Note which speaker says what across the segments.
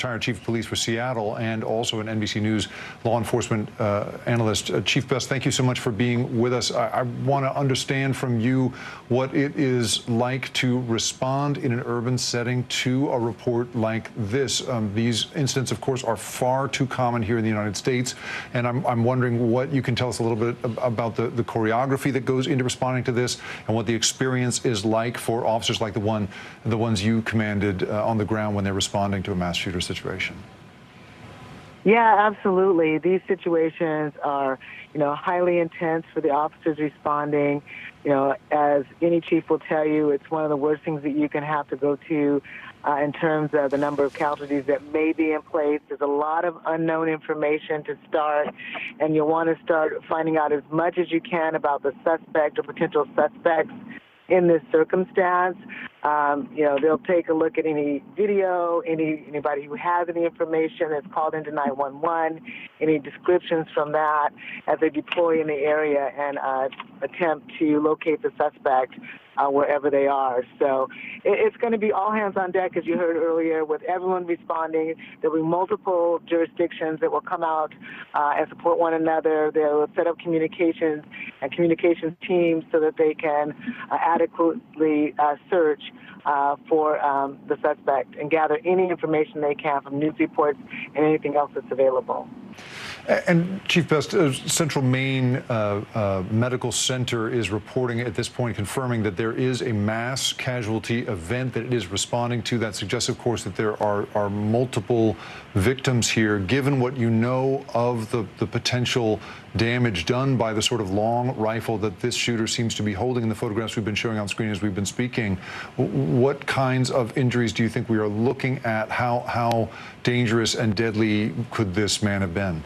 Speaker 1: retired chief of police for Seattle and also an NBC News law enforcement analyst. Chief Best, thank you so much for being with us. I want to understand from you what it is like to respond in an urban setting to a report like this. These incidents, of course, are far too common here in the United States, and I'm wondering what you can tell us a little bit about the choreography that goes into responding to this and what the experience is like for officers like the ones you commanded on the ground when they're responding to a mass shooter situation.
Speaker 2: Yeah, absolutely. These situations are, highly intense for the officers responding. As any chief will tell you, it's one of the worst things that you can have to go to in terms of the number of casualties that may be in place. There's a lot of unknown information to start, and you'll want to start finding out as much as you can about the suspect or potential suspects in this circumstance. They'll take a look at any video, anybody who has any information that's called into 911, any descriptions from that as they deploy in the area and attempt to locate the suspect wherever they are. So it's going to be all hands on deck, as you heard earlier, with everyone responding. There'll be multiple jurisdictions that will come out and support one another. They'll set up communications and communications teams so that they can adequately search for the suspect and gather any information they can from news reports and anything else that's available.
Speaker 1: And Chief Best, Central Maine Medical Center is reporting at this point, confirming that there is a mass casualty event that it is responding to. That suggests, of course, that there are multiple victims here. Given what you know of the potential damage done by the sort of long rifle that this shooter seems to be holding in the photographs we've been showing on screen as we've been speaking, what kinds of injuries do you think we are looking at? How dangerous and deadly could this man have been?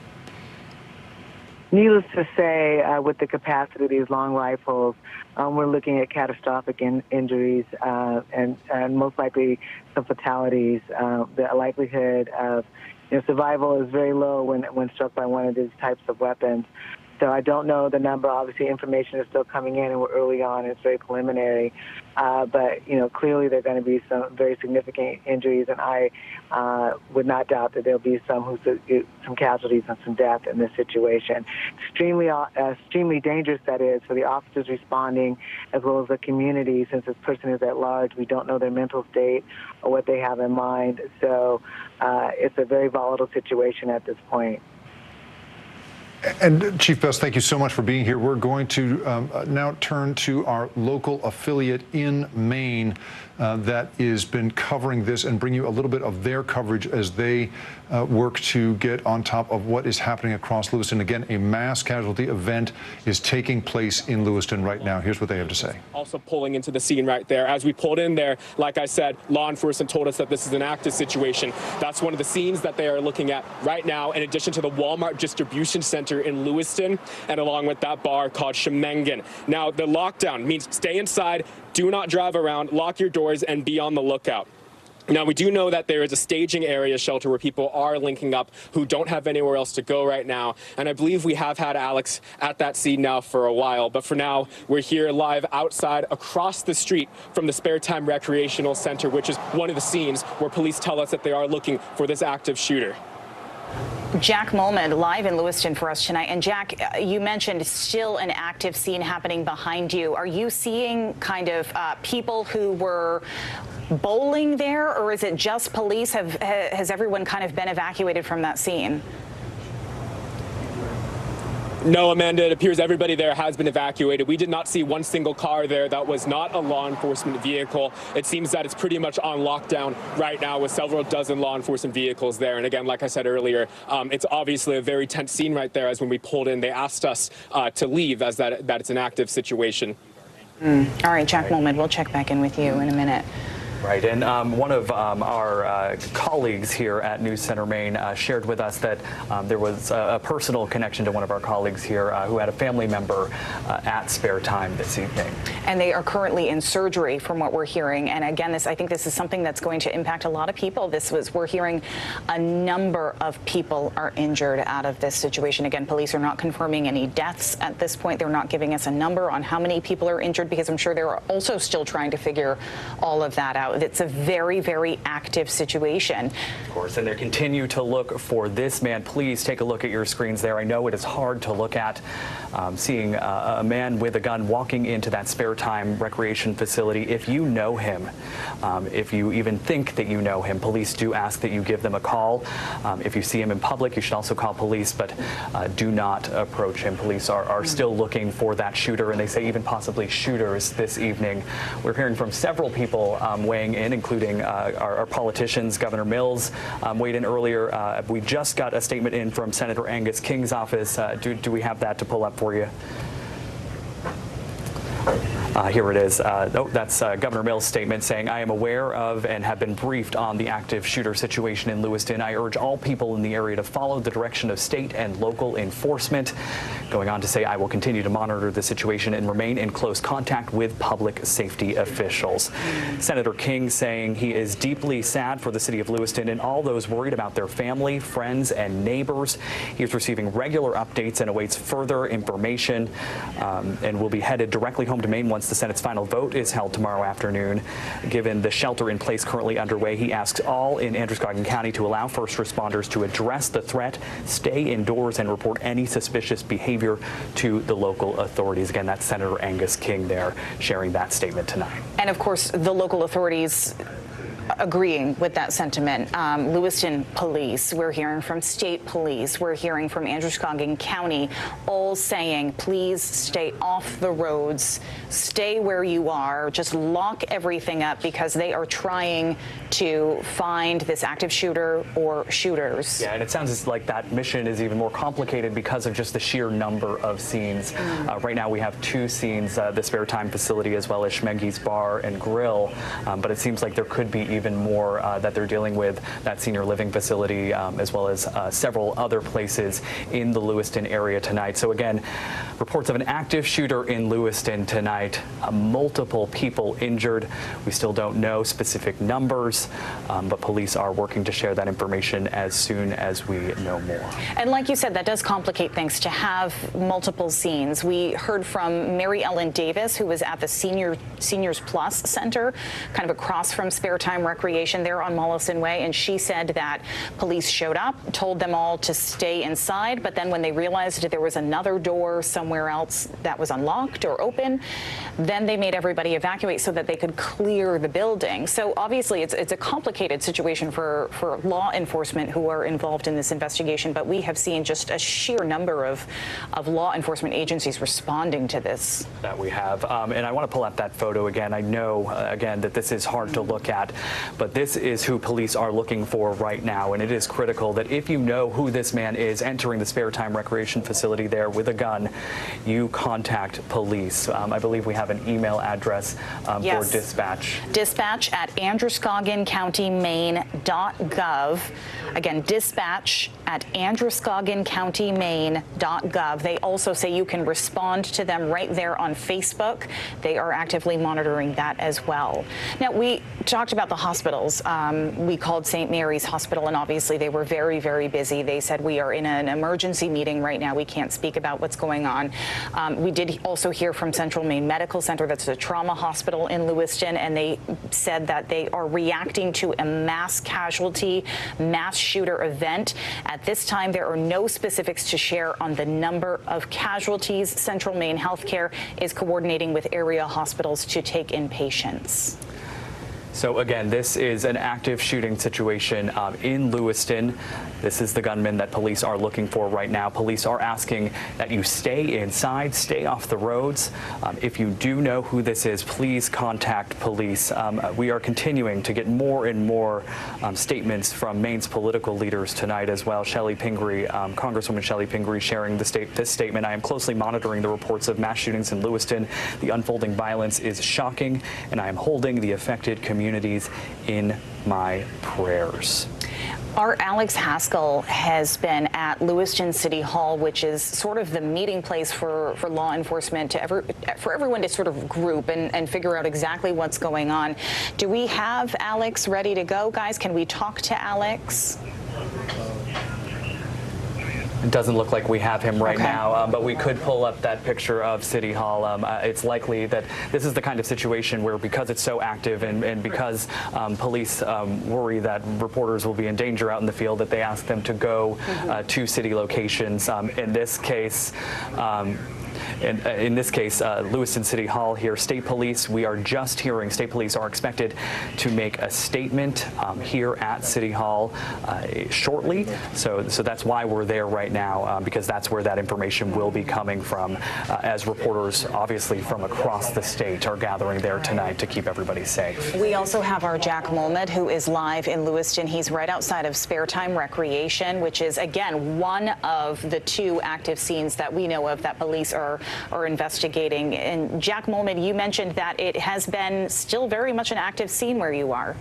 Speaker 2: Needless to say, with the capacity of these long rifles, we're looking at catastrophic injuries and most likely some fatalities. The likelihood of survival is very low when struck by one of these types of weapons. So I don't know the number. Obviously, information is still coming in, and we're early on. It's very preliminary. But, clearly there are going to be some very significant injuries, and I would not doubt that there'll be some casualties and some death in this situation. Extremely dangerous, that is, for the officers responding as well as the community. Since this person is at large, we don't know their mental state or what they have in mind. So it's a very volatile situation at this point.
Speaker 1: And Chief Best, thank you so much for being here. We're going to now turn to our local affiliate in Maine that has been covering this and bring you a little bit of their coverage as they work to get on top of what is happening across Lewiston. Again, a mass casualty event is taking place in Lewiston right now. Here's what they have to say.
Speaker 3: Also pulling into the scene right there. As we pulled in there, like I said, law enforcement told us that this is an active situation. That's one of the scenes that they are looking at right now, in addition to the Walmart distribution center in Lewiston, and along with that bar called Shemengen. Now, the lockdown means stay inside, do not drive around, lock your doors, and be on the lookout. Now, we do know that there is a staging area shelter where people are linking up who don't have anywhere else to go right now. And I believe we have had Alex at that scene now for a while. But for now, we're here live outside across the street from the Spare Time Recreational Center, which is one of the scenes where police tell us that they are looking for this active shooter.
Speaker 4: Jack Molman live in Lewiston for us tonight. And Jack, you mentioned still an active scene happening behind you. Are you seeing kind of people who were bowling there, or is it just police? Has everyone kind of been evacuated from that scene?
Speaker 3: No, Amanda, it appears everybody there has been evacuated. We did not see one single car there that was not a law enforcement vehicle. It seems that it's pretty much on lockdown right now with several dozen law enforcement vehicles there. And again, like I said earlier, it's obviously a very tense scene right there, as when we pulled in, they asked us to leave as that it's an active situation.
Speaker 4: All right, Jack Molman, we'll check back in with you in a minute.
Speaker 5: Right, and one of our colleagues here at News Center Maine shared with us that there was a personal connection to one of our colleagues here who had a family member at Spare Time this evening.
Speaker 4: And they are currently in surgery, from what we're hearing. And again, I think this is something that's going to impact a lot of people. We're hearing a number of people are injured out of this situation. Again, police are not confirming any deaths at this point. They're not giving us a number on how many people are injured, because I'm sure they're also still trying to figure all of that out. It's a very, very active situation.
Speaker 5: Of course, and they continue to look for this man. Please take a look at your screens there. I know it is hard to look at, seeing a man with a gun walking into that spare time recreation facility. If you know him, if you even think that you know him, police do ask that you give them a call. If you see him in public, you should also call police, but do not approach him. Police are still looking for that shooter, and they say even possibly shooters this evening. We're hearing from several people weighing in, including our politicians. Governor Mills weighed in earlier. We just got a statement in from Senator Angus King's office. Do we have that to pull up for you? Here it is. That's Governor Mills' statement saying, I am aware of and have been briefed on the active shooter situation in Lewiston. I urge all people in the area to follow the direction of state and local enforcement. Going on to say, I will continue to monitor the situation and remain in close contact with public safety officials. Senator King saying he is deeply sad for the city of Lewiston and all those worried about their family, friends, and neighbors. He is receiving regular updates and awaits further information, and will be headed directly home to Maine once the Senate's final vote is held tomorrow afternoon. Given the shelter in place currently underway, he asks all in Androscoggin County to allow first responders to address the threat, stay indoors, and report any suspicious behavior to the local authorities. Again, that's Senator Angus King there sharing that statement tonight.
Speaker 4: And of course, the local authorities agreeing with that sentiment. Lewiston police, we're hearing from state police, we're hearing from Androscoggin County, all saying, please stay off the roads, stay where you are, just lock everything up, because they are trying to find this active shooter or shooters.
Speaker 5: Yeah, and it sounds like that mission is even more complicated because of just the sheer number of scenes. Right now we have 2 scenes, the spare time facility as well as Schmeggy's Bar and Grill, but it seems like there could be even more that they're dealing with, that senior living facility, as well as several other places in the Lewiston area tonight. So again, reports of an active shooter in Lewiston tonight, multiple people injured. We still don't know specific numbers, but police are working to share that information as soon as we know more.
Speaker 4: And like you said, that does complicate things to have multiple scenes. We heard from Mary Ellen Davis, who was at the Seniors Plus Center, kind of across from Spare Time Recreation there on Mollison Way, and she said that police showed up, told them all to stay inside, but then when they realized that there was another door somewhere else that was unlocked or open, then they made everybody evacuate so that they could clear the building. So obviously it's a complicated situation for law enforcement who are involved in this investigation, but we have seen just a sheer number of law enforcement agencies responding to this.
Speaker 5: That we have, and I want to pull up that photo again. I know, again, that this is hard to look at, but this is who police are looking for right now, and it is critical that if you know who this man is entering the Spare Time Recreation facility there with a gun, you contact police. I believe we have an email address
Speaker 4: yes.
Speaker 5: for dispatch.
Speaker 4: Dispatch at androscoggincountymaine.gov. Again, dispatch at androscoggincountymaine.gov. They also say you can respond to them right there on Facebook. They are actively monitoring that as well. Now, we talked about the hospitals. We called St. Mary's Hospital, and obviously they were very, very busy. They said, we are in an emergency meeting right now. We can't speak about what's going on. We did also hear from Central Maine Medical Center. That's a trauma hospital in Lewiston, and they said that they are reacting to a mass casualty, mass shooter event. At this time, there are no specifics to share on the number of casualties. Central Maine Healthcare is coordinating with area hospitals to take in patients.
Speaker 5: So again, this is an active shooting situation in Lewiston. This is the gunman that police are looking for right now. Police are asking that you stay inside, stay off the roads. If you do know who this is, please contact police. We are continuing to get more and more statements from Maine's political leaders tonight as well. Shelley Pingree, Congresswoman Shelley Pingree sharing this statement. I am closely monitoring the reports of mass shootings in Lewiston. The unfolding violence is shocking, and I am holding the affected communities in my prayers.
Speaker 4: Our Alex Haskell has been at Lewiston City Hall, which is sort of the meeting place for law enforcement, for everyone to sort of group and figure out exactly what's going on. Do we have Alex ready to go, guys? Can we talk to Alex?
Speaker 5: It doesn't look like we have him right now, but we could pull up that picture of City Hall. It's likely that this is the kind of situation where, because it's so active and because police worry that reporters will be in danger out in the field, that they ask them to go to city locations. In this case, Lewiston City Hall here. State Police, we are just hearing, State Police are expected to make a statement here at City Hall shortly. So that's why we're there right now, because that's where that information will be coming from, as reporters, obviously from across the state, are gathering there tonight to keep everybody safe.
Speaker 4: We also have our Jack Molmed, who is live in Lewiston. He's right outside of Spare Time Recreation, which is, again, one of the 2 active scenes that we know of that police are investigating. And Jack Molmed, you mentioned that it has been still very much an active scene where you are.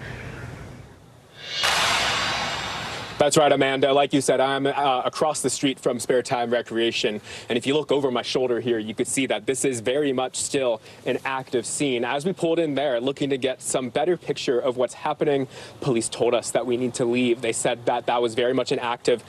Speaker 3: That's right, Amanda. Like you said, I'm across the street from Spare Time Recreation, and if you look over my shoulder here, you could see that this is very much still an active scene. As we pulled in there, looking to get some better picture of what's happening, police told us that we need to leave. They said that that was very much an active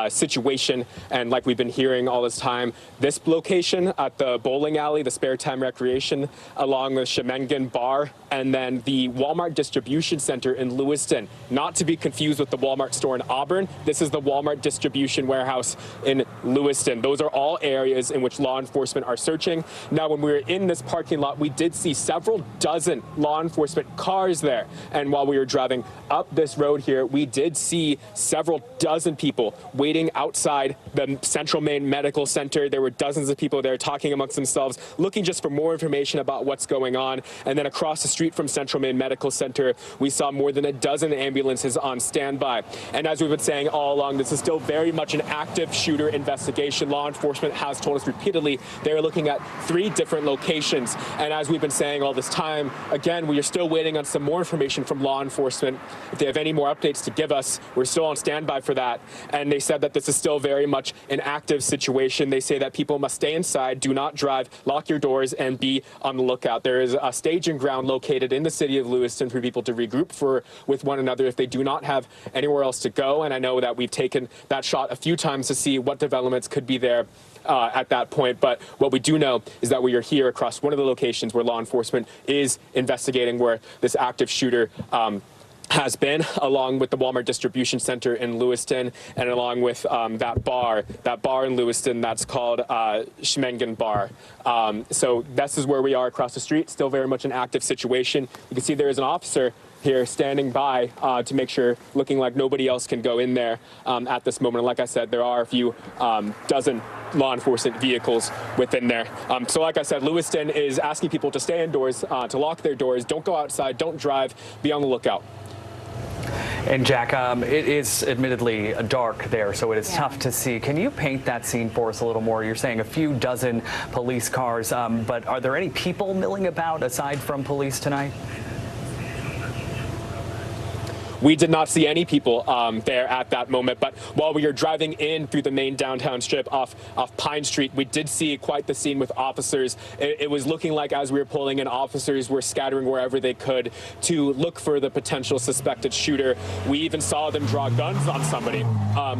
Speaker 3: situation, and like we've been hearing all this time, this location at the bowling alley, the Spare Time Recreation, along the Shemengen Bar, and then the Walmart Distribution Center in Lewiston, not to be confused with the Walmart store in Auburn. This is the Walmart distribution warehouse in Lewiston. Those are all areas in which law enforcement are searching. Now, when we were in this parking lot, we did see several dozen law enforcement cars there. And while we were driving up this road here, we did see several dozen people waiting outside the Central Maine Medical Center. There were dozens of people there talking amongst themselves, looking just for more information about what's going on. And then across the street from Central Maine Medical Center, we saw more than a dozen ambulances on standby. And as we've been saying all along, this is still very much an active shooter investigation. Law enforcement has told us repeatedly they are looking at 3 different locations. And as we've been saying all this time, again, we are still waiting on some more information from law enforcement. If they have any more updates to give us, we're still on standby for that. And they said that this is still very much an active situation. They say that people must stay inside, do not drive, lock your doors, and be on the lookout. There is a staging ground located in the city of Lewiston for people to regroup with one another if they do not have anywhere else to go. And I know that we've taken that shot a few times to see what developments could be there at that point. But what we do know is that we are here across one of the locations where law enforcement is investigating where this active shooter has been, along with the Walmart Distribution Center in Lewiston, and along with that bar in Lewiston that's called Shemengen Bar. So this is where we are across the street, still very much an active situation. You can see there is an officer here standing by to make sure, looking like nobody else can go in there at this moment. And like I said, there are a few dozen law enforcement vehicles within there. So like I said, Lewiston is asking people to stay indoors, to lock their doors, don't go outside, don't drive, be on the lookout.
Speaker 5: And Jack, it is admittedly dark there, so it is tough to see. Can you paint that scene for us a little more? You're saying a few dozen police cars, but are there any people milling about aside from police tonight?
Speaker 3: We did not see any people there at that moment, but while we were driving in through the main downtown strip off Pine Street, we did see quite the scene with officers. It was looking like, as we were pulling in, officers were scattering wherever they could to look for the potential suspected shooter. We even saw them draw guns on somebody.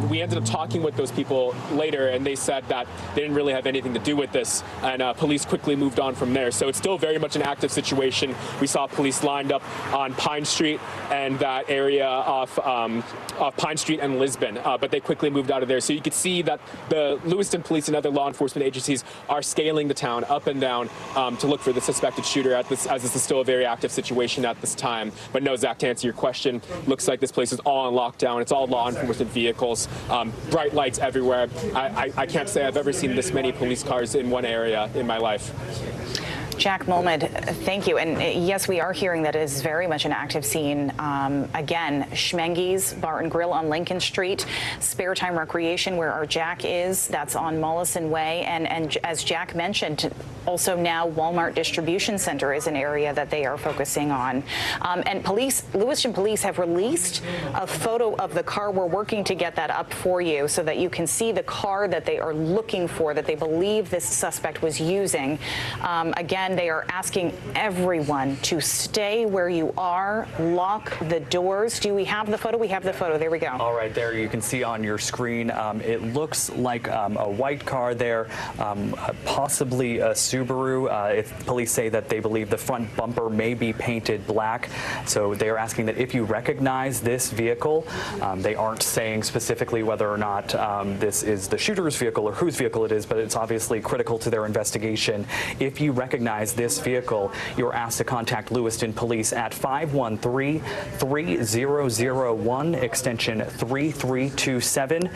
Speaker 3: We ended up talking with those people later, and they said that they didn't really have anything to do with this, and police quickly moved on from there. So it's still very much an active situation. We saw police lined up on Pine Street and that area off Pine Street and Lisbon, but they quickly moved out of there. So you could see that the Lewiston police and other law enforcement agencies are scaling the town up and down to look for the suspected shooter, as this is still a very active situation at this time. But no, Zach, to answer your question, looks like this place is all on lockdown. It's all law enforcement vehicles, bright lights everywhere. I can't say I've ever seen this many police cars in one area in my life.
Speaker 4: Jack Molmed, thank you. And yes, we are hearing that it is very much an active scene. Again, Schmenge's Bar and Grill on Lincoln Street, Spare Time Recreation, where our Jack is, that's on Mollison Way. And as Jack mentioned, also now Walmart Distribution Center is an area that they are focusing on. And Lewiston Police have released a photo of the car. We're working to get that up for you so that you can see the car that they are looking for, that they believe this suspect was using. Again, Again, they are asking everyone to stay where you are, lock the doors. Do we have the photo? We have the photo. There we go.
Speaker 5: All right, there you can see on your screen. It looks like a white car there, possibly a Subaru. If police say that they believe the front bumper may be painted black. So they are asking that if you recognize this vehicle, they aren't saying specifically whether or not this is the shooter's vehicle or whose vehicle it is, but it's obviously critical to their investigation. If you recognize this vehicle, you're asked to contact Lewiston Police at 513-3001, extension 3327.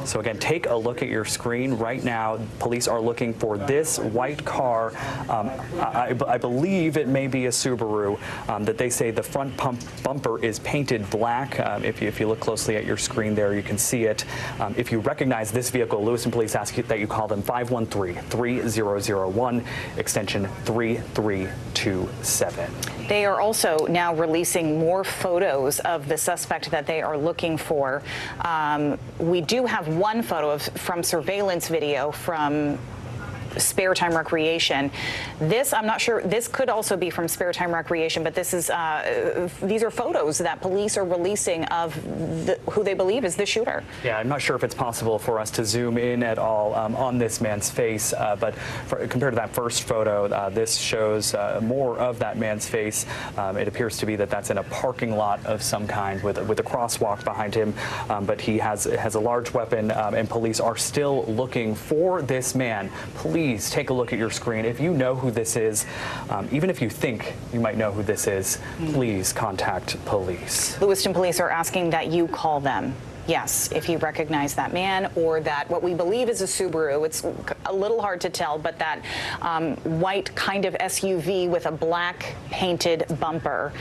Speaker 5: So again, take a look at your screen right now. Police are looking for this white car. I believe it may be a Subaru, that they say the front bumper is painted black. If you look closely at your screen there, you can see it. If you recognize this vehicle, Lewiston Police ask that you call them 513-3001, extension 3327.
Speaker 4: They are also now releasing more photos of the suspect that they are looking for. We do have one photo from surveillance video from Spare Time Recreation. This, I'm not sure, this could also be from Spare Time Recreation, but this is these are photos that police are releasing of who they believe is the shooter.
Speaker 5: Yeah, I'm not sure if it's possible for us to zoom in at all on this man's face, but compared to that first photo, this shows more of that man's face. It appears to be that that's in a parking lot of some kind with a crosswalk behind him, but he has a large weapon, and police are still looking for this man. Please take a look at your screen. If you know who this is, even if you think you might know who this is, please contact police.
Speaker 4: Lewiston Police are asking that you call them. Yes, if you recognize that man or that what we believe is a Subaru. It's a little hard to tell, but that white kind of SUV with a black painted bumper.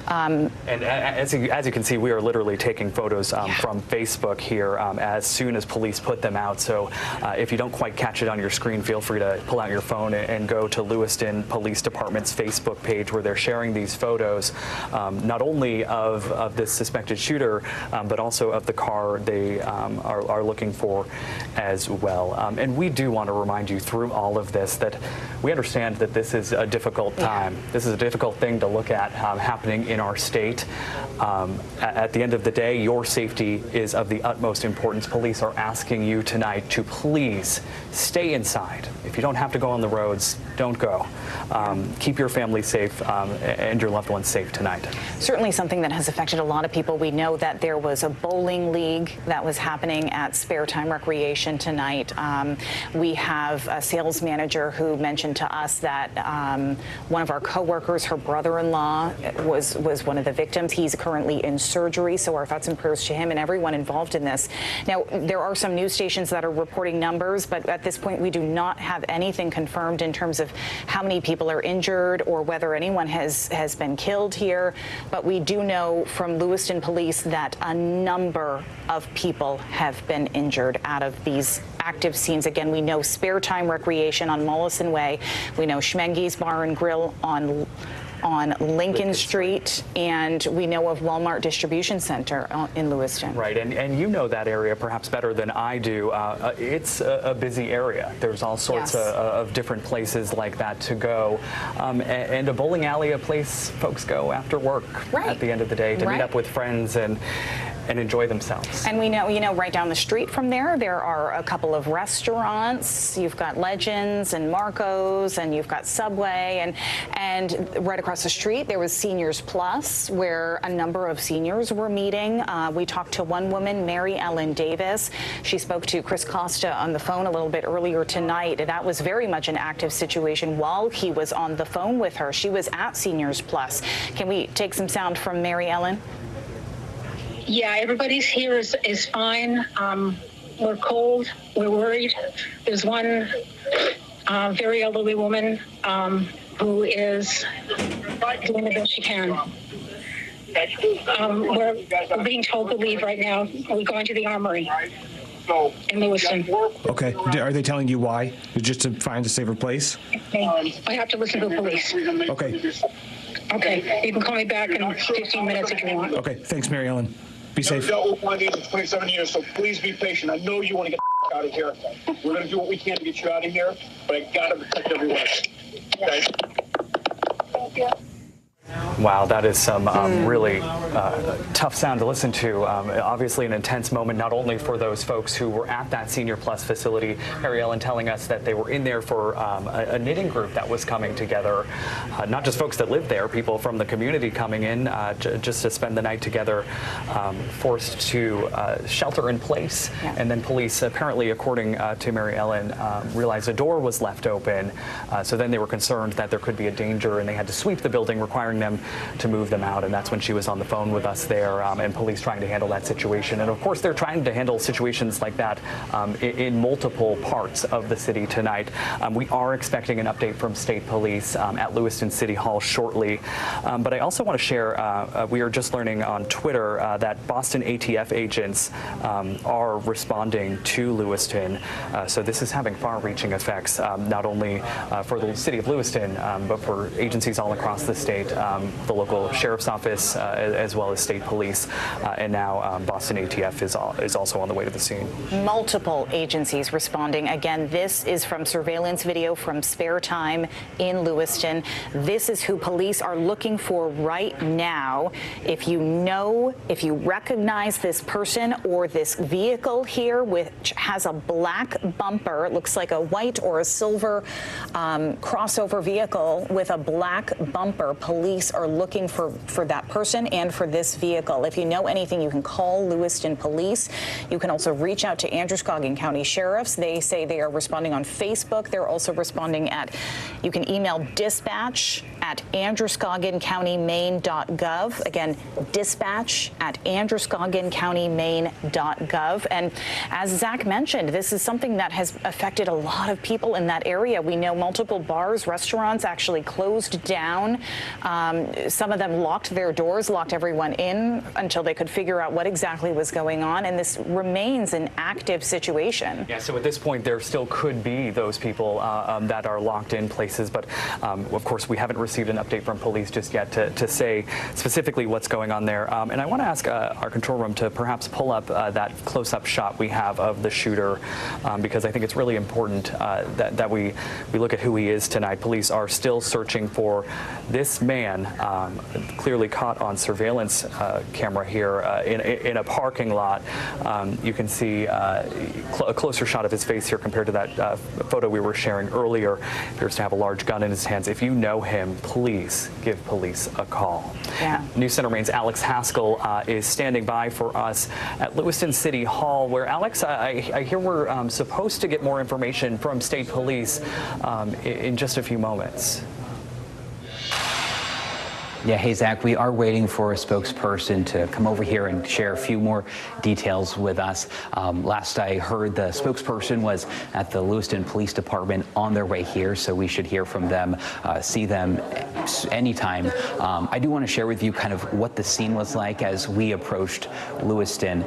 Speaker 5: And as you can see, we are literally taking photos from Facebook here as soon as police put them out. So if you don't quite catch it on your screen, feel free to pull out your phone and go to Lewiston Police Department's Facebook page where they're sharing these photos, not only of this suspected shooter, but also of the car they are looking for as well. And we do want to remind you through all of this that we understand that this is a difficult time. This is a difficult thing to look at happening in our state. At the end of the day, your safety is of the utmost importance. Police are asking you tonight to please stay inside. If you don't have to go on the roads, don't go. Keep your family safe and your loved ones safe tonight.
Speaker 4: Certainly something that has affected a lot of people. We know that there was a bowling league that was happening at Spare Time Recreation tonight. We have a sales manager who mentioned to us that one of our coworkers, her brother-in-law, was one of the victims. He's currently in surgery, so our thoughts and prayers to him and everyone involved in this. Now, there are some news stations that are reporting numbers, but at this point, we do not have anything confirmed in terms of how many people are injured or whether anyone has been killed here. But we do know from Lewiston Police that a number of people have been injured out of these active scenes. Again, we know Spare Time Recreation on Mollison Way. We know Schmenge's Bar and Grill on Lincoln Street, and we know of Walmart Distribution Center in Lewiston.
Speaker 5: Right, and you know that area perhaps better than I do. It's a busy area. There's all sorts of different places like that to go. And a bowling alley, a place folks go after work at the end of the day to meet up with friends and enjoy themselves. And
Speaker 4: we know, right down the street from there are a couple of restaurants. You've got Legends and Marco's, and you've got Subway, and right across the street there was Seniors Plus, where a number of seniors were meeting. We talked to one woman, Mary Ellen Davis. She spoke to Chris Costa on the phone a little bit earlier tonight. That was very much an active situation while he was on the phone with her. She was at Seniors Plus. Can we take some sound from Mary Ellen?
Speaker 6: Yeah, everybody's here is fine. We're cold. We're worried. There's one very elderly woman who is doing the best she can. We're being told to leave right now. We're going to the armory in Lewiston.
Speaker 7: Okay. Are they telling you why? Just to find a safer place?
Speaker 6: I have to listen to the police.
Speaker 7: Okay.
Speaker 6: Okay. You can call me back in 15 minutes if you want.
Speaker 7: Okay. Thanks, Mary Ellen. Be safe.
Speaker 8: I've dealt with one of these for 27 years, so please be patient. I know you want to get out of here. We're going to do what we can to get you out of here, but I got to protect everyone. Okay?
Speaker 5: Wow, that is some really tough sound to listen to. Obviously an intense moment, not only for those folks who were at that Senior Plus facility. Mary Ellen telling us that they were in there for a knitting group that was coming together. Not just folks that live there, people from the community coming in just to spend the night together, forced to shelter in place. Yeah. And then police, apparently, according to Mary Ellen, realized a door was left open. So then they were concerned that there could be a danger, and they had to sweep the building, requiring them to move them out. And that's when she was on the phone with us there, and police trying to handle that situation. And of course, they're trying to handle situations like that in multiple parts of the city tonight. We are expecting an update from state police at Lewiston City Hall shortly. But I also want to share, we are just learning on Twitter that Boston ATF agents are responding to Lewiston. So this is having far-reaching effects, not only for the city of Lewiston, but for agencies all across the state, the local sheriff's office, as well as state police. And now Boston ATF is also on the way to the scene.
Speaker 4: Multiple agencies responding. Again, this is from surveillance video from Spare Time in Lewiston. This is who police are looking for right now. If you recognize this person or this vehicle here, which has a black bumper, it looks like a white or a silver crossover vehicle with a black bumper, police are looking for that person and for this vehicle. If you know anything, you can call Lewiston Police. You can also reach out to Androscoggin County Sheriffs. They say they are responding on Facebook. They're also responding you can email dispatch@androscoggincountymaine.gov. Again, dispatch@androscoggincountymaine.gov. And as Zach mentioned, this is something that has affected a lot of people in that area. We know multiple bars, restaurants actually closed down. Some of them locked their doors, locked everyone in until they could figure out what exactly was going on. And this remains an active situation.
Speaker 5: Yeah, so at this point, there still could be those people that are locked in places. But of course, we haven't received an update from police just yet to say specifically what's going on there. And I want to ask our control room to perhaps pull up that close-up shot we have of the shooter, because I think it's really important that we look at who he is tonight. Police are still searching for this man, clearly caught on surveillance camera here in a parking lot. You can see a closer shot of his face here compared to that photo we were sharing earlier. Appears to have a large gun in his hands. If you know him, please give police a call.
Speaker 4: Yeah.
Speaker 5: News Center Maine's Alex Haskell is standing by for us at Lewiston City Hall, where, Alex, I hear we're supposed to get more information from state police in just a few moments.
Speaker 9: Yeah, hey, Zach, we are waiting for a spokesperson to come over here and share a few more details with us. Last I heard, the spokesperson was at the Lewiston Police Department on their way here, so we should hear from them, see them anytime. I do want to share with you kind of what the scene was like as we approached Lewiston.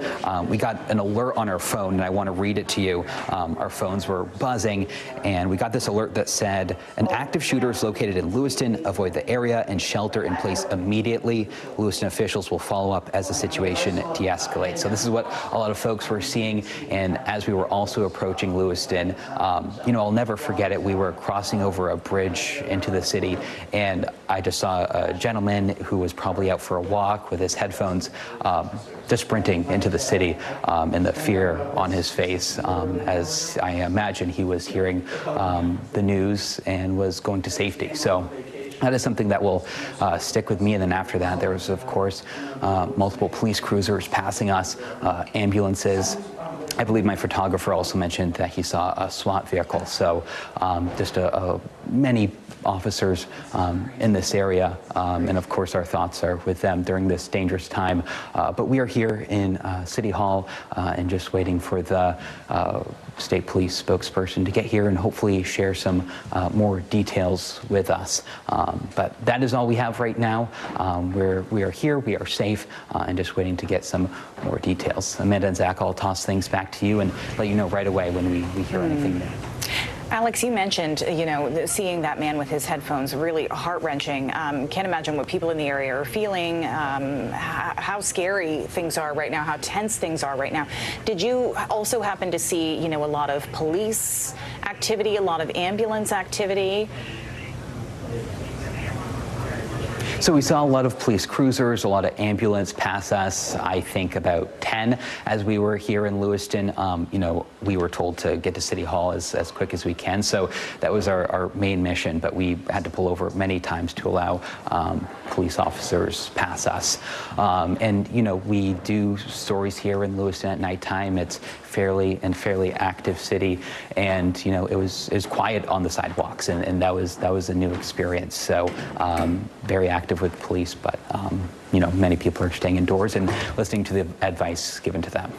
Speaker 9: We got an alert on our phone, and I want to read it to you. Our phones were buzzing, and we got this alert that said, an active shooter is located in Lewiston. Avoid the area and shelter in place immediately. Lewiston officials will follow up as the situation de-escalates. So this is what a lot of folks were seeing. And as we were also approaching Lewiston, I'll never forget it. We were crossing over a bridge into the city, and I just saw a gentleman who was probably out for a walk with his headphones, just sprinting into the city, and the fear on his face, as I imagine he was hearing the news and was going to safety. So that is something that will stick with me. And then after that, there was, of course, multiple police cruisers passing us, ambulances. I believe my photographer also mentioned that he saw a SWAT vehicle. So just many officers in this area. And of course, our thoughts are with them during this dangerous time. But we are here in City Hall and just waiting for the state police spokesperson to get here and hopefully share some more details with us. But that is all we have right now. We are here, we are safe, and just waiting to get some more details. Amanda and Zach, I'll toss things back to you and let you know right away when we hear anything new.
Speaker 4: Alex, you mentioned, seeing that man with his headphones, really heart-wrenching. Can't imagine what people in the area are feeling, how scary things are right now, how tense things are right now. Did you also happen to see, a lot of police activity, a lot of ambulance activity?
Speaker 9: So we saw a lot of police cruisers, a lot of ambulance pass us, I think about 10 as we were here in Lewiston. You know, we were told to get to City Hall as quick as we can. So that was our main mission, but we had to pull over many times to allow police officers pass us. And, you know, we do stories here in Lewiston at nighttime. It's fairly active city, and you know it was quiet on the sidewalks, and that was a new experience. So very active with police, but you know, many people are staying indoors and listening to the advice given to them.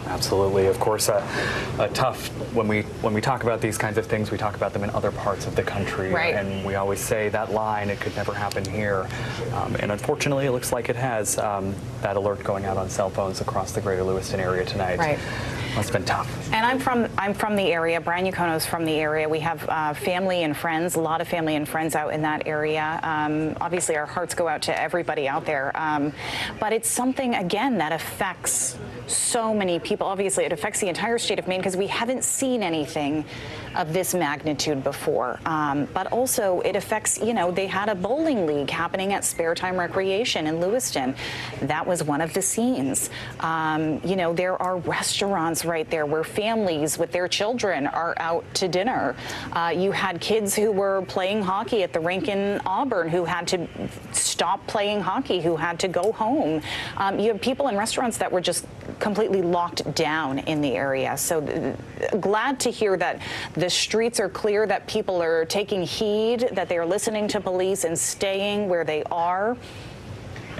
Speaker 5: Absolutely. Of course, a tough, when we talk about these kinds of things, we talk about them in other parts of the country.
Speaker 4: Right.
Speaker 5: And we always say that line, it could never happen here. And unfortunately, it looks like it has. That alert going out on cell phones across the greater Lewiston area tonight.
Speaker 4: Right.
Speaker 5: Must have been tough.
Speaker 4: And I'm from the area. Brian Yukono's from the area. We have family and friends, a lot of family and friends out in that area. Obviously, our hearts go out to everybody out there. But it's something, again, that affects so many people. Obviously, it affects the entire state of Maine because we haven't seen anything of this magnitude before. But also, it affects, you know, they had a bowling league happening at Spare Time Recreation in Lewiston. That was one of the scenes. You know, there are restaurants right there where families with their children are out to dinner. You had kids who were playing hockey at the rink in Auburn who had to stop playing hockey, who had to go home. You have people in restaurants that were just completely locked down in the area. So glad to hear that the streets are clear, that people are taking heed, that they are listening to police and staying where they are.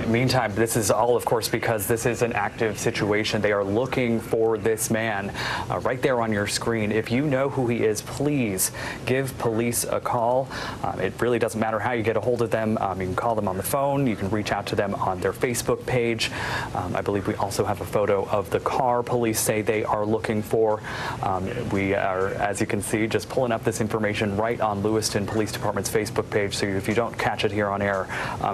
Speaker 5: Meantime, this is all, of course, because this is an active situation. They are looking for this man right there on your screen. If you know who he is, please give police a call. It really doesn't matter how you get a hold of them. You can call them on the phone. You can reach out to them on their Facebook page. I believe we also have a photo of the car police say they are looking for. We are, as you can see, just pulling up this information right on Lewiston Police Department's Facebook page. So if you don't catch it here on air,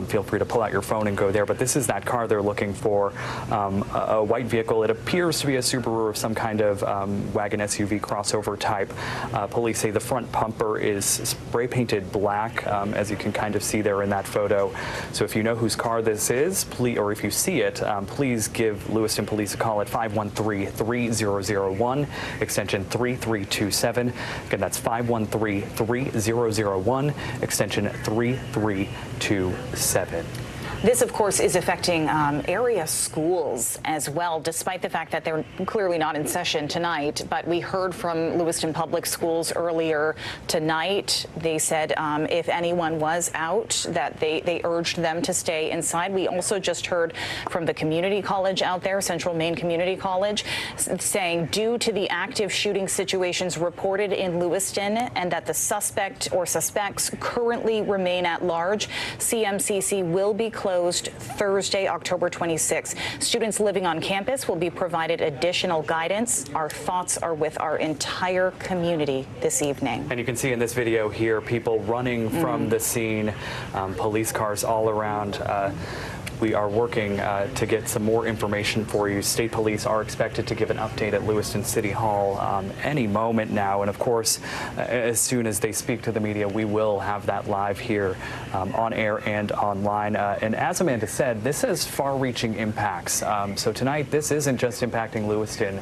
Speaker 5: feel free to pull out your phone and go there. But this is that car they're looking for, a white vehicle. It appears to be a Subaru of some kind of wagon SUV crossover type. Police say the front bumper is spray painted black, as you can kind of see there in that photo. So if you know whose car this is, please, or if you see it, please give Lewiston Police a call at 513-3001, extension 3327. Again, that's 513-3001, extension 3327.
Speaker 4: This, of course, is affecting area schools as well, despite the fact that they're clearly not in session tonight. But we heard from Lewiston Public Schools earlier tonight. They said if anyone was out, that they urged them to stay inside. We also just heard from the community college out there, Central Maine Community College, saying due to the active shooting situations reported in Lewiston and that the suspect or suspects currently remain at large, CMCC will be closed Thursday, October 26th. Students living on campus will be provided additional guidance. Our thoughts are with our entire community this evening.
Speaker 5: And you can see in this video here people running from the scene, police cars all around. We are working to get some more information for you. State police are expected to give an update at Lewiston City Hall any moment now. And of course, as soon as they speak to the media, we will have that live here on air and online. And as Amanda said, this has far-reaching impacts. So tonight, this isn't just impacting Lewiston.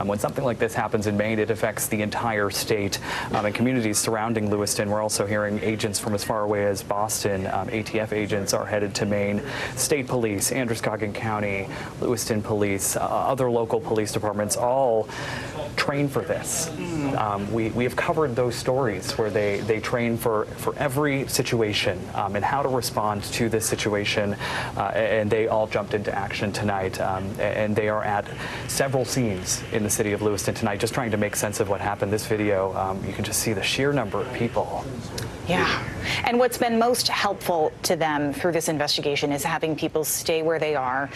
Speaker 5: When something like this happens in Maine, it affects the entire state and communities surrounding Lewiston. We're also hearing agents from as far away as Boston. ATF agents are headed to Maine. State Police, Androscoggin County, Lewiston Police, other local police departments all train for this. We have covered those stories where they train for every situation and how to respond to this situation, and they all jumped into action tonight, and they are at several scenes in the city of Lewiston tonight just trying to make sense of what happened. This video, you can just see the sheer number of people.
Speaker 4: Yeah. And what's been most helpful to them through this investigation is having people people stay where they are.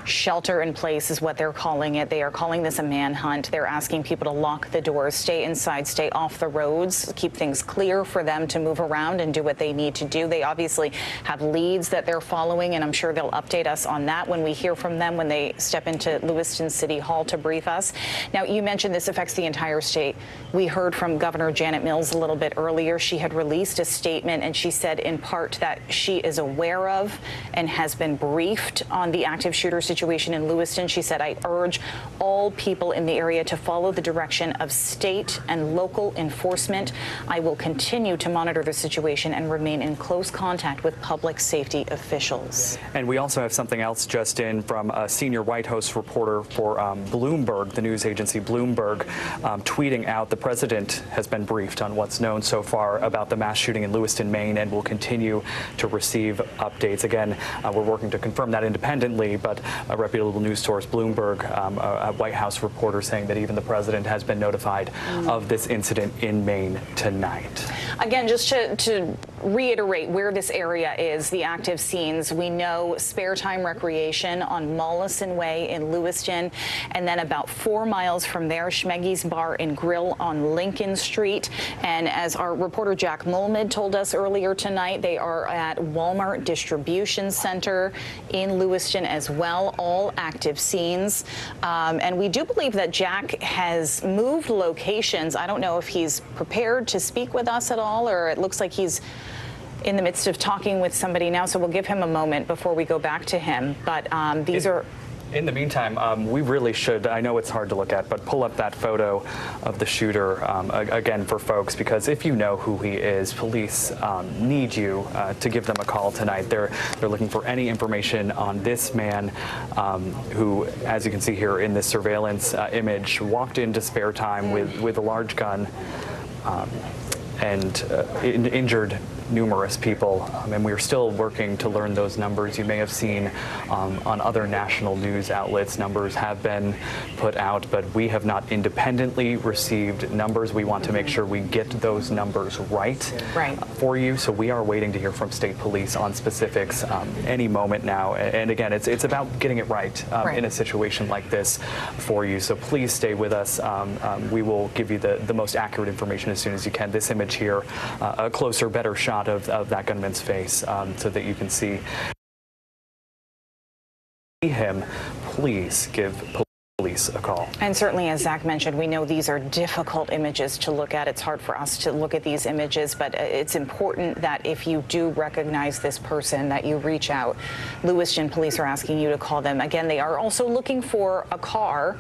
Speaker 4: Shelter in place is what they're calling it. They are calling this a manhunt. They're asking people to lock the doors, stay inside, stay off the roads, keep things clear for them to move around and do what they need to do. They obviously have leads that they're following, and I'm sure they'll update us on that when we hear from them when they step into Lewiston City Hall to brief us. Now, you mentioned this affects the entire state. We heard from Governor Janet Mills a little bit earlier. She had released a statement, and she said in part that she is aware of and has been briefed on the active shooter situation in Lewiston. She said, I urge all people in the area to follow the direction of state and local enforcement. I will continue to monitor the situation and remain in close contact with public safety officials.
Speaker 5: And we also have something else just in from a senior White House reporter for Bloomberg, the news agency Bloomberg, tweeting out the president has been briefed on what's known so far about the mass shooting in Lewiston, Maine, and will continue to receive updates. Again, we're working to confirm that independently, but a reputable news source, Bloomberg, a White House reporter saying that even the president has been notified of this incident in Maine tonight.
Speaker 4: Again, just to reiterate where this area is, the active scenes, we know Spare Time Recreation on Mollison Way in Lewiston, and then about 4 miles from there, Schmeggy's Bar and Grill on Lincoln Street. And as our reporter Jack Mulmid told us earlier tonight, they are at Walmart Distribution Center in Lewiston as well, all active scenes. And we do believe that Jack has moved locations. I don't know if he's prepared to speak with us at all, or it looks like he's in the midst of talking with somebody now, so we'll give him a moment before we go back to him. But these are...
Speaker 5: In the meantime, we really should, I know it's hard to look at, but pull up that photo of the shooter again for folks, because if you know who he is, police need you to give them a call tonight. They're looking for any information on this man who, as you can see here in this surveillance image, walked into Spare Time with a large gun and injured numerous people, and we're still working to learn those numbers. You may have seen on other national news outlets, numbers have been put out, but we have not independently received numbers. We want to make sure we get those numbers right for you, so we are waiting to hear from state police on specifics any moment now. And again, it's about getting it right in a situation like this for you, so please stay with us. We will give you the most accurate information as soon as you can. This image here, a closer, better shot of that gunman's face so that you can see him. Please give police a call.
Speaker 4: And certainly, as Zach mentioned, we know these are difficult images to look at. It's hard for us to look at these images, but it's important that if you do recognize this person, that you reach out. Lewiston police are asking you to call them. Again, they are also looking for a car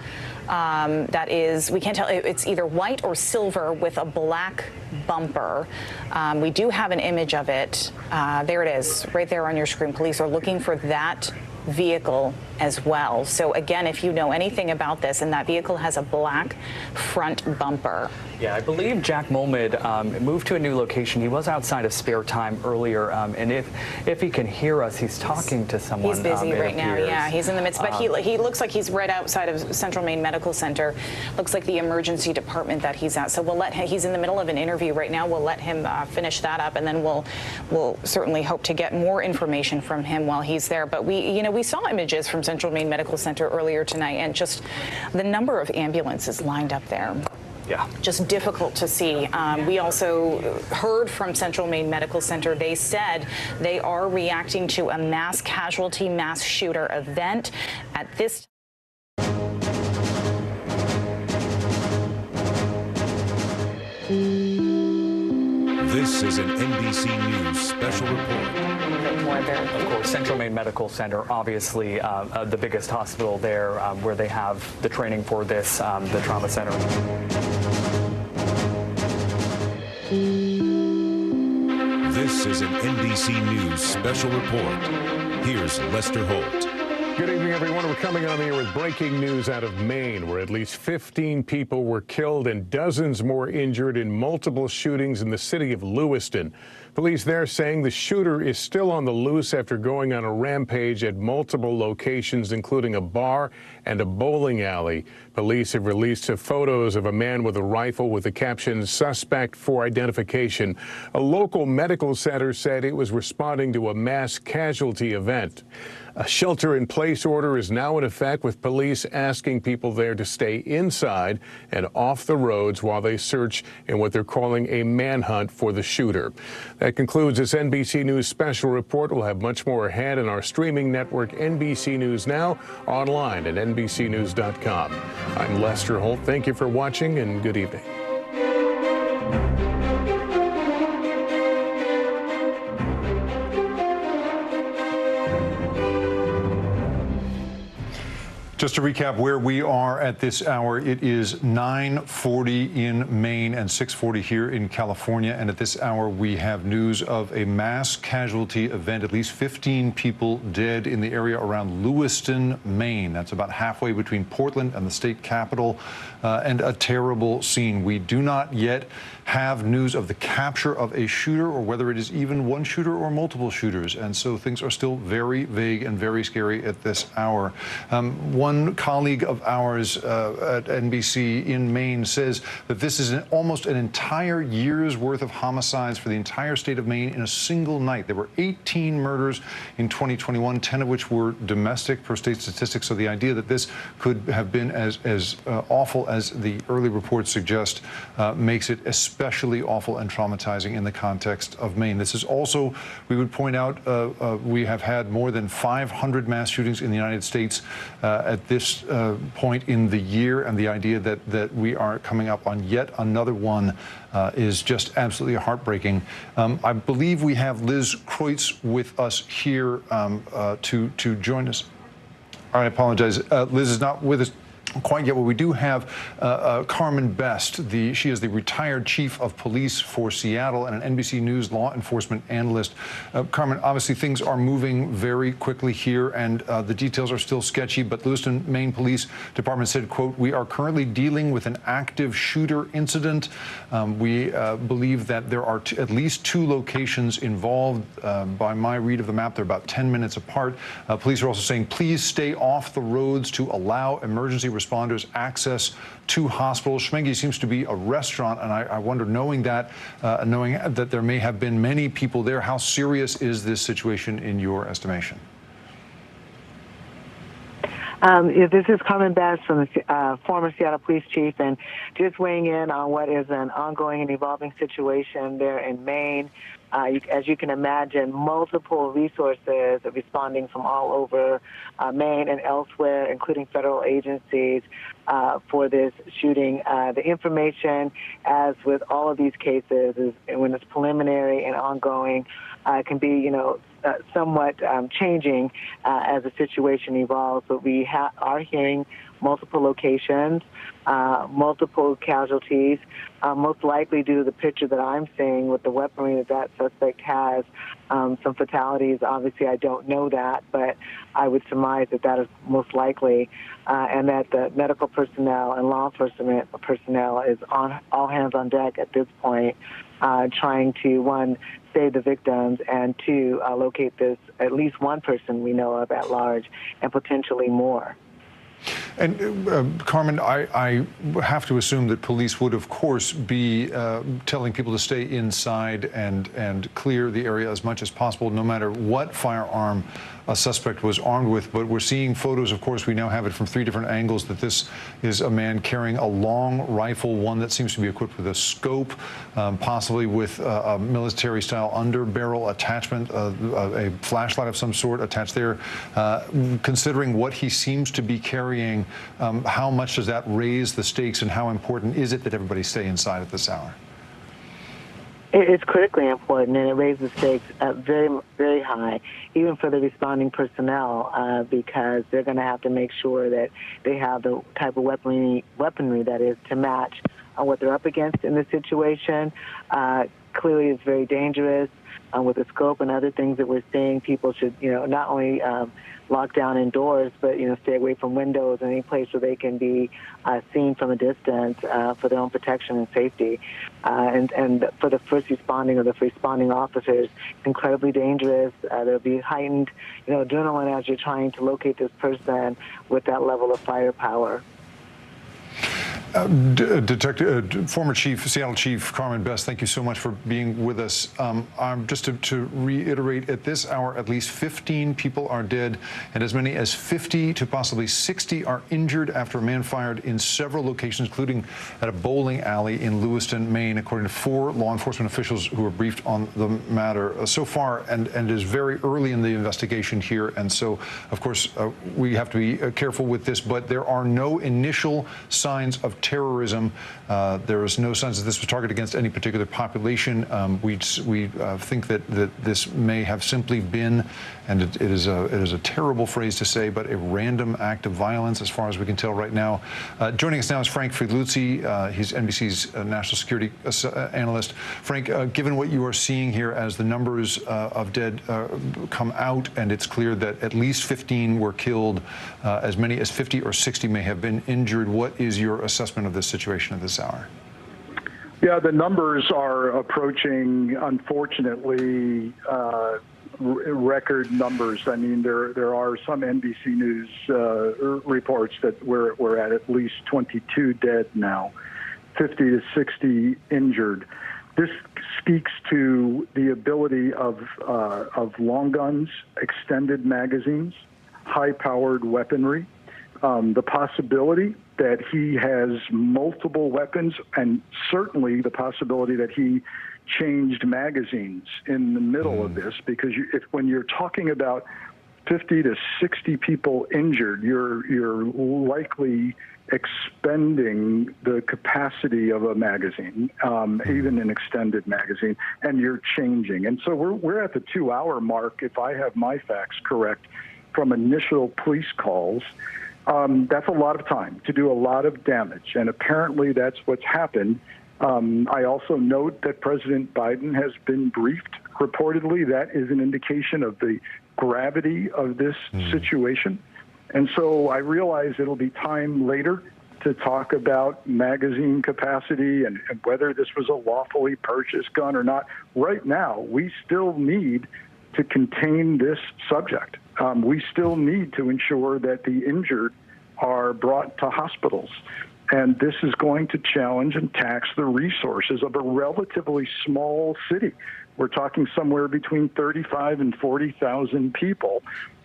Speaker 4: that is, we can't tell, it's either white or silver with a black bumper. We do have an image of it. There it is, right there on your screen. Police are looking for that vehicle as well. So again, if you know anything about this, and that vehicle has a black front bumper.
Speaker 5: Yeah, I believe Jack Mulmid moved to a new location. He was outside of Spare Time earlier, and if he can hear us, he's talking to someone.
Speaker 4: He's busy right now. Yeah, he's in the midst, but he looks like he's right outside of Central Maine Medical Center. Looks like the emergency department that he's at. So we'll let him. He's in the middle of an interview right now. We'll let him finish that up, and then we'll certainly hope to get more information from him while he's there. But we saw images from Central Maine Medical Center earlier tonight, and just the number of ambulances lined up there.
Speaker 5: Yeah.
Speaker 4: Just difficult to see. We also heard from Central Maine Medical Center. They said they are reacting to a mass casualty, mass shooter event at this time.
Speaker 10: This is an NBC News special report.
Speaker 5: Of course, Central Maine Medical Center, obviously the biggest hospital there, where they have the training for this, the trauma center.
Speaker 10: This is an NBC News special report. Here's Lester Holt.
Speaker 11: Good evening, everyone. We're coming on the air with breaking news out of Maine, where at least 15 people were killed and dozens more injured in multiple shootings in the city of Lewiston. Police there saying the shooter is still on the loose after going on a rampage at multiple locations, including a bar and a bowling alley. Police have released photos of a man with a rifle with the caption, "Suspect for identification." A local medical center said it was responding to a mass casualty event. A shelter-in-place order is now in effect, with police asking people there to stay inside and off the roads while they search in what they're calling a manhunt for the shooter. That concludes this NBC News special report. We'll have much more ahead in our streaming network, NBC News Now, online at NBCnews.com. I'm Lester Holt. Thank you for watching, and good evening.
Speaker 1: Just to recap where we are at this hour, it is 9:40 in Maine and 6:40 here in California. And at this hour, we have news of a mass casualty event. At least 15 people dead in the area around Lewiston, Maine. That's about halfway between Portland and the state capital, and a terrible scene. We do not yet have news of the capture of a shooter or whether it is even one shooter or multiple shooters. And so things are still very vague and very scary at this hour. One colleague of ours at NBC in Maine says that this is almost an entire year's worth of homicides for the entire state of Maine in a single night. There were 18 murders in 2021, 10 of which were domestic per state statistics. So the idea that this could have been as awful as the early reports suggest makes it especially awful and traumatizing in the context of Maine. This is also, we would point out, we have had more than 500 mass shootings in the United States at this point in the year, and the idea that we are coming up on yet another one is just absolutely heartbreaking. I believe we have Liz Kreutz with us here to join us. I apologize. Liz is not with us quite yet. Well, we do have Carmen Best. She is the retired chief of police for Seattle and an NBC News law enforcement analyst. Carmen, obviously things are moving very quickly here, and the details are still sketchy, but Lewiston, Maine Police Department said, quote, "We are currently dealing with an active shooter incident. We believe that there are at least 2 locations involved. By my read of the map, they're about 10 minutes apart. Police are also saying, please stay off the roads to allow emergency responders access to hospitals." Schmengi seems to be a restaurant, and I wonder, knowing that there may have been many people there, how serious is this situation in your estimation?
Speaker 2: This is Carmen Best from the former Seattle Police Chief, and just weighing in on what is an ongoing and evolving situation there in Maine. As you can imagine, multiple resources are responding from all over Maine and elsewhere, including federal agencies, for this shooting. The information, as with all of these cases, is when it's preliminary and ongoing, can be, somewhat changing as the situation evolves. But we are hearing multiple locations, multiple casualties, most likely due to the picture that I'm seeing with the weaponry that suspect has. Some fatalities, obviously I don't know that, but I would surmise that is most likely, and that the medical personnel and law enforcement personnel is on all hands on deck at this point, trying to, 1, save the victims, and 2, locate this at least one person we know of at large, and potentially more.
Speaker 1: And Carmen, I have to assume that police would, of course, be telling people to stay inside and clear the area as much as possible, no matter what firearm a suspect was armed with. But we're seeing photos, of course, we now have it from 3 different angles, that this is a man carrying a long rifle, one that seems to be equipped with a scope, possibly with a military-style underbarrel attachment, a flashlight of some sort attached there. Considering what he seems to be carrying, how much does that raise the stakes, and how important is it that everybody stay inside at this hour?
Speaker 2: It's critically important, and it raises stakes very, very high, even for the responding personnel, because they're going to have to make sure that they have the type of weaponry that is to match what they're up against in this situation. clearly is very dangerous. With the scope and other things that we're seeing, people should, not only lock down indoors, but, stay away from windows and any place where they can be seen from a distance for their own protection and safety. And for the first responding or the responding officers, it's incredibly dangerous. There'll be heightened, adrenaline as you're trying to locate this person with that level of firepower.
Speaker 1: Former Seattle Chief Carmen Best, thank you so much for being with us. Just to reiterate, at this hour, at least 15 people are dead and as many as 50 to possibly 60 are injured after a man fired in several locations, including at a bowling alley in Lewiston, Maine, according to 4 law enforcement officials who were briefed on the matter so far, and it is very early in the investigation here. And so, of course, we have to be careful with this, but there are no initial signs of terrorism. There is no signs that this was targeted against any particular population. We think that this may have simply been, and it is a terrible phrase to say, but a random act of violence, as far as we can tell right now. Joining us now is Frank Friedluzzi. He's NBC's national security analyst. Frank, given what you are seeing here as the numbers of dead come out, and it's clear that at least 15 were killed, as many as 50 or 60 may have been injured, what is your assessment of this situation at this hour?
Speaker 12: Yeah, the numbers are approaching, unfortunately, record numbers. I mean, there are some NBC News reports that we're at least 22 dead now, 50 to 60 injured. This speaks to the ability of long guns, extended magazines, high-powered weaponry, the possibility that he has multiple weapons, and certainly the possibility that he changed magazines in the middle of this, because when you're talking about 50 to 60 people injured, you're likely expending the capacity of a magazine, even an extended magazine, and you're changing. And so we're at the 2-hour mark, if I have my facts correct, from initial police calls. That's a lot of time to do a lot of damage, and apparently that's what's happened. I also note that President Biden has been briefed. Reportedly, that is an indication of the gravity of this situation. And so I realize it'll be time later to talk about magazine capacity and whether this was a lawfully purchased gun or not. Right now, we still need to contain this subject. We still need to ensure that the injured are brought to hospitals. And this is going to challenge and tax the resources of a relatively small city. We're talking somewhere between 35 and 40,000 people.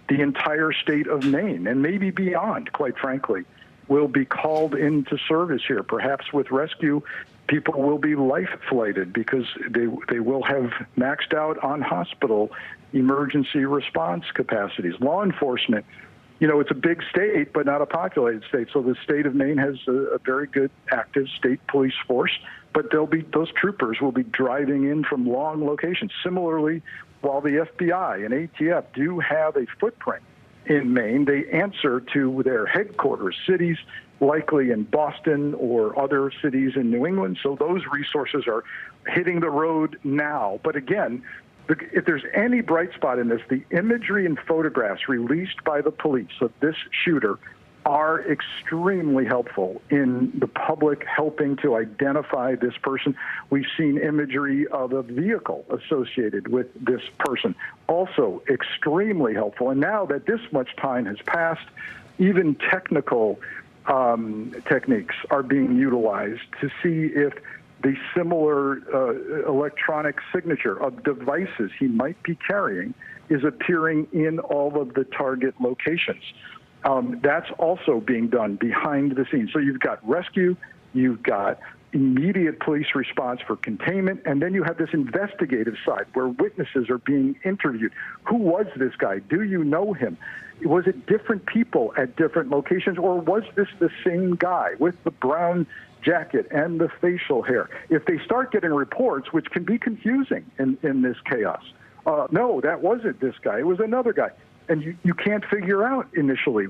Speaker 12: The entire state of Maine, and maybe beyond, quite frankly, will be called into service here. Perhaps with rescue, people will be life-flighted because they will have maxed out on hospital emergency response capacities. Law enforcement, it's a big state, but not a populated state. So the state of Maine has a very good active state police force, but those troopers will be driving in from long locations. Similarly, while the FBI and ATF do have a footprint in Maine, they answer to their headquarters cities, likely in Boston or other cities in New England. So those resources are hitting the road now. But again, if there's any bright spot in this, the imagery and photographs released by the police of this shooter are extremely helpful in the public helping to identify this person. We've seen imagery of a vehicle associated with this person, also extremely helpful. And now that this much time has passed, even technical techniques are being utilized to see if the similar electronic signature of devices he might be carrying is appearing in all of the target locations. That's also being done behind the scenes. So you've got rescue, you've got immediate police response for containment, and then you have this investigative side where witnesses are being interviewed. Who was this guy? Do you know him? Was it different people at different locations, or was this the same guy with the brown jacket and the facial hair? If they start getting reports, which can be confusing in this chaos, no, that wasn't this guy, it was another guy. And you can't figure out initially,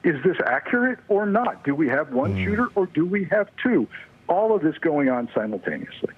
Speaker 12: is this accurate or not? Do we have one shooter or do we have two? All of this going on simultaneously.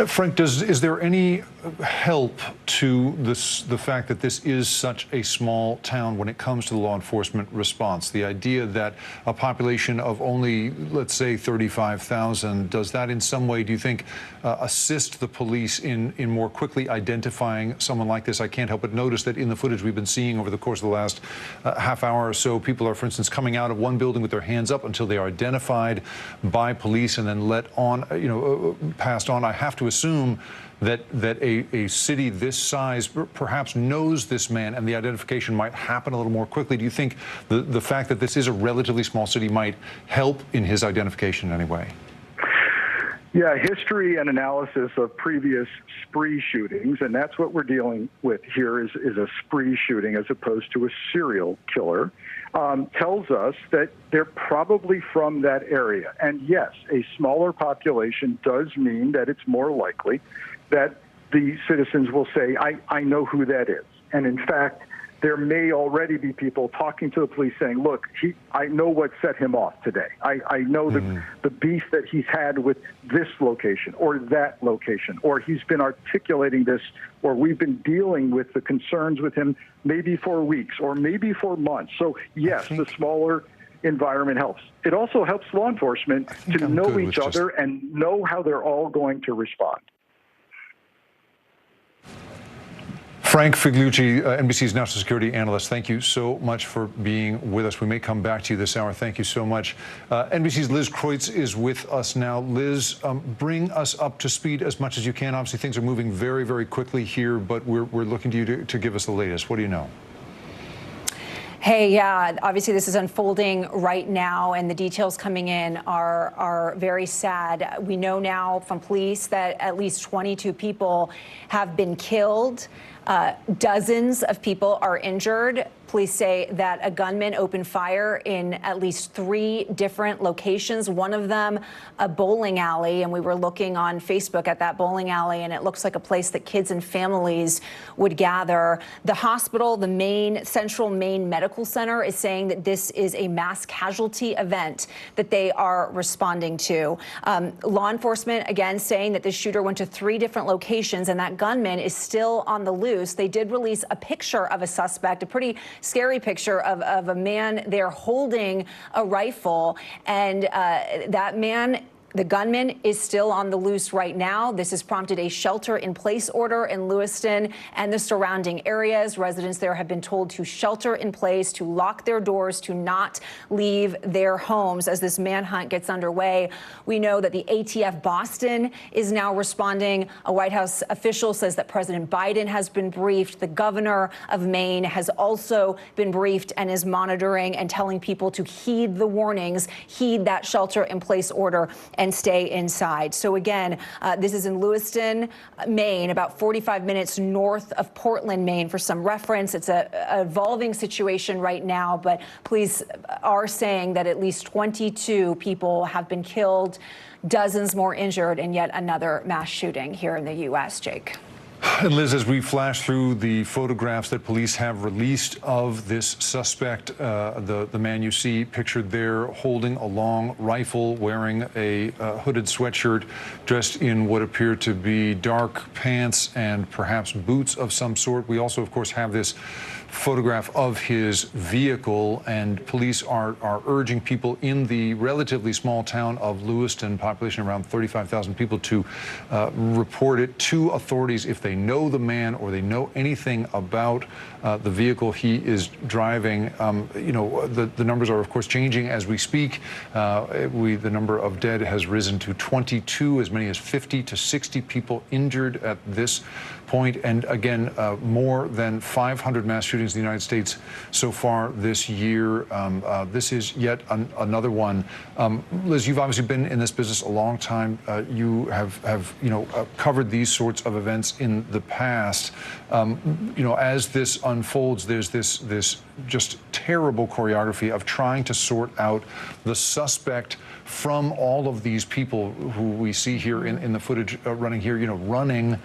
Speaker 1: Frank, is there any help to the fact that this is such a small town when it comes to the law enforcement response? The idea that a population of only, let's say, 35,000, does that in some way, do you think, assist the police in more quickly identifying someone like this? I can't help but notice that in the footage we've been seeing over the course of the last half hour or so, people are, for instance, coming out of one building with their hands up until they are identified by police and then let on, passed on. I have to assume that a city this size perhaps knows this man and the identification might happen a little more quickly. Do you think the fact that this is a relatively small city might help in his identification in any way?
Speaker 12: Yeah, history and analysis of previous spree shootings, and that's what we're dealing with here is a spree shooting as opposed to a serial killer, tells us that they're probably from that area. And yes, a smaller population does mean that it's more likely that the citizens will say, I know who that is. And in fact, there may already be people talking to the police saying, look, I know what set him off today. I know the beef that he's had with this location or that location, or he's been articulating this, or we've been dealing with the concerns with him maybe for weeks or maybe for months. So yes, the smaller environment helps. It also helps law enforcement to know each other and know how they're all going to respond.
Speaker 1: Frank Figliucci, NBC's national security analyst, thank you so much for being with us. We may come back to you this hour. Thank you so much. NBC's Liz Kreutz is with us now. Liz, bring us up to speed as much as you can. Obviously, things are moving very, very quickly here, but we're looking to you to give us the latest. What do you know?
Speaker 13: Hey, yeah, obviously this is unfolding right now, and the details coming in are very sad. We know now from police that at least 22 people have been killed. Dozens of people are injured. Police say that a gunman opened fire in at least 3 different locations, one of them a bowling alley. And we were looking on Facebook at that bowling alley, and it looks like a place that kids and families would gather. The hospital, the Central Maine Medical Center, is saying that this is a mass casualty event that they are responding to. Law enforcement, again, saying that the shooter went to 3 different locations, and that gunman is still on the loose. They did release a picture of a suspect, a pretty scary picture of a man there holding a rifle, and that man, the gunman, is still on the loose right now. This has prompted a shelter-in-place order in Lewiston and the surrounding areas. Residents there have been told to shelter in place, to lock their doors, to not leave their homes as this manhunt gets underway. We know that the ATF Boston is now responding. A White House official says that President Biden has been briefed. The governor of Maine has also been briefed and is monitoring and telling people to heed the warnings, heed that shelter-in-place order, and stay inside. So again, this is in Lewiston, Maine, about 45 minutes north of Portland, Maine. For some reference, it's an evolving situation right now, but police are saying that at least 22 people have been killed, dozens more injured, and yet another mass shooting here in the U.S., Jake.
Speaker 1: And Liz, as we flash through the photographs that police have released of this suspect, the man you see pictured there holding a long rifle, wearing a hooded sweatshirt, dressed in what appear to be dark pants and perhaps boots of some sort. We also, of course, have this photograph of his vehicle, and police are urging people in the relatively small town of Lewiston, population around 35,000 people, to report it to authorities if they know the man or they know anything about the vehicle he is driving. The numbers are, of course, changing as we speak. The number of dead has risen to 22, as many as 50 to 60 people injured at this point. And again, more than 500 mass shootings in the United States so far this year. This is yet another one. Liz, you've obviously been in this business a long time. You have covered these sorts of events in the past. As this unfolds, there's this just terrible choreography of trying to sort out the suspect from all of these people who we see here in the footage running here, running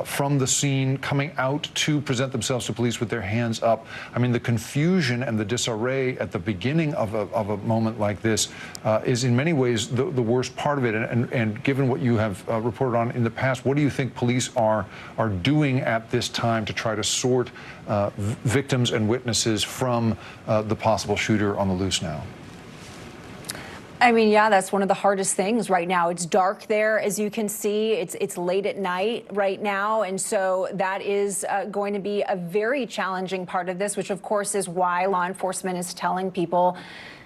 Speaker 1: from the scene, coming out to present themselves to police with their hands up. I mean, the confusion and the disarray at the beginning of a moment like this is in many ways the worst part of it. And given what you have reported on in the past, what do you think police are doing at this time to try to sort victims and witnesses from the possible shooter on the loose now?
Speaker 13: I mean, yeah, that's one of the hardest things right now. It's dark there, as you can see. It's late at night right now. And so that is going to be a very challenging part of this, which, of course, is why law enforcement is telling people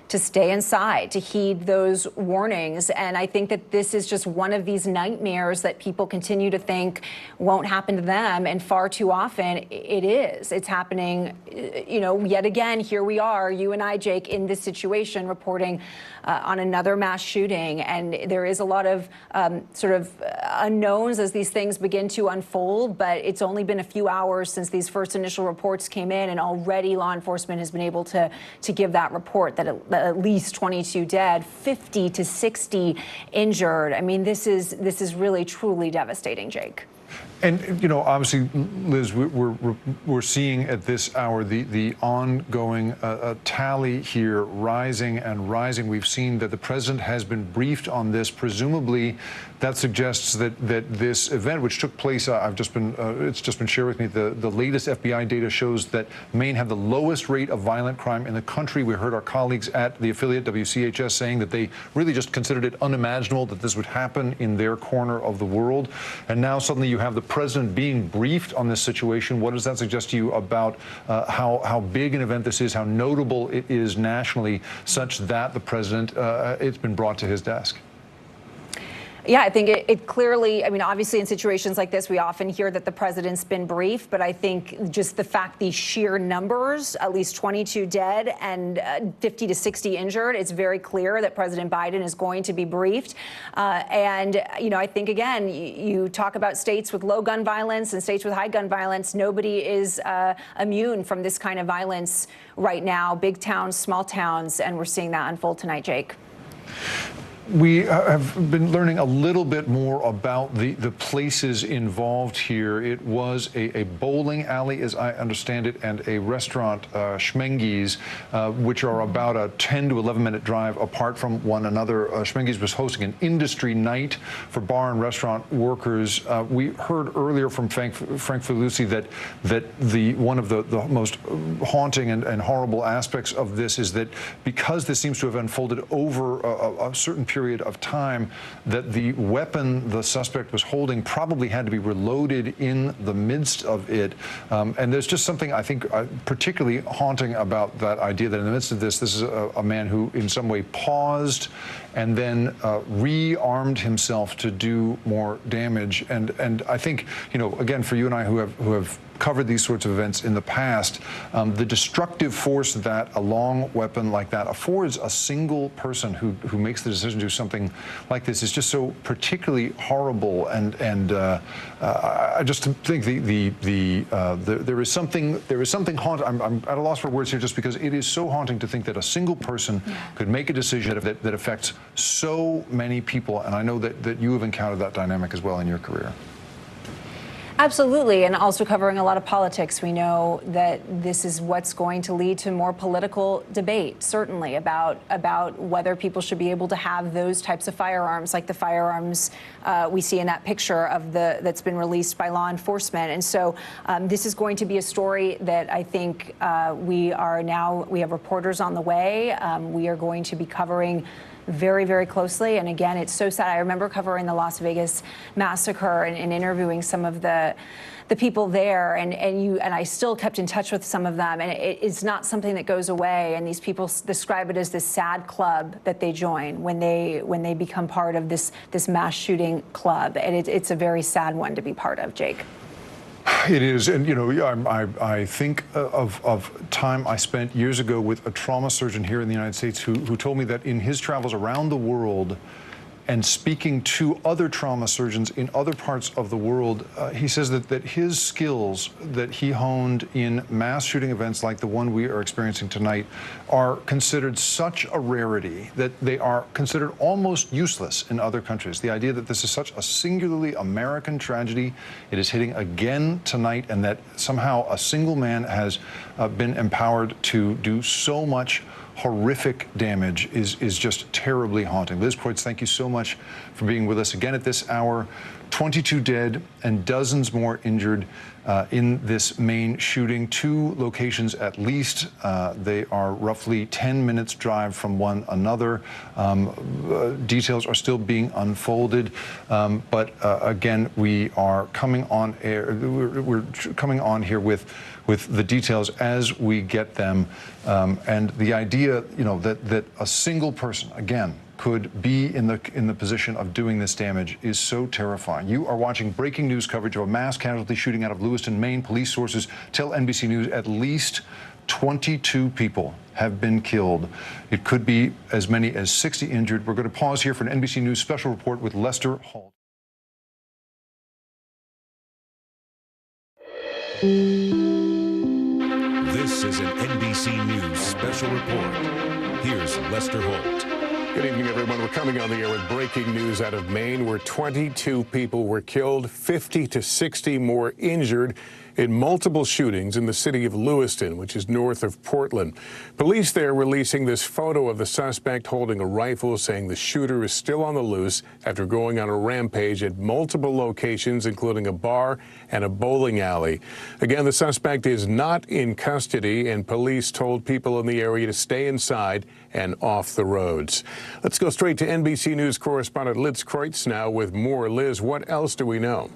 Speaker 13: to stay inside, to heed those warnings. And I think that this is just one of these nightmares that people continue to think won't happen to them. And far too often it is. It's happening, yet again, here we are, you and I, Jake, in this situation, reporting on another mass shooting. And there is a lot of sort of unknowns as these things begin to unfold. But it's only been a few hours since these first initial reports came in, and already law enforcement has been able to give that report that at least 22 dead, 50 to 60 injured. I mean, this is really, truly devastating, Jake.
Speaker 1: And, obviously, Liz, we're seeing at this hour the ongoing tally here rising and rising. We've seen that the president has been briefed on this. Presumably, that suggests that this event, which took place, it's just been shared with me. The latest FBI data shows that Maine had the lowest rate of violent crime in the country. We heard our colleagues at the affiliate WCHS saying that they really just considered it unimaginable that this would happen in their corner of the world. And now suddenly you have the president being briefed on this situation. What does that suggest to you about how big an event this is, how notable it is nationally, such that the president, it's been brought to his desk?
Speaker 13: Yeah, I think it clearly, I mean, obviously in situations like this, we often hear that the president's been briefed, but I think just the fact these sheer numbers, at least 22 dead and 50 to 60 injured, it's very clear that President Biden is going to be briefed. And, I think, again, you talk about states with low gun violence and states with high gun violence. Nobody is immune from this kind of violence right now, big towns, small towns, and we're seeing that unfold tonight, Jake.
Speaker 1: We have been learning a little bit more about the places involved here. It was a bowling alley, as I understand it, and a restaurant, Schmengi's, which are about a 10 to 11-minute drive apart from one another. Schmengi's was hosting an industry night for bar and restaurant workers. We heard earlier from Frank Felucci that one of the most haunting and horrible aspects of this is that because this seems to have unfolded over a certain period of time, that the weapon the suspect was holding probably had to be reloaded in the midst of it. And there's just something I think particularly haunting about that idea that in the midst of this is a man who in some way paused and then rearmed himself to do more damage. And I think, again, for you and I who have covered these sorts of events in the past, the destructive force that a long weapon like that affords a single person who makes the decision to do something like this is just so particularly horrible. And I just think there is something haunting. I'm at a loss for words here, just because it is so haunting to think that a single person could make a decision that affects so many people. And I know that you have encountered that dynamic as well in your career.
Speaker 13: Absolutely, and also covering a lot of politics. We know that this is what's going to lead to more political debate, certainly, about whether people should be able to have those types of firearms, like the firearms we see in that picture that's been released by law enforcement. And so this is going to be a story that I think we have reporters on the way. We are going to be covering very, very closely. And again, it's so sad. I remember covering the Las Vegas massacre and interviewing some of the people there, and I still kept in touch with some of them, and it's not something that goes away. And these people describe it as this sad club that they join when they become part of this mass shooting club, and it's a very sad one to be part of, Jake.
Speaker 1: It is, and I think of time I spent years ago with a trauma surgeon here in the United States who told me that in his travels around the world, And speaking to other trauma surgeons in other parts of the world, he says that his skills that he honed in mass shooting events like the one we are experiencing tonight are considered such a rarity that they are considered almost useless in other countries. The idea that this is such a singularly American tragedy, it is hitting again tonight, and that somehow a single man has been empowered to do so much horrific damage is just terribly haunting. Liz Kreutz, thank you so much for being with us again at this hour. 22 dead and dozens more injured in this Maine shooting. 2 locations at least. They are roughly 10 minutes drive from one another. Details are still being unfolded. But again, we are coming on air. We're coming on here with the details as we get them. And the idea, you know, that a single person, again, could be in the position of doing this damage is so terrifying. You are watching breaking news coverage of a mass casualty shooting out of Lewiston, Maine. Police sources tell NBC News at least 22 people have been killed. It could be as many as 60 injured. We're going to pause here for an NBC News special report with Lester Holt.
Speaker 10: This is an NBC News special report. Here's Lester Holt.
Speaker 11: Good evening, everyone. We're coming on the air with breaking news out of Maine, where 22 people were killed, 50 to 60 more injured in multiple shootings in the city of Lewiston, which is north of Portland. Police there releasing this photo of the suspect holding a rifle, saying the shooter is still on the loose after going on a rampage at multiple locations, including a bar and a bowling alley. Again, the suspect is not in custody, and police told people in the area to stay inside and off the roads. Let's go straight to NBC News correspondent Liz Kreutz now with more. Liz, what else do we know?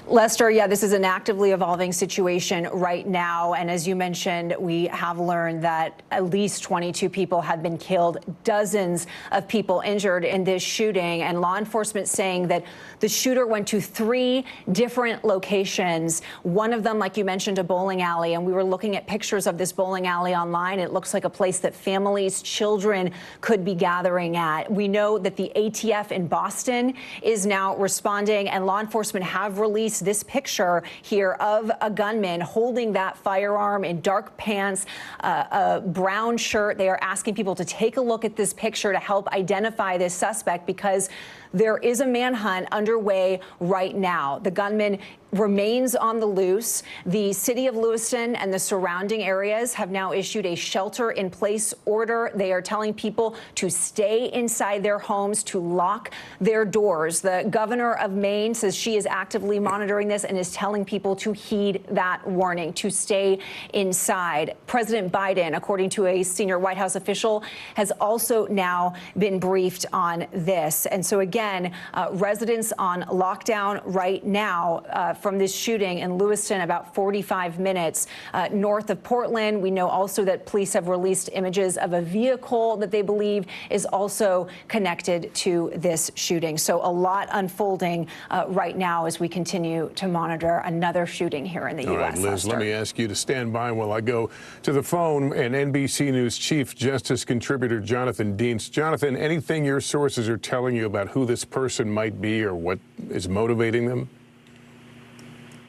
Speaker 13: Lester, yeah, this is an actively evolving situation right now. And as you mentioned, we have learned that at least 22 people have been killed, dozens of people injured in this shooting, and law enforcement saying that the shooter went to 3 different locations. One of them, like you mentioned, a bowling alley. And we were looking at pictures of this bowling alley online. It looks like a place that families, children could be gathering at. We know that the ATF in Boston is now responding, and law enforcement have released this picture here of a gunman holding that firearm in dark pants, a brown shirt. They are asking people to take a look at this picture to help identify this suspect, because there is a manhunt underway right now. The gunman remains on the loose. The city of Lewiston and the surrounding areas have now issued a shelter-in-place order. They are telling people to stay inside their homes, to lock their doors. The governor of Maine says she is actively monitoring this and is telling people to heed that warning, to stay inside. President Biden, according to a senior White House official, has also now been briefed on this. And so again, residents on lockdown right now from this shooting in Lewiston, about 45 minutes north of Portland. We know also that police have released images of a vehicle that they believe is also connected to this shooting. So a lot unfolding right now as we continue to monitor another shooting here in the U.S.
Speaker 11: All right, Liz,
Speaker 13: Lester.
Speaker 11: let me ask you to stand by while I go to the phone and NBC News Chief Justice contributor Jonathan Deans. Jonathan, anything your sources are telling you about who this person might be or what is motivating them?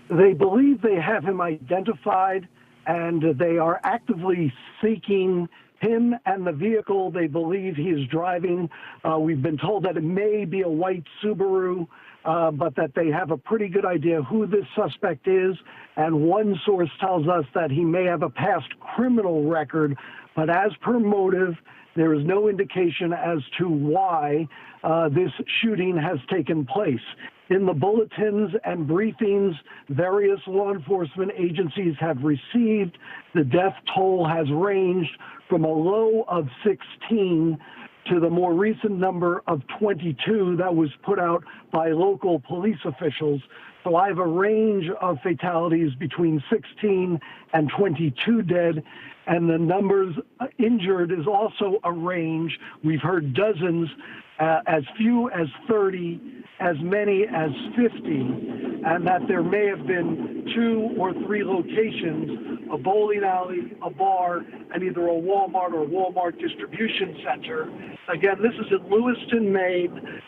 Speaker 14: They believe they have him identified, and they are actively seeking him and the vehicle they believe he is driving. We've been told that it may be a white Subaru, but that they have a pretty good idea who this suspect is. And one source tells us that he may have a past criminal record, but as per motive, there is no indication as to why this shooting has taken place. In the bulletins and briefings various law enforcement agencies have received, the death toll has ranged from a low of 16 to the more recent number of 22 that was put out by local police officials. So I have a range of fatalities between 16 and 22 dead, and the numbers injured is also a range. We've heard dozens, as few as 30, as many as 50, and that there may have been 2 or 3 locations, a bowling alley, a bar, and either a Walmart or Walmart distribution center. Again, this is in Lewiston, Maine.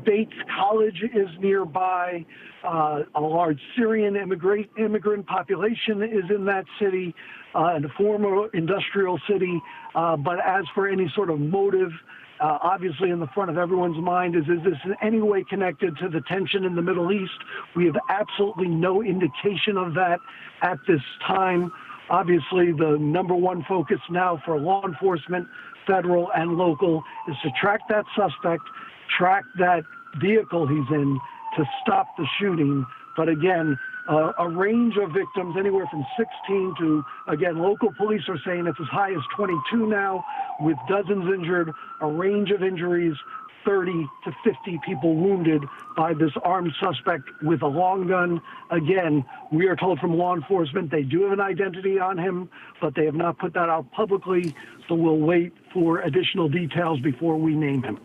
Speaker 14: Bates College is nearby. A large Syrian immigrant population is in that city, and a former industrial city. But as for any sort of motive, obviously in the front of everyone's mind is this in any way connected to the tension in the Middle East? We have absolutely no indication of that at this time. Obviously, the number one focus now for law enforcement, federal and local, is to track that suspect, track that vehicle he's in to stop the shooting. But again, a range of victims, anywhere from 16 to, again, local police are saying it's as high as 22 now, with dozens injured, a range of injuries, 30 to 50 people wounded by this armed suspect with a long gun. Again, we are told from law enforcement they do have an identity on him, but they have not put that out publicly, so we'll wait for additional details before we name him.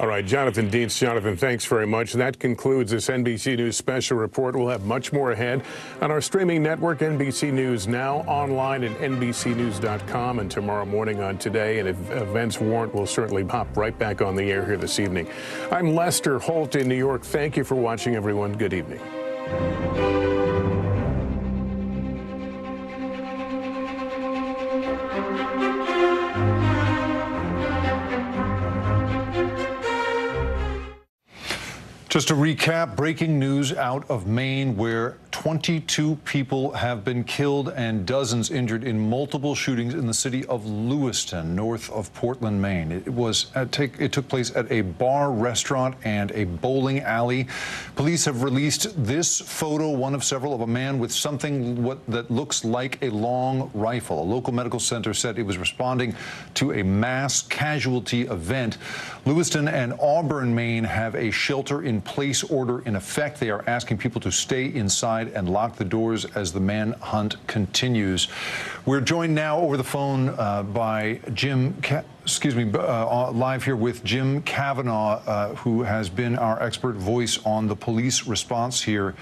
Speaker 11: All right, Jonathan Dietz. Jonathan, thanks very much. That concludes this NBC News special report. We'll have much more ahead on our streaming network, NBC News Now, online at NBCnews.com, and tomorrow morning on Today. And if events warrant, we'll certainly pop right back on the air here this evening. I'm Lester Holt in New York. Thank you for watching, everyone. Good evening.
Speaker 1: Just to recap, breaking news out of Maine, where 22 people have been killed and dozens injured in multiple shootings in the city of Lewiston, north of Portland, Maine. It took place at a bar, restaurant, and a bowling alley. Police have released this photo, one of several, of a man with something that looks like a long rifle. A local medical center said it was responding to a mass casualty event. Lewiston and Auburn, Maine, have a shelter-in-place order in effect. They are asking people to stay inside and lock the doors as the manhunt continues. We're joined now over the phone by live here with Jim Kavanaugh, who has been our expert voice on the police response here.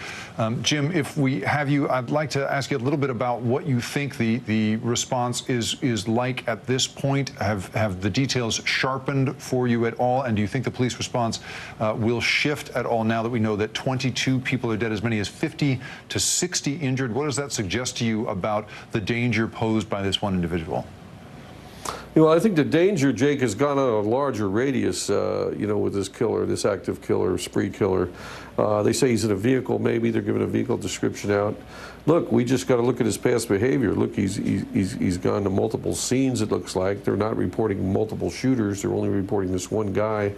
Speaker 1: Jim, if we have you, I'd like to ask you a little bit about what you think the response is like at this point. Have the details sharpened for you at all? And do you think the police response will shift at all now that we know that 22 people are dead, as many as 50 to 60 injured? What does that suggest to you about the danger posed by this one individual?
Speaker 15: Well, I think the danger, Jake, has gone on a larger radius, with this killer, this active killer, spree killer. They say he's in a vehicle, maybe. They're giving a vehicle description out. Look, we just got to look at his past behavior. Look, he's gone to multiple scenes, it looks like. They're not reporting multiple shooters. They're only reporting this one guy,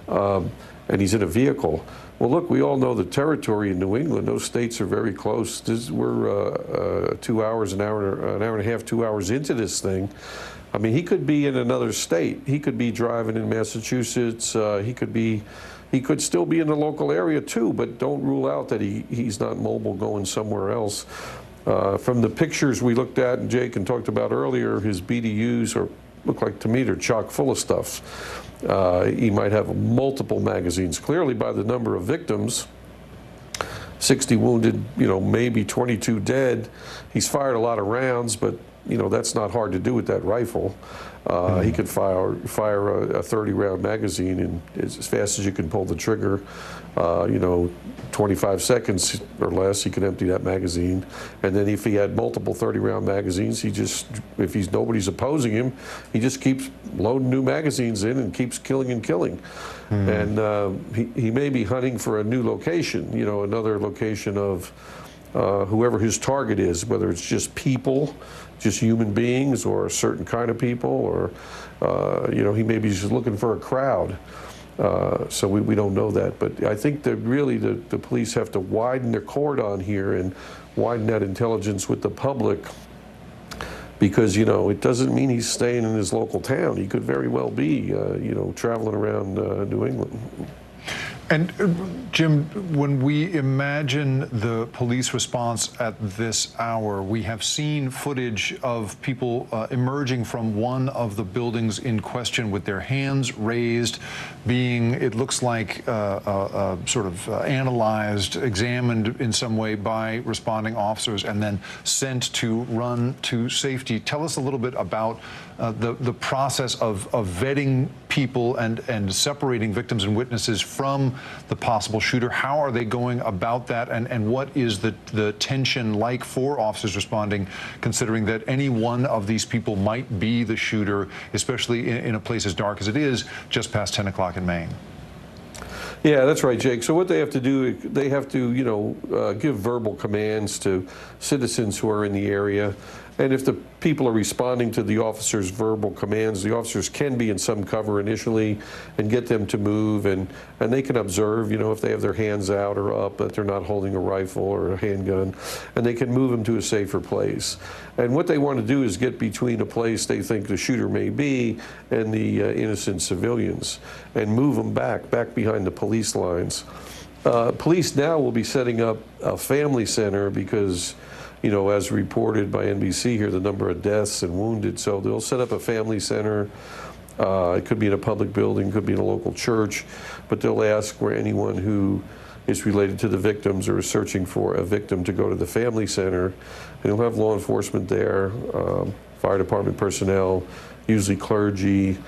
Speaker 15: and he's in a vehicle. Well, look, we all know the territory in New England. Those states are very close. We're 2 hours, an hour and a half, 2 hours into this thing. I mean, he could be in another state. He could be driving in Massachusetts. He could still be in the local area too, but don't rule out that he's not mobile going somewhere else. From the pictures we looked at and Jake and talked about earlier, his BDUs look like, to me, they're chock full of stuff. He might have multiple magazines. Clearly, by the number of victims, 60 wounded, maybe 22 dead. He's fired a lot of rounds, but that's not hard to do with that rifle. He could fire a 30-round magazine in as fast as you can pull the trigger. 25 seconds or less, he can empty that magazine. And then if he had multiple 30-round magazines, if nobody's opposing him, he just keeps loading new magazines in and keeps killing and killing. And he may be hunting for a new location, another location of whoever his target is, whether it's just people, just human beings, or a certain kind of people, or he may be just looking for a crowd. So we don't know that, but I think that really the police have to widen their cordon here and widen that intelligence with the public, because it doesn't mean he's staying in his local town. He could very well be traveling around New England.
Speaker 1: And Jim, when we imagine the police response at this hour, we have seen footage of people emerging from one of the buildings in question with their hands raised, being, it looks like, sort of analyzed, examined in some way by responding officers, and then sent to run to safety. Tell us a little bit about the process of vetting people and separating victims and witnesses from the possible shooter. How are they going about that, and what is the tension like for officers responding, considering that any one of these people might be the shooter, especially in a place as dark as it is, just past 10 o'clock in Maine?
Speaker 15: Yeah, that's right, Jake. So what they have to do, they have to, give verbal commands to citizens who are in the area. And if the people are responding to the officers' verbal commands, the officers can be in some cover initially and get them to move, and they can observe, if they have their hands out or up, that they're not holding a rifle or a handgun, and they can move them to a safer place. And what they want to do is get between a place they think the shooter may be and the innocent civilians, and move them back behind the police lines. Police now will be setting up a family center because, as reported by NBC here, the number of deaths and wounded. So they'll set up a family center. It could be in a public building, could be in a local church, but they'll ask where anyone who is related to the victims or is searching for a victim to go to the family center. And you'll have law enforcement there, fire department personnel, usually clergy,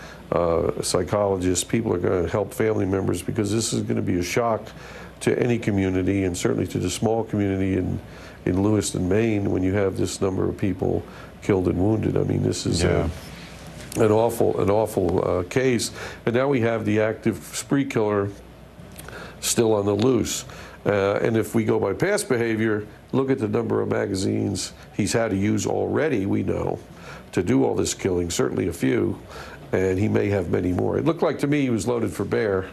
Speaker 15: psychologists. People are going to help family members, because this is going to be a shock to any community, and certainly to the small community in Lewiston, Maine, when you have this number of people killed and wounded. I mean, this is an awful case. And now we have the active spree killer still on the loose. And if we go by past behavior, look at the number of magazines he's had to use already, we know, to do all this killing, certainly a few, and he may have many more. It looked like to me he was loaded for bear.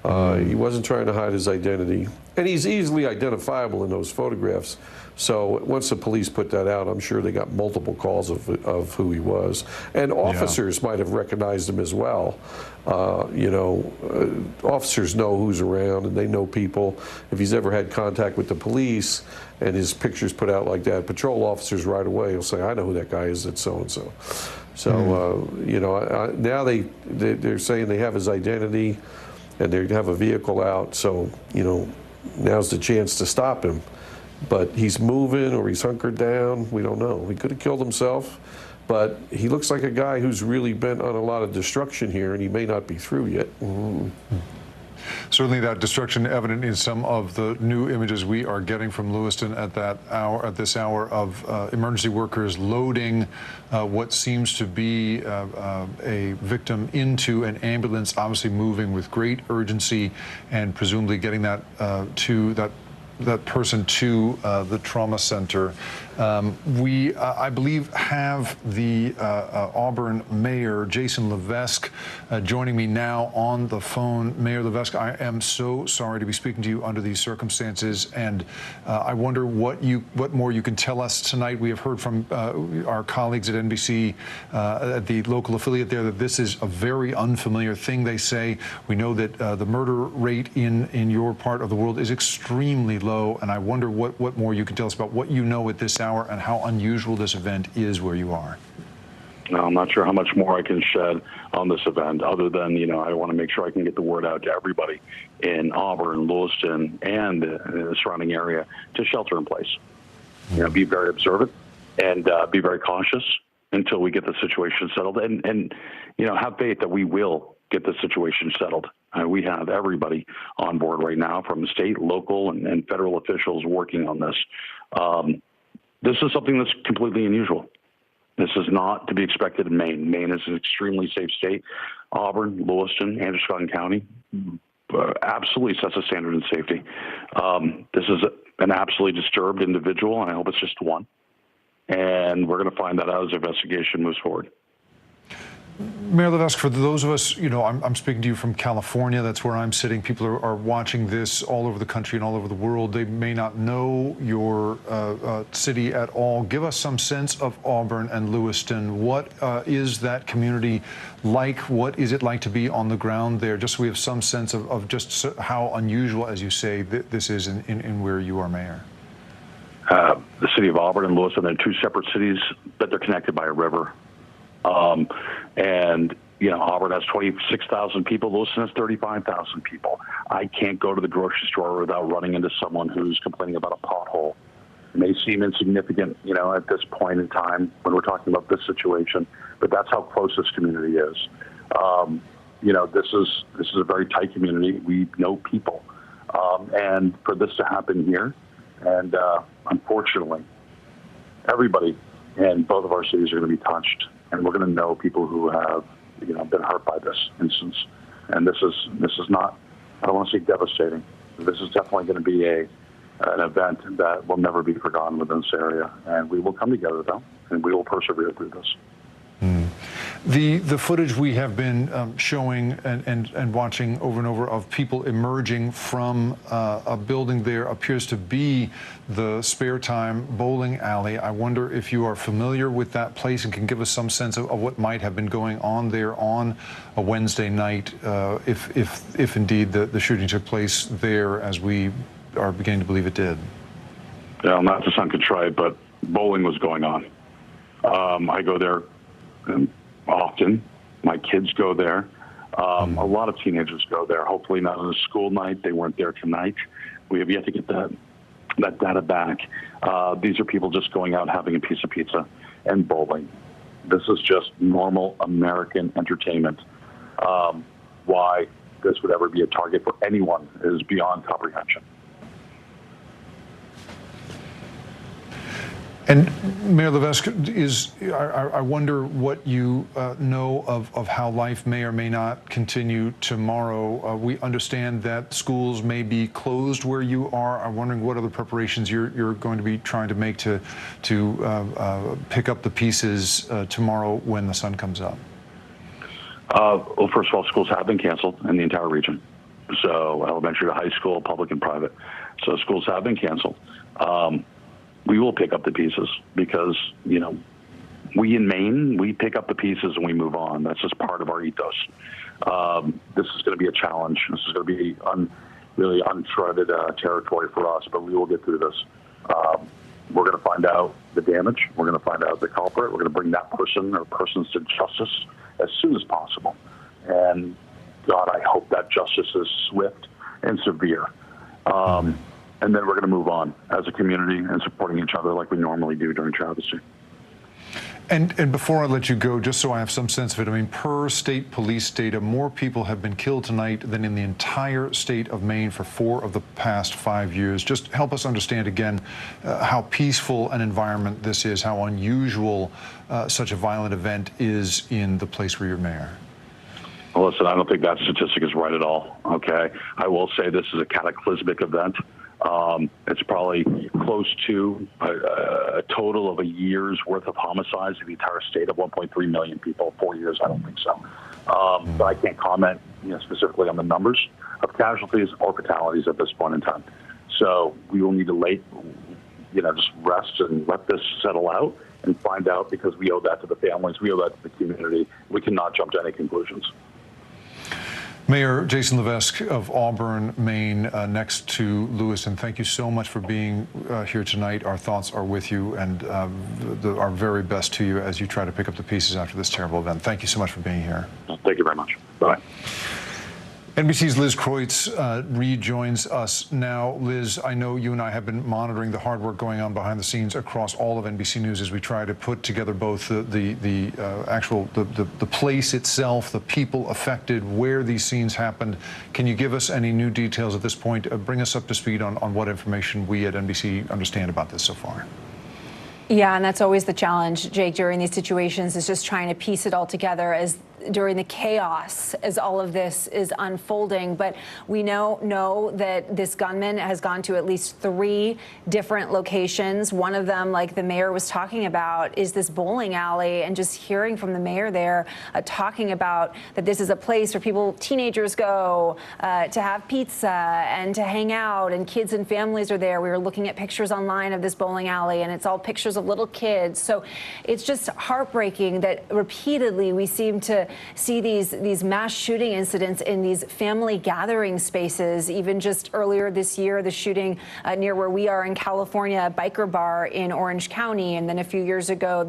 Speaker 15: He wasn't trying to hide his identity. And he's easily identifiable in those photographs. So once the police put that out, I'm sure they got multiple calls of who he was. And officers might have recognized him as well. Officers know who's around, and they know people. If he's ever had contact with the police and his picture's put out like that, patrol officers right away will say, I know who that guy is, that's so-and-so. So, now they're saying they have his identity, and they have a vehicle out, so, now's the chance to stop him. But he's moving, or he's hunkered down, we don't know. He could have killed himself, but he looks like a guy who's really bent on a lot of destruction here, and he may not be through yet.
Speaker 1: Certainly that destruction evident in some of the new images we are getting from Lewiston at this hour of emergency workers loading what seems to be a victim into an ambulance, obviously moving with great urgency, and presumably getting that that person to the trauma center. We, I believe, have the Auburn Mayor, Jason Levesque, joining me now on the phone. Mayor Levesque, I am so sorry to be speaking to you under these circumstances, and I wonder what more you can tell us tonight. We have heard from our colleagues at NBC, at the local affiliate there, that this is a very unfamiliar thing, they say. We know that the murder rate in your part of the world is extremely low, and I wonder what more you can tell us about what you know at this hour and how unusual this event is where you are.
Speaker 16: No, I'm not sure how much more I can shed on this event, other than, I want to make sure I can get the word out to everybody in Auburn, Lewiston, and the surrounding area to shelter in place. Be very observant and be very cautious until we get the situation settled, and have faith that we will get the situation settled. We have everybody on board right now, from state, local, and federal officials working on this. This is something that's completely unusual. This is not to be expected in Maine. Maine is an extremely safe state. Auburn, Lewiston, Androscoggin County absolutely sets a standard in safety. This is an absolutely disturbed individual, and I hope it's just one. And we're going to find that out as the investigation moves forward.
Speaker 1: Mayor Levesque, for those of us, I'm speaking to you from California. That's where I'm sitting. People are watching this all over the country and all over the world. They may not know your city at all. Give us some sense of Auburn and Lewiston. What is that community like? What is it like to be on the ground there? Just so we have some sense of just how unusual, as you say, this is in where you are mayor.
Speaker 16: The city of Auburn and Lewiston are two separate cities, but they're connected by a river. And Auburn has 26,000 people. Lewiston has 35,000 people. I can't go to the grocery store without running into someone who's complaining about a pothole. It may seem insignificant, at this point in time when we're talking about this situation, but that's how close this community is. This is a very tight community. We know people, and for this to happen here, and unfortunately, everybody in both of our cities are going to be touched. And we're going to know people who have, been hurt by this instance. And this is not, I don't want to say devastating. This is definitely going to be an event that will never be forgotten within this area. And we will come together, though, and we will persevere through this.
Speaker 1: The footage we have been showing and watching over and over of people emerging from a building there appears to be the Spare Time bowling alley. I wonder if you are familiar with that place and can give us some sense of what might have been going on there on a Wednesday night, if indeed the shooting took place there, as we are beginning to believe it did.
Speaker 16: Yeah, not to sound contrite, but bowling was going on. I go there often. My kids go there. A lot of teenagers go there. Hopefully not on a school night. They weren't there tonight. We have yet to get that data back. These are people just going out having a piece of pizza and bowling. This is just normal American entertainment. Why this would ever be a target for anyone is beyond comprehension.
Speaker 1: And Mayor Levesque, I wonder what you know of how life may or may not continue tomorrow. We understand that schools may be closed where you are. I'm wondering what other preparations you're going to be trying to make to pick up the pieces tomorrow when the sun comes up.
Speaker 16: Well, first of all, schools have been canceled in the entire region. So elementary to high school, public and private. So schools have been canceled. We will pick up the pieces because, we in Maine, we pick up the pieces and we move on. That's just part of our ethos. This is going to be a challenge. This is going to be really uncharted territory for us, but we will get through this. We're going to find out the damage. We're going to find out the culprit. We're going to bring that person or persons to justice as soon as possible. And God, I hope that justice is swift and severe. And then we're going to move on as a community and supporting each other like we normally do during travesty.
Speaker 1: And before I let you go, just so I have some sense of it, I mean, per state police data, more people have been killed tonight than in the entire state of Maine for 4 of the past 5 years. Just help us understand again how peaceful an environment this is, how unusual such a violent event is in the place where you're mayor.
Speaker 16: Well, listen, I don't think that statistic is right at all, okay? I will say this is a cataclysmic event. It's probably close to a total of a year's worth of homicides in the entire state of 1.3 million people. 4 years, I don't think so. But I can't comment specifically on the numbers of casualties or fatalities at this point in time. So we will need to just rest and let this settle out and find out, because we owe that to the families, we owe that to the community. We cannot jump to any conclusions.
Speaker 1: Mayor Jason Levesque of Auburn, Maine, next to Lewiston, thank you so much for being here tonight. Our thoughts are with you and our very best to you as you try to pick up the pieces after this terrible event. Thank you so much for being here.
Speaker 16: Thank you very much. Bye.
Speaker 1: NBC's Liz Kreutz rejoins us now. Liz, I know you and I have been monitoring the hard work going on behind the scenes across all of NBC News as we try to put together both the place itself, the people affected, where these scenes happened. Can you give us any new details at this point? Bring us up to speed on what information we at NBC understand about this so far.
Speaker 13: Yeah, and that's always the challenge, Jake, during these situations, is just trying to piece it all together. As during the chaos as all of this is unfolding. But we know that this gunman has gone to at least 3 different locations. One of them, like the mayor was talking about, is this bowling alley, and just hearing from the mayor there talking about that this is a place where teenagers go to have pizza and to hang out, and kids and families are there. We were looking at pictures online of this bowling alley, and it's all pictures of little kids. So it's just heartbreaking that repeatedly we seem to see these mass shooting incidents in these family gathering spaces. Even just earlier this year, the shooting near where we are in California, a biker bar in Orange County, and then a few years ago,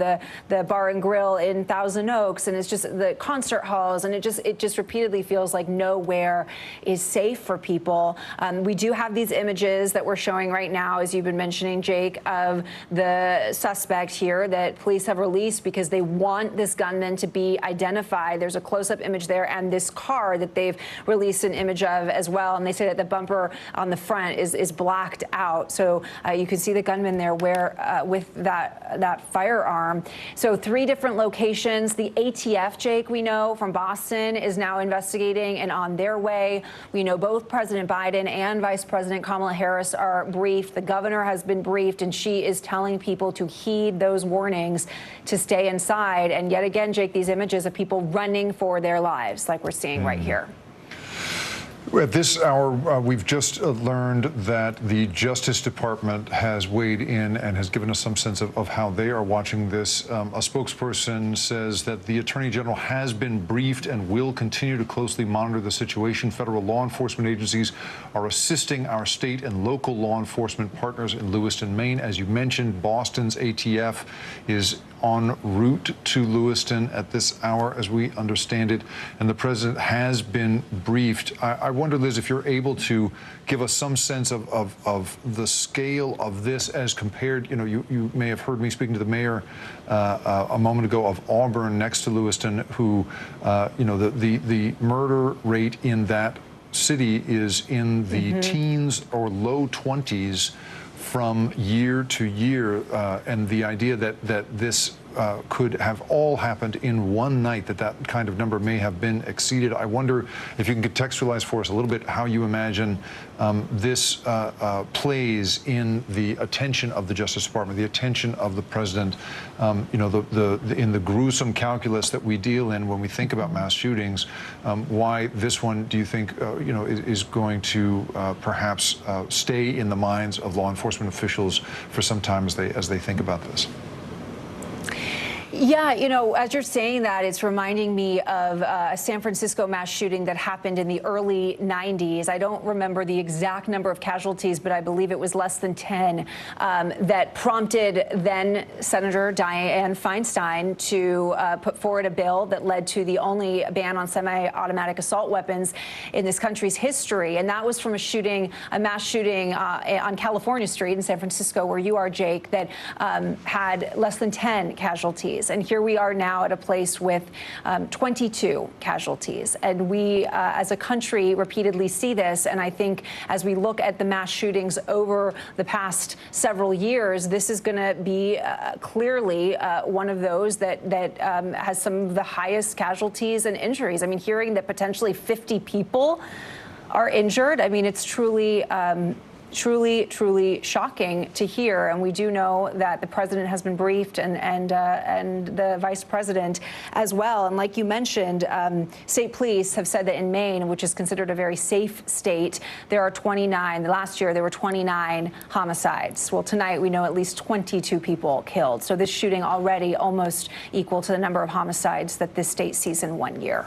Speaker 13: the bar and grill in Thousand Oaks, and it's just the concert halls, and it just repeatedly feels like nowhere is safe for people. We do have these images that we're showing right now, as you've been mentioning, Jake, of the suspect here that police have released because they want this gunman to be identified. There's a close-up image there, and this car that they've released an image of as well, and they say that the bumper on the front is blacked out, so you can see the gunman there with that firearm. So 3 different locations. The ATF, Jake, we know from Boston, is now investigating and on their way. We know both President Biden and Vice President Kamala Harris are briefed. The governor has been briefed, and she is telling people to heed those warnings to stay inside. And yet again, Jake, these images of people running for their lives like we're seeing right here.
Speaker 1: At this hour, we've just learned that the Justice Department has weighed in and has given us some sense of how they are watching this. A spokesperson says that the Attorney General has been briefed and will continue to closely monitor the situation. Federal law enforcement agencies are assisting our state and local law enforcement partners in Lewiston, Maine. As you mentioned, Boston's ATF is en route to Lewiston at this hour, as we understand it, and the president has been briefed. I wonder, Liz, if you're able to give us some sense of the scale of this as compared. You may have heard me speaking to the mayor a moment ago of Auburn, next to Lewiston, who, the murder rate in that city is in the teens or low 20s. From year to year, and the idea that this could have all happened in one night, that kind of number may have been exceeded. I wonder if you can contextualize for us a little bit how you imagine this plays in the attention of the Justice Department, the attention of the president, in the gruesome calculus that we deal in when we think about mass shootings. Why this one, do you think, is going to perhaps stay in the minds of law enforcement officials for some time as they think about this?
Speaker 13: Yeah, as you're saying that, it's reminding me of a San Francisco mass shooting that happened in the early 90s. I don't remember the exact number of casualties, but I believe it was less than 10, that prompted then Senator Dianne Feinstein to put forward a bill that led to the only ban on semi-automatic assault weapons in this country's history. And that was from a mass shooting on California Street in San Francisco, where you are, Jake, that had less than 10 casualties. And here we are now at a place with 22 casualties. And we, as a country, repeatedly see this. And I think as we look at the mass shootings over the past several years, this is going to be clearly one of those that has some of the highest casualties and injuries. I mean, hearing that potentially 50 people are injured, I mean, it's truly shocking to hear. And we do know that the president has been briefed and the vice president as well. And like you mentioned, state police have said that in Maine, which is considered a very safe state, there are 29. Last year, there were 29 homicides. Well, tonight, we know at least 22 people killed. So this shooting already almost equal to the number of homicides that this state sees in 1 year.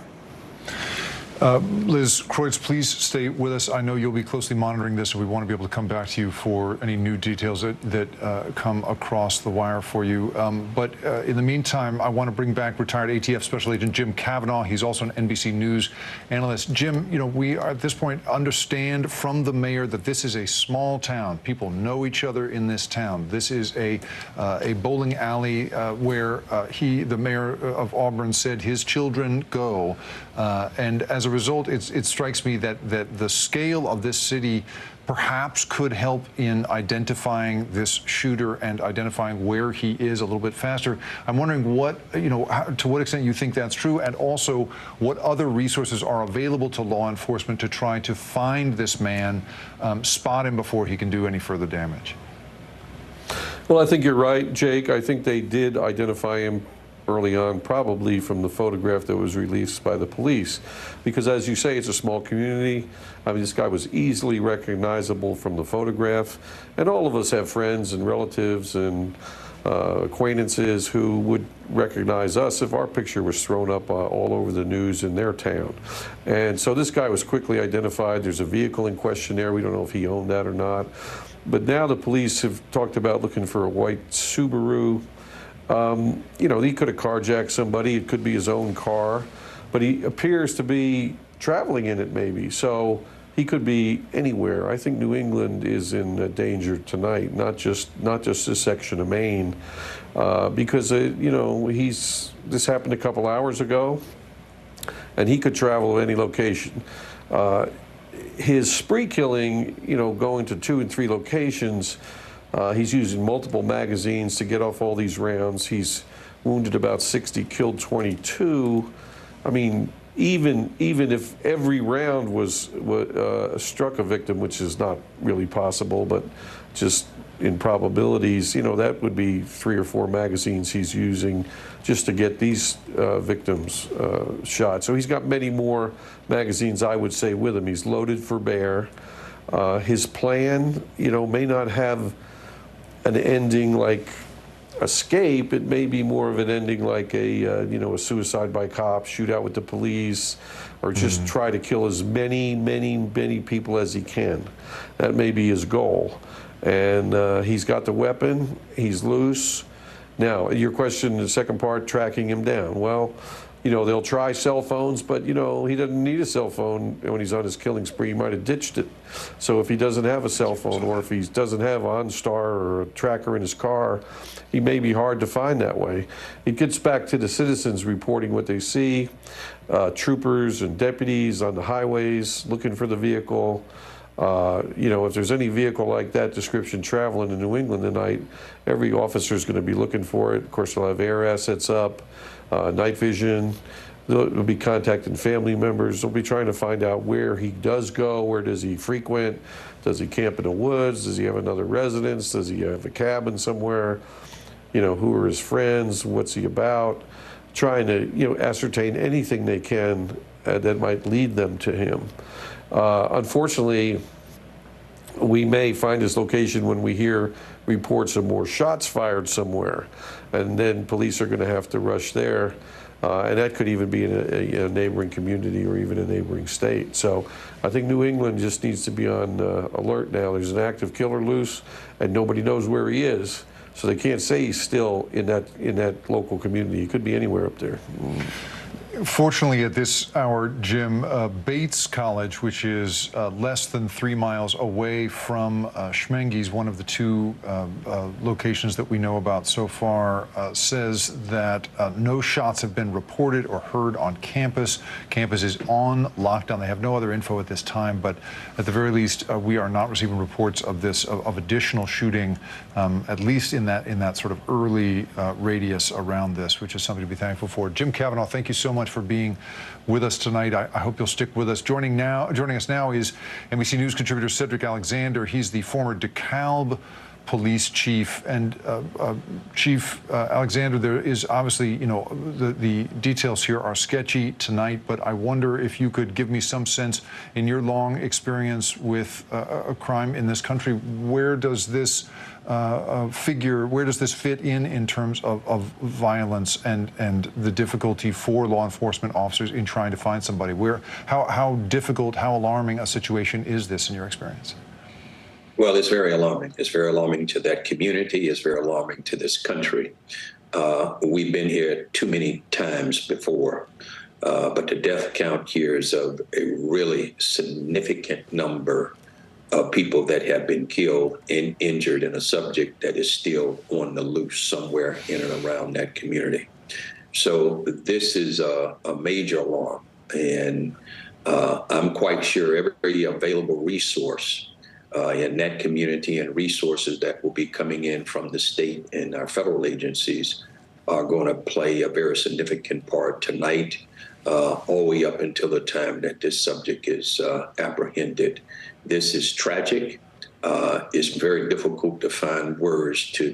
Speaker 1: Liz Kreutz, please stay with us. I know you'll be closely monitoring this, and we want to be able to come back to you for any new details that come across the wire for you. But in the meantime, I want to bring back retired ATF Special Agent Jim Cavanaugh. He's also an NBC News analyst. Jim, we are at this point understand from the mayor that this is a small town. People know each other in this town. This is a bowling alley where the mayor of Auburn said his children go. And as a result, it strikes me that the scale of this city perhaps could help in identifying this shooter and identifying where he is a little bit faster. I'm wondering what, to what extent you think that's true, and also what other resources are available to law enforcement to try to find this man, spot him before he can do any further damage.
Speaker 15: Well, I think you're right, Jake. I think they did identify him early on, probably from the photograph that was released by the police. Because as you say, it's a small community. I mean, this guy was easily recognizable from the photograph. And all of us have friends and relatives and acquaintances who would recognize us if our picture was thrown up all over the news in their town. And so this guy was quickly identified. There's a vehicle in question there. We don't know if he owned that or not. But now the police have talked about looking for a white Subaru. He could have carjacked somebody. It could be his own car. But he appears to be traveling in it maybe. So he could be anywhere. I think New England is in danger tonight, not just this section of Maine, because this happened a couple hours ago, and he could travel to any location. His spree killing, going to 2 and 3 locations, he's using multiple magazines to get off all these rounds. He's wounded about 60, killed 22. I mean, even if every round was struck a victim, which is not really possible, but just in probabilities, that would be 3 or 4 magazines he's using just to get these victims shot. So he's got many more magazines, I would say, with him. He's loaded for bear. His plan, may not have an ending like escape. It may be more of an ending like a suicide by cop, shootout with the police, or just try to kill as many people as he can. That may be his goal. And he's got the weapon. He's loose. Now, your question, the second part, tracking him down. Well, they'll try cell phones, but, he doesn't need a cell phone when he's on his killing spree. He might have ditched it. So if he doesn't have a cell phone, or if he doesn't have OnStar or a tracker in his car, he may be hard to find that way. It gets back to the citizens reporting what they see, troopers and deputies on the highways looking for the vehicle. If there's any vehicle like that description traveling in New England tonight, every officer is going to be looking for it. Of course, they'll have air assets up, night vision. They'll be contacting family members. They'll be trying to find out where he does go, where does he frequent, does he camp in the woods, does he have another residence, does he have a cabin somewhere, who are his friends, what's he about, trying to ascertain anything they can that might lead them to him. Unfortunately, we may find his location when we hear reports of more shots fired somewhere, and then police are going to have to rush there, and that could even be in a neighboring community or even a neighboring state. So I think New England just needs to be on alert now. There's an active killer loose, and nobody knows where he is, so they can't say he's still in that local community. He could be anywhere up there.
Speaker 1: Fortunately, at this hour, Jim, Bates College, which is less than 3 miles away from Schmenges, one of the 2 locations that we know about so far, says that no shots have been reported or heard on campus. Campus is on lockdown. They have no other info at this time, but at the very least, we are not receiving reports of additional shooting, at least in that sort of early radius around this, which is something to be thankful for. Jim Cavanaugh, thank you so much for being with us tonight. I hope you'll stick with us. Joining us now is NBC News contributor Cedric Alexander. He's the former DeKalb police chief. And Chief Alexander, there is obviously, the details here are sketchy tonight, but I wonder if you could give me some sense, in your long experience with a crime in this country, where does this where does this fit in terms of violence and the difficulty for law enforcement officers in trying to find somebody? How difficult, how alarming a situation is this in your experience?
Speaker 17: Well, it's very alarming. It's very alarming to that community. It's very alarming to this country. We've been here too many times before, but the death count here is of a really significant number of people that have been killed and injured, and a subject that is still on the loose somewhere in and around that community. So this is a major alarm, and I'm quite sure every available resource in that community, and resources that will be coming in from the state and our federal agencies are going to play a very significant part tonight, all the way up until the time that this subject is apprehended. This is tragic. It's very difficult to find words to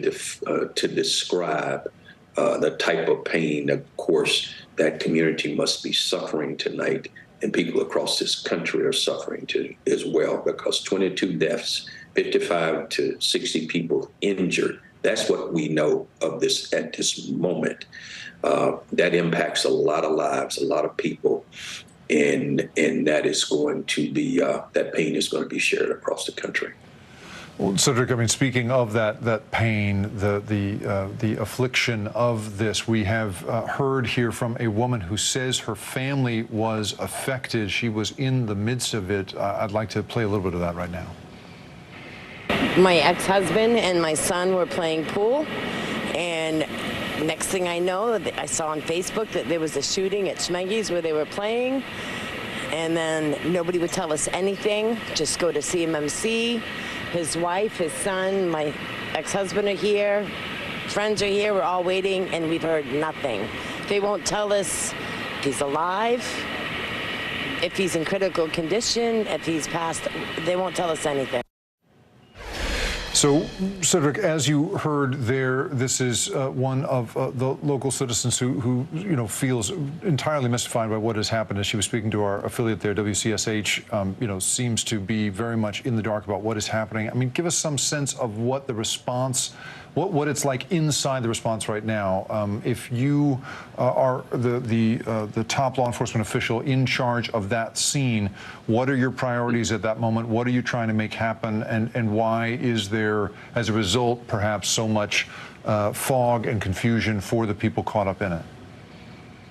Speaker 17: describe the type of pain, of course, that community must be suffering tonight, and people across this country are suffering too as well, because 22 deaths, 55 to 60 people injured. That's what we know of this at this moment. That impacts a lot of lives, a lot of people, and that is going to be that pain is going to be shared across the country.
Speaker 1: Well, Cedric, I mean, speaking of that pain, the affliction of this, we have heard here from a woman who says her family was affected. She was in the midst of it. I'd like to play a little bit of that right now.
Speaker 18: My ex-husband and my son were playing pool, and next thing I know, I saw on Facebook that there was a shooting at Schmeggy's where they were playing, and then nobody would tell us anything. Just go to CMMC. His wife, his son, my ex-husband are here. Friends are here. We're all waiting, and we've heard nothing. They won't tell us if he's alive, if he's in critical condition, if he's passed. They won't tell us anything.
Speaker 1: So, Cedric, as you heard there, this is one of the local citizens who feels entirely mystified by what has happened. As she was speaking to our affiliate there, WCSH, seems to be very much in the dark about what is happening. I mean, give us some sense of what the response, what it's like inside the response right now. If you are the top law enforcement official in charge of that scene, what are your priorities at that moment? What are you trying to make happen? And why is there, as a result, perhaps so much fog and confusion for the people caught up in it?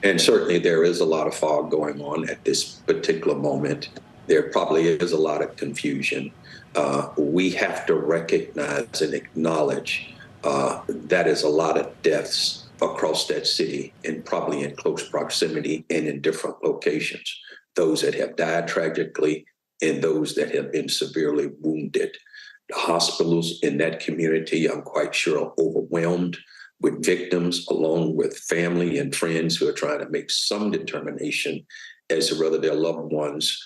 Speaker 17: And certainly there is a lot of fog going on at this particular moment. There probably is a lot of confusion. We have to recognize and acknowledge that is a lot of deaths across that city, and probably in close proximity and in different locations. Those that have died tragically and those that have been severely wounded. The hospitals in that community, I'm quite sure, are overwhelmed with victims, along with family and friends who are trying to make some determination as to whether their loved ones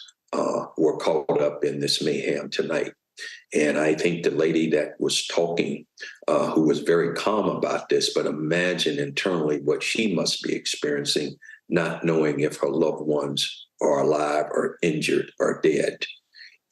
Speaker 17: were caught up in this mayhem tonight. And I think the lady that was talking, who was very calm about this, but imagine internally what she must be experiencing, not knowing if her loved ones are alive or injured or dead.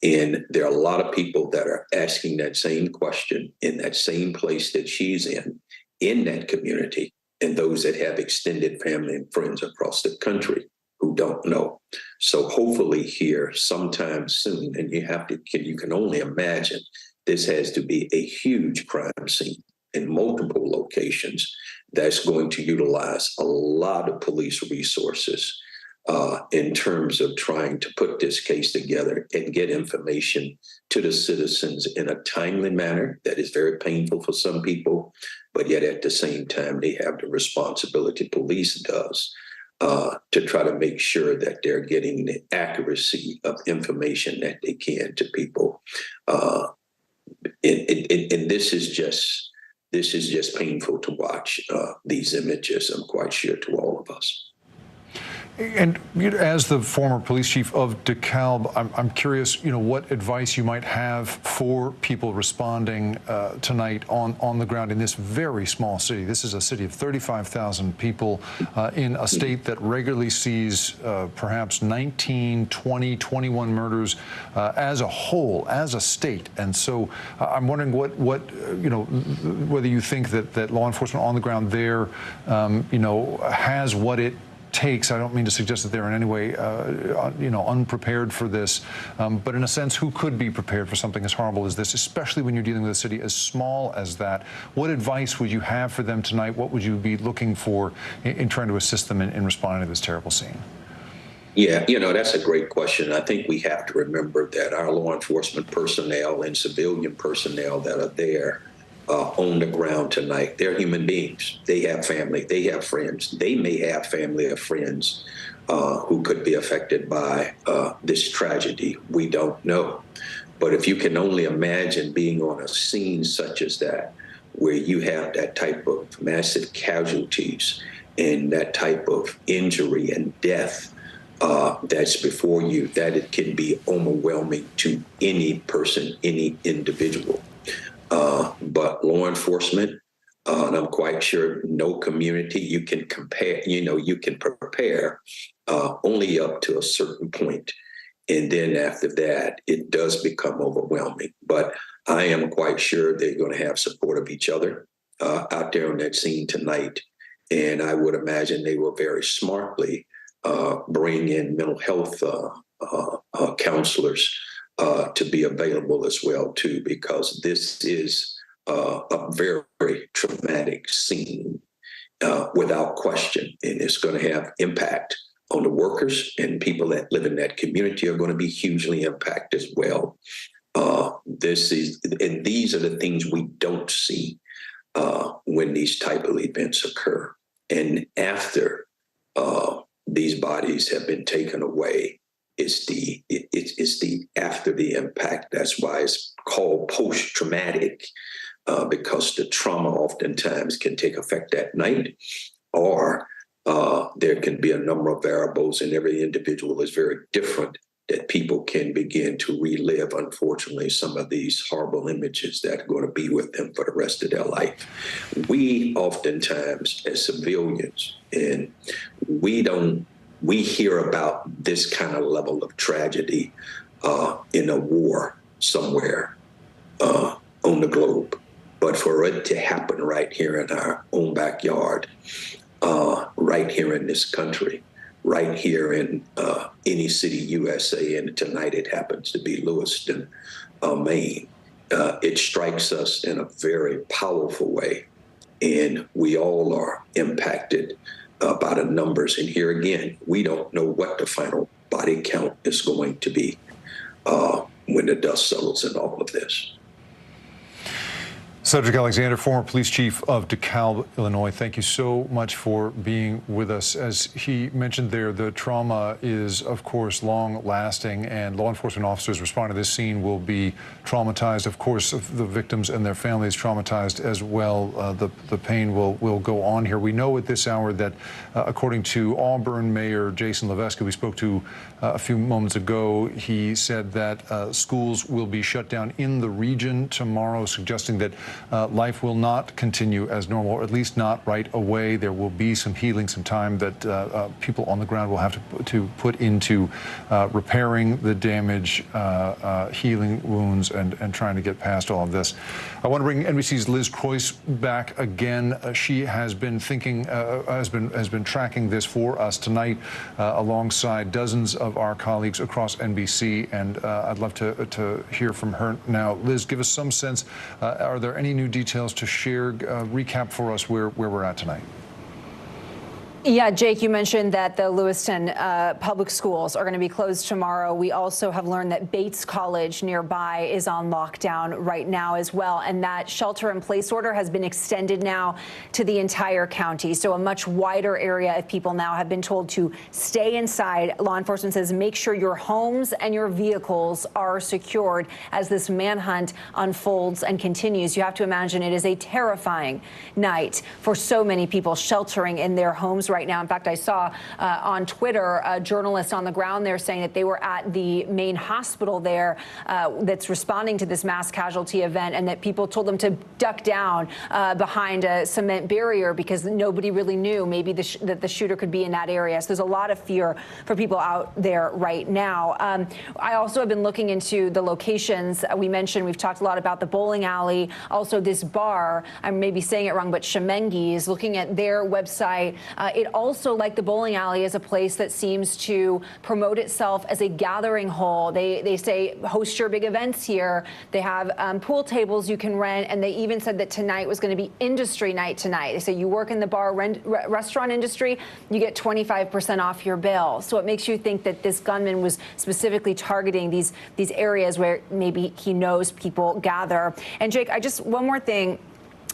Speaker 17: And there are a lot of people that are asking that same question in that same place that she's in that community, and those that have extended family and friends across the country who don't know. So hopefully here sometime soon, and you can only imagine, this has to be a huge crime scene in multiple locations that's going to utilize a lot of police resources in terms of trying to put this case together and get information to the citizens in a timely manner that is very painful for some people, but yet at the same time, they have the responsibility, police does, to try to make sure that they're getting the accuracy of information that they can to people. And this is just painful to watch these images, I'm quite sure, to all of us.
Speaker 1: And as the former police chief of DeKalb, I'm curious, what advice you might have for people responding tonight on the ground in this very small city. This is a city of 35,000 people in a state that regularly sees perhaps 19, 20, 21 murders as a whole, as a state. And so I'm wondering whether you think that law enforcement on the ground there, has what it takes. I don't mean to suggest that they're in any way, unprepared for this, but in a sense, who could be prepared for something as horrible as this, especially when you're dealing with a city as small as that? What advice would you have for them tonight? What would you be looking for in trying to assist them in responding to this terrible scene?
Speaker 17: Yeah, that's a great question. I think we have to remember that our law enforcement personnel and civilian personnel that are there on the ground tonight, they're human beings. They have family, they have friends. They may have family or friends who could be affected by this tragedy. We don't know. But if you can only imagine being on a scene such as that, where you have that type of massive casualties and that type of injury and death that's before you, that it can be overwhelming to any person, any individual. But law enforcement, and I'm quite sure no community you can compare, you can prepare only up to a certain point. And then after that, it does become overwhelming. But I am quite sure they're going to have support of each other out there on that scene tonight. And I would imagine they will very smartly bring in mental health counselors to be available as well, too, because this is a very, very traumatic scene without question. And it's going to have impact on the workers, and people that live in that community are going to be hugely impacted as well. These are the things we don't see when these type of events occur. And after these bodies have been taken away, it's the after the impact. That's why it's called post-traumatic, because the trauma oftentimes can take effect that night, or there can be a number of variables, and every individual is very different, that people can begin to relive, unfortunately, some of these horrible images that are going to be with them for the rest of their life. We oftentimes, as civilians, and we hear about this kind of level of tragedy in a war somewhere on the globe. But for it to happen right here in our own backyard, right here in this country, right here in any city, USA, and tonight it happens to be Lewiston, Maine, it strikes us in a very powerful way. And we all are impacted by the numbers. And here again, we don't know what the final body count is going to be when the dust settles in all of this.
Speaker 1: Cedric Alexander, former police chief of DeKalb, Illinois, thank you so much for being with us. As he mentioned there, the trauma is, of course, long-lasting, and law enforcement officers responding to this scene will be traumatized. Of course, the victims and their families traumatized as well. The pain will go on here. We know at this hour that, according to Auburn Mayor Jason Levesque, we spoke to a few moments ago, he said that schools will be shut down in the region tomorrow, suggesting that life will not continue as normal, or at least not right away. There will be some healing, some time that people on the ground will have to put into repairing the damage, healing wounds, and trying to get past all of this. I want to bring NBC's Liz Croyce back again. She has been has been tracking this for us tonight, alongside dozens of our colleagues across NBC, and I'd love to hear from her now. Liz, give us some sense. Are there any new details to share? Recap for us where we're at tonight.
Speaker 13: Yeah, Jake, you mentioned that the Lewiston public schools are going to be closed tomorrow. We also have learned that Bates College nearby is on lockdown right now as well, and that shelter-in-place order has been extended now to the entire county. So a much wider area of people now have been told to stay inside. Law enforcement says make sure your homes and your vehicles are secured as this manhunt unfolds and continues. You have to imagine it is a terrifying night for so many people sheltering in their homes right now. In fact, I saw on Twitter a journalist on the ground there saying that they were at the Maine hospital there that's responding to this mass casualty event, and that people told them to duck down behind a cement barrier because nobody really knew maybe that the shooter could be in that area. So there's a lot of fear for people out there right now. I also have been looking into the locations. We've talked a lot about the bowling alley, also this bar, I'm maybe saying it wrong, but Shemengi's, looking at their website. It also, like the bowling alley, is a place that seems to promote itself as a gathering hole. They say host your big events here. They have pool tables you can rent, and they even said that tonight was going to be industry night tonight. They say you work in the bar restaurant industry, you get 25% off your bill. So it makes you think that this gunman was specifically targeting these areas where maybe he knows people gather. And Jake, one more thing.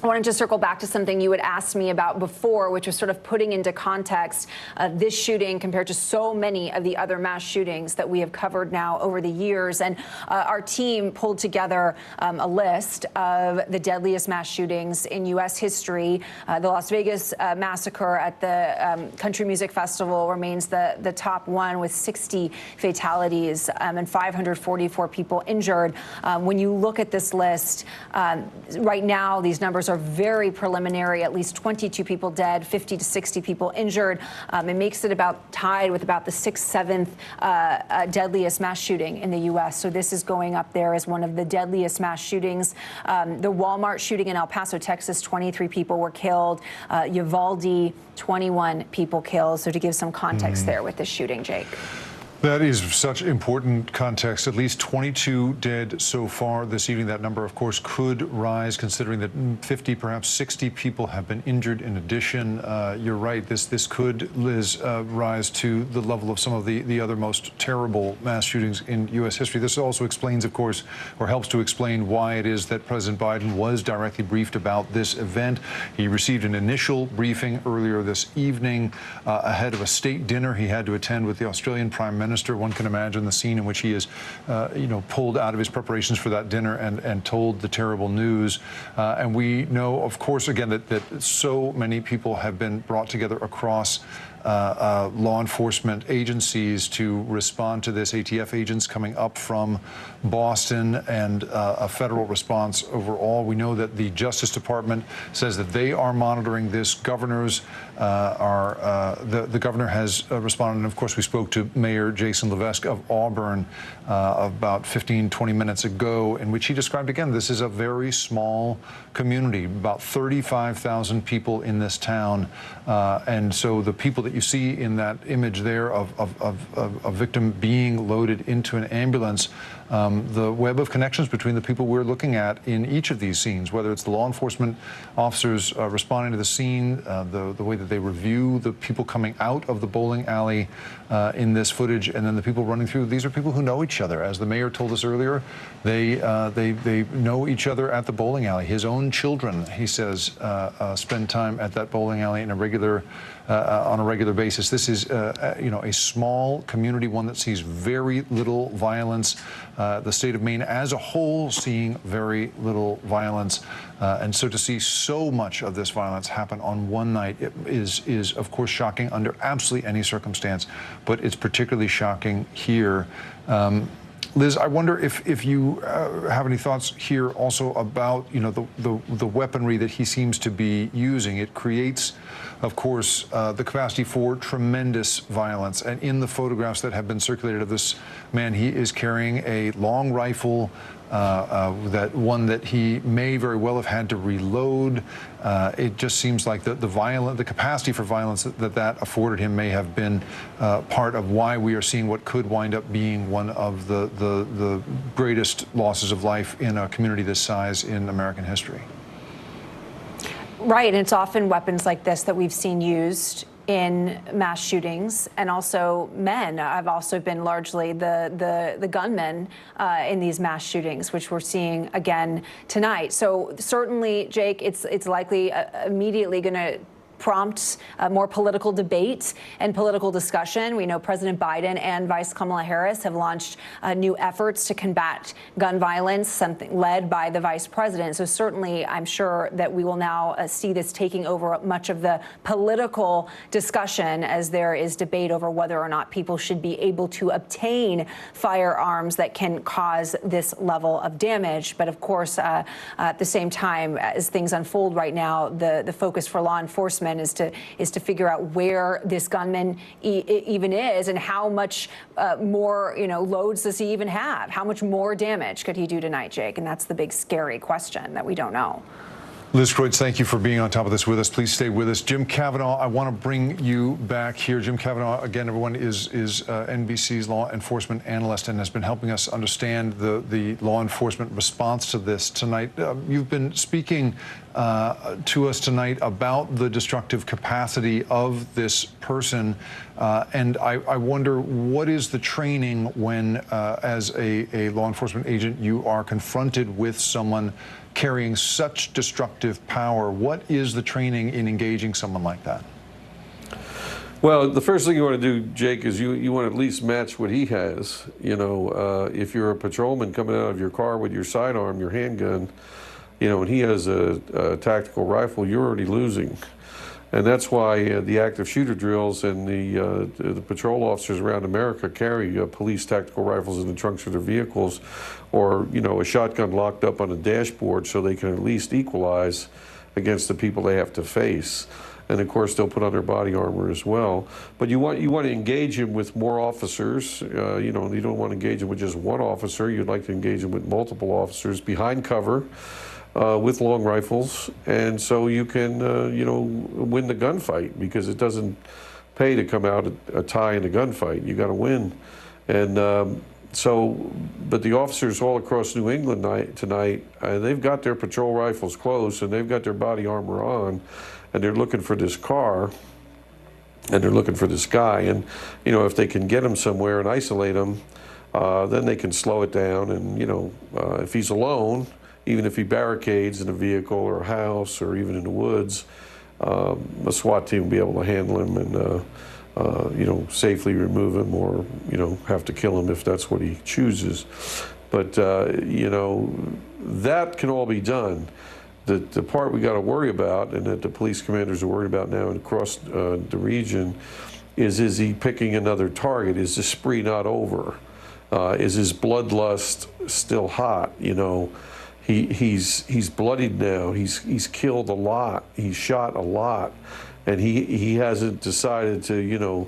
Speaker 13: I wanted to circle back to something you had asked me about before, which was sort of putting into context this shooting compared to so many of the other mass shootings that we have covered now over the years. And our team pulled together a list of the deadliest mass shootings in U.S. history. The Las Vegas massacre at the Country Music Festival remains the top one, with 60 fatalities and 544 people injured. When you look at this list, right now these numbers are very preliminary. At least 22 people dead, 50 to 60 people injured. It makes it about tied with about the 6th, 7th deadliest mass shooting in the U.S. So this is going up there as one of the deadliest mass shootings. The Walmart shooting in El Paso, Texas, 23 people were killed. Uvalde, 21 people killed. So to give some context there with this shooting, Jake.
Speaker 1: That is such important context. At least 22 dead so far this evening. That number, of course, could rise, considering that 50, perhaps 60 people have been injured in addition. You're right. This could, Liz, rise to the level of some of the other most terrible mass shootings in U.S. history. This also explains, of course, or helps to explain why it is that President Biden was directly briefed about this event. He received an initial briefing earlier this evening ahead of a state dinner he had to attend with the Australian Prime Minister. One can imagine the scene in which he is, pulled out of his preparations for that dinner and told the terrible news. And we know, of course, again, that so many people have been brought together across law enforcement agencies to respond to this. ATF agents coming up from Boston, and a federal response overall. We know that the Justice Department says that they are monitoring this. Governors the governor has responded. And of course, we spoke to Mayor Jason Levesque of Auburn about 15-20 minutes ago, in which he described, again, this is a very small community, about 35,000 people in this town. And so the people that you see in that image there of a victim being loaded into an ambulance, the web of connections between the people we're looking at in each of these scenes, whether it's the law enforcement officers responding to the scene, the way that they review the people coming out of the bowling alley in this footage, and then the people running through. These are people who know each other. As the mayor told us earlier, they know each other at the bowling alley. His own children, he says, spend time at that bowling alley on a regular basis. This is a small community, one that sees very little violence. The state of Maine as a whole seeing very little violence. And so to see so much of this violence happen on one night is of course shocking under absolutely any circumstance, but it's particularly shocking here. Liz, I wonder if you have any thoughts here also about the weaponry that he seems to be using. It creates, of course, the capacity for tremendous violence. And in the photographs that have been circulated of this man, he is carrying a long rifle, that he may very well have had to reload. It just seems like the capacity for violence that afforded him may have been part of why we are seeing what could wind up being one of the greatest losses of life in a community this size in American history.
Speaker 13: Right, and it's often weapons like this that we've seen used in mass shootings, and also men have also been largely the gunmen in these mass shootings, which we're seeing again tonight. So certainly, Jake, it's likely immediately going to prompt more political debate and political discussion. We know President Biden and Vice Kamala Harris have launched new efforts to combat gun violence, something led by the vice president. So certainly, I'm sure that we will now see this taking over much of the political discussion, as there is debate over whether or not people should be able to obtain firearms that can cause this level of damage. But of course, at the same time, as things unfold right now, the focus for law enforcement is to figure out where this gunman even is, and how much more loads does he even have? How much more damage could he do tonight, Jake? And that's the big scary question that we don't know.
Speaker 1: Liz Kreutz, thank you for being on top of this with us. Please stay with us. Jim Cavanaugh, I want to bring you back here. Jim Cavanaugh, again, everyone, is NBC's law enforcement analyst and has been helping us understand the law enforcement response to this tonight. You've been speaking to us tonight about the destructive capacity of this person. And I wonder, what is the training when, as a law enforcement agent, you are confronted with someone carrying such destructive power. What is the training in engaging someone like that?
Speaker 15: Well, the first thing you want to do, Jake, is you want to at least match what he has. You know, if you're a patrolman coming out of your car with your sidearm, your handgun, you know, and he has a tactical rifle, you're already losing. And that's why the active shooter drills and the patrol officers around America carry police tactical rifles in the trunks of their vehicles, or, you know, a shotgun locked up on a dashboard so they can at least equalize against the people they have to face. And of course, they'll put on their body armor as well. But you want to engage him with more officers. You know, you don't want to engage him with just one officer. You'd like to engage him with multiple officers behind cover with long rifles, and so you can, you know, win the gunfight, because it doesn't pay to come out a tie in a gunfight. You got to win, and but the officers all across New England tonight, they've got their patrol rifles close and they've got their body armor on, and they're looking for this car, and they're looking for this guy. And, you know, if they can get him somewhere and isolate him, then they can slow it down. And, you know, if he's alone, even if he barricades in a vehicle or a house or even in the woods, a SWAT team will be able to handle him and, you know, safely remove him, or, you know, have to kill him if that's what he chooses. But, you know, that can all be done. The part we got to worry about, and that the police commanders are worried about now and across the region, is he picking another target? Is the spree not over? Is his bloodlust still hot? You know, he's bloodied now. He's killed a lot. He's shot a lot, and he hasn't decided to, you know,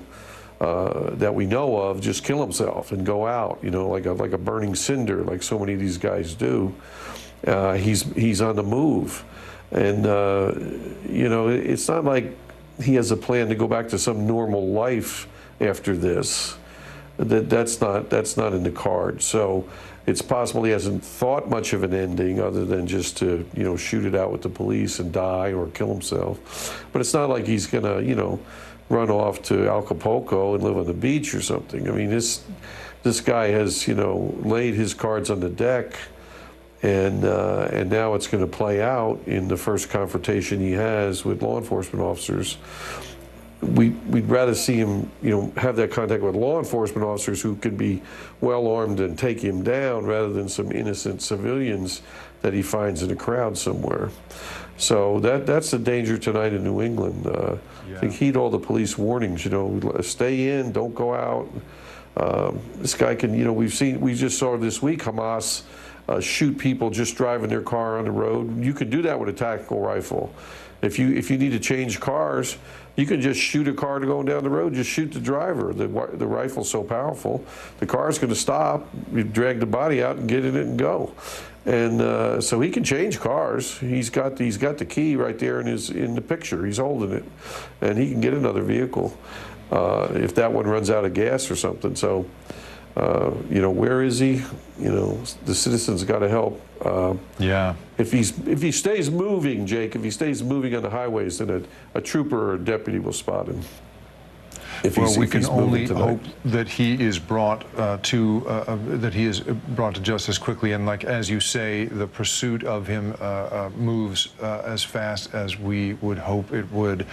Speaker 15: that we know of, just kill himself and go out. You know, like a burning cinder, like so many of these guys do. He's on the move, and you know, it's not like he has a plan to go back to some normal life after this. That's not in the cards. So it's possible he hasn't thought much of an ending other than just to, you know, shoot it out with the police and die or kill himself. But it's not like he's gonna, you know, run off to Acapulco and live on the beach or something. I mean, this guy has, you know, laid his cards on the deck. And now it's going to play out in the first confrontation he has with law enforcement officers. We'd rather see him, you know, have that contact with law enforcement officers who can be well armed and take him down, rather than some innocent civilians that he finds in a crowd somewhere. So that's the danger tonight in New England. I think heed all the police warnings. You know, stay in, don't go out. This guy can, you know, we just saw this week Hamas shoot people just driving their car on the road. You can do that with a tactical rifle. If you need to change cars, you can just shoot a car going down the road. Just shoot the driver. The rifle's so powerful, the car's going to stop. You drag the body out and get in it and go. And so he can change cars. He's got the key right there in the picture. He's holding it, and he can get another vehicle if that one runs out of gas or something. So. You know, where is he? You know, the citizens got to help.
Speaker 1: Yeah.
Speaker 15: If he stays moving, Jake, if he stays moving on the highways, then a trooper or a deputy will spot him.
Speaker 1: Well, we can only hope that he is brought to justice quickly, and like as you say, the pursuit of him moves as fast as we would hope it would.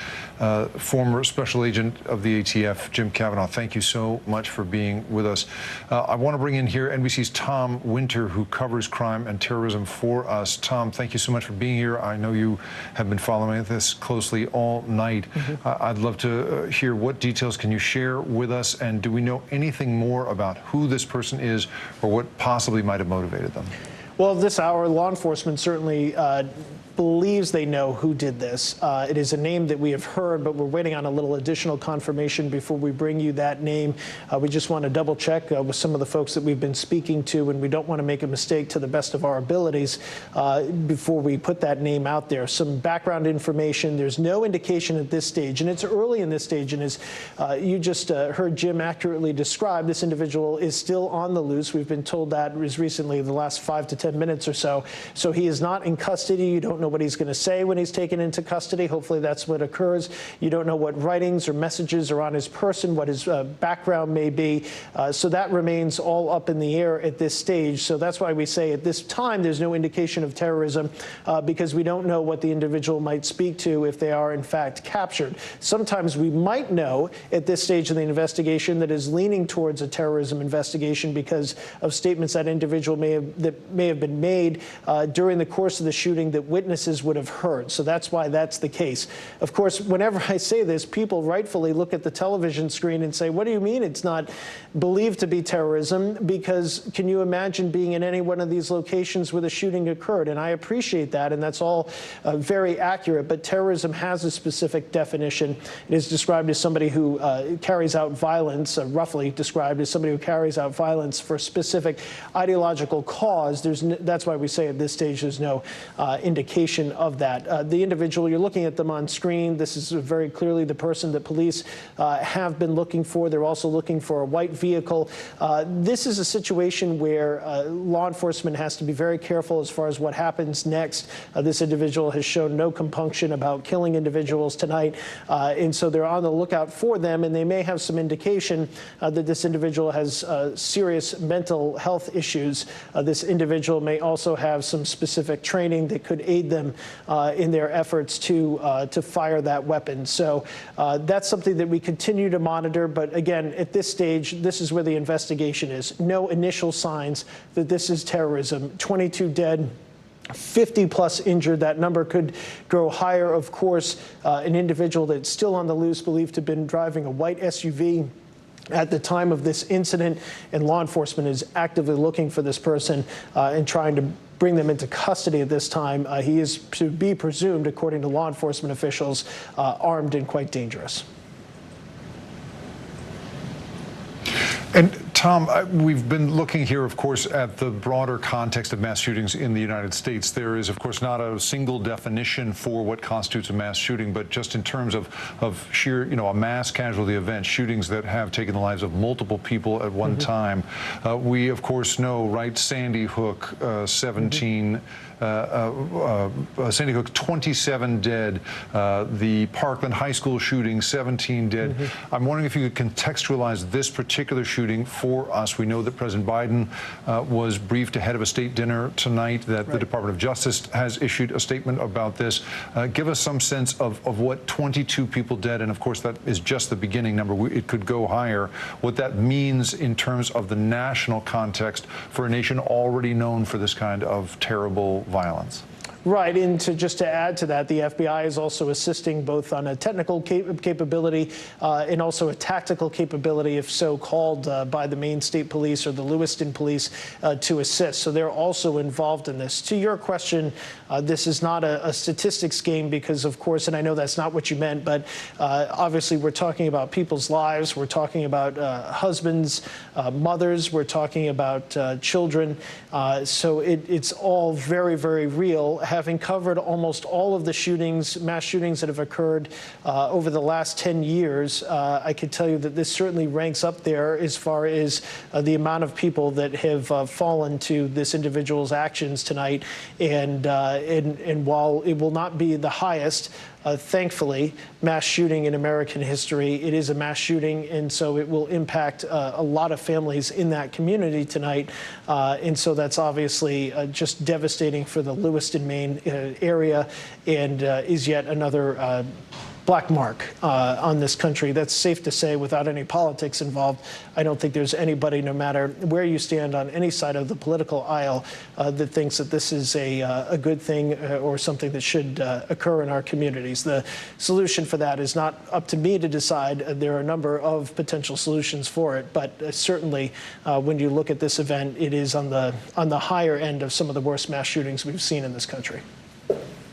Speaker 1: Former Special Agent of the ATF, Jim Cavanaugh, thank you so much for being with us. I want to bring in here NBC's Tom Winter, who covers crime and terrorism for us. Tom, thank you so much for being here. I know you have been following this closely all night. I'd love to hear what details can you share with us, and do we know anything more about who this person is or what possibly might have motivated them?
Speaker 19: Well, this hour, law enforcement certainly believes they know who did this. It is a name that we have heard, but we're waiting on a little additional confirmation before we bring you that name. We just want to double check with some of the folks that we've been speaking to, and we don't want to make a mistake to the best of our abilities before we put that name out there. Some background information. There's no indication at this stage, and it's early in this stage, and as you just heard Jim accurately describe, this individual is still on the loose. We've been told that as recently the last 5 to 10 10 minutes or so. So he is not in custody. You don't know what he's going to say when he's taken into custody. Hopefully that's what occurs. You don't know what writings or messages are on his person, what his background may be. So that remains all up in the air at this stage. So that's why we say at this time there's no indication of terrorism because we don't know what the individual might speak to if they are in fact captured. Sometimes we might know at this stage of the investigation that is leaning towards a terrorism investigation because of statements that individual may have been made during the course of the shooting that witnesses would have heard. So that's why that's the case. Of course, whenever I say this, people rightfully look at the television screen and say, what do you mean it's not believed to be terrorism? Because can you imagine being in any one of these locations where the shooting occurred? And I appreciate that, and that's all very accurate, but terrorism has a specific definition. It is described as somebody who carries out violence, roughly described as somebody who carries out violence for a specific ideological cause. That's why we say at this stage there's no indication of that. The individual, you're looking at them on screen. This is very clearly the person that police have been looking for. They're also looking for a white vehicle. This is a situation where law enforcement has to be very careful as far as what happens next. This individual has shown no compunction about killing individuals tonight, and so they're on the lookout for them, and they may have some indication that this individual has serious mental health issues. This individual may also have some specific training that could aid them in their efforts to fire that weapon. So that's something that we continue to monitor. But again, at this stage, this is where the investigation is. No initial signs that this is terrorism. 22 dead. 50 plus injured. That number could grow higher. Of course, an individual that's still on the loose, believed to have been driving a white SUV at the time of this incident, and law enforcement is actively looking for this person and trying to bring them into custody at this time. He is to be presumed, according to law enforcement officials, armed and quite dangerous.
Speaker 1: And Tom, we've been looking here, of course, at the broader context of mass shootings in the United States. There is, of course, not a single definition for what constitutes a mass shooting, but just in terms of sheer, a mass casualty event, shootings that have taken the lives of multiple people at one time. We, of course, know, right, Sandy Hook, 17. Sandy Hook, 27 dead. The Parkland High School shooting, 17 dead. I'm wondering if you could contextualize this particular shooting for us. We know that President Biden was briefed ahead of a state dinner tonight, that the Department of Justice has issued a statement about this. Give us some sense of what 22 people dead, and of course that is just the beginning number. It could go higher. What that means in terms of the national context for a nation already known for this kind of terrible violence.
Speaker 19: Right, and just to add to that, the FBI is also assisting both on a technical capability and also a tactical capability, if so called, by the Maine State Police or the Lewiston Police to assist. So they're also involved in this. To your question, this is not a statistics game because, of course, and I know that's not what you meant, but obviously we're talking about people's lives. We're talking about husbands, mothers. We're talking about children. So it's all very, very real. Having covered almost all of the shootings, mass shootings that have occurred over the last 10 years, I can tell you that this certainly ranks up there as far as the amount of people that have fallen to this individual's actions tonight. And while it will not be the highest, thankfully, mass shooting in American history, it is a mass shooting, and so it will impact a lot of families in that community tonight. And so that's obviously just devastating for the Lewiston, Maine area, and is yet another black mark on this country. That's safe to say without any politics involved. I don't think there's anybody, no matter where you stand on any side of the political aisle, that thinks that this is a good thing or something that should occur in our communities. The solution for that is not up to me to decide. There are a number of potential solutions for it, but certainly when you look at this event, it is on the higher end of some of the worst mass shootings we've seen in this country.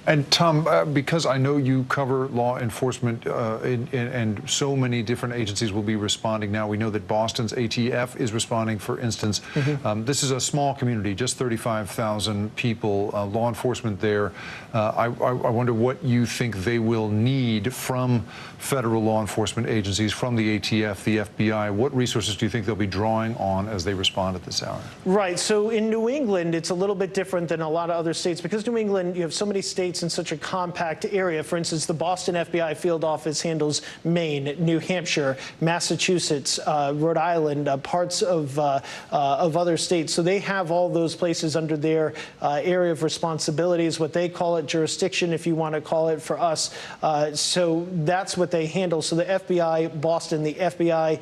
Speaker 1: And Tom, because I know you cover law enforcement and so many different agencies will be responding now. We know that Boston's ATF is responding, for instance. This is a small community, just 35,000 people, law enforcement there. I wonder what you think they will need from federal law enforcement agencies, from the ATF, the FBI. What resources do you think they'll be drawing on as they respond at this hour?
Speaker 19: Right. So in New England, it's a little bit different than a lot of other states because New England, you have so many states in such a compact area. For instance, the Boston FBI field office handles Maine, New Hampshire, Massachusetts, Rhode Island, parts of other states. So they have all those places under their area of responsibilities, what they call it, jurisdiction, if you want to call it for us. So that's what they handle. So the FBI Boston, the FBI,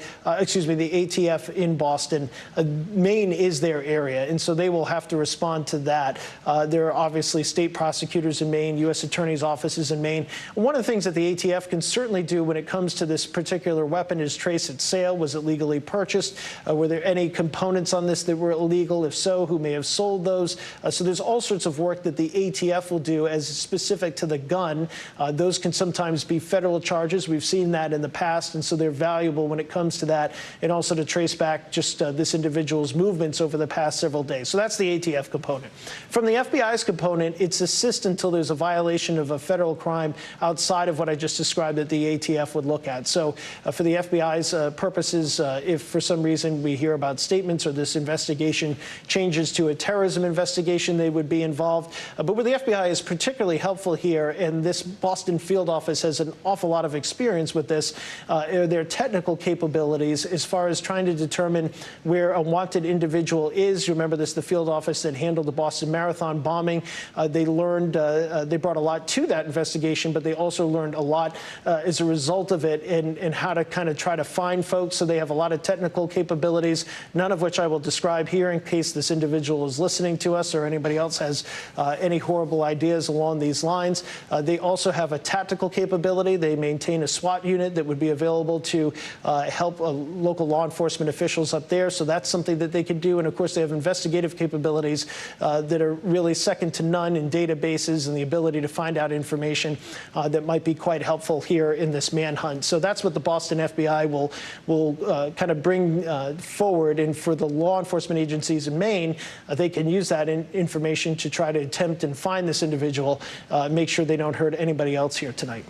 Speaker 19: the ATF in Boston, Maine is their area, and so they will have to respond to that. There are obviously state prosecutors in Maine, U.S. attorneys' offices in Maine. One of the things that the ATF can certainly do when it comes to this particular weapon is trace its sale. Was it legally purchased? Were there any components on this that were illegal? If so, who may have sold those? So there's all sorts of work that the ATF will do as specific to the gun. Those can sometimes be federal charges. We've seen that in the past, and so they're valuable when it comes to that, and also to trace back just this individual's movements over the past several days. So that's the ATF component. From the FBI's component, it's assist until there's a violation of a federal crime outside of what I just described that the ATF would look at. So for the FBI's purposes, if for some reason we hear about statements or this investigation changes to a terrorism investigation, they would be involved. But where the FBI is particularly helpful here, and this Boston field office has an awful lot of experience with this, are their technical capabilities as far as trying to determine where a wanted individual is. You remember this, the field office that handled the Boston Marathon bombing. They learned, they brought a lot to that investigation, but they also learned a lot as a result of it and how to kind of try to find folks. So they have a lot of technical capabilities, none of which I will describe here in case this individual is listening to us or anybody else has any horrible ideas along these lines. They also have a tactical capability. They maintain a SWAT unit that would be available to help local law enforcement officials up there. So that's something that they can do. And of course, they have investigative capabilities that are really second to none in databases and the ability to find out information that might be quite helpful here in this manhunt. So that's what the Boston FBI will kind of bring forward. And for the law enforcement agencies in Maine, they can use that information to try to attempt and find this individual, make sure they don't hurt anybody else here tonight.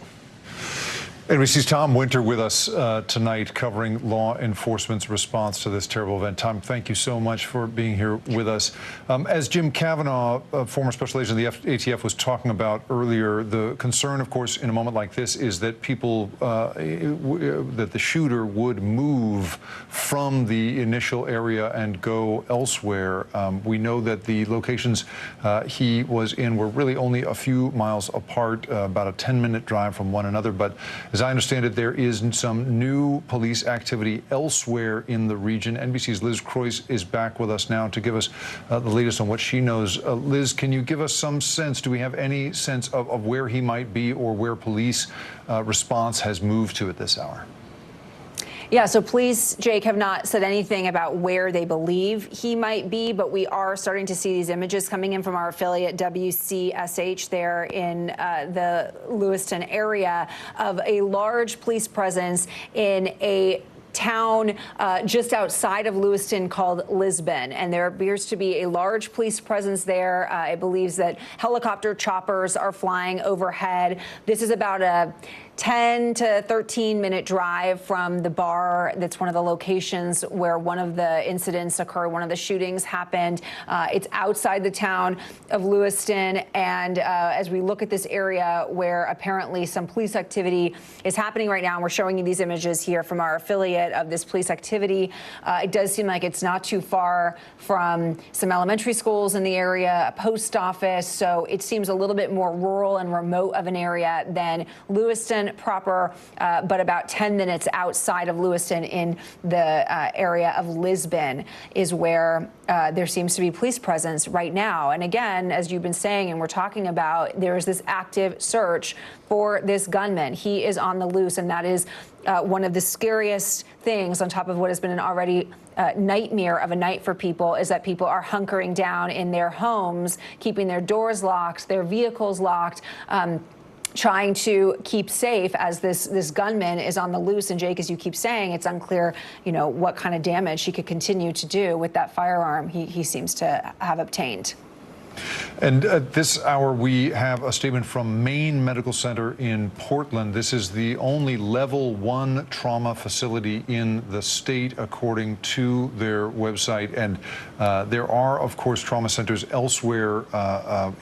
Speaker 1: NBC's Tom Winter with us tonight covering law enforcement's response to this terrible event. Tom, thank you so much for being here with us. As Jim Kavanaugh, former special agent of the ATF, was talking about earlier, the concern, of course, in a moment like this is that people, that the shooter would move from the initial area and go elsewhere. We know that the locations he was in were really only a few miles apart, about a 10-minute drive from one another. But as I understand it, there is some new police activity elsewhere in the region. NBC's Liz Croyce is back with us now to give us the latest on what she knows. Liz, can you give us some sense? Do we have any sense of where he might be or where police response has moved to at this hour?
Speaker 13: Yeah, so police, Jake, have not said anything about where they believe he might be, but we are starting to see these images coming in from our affiliate WCSH there in the Lewiston area of a large police presence in a town just outside of Lewiston called Lisbon, and there appears to be a large police presence there. It believes that helicopter choppers are flying overhead. This is about a 10 to 13-minute drive from the bar that's one of the locations where one of the incidents occurred, one of the shootings happened. It's outside the town of Lewiston, and as we look at this area where apparently some police activity is happening right now, and we're showing you these images here from our affiliate of this police activity, it does seem like it's not too far from some elementary schools in the area, a post office, so it seems a little bit more rural and remote of an area than Lewiston. Lewiston proper, but about 10 minutes outside of Lewiston in the area of Lisbon is where there seems to be police presence right now. And again, as you've been saying and we're talking about, there is this active search for this gunman. He is on the loose, and that is one of the scariest things on top of what has been an already nightmare of a night for people, is that people are hunkering down in their homes, keeping their doors locked, their vehicles locked, trying to keep safe as this gunman is on the loose. And Jake, as you keep saying, it's unclear, what kind of damage he could continue to do with that firearm he seems to have obtained.
Speaker 1: And at this hour, we have a statement from Maine Medical Center in Portland. This is the only level 1 trauma facility in the state, according to their website. And there are, of course, trauma centers elsewhere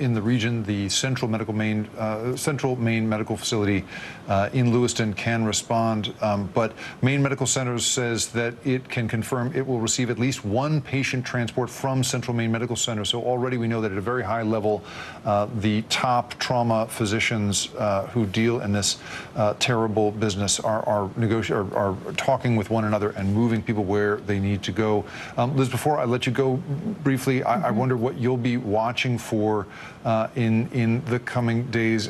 Speaker 1: in the region. The Central Maine Medical Facility in Lewiston can respond. But Maine Medical Center says that it can confirm it will receive at least 1 patient transport from Central Maine Medical Center. So already we know that at a very high level, the top trauma physicians who deal in this terrible business are talking with one another and moving people where they need to go. Liz, before I let you go briefly, I wonder what you'll be watching for in the coming days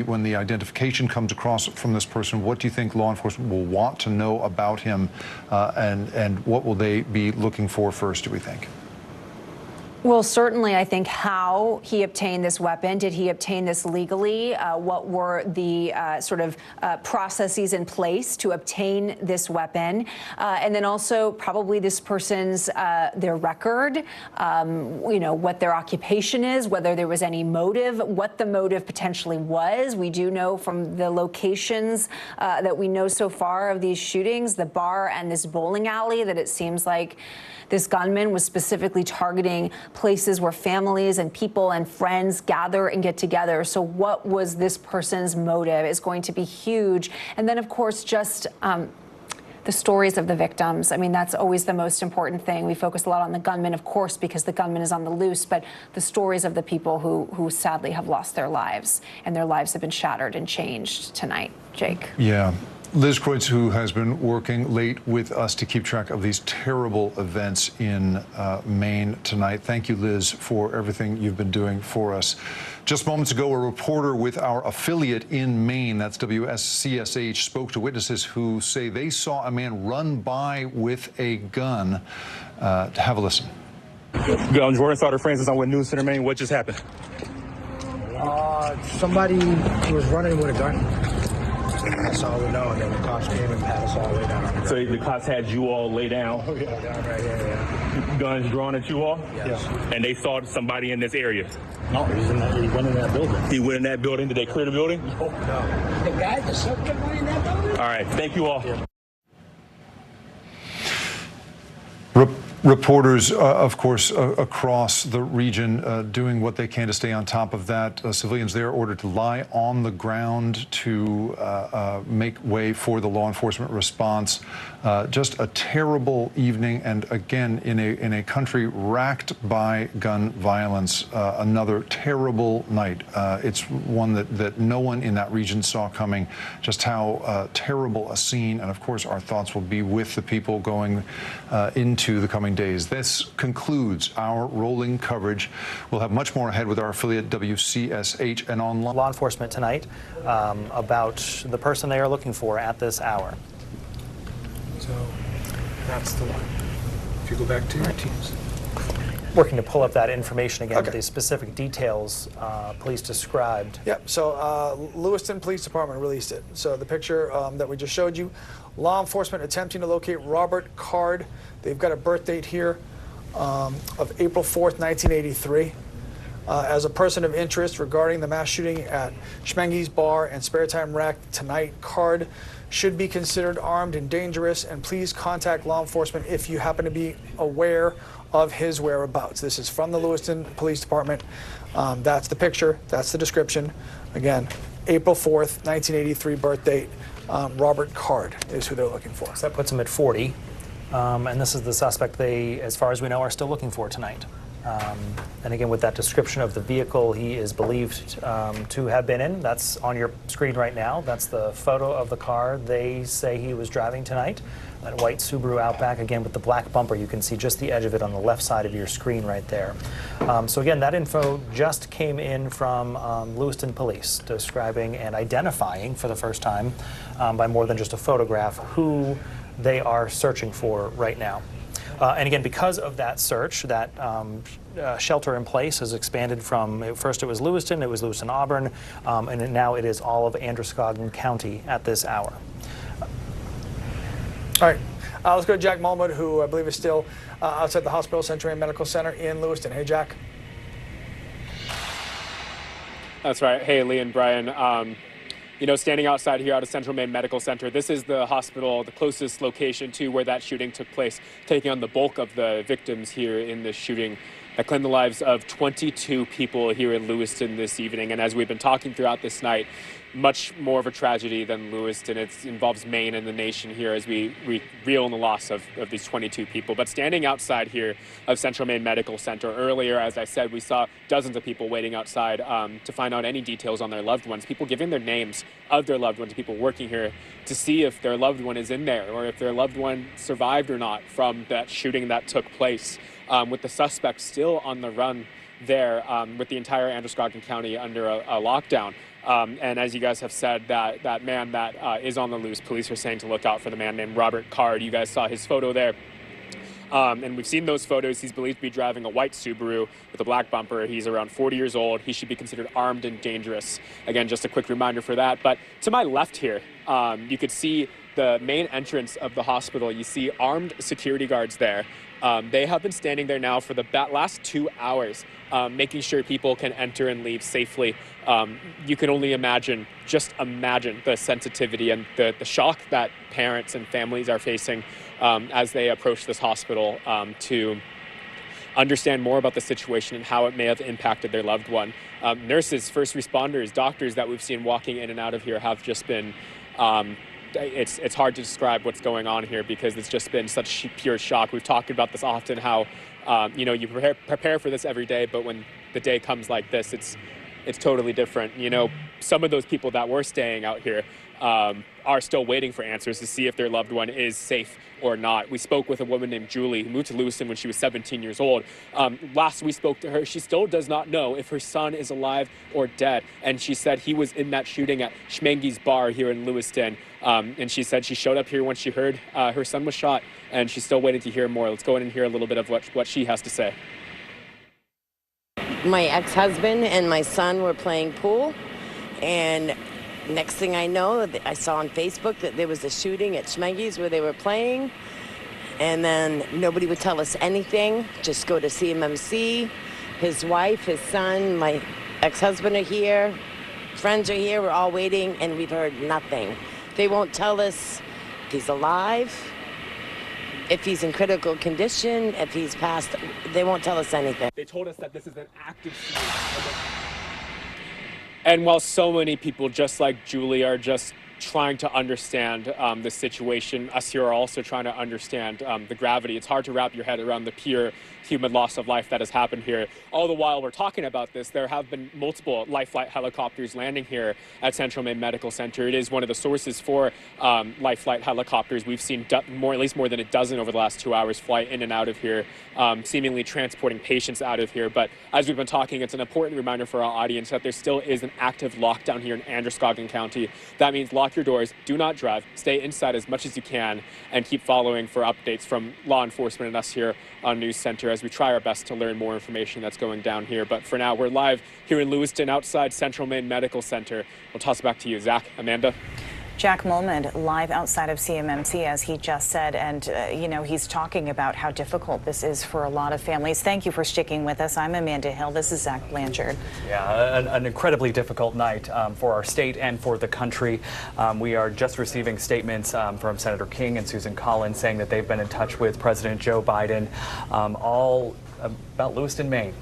Speaker 1: when the identification comes across from this person. What do you think law enforcement will want to know about him, and what will they be looking for first, do we think?
Speaker 13: Well, certainly, I think how he obtained this weapon. Did he obtain this legally? What were the processes in place to obtain this weapon? And then also probably this person's, their record, what their occupation is, whether there was any motive, what the motive potentially was. We do know from the locations that we know so far of these shootings, the bar and this bowling alley, that it seems like this gunman was specifically targeting places where families and people and friends gather and get together. So what was this person's motive is going to be huge. And then, of course, just the stories of the victims. I mean, that's always the most important thing. We focus a lot on the gunman, of course, because the gunman is on the loose, but the stories of the people who sadly have lost their lives, and their lives have been shattered and changed tonight. Jake.
Speaker 1: Yeah. Liz Kreutz, who has been working late with us to keep track of these terrible events in Maine tonight. Thank you, Liz, for everything you've been doing for us. Just moments ago, a reporter with our affiliate in Maine, that's WSCSH, spoke to witnesses who say they saw a man run by with a gun. Have a listen.
Speaker 20: Good, I'm Jordan Starter Francis. I'm with News Center Maine. What just happened?
Speaker 21: Somebody was running with a gun. That's all we know, and then the cops came and had us all lay down.
Speaker 20: So the cops had you all lay down?
Speaker 21: Oh, yeah, down right here, yeah.
Speaker 20: Guns drawn at you all?
Speaker 21: Yes.
Speaker 20: And they saw somebody in this area?
Speaker 21: No, he went in that building.
Speaker 20: He went in that building? Did they clear the building?
Speaker 21: No. The guy, the subject went in that building?
Speaker 20: All right, thank you all. Yeah.
Speaker 1: Reporters, of course, across the region doing what they can to stay on top of that. Civilians there ordered to lie on the ground to make way for the law enforcement response. Just a terrible evening, and again, in a country racked by gun violence, another terrible night. It's one that no one in that region saw coming. Just how terrible a scene, and of course, our thoughts will be with the people going into the coming days. This concludes our rolling coverage. We'll have much more ahead with our affiliate WCSH and online.
Speaker 22: Law enforcement tonight about the person they are looking for at this hour.
Speaker 21: So that's the one. If you go back to your teams.
Speaker 22: Working to pull up that information again,
Speaker 23: Okay.
Speaker 22: the specific details police described.
Speaker 23: Yep, so Lewiston Police Department released it. So the picture that we just showed you, law enforcement attempting to locate Robert Card. They've got a birth date here of April 4th, 1983. As a person of interest regarding the mass shooting at Schmenge's Bar and Spare Time Rack tonight, Card should be considered armed and dangerous, and please contact law enforcement if you happen to be aware of his whereabouts. This is from the Lewiston Police Department. That's the picture, that's the description. Again, April 4th, 1983 birth date. Robert Card is who they're looking for.
Speaker 22: So that puts him at 40. And this is the suspect they, as far as we know, are still looking for tonight. And again, with that description of the vehicle he is believed to have been in, that's on your screen right now. That's the photo of the car they say he was driving tonight. That white Subaru Outback, again with the black bumper. You can see just the edge of it on the left side of your screen right there. So again, that info just came in from Lewiston Police, describing and identifying for the first time by more than just a photograph who they are searching for right now. And again, because of that search, that shelter in place has expanded from, first it was Lewiston, Auburn, and now it is all of Androscoggin County at this hour.
Speaker 23: All right, let's go to Jack Mulmud, who I believe is still outside the hospital, Central Maine Medical Center in Lewiston. Hey, Jack.
Speaker 3: That's right. Hey, Lee and Brian. You know, standing outside here out of Central Maine Medical Center, this is the hospital, the closest location to where that shooting took place, taking on the bulk of the victims here in this shooting that claimed the lives of 22 people here in Lewiston this evening. And as we've been talking throughout this night, much more of a tragedy than Lewiston. It involves Maine and the nation here as we reel in the loss of these 22 people. But standing outside here of Central Maine Medical Center earlier, as I said, we saw dozens of people waiting outside to find out any details on their loved ones, people giving their names of their loved ones, people working here to see if their loved one is in there or if their loved one survived or not from that shooting that took place, with the suspect still on the run there, with the entire Androscoggin County under a lockdown. And as you guys have said, that man that is on the loose, police are saying to look out for the man named Robert Card. You guys saw his photo there. And we've seen those photos. He's believed to be driving a white Subaru with a black bumper. He's around 40 years old. He should be considered armed and dangerous. Again, just a quick reminder for that. But to my left here, you could see the main entrance of the hospital. You see armed security guards there. They have been standing there now for the last 2 hours, making sure people can enter and leave safely. You can only imagine, just imagine the sensitivity and the shock that parents and families are facing as they approach this hospital to understand more about the situation and how it may have impacted their loved one. Nurses, first responders, doctors that we've seen walking in and out of here have just been it's hard to describe what's going on here because it's just been such pure shock. We've talked about this often, how you prepare for this every day, but when the day comes like this, it's totally different. You know, some of those people that were staying out here are still waiting for answers to see if their loved one is safe or not. We spoke with a woman named Julie who moved to Lewiston when she was 17 years old. Last we spoke to her, she still does not know if her son is alive or dead. And she said he was in that shooting at Schmenge's bar here in Lewiston. And she said she showed up here when she heard her son was shot, and she's still waiting to hear more. Let's go in and hear a little bit of what she has to say.
Speaker 18: My ex-husband and my son were playing pool, and next thing I know, I saw on Facebook that there was a shooting at Schmenge's where they were playing, and then nobody would tell us anything. Just go to CMMC. His wife, his son, my ex-husband are here. Friends are here. We're all waiting, and we've heard nothing. They won't tell us if he's alive, if he's in critical condition, if he's passed. They won't tell us anything.
Speaker 3: They told us that this is an active scene. And while so many people, just like Julie, are just trying to understand the situation, us here are also trying to understand the gravity. It's hard to wrap your head around the pure human loss of life that has happened here. All the while we're talking about this, there have been multiple life flight helicopters landing here at Central Maine Medical Center. It is one of the sources for life flight helicopters. We've seen at least more than a dozen over the last 2 hours fly in and out of here, seemingly transporting patients out of here. But as we've been talking, it's an important reminder for our audience that there still is an active lockdown here in Androscoggin County. That means lock your doors, do not drive, stay inside as much as you can, and keep following for updates from law enforcement and us here on News Center as we try our best to learn more information that's going down here. But for now, we're live here in Lewiston outside Central Maine Medical Center. We'll toss it back to you, Zach, Amanda.
Speaker 4: Jack Mulmud live outside of CMMC, as he just said, and he's talking about how difficult this is for a lot of families. Thank you for sticking with us. I'm Amanda Hill. This is Zach Blanchard.
Speaker 5: Yeah, an incredibly difficult night for our state and for the country. We are just receiving statements from Senator King and Susan Collins saying that they've been in touch with President Joe Biden, all about Lewiston, Maine,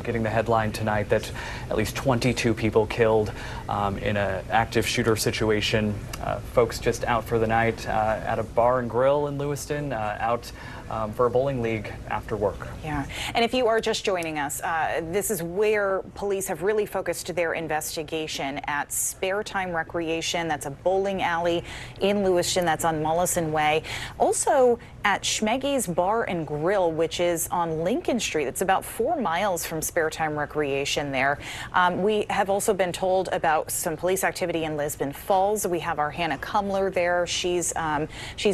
Speaker 5: getting the headline tonight that at least 22 people killed in an active shooter situation. Folks just out for the night at a bar and grill in Lewiston, out for a bowling league after work.
Speaker 4: Yeah, and if you are just joining us, this is where police have really focused their investigation at Spare Time Recreation. That's a bowling alley in Lewiston. That's on Mollison Way. Also at Schmeggy's Bar and Grill, which is on Lincoln Street. It's about 4 miles from Spare Time Recreation there. We have also been told about some police activity in Lisbon Falls. We have our Hannah Cumler there. She's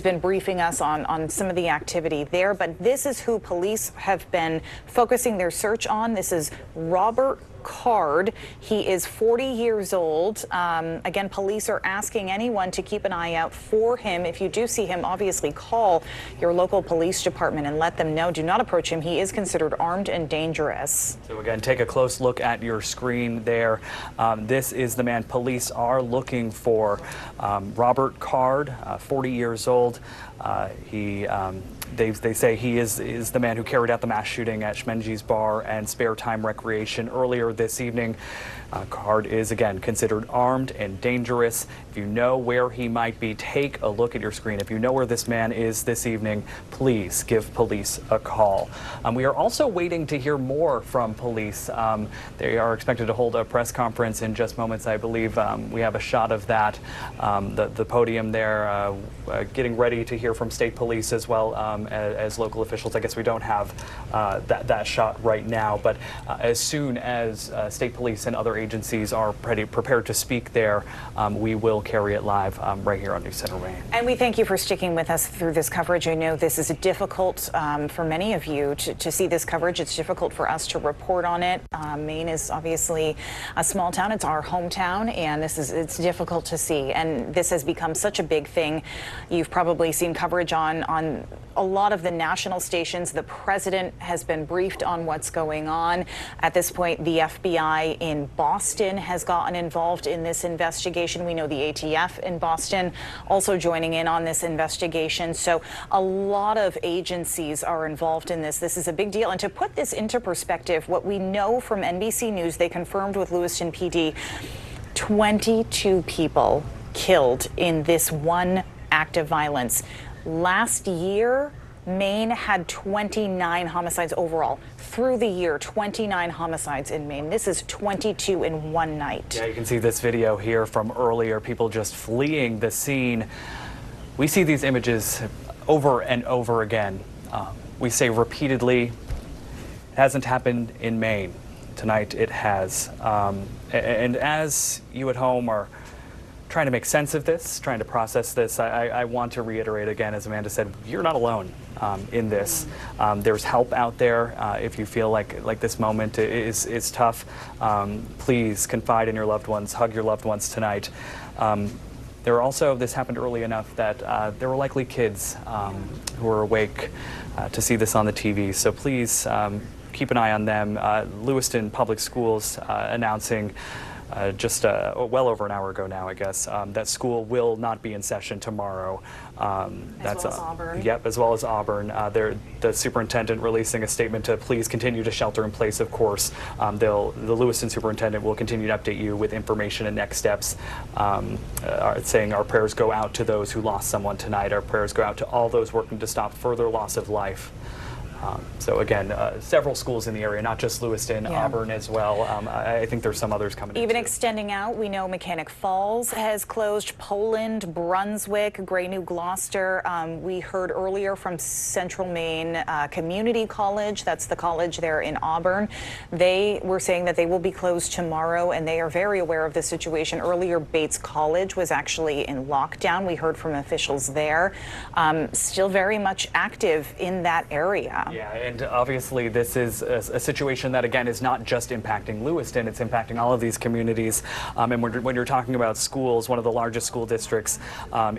Speaker 4: been briefing us on some of the activity there, but this is who police have been focusing their search on. This is Robert Card. He is 40 years old. Again, police are asking anyone to keep an eye out for him. If you do see him, obviously call your local police department and let them know. Do not approach him. He is considered armed and dangerous.
Speaker 5: So again, take a close look at your screen there. This is the man police are looking for. Robert Card, 40 years old. They say he is the man who carried out the mass shooting at Schmeggy's Bar and Spare Time Recreation earlier this evening. Card is, again, considered armed and dangerous. If you know where he might be, take a look at your screen. If you know where this man is this evening, please give police a call. We are also waiting to hear more from police. They are expected to hold a press conference in just moments, I believe. We have a shot of that, the podium there, getting ready to hear from state police as well as local officials. I guess we don't have that shot right now, but as soon as state police and other agencies are prepared to speak there, we will carry it live right here on News Center Maine.
Speaker 4: And we thank you for sticking with us through this coverage. I know this is difficult for many of you to see this coverage. It's difficult for us to report on it. Maine is obviously a small town. It's our hometown, and it's difficult to see. And this has become such a big thing. You've probably seen coverage on a lot of the national stations. The president has been briefed on what's going on. At this point, the FBI in Boston has gotten involved in this investigation. We know the ATF in Boston also joining in on this investigation. So a lot of agencies are involved in this. This is a big deal. And to put this into perspective, what we know from NBC News, they confirmed with Lewiston PD, 22 people killed in this one act of violence. Last year, Maine had 29 homicides overall. Through the year, 29 homicides in Maine. This is 22 in one night.
Speaker 5: Yeah, you can see this video here from earlier, people just fleeing the scene. We see these images over and over again. We say repeatedly, it hasn't happened in Maine. Tonight it has. And as you at home are trying to make sense of this, trying to process this, I want to reiterate again, as Amanda said, you're not alone in this. There's help out there. If you feel like this moment is tough, please confide in your loved ones, hug your loved ones tonight. There are also, this happened early enough that there were likely kids who were awake to see this on the TV. So please keep an eye on them. Lewiston Public Schools announcing just well over an hour ago now, I guess, that school will not be in session tomorrow.
Speaker 4: As well as Auburn.
Speaker 5: Yep, as well as Auburn. The superintendent releasing a statement to please continue to shelter in place, of course. The Lewiston superintendent will continue to update you with information and next steps, saying our prayers go out to those who lost someone tonight. Our prayers go out to all those working to stop further loss of life. So again, several schools in the area, not just Lewiston, Auburn as well. I think there's some others coming in.
Speaker 4: Even extending out, we know Mechanic Falls has closed, Poland, Brunswick, Gray New Gloucester. We heard earlier from Central Maine Community College. That's the college there in Auburn. They were saying that they will be closed tomorrow, and they are very aware of the situation. Earlier, Bates College was actually in lockdown. We heard from officials there. Still very much active in that area.
Speaker 5: Yeah, and obviously this is a situation that, again, is not just impacting Lewiston, it's impacting all of these communities. And when you're talking about schools, one of the largest school districts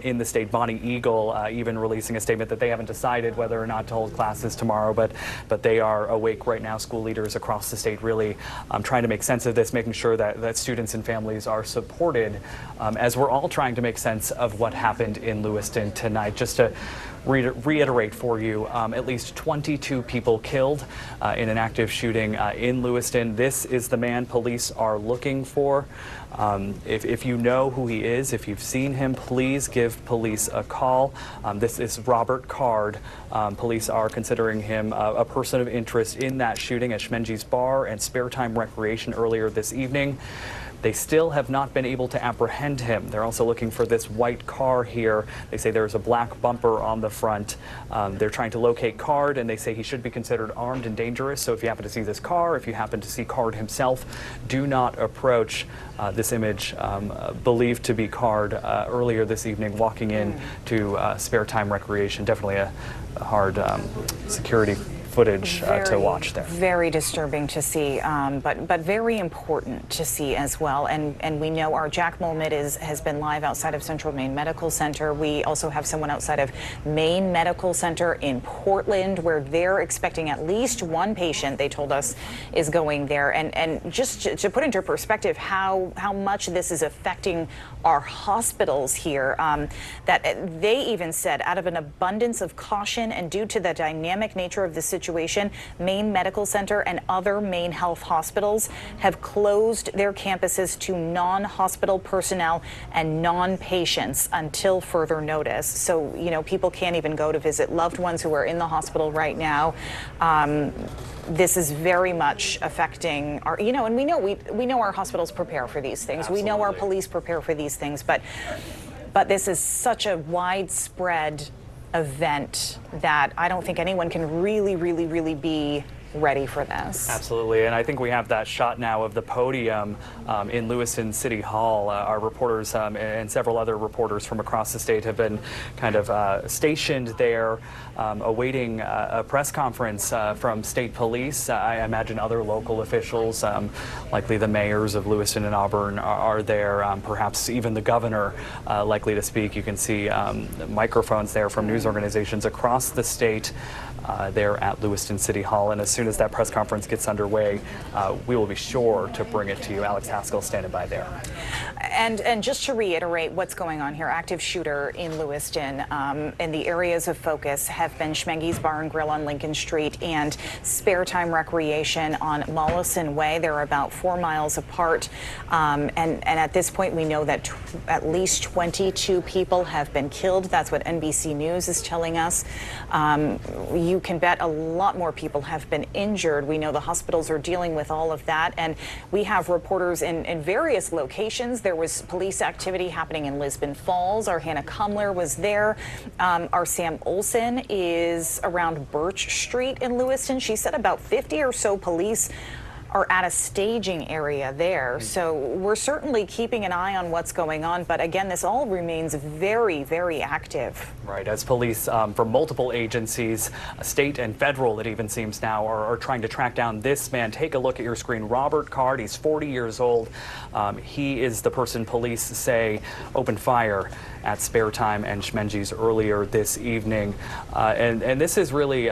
Speaker 5: in the state, Bonnie Eagle, even releasing a statement that they haven't decided whether or not to hold classes tomorrow, but they are awake right now. School leaders across the state really trying to make sense of this, making sure that students and families are supported as we're all trying to make sense of what happened in Lewiston tonight. Just to reiterate for you, at least 22 people killed in an active shooting in Lewiston. This is the man police are looking for. If you know who he is, if you've seen him, please give police a call. This is Robert Card. Police are considering him a person of interest in that shooting at Schmenge's Bar and Spare Time Recreation earlier this evening. They still have not been able to apprehend him. They're also looking for this white car here. They say there's a black bumper on the front. They're trying to locate Card, and they say he should be considered armed and dangerous. So if you happen to see this car, if you happen to see Card himself, do not approach. This image believed to be Card earlier this evening walking in to Spare Time Recreation. Definitely a hard security footage to watch there.
Speaker 4: Very disturbing to see, but very important to see as well. And we know our Jack Molmid has been live outside of Central Maine Medical Center. We also have someone outside of Maine Medical Center in Portland, where they're expecting at least one patient, they told us, is going there. And just to put into perspective how much this is affecting our hospitals here, that they even said, out of an abundance of caution and due to the dynamic nature of the situation, Maine Medical Center and other Maine health hospitals have closed their campuses to non-hospital personnel and non-patients until further notice. So, you know, people can't even go to visit loved ones who are in the hospital right now. This is very much affecting our, you know, and we know our hospitals prepare for these things.
Speaker 5: Absolutely.
Speaker 4: We know our police prepare for these things, but this is such a widespread event that I don't think anyone can really be ready for this.
Speaker 5: Absolutely, and I think we have that shot now of the podium in Lewiston City Hall. Our reporters and several other reporters from across the state have been kind of stationed there, awaiting a press conference from state police. I imagine other local officials, likely the mayors of Lewiston and Auburn, are there. Perhaps even the governor likely to speak. You can see microphones there from news organizations across the state. There at Lewiston City Hall, and as soon as that press conference gets underway, we will be sure to bring it to you. Alex Haskell standing by there.
Speaker 4: And just to reiterate what's going on here, active shooter in Lewiston, and the areas of focus have been Schmenge's Bar and Grill on Lincoln Street and Spare Time Recreation on Mollison Way. They're about 4 miles apart, and at this point we know that at least 22 people have been killed. That's what NBC News is telling us. You can bet a lot more people have been injured. We know the hospitals are dealing with all of that, and we have reporters in various locations. There was police activity happening in Lisbon Falls. Our Hannah Kumler was there. Our Sam Olson is around Birch Street in Lewiston. She said about 50 or so police are at a staging area there. So we're certainly keeping an eye on what's going on. But again, this all remains very active.
Speaker 5: Right, as police from multiple agencies, state and federal, it even seems now, are trying to track down this man. Take a look at your screen. Robert Card, he's 40 years old. He is the person police say opened fire at Spare Time and Schmenge's earlier this evening. And this is really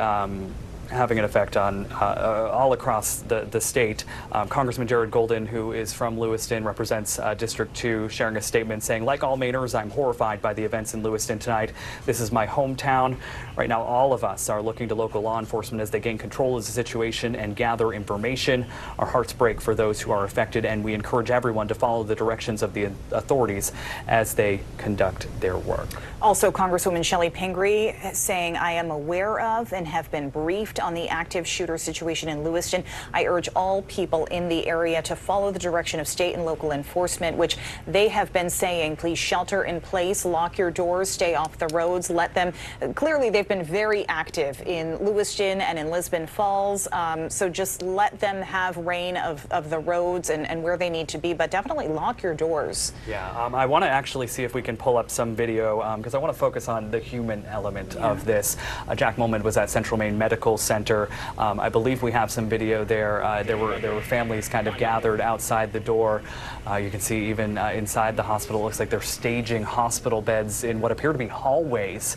Speaker 5: having an effect on all across the state. Congressman Jared Golden, who is from Lewiston, represents District 2, sharing a statement saying, like all Mainers, I'm horrified by the events in Lewiston tonight. This is my hometown. Right now, all of us are looking to local law enforcement as they gain control of the situation and gather information. Our hearts break for those who are affected, and we encourage everyone to follow the directions of the authorities as they conduct their work.
Speaker 4: Also, Congresswoman Shelley Pingree saying, I am aware of and have been briefed on the active shooter situation in Lewiston. I urge all people in the area to follow the direction of state and local enforcement, which they have been saying, please shelter in place, lock your doors, stay off the roads, let them. Clearly, they've been very active in Lewiston and in Lisbon Falls, so just let them have reign of the roads and where they need to be, but definitely lock your doors.
Speaker 5: Yeah, I want to actually see if we can pull up some video, because I want to focus on the human element of this. Jack Molmid was at Central Maine Medical Center. I believe we have some video there. There were families kind of gathered outside the door. You can see even inside the hospital, it looks like they're staging hospital beds in what appear to be hallways,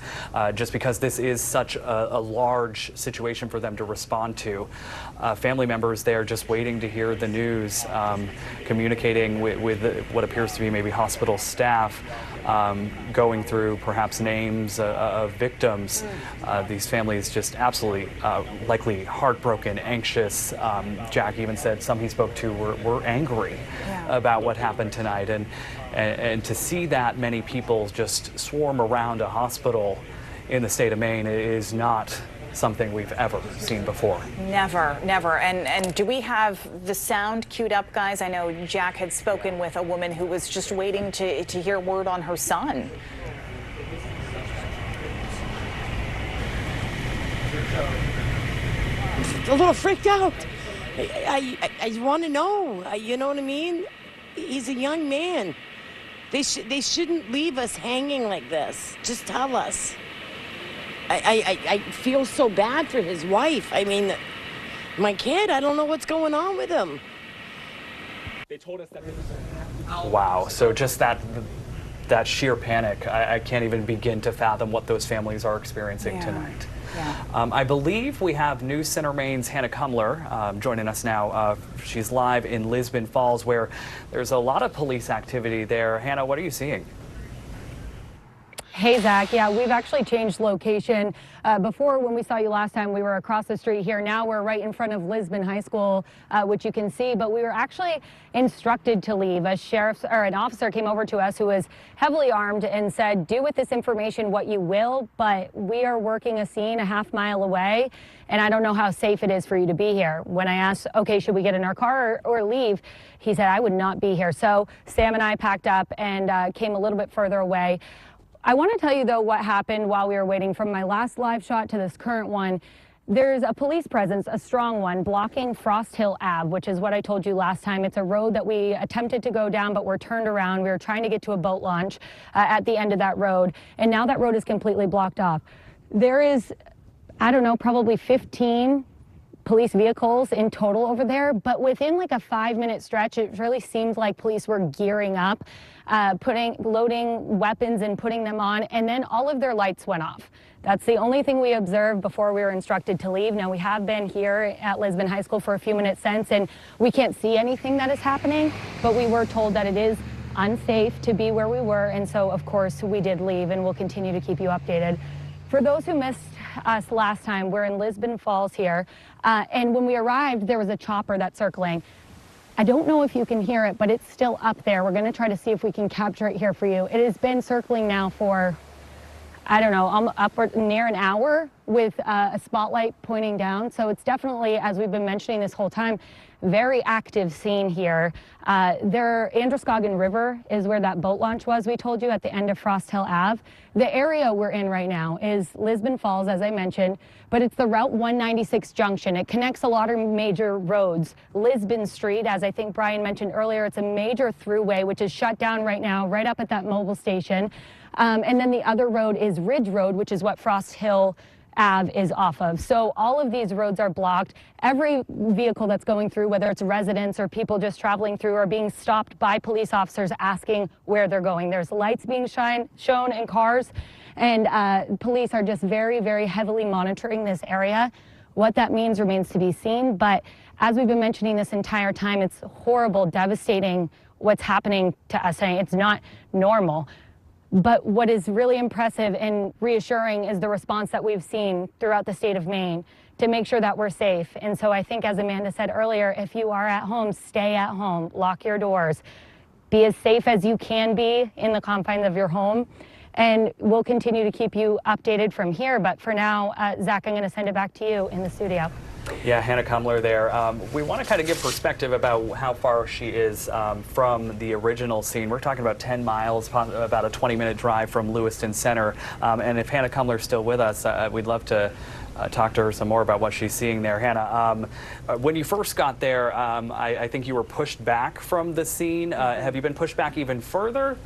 Speaker 5: just because this is such a large situation for them to respond to. Family members there just waiting to hear the news, communicating with what appears to be maybe hospital staff, going through perhaps names of victims. These families just absolutely likely heartbroken, anxious. Jack even said some he spoke to were angry about what happened tonight. And to see that many people just swarm around a hospital in the state of Maine is not something we've ever seen before.
Speaker 4: Never, never. And do we have the sound queued up, guys? I know Jack had spoken with a woman who was just waiting to hear word on her son.
Speaker 18: A little freaked out. I want to know. You know what I mean? He's a young man. They shouldn't leave us hanging like this. Just tell us. I feel so bad for his wife. I mean, my kid, I don't know what's going on with him.
Speaker 22: They told us that.
Speaker 5: Wow. So just that sheer panic, I can't even begin to fathom what those families are experiencing tonight. Yeah. I believe we have News Center Maine's Hannah Kumler joining us now. She's live in Lisbon Falls, where there's a lot of police activity there. Hannah, what are you seeing?
Speaker 6: Hey, Zach. Yeah, we've actually changed location. Before, when we saw you last time, we were across the street here. Now we're right in front of Lisbon High School, which you can see. But we were actually instructed to leave. An officer came over to us who was heavily armed and said, "Do with this information what you will, but we are working a scene a half-mile away, and I don't know how safe it is for you to be here." When I asked, "Okay, should we get in our car or leave?" he said, "I would not be here." So Sam and I packed up and came a little bit further away. I want to tell you, though, what happened while we were waiting from my last live shot to this current one. There's a police presence, a strong one, blocking Frost Hill Ave, which is what I told you last time. It's a road that we attempted to go down, but we're turned around. We were trying to get to a boat launch at the end of that road, and now that road is completely blocked off. There is, I don't know, probably 15 police vehicles in total over there, but within like a 5-minute stretch, it really seemed like police were gearing up, loading weapons and putting them on, and then all of their lights went off. That's the only thing we observed before we were instructed to leave. Now, we have been here at Lisbon High School for a few minutes since, and we can't see anything that is happening, but we were told that it is unsafe to be where we were, and so, of course, we did leave, and we'll continue to keep you updated. For those who missed us last time, we're in Lisbon Falls here, and when we arrived, there was a chopper that's circling. I don't know if you can hear it, but it's still up there. We're going to try to see if we can capture it here for you. It has been circling now for, I don't know, upward near an hour with a spotlight pointing down. So it's definitely, as we've been mentioning this whole time, very active scene here. Androscoggin River is where that boat launch was, we told you, at the end of Frost Hill Ave. The area we're in right now is Lisbon Falls, as I mentioned, but it's the Route 196 junction. It connects a lot of major roads. Lisbon Street, as I think Brian mentioned earlier, it's a major throughway, which is shut down right now, right up at that mobile station. And then the other road is Ridge Road, which is what Frost Hill Ave is off of. So all of these roads are blocked. Every vehicle that's going through, whether it's residents or people just traveling through, are being stopped by police officers asking where they're going. There's lights being shown in cars, and police are just very, very heavily monitoring this area. What that means remains to be seen, but as we've been mentioning this entire time, it's horrible, devastating what's happening to us. It's not normal. But what is really impressive and reassuring is the response that we've seen throughout the state of Maine to make sure that we're safe. And so I think, as Amanda said earlier, if you are at home, stay at home, lock your doors, be as safe as you can be in the confines of your home. And we'll continue to keep you updated from here. But for now, Zach, I'm going to send it back to you in the studio.
Speaker 5: Yeah, Hannah Kumler there. We want to kind of give perspective about how far she is from the original scene. We're talking about 10 miles, about a 20-minute drive from Lewiston Center. And if Hannah Kumler's still with us, we'd love to talk to her some more about what she's seeing there. Hannah, when you first got there, I think you were pushed back from the scene. Have you been pushed back even further?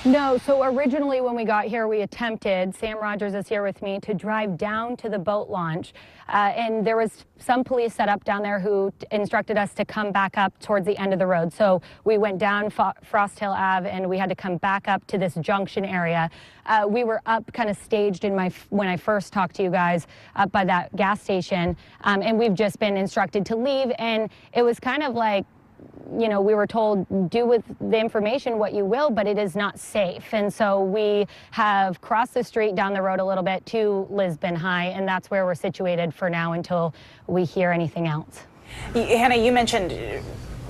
Speaker 6: No, so originally when we got here, we attempted, Sam Rogers is here with me, to drive down to the boat launch. And there was some police set up down there who instructed us to come back up towards the end of the road. So we went down Frost Hill Ave and we had to come back up to this junction area. We were up kind of staged in when I first talked to you guys up by that gas station. And we've just been instructed to leave. And it was kind of like, you know, we were told, do with the information what you will, but it is not safe. And so we have crossed the street down the road a little bit to Lisbon High, and that's where we're situated for now until we hear anything else.
Speaker 4: Hannah, you mentioned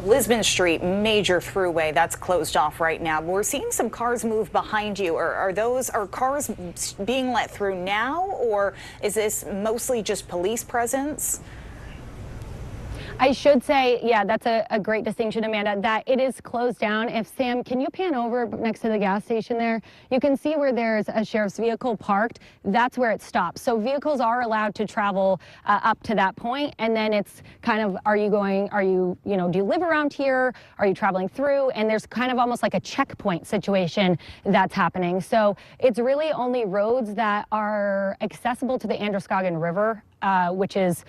Speaker 4: Lisbon Street, major throughway, that's closed off right now. We're seeing some cars move behind you. Are cars being let through now, or is this mostly just police presence?
Speaker 6: I should say, yeah, that's a great distinction, Amanda, that it is closed down. If Sam, can you pan over next to the gas station there? You can see where there's a sheriff's vehicle parked. That's where it stops. So vehicles are allowed to travel up to that point, and then it's kind of, do you live around here? Are you traveling through? And there's kind of almost like a checkpoint situation that's happening. So it's really only roads that are accessible to the Androscoggin River, which is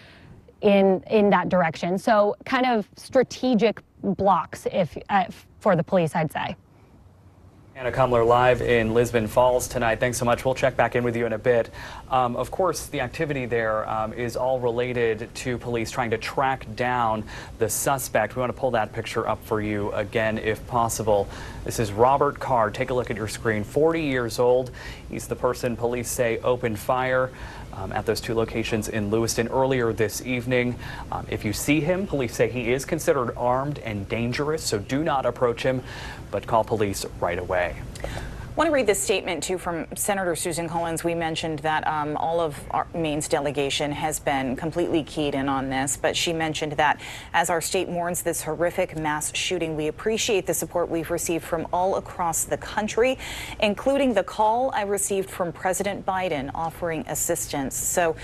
Speaker 6: in that direction. So kind of strategic blocks for the police, I'd say.
Speaker 5: Anna Kumler live in Lisbon Falls tonight. Thanks so much. We'll check back in with you in a bit. Of course, the activity there is all related to police trying to track down the suspect. We want to pull that picture up for you again, if possible. This is Robert Card. Take a look at your screen. 40 years old. He's the person police say opened fire at those two locations in Lewiston earlier this evening. If you see him, police say he is considered armed and dangerous, so do not approach him, but call police right away.
Speaker 4: I want to read this statement, too, from Senator Susan Collins. We mentioned that all of Maine's delegation has been completely keyed in on this, but she mentioned that as our state mourns this horrific mass shooting, we appreciate the support we've received from all across the country, including the call I received from President Biden offering assistance. So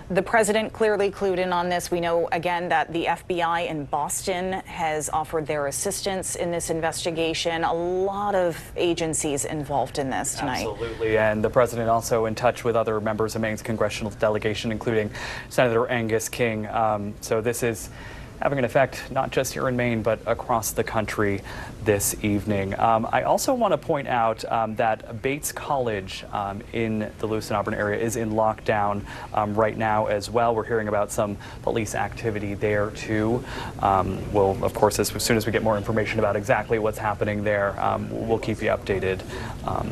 Speaker 4: the president clearly clued in on this. We know, again, that the FBI in Boston has offered their assistance in this investigation. A lot of agencies involved in this tonight.
Speaker 5: Absolutely, and the president also in touch with other members of Maine's congressional delegation, including Senator Angus King. So this is having an effect not just here in Maine, but across the country this evening. I also want to point out that Bates College in the Lewiston Auburn area is in lockdown right now as well. We're hearing about some police activity there too. We'll, of course, as soon as we get more information about exactly what's happening there, we'll keep you updated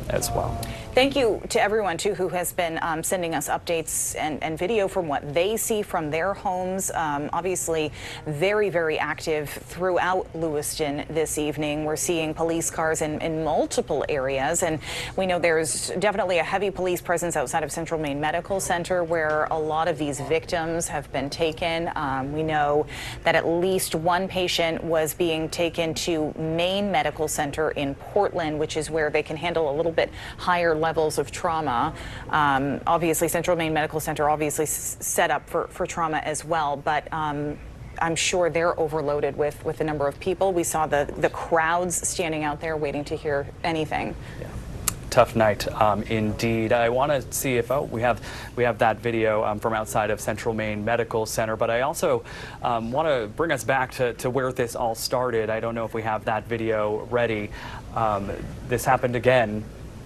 Speaker 5: as well.
Speaker 4: Thank you to everyone, too, who has been sending us updates and video from what they see from their homes. Obviously, very, very active throughout Lewiston this evening. We're seeing police cars in multiple areas, and we know there's definitely a heavy police presence outside of Central Maine Medical Center, where a lot of these victims have been taken. We know that at least one patient was being taken to Maine Medical Center in Portland, which is where they can handle a little bit higher levels of trauma. Obviously, Central Maine Medical Center obviously set up for trauma as well, but I'm sure they're overloaded with the number of people. We saw the crowds standing out there waiting to hear anything.
Speaker 5: Yeah. Tough night indeed. I want to see if we have that video from outside of Central Maine Medical Center, but I also want to bring us back to where this all started. I don't know if we have that video ready. This happened again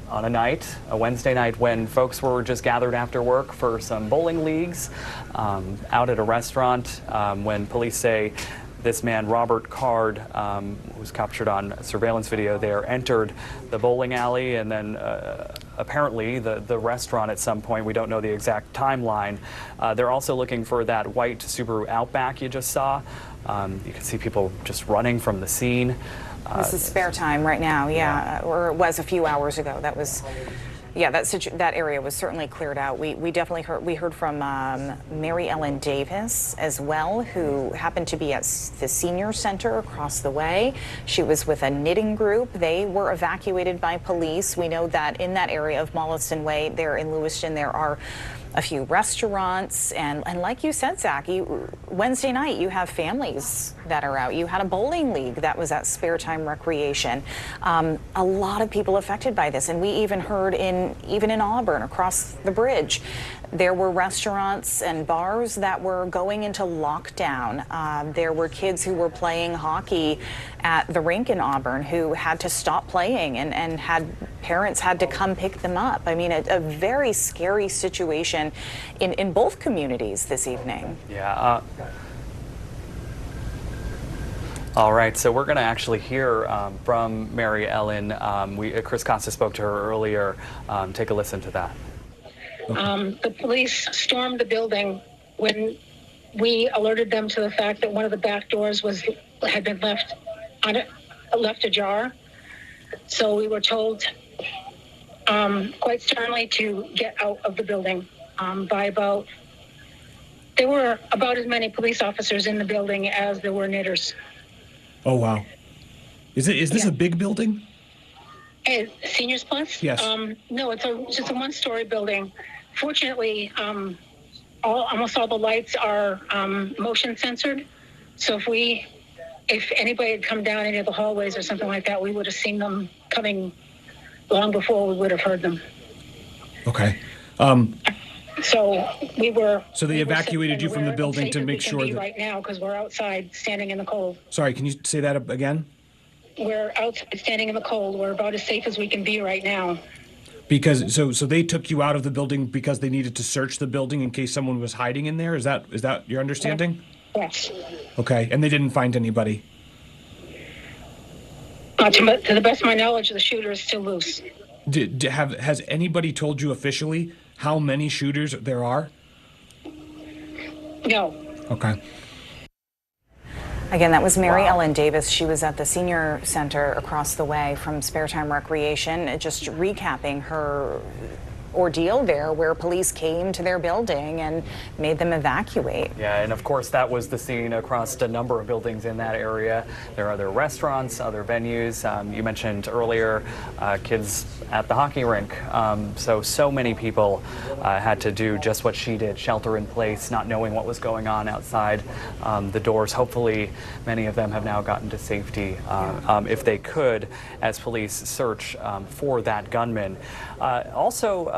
Speaker 5: on a Wednesday night, when folks were just gathered after work for some bowling leagues out at a restaurant, when police say this man, Robert Card, who was captured on surveillance video there, entered the bowling alley and then apparently the restaurant at some point. We don't know the exact timeline. They're also looking for that white Subaru Outback you just saw. You can see people just running from the scene.
Speaker 4: This is spare time right now, yeah, or it was a few hours ago. That was, yeah, that area was certainly cleared out. We definitely heard from Mary Ellen Davis as well, who happened to be at the senior center across the way. She was with a knitting group. They were evacuated by police. We know that in that area of Molliston Way, there in Lewiston, there are a few restaurants, and like you said, Zach, Wednesday night you have families that are out. You had a bowling league that was at Spare Time Recreation. A lot of people affected by this, and we even heard even in Auburn, across the bridge, there were restaurants and bars that were going into lockdown. There were kids who were playing hockey at the rink in Auburn who had to stop playing, and parents had to come pick them up. I mean, a very scary situation in both communities this evening.
Speaker 5: Yeah. All right, so we're going to actually hear from Mary Ellen. Chris Costa spoke to her earlier. Take a listen to that.
Speaker 7: The police stormed the building when we alerted them to the fact that one of the back doors had been left ajar. So we were told quite sternly to get out of the building there were about as many police officers in the building as there were knitters.
Speaker 8: Oh, wow. Is this a big building?
Speaker 7: Seniors Plus?
Speaker 8: Yes.
Speaker 7: No, it's just a one-story building. Fortunately, almost all the lights are motion censored. So if anybody had come down any of the hallways or something like that, we would have seen them coming long before we would have heard them.
Speaker 8: Okay.
Speaker 7: So
Speaker 8: they evacuated you from the building to make sure that.
Speaker 7: Right now, because we're outside standing in the cold.
Speaker 8: Sorry, can you say that again?
Speaker 7: We're outside standing in the cold. We're about as safe as we can be right now.
Speaker 8: Because so they took you out of the building because they needed to search the building in case someone was hiding in there. Is that your understanding?
Speaker 7: Yes.
Speaker 8: Okay, and they didn't find anybody.
Speaker 7: To the best of my knowledge, the shooter is still loose.
Speaker 8: Has anybody told you officially how many shooters there are?
Speaker 7: No.
Speaker 8: Okay.
Speaker 4: Again, that was Mary Ellen Davis. She was at the senior center across the way from Spare Time Recreation, just recapping her ordeal there, where police came to their building and made them evacuate.
Speaker 5: Yeah, and of course that was the scene across a number of buildings in that area. There are other restaurants, other venues. You mentioned earlier kids at the hockey rink. So many people had to do just what she did, shelter in place, not knowing what was going on outside the doors. Hopefully many of them have now gotten to safety if they could, as police search for that gunman.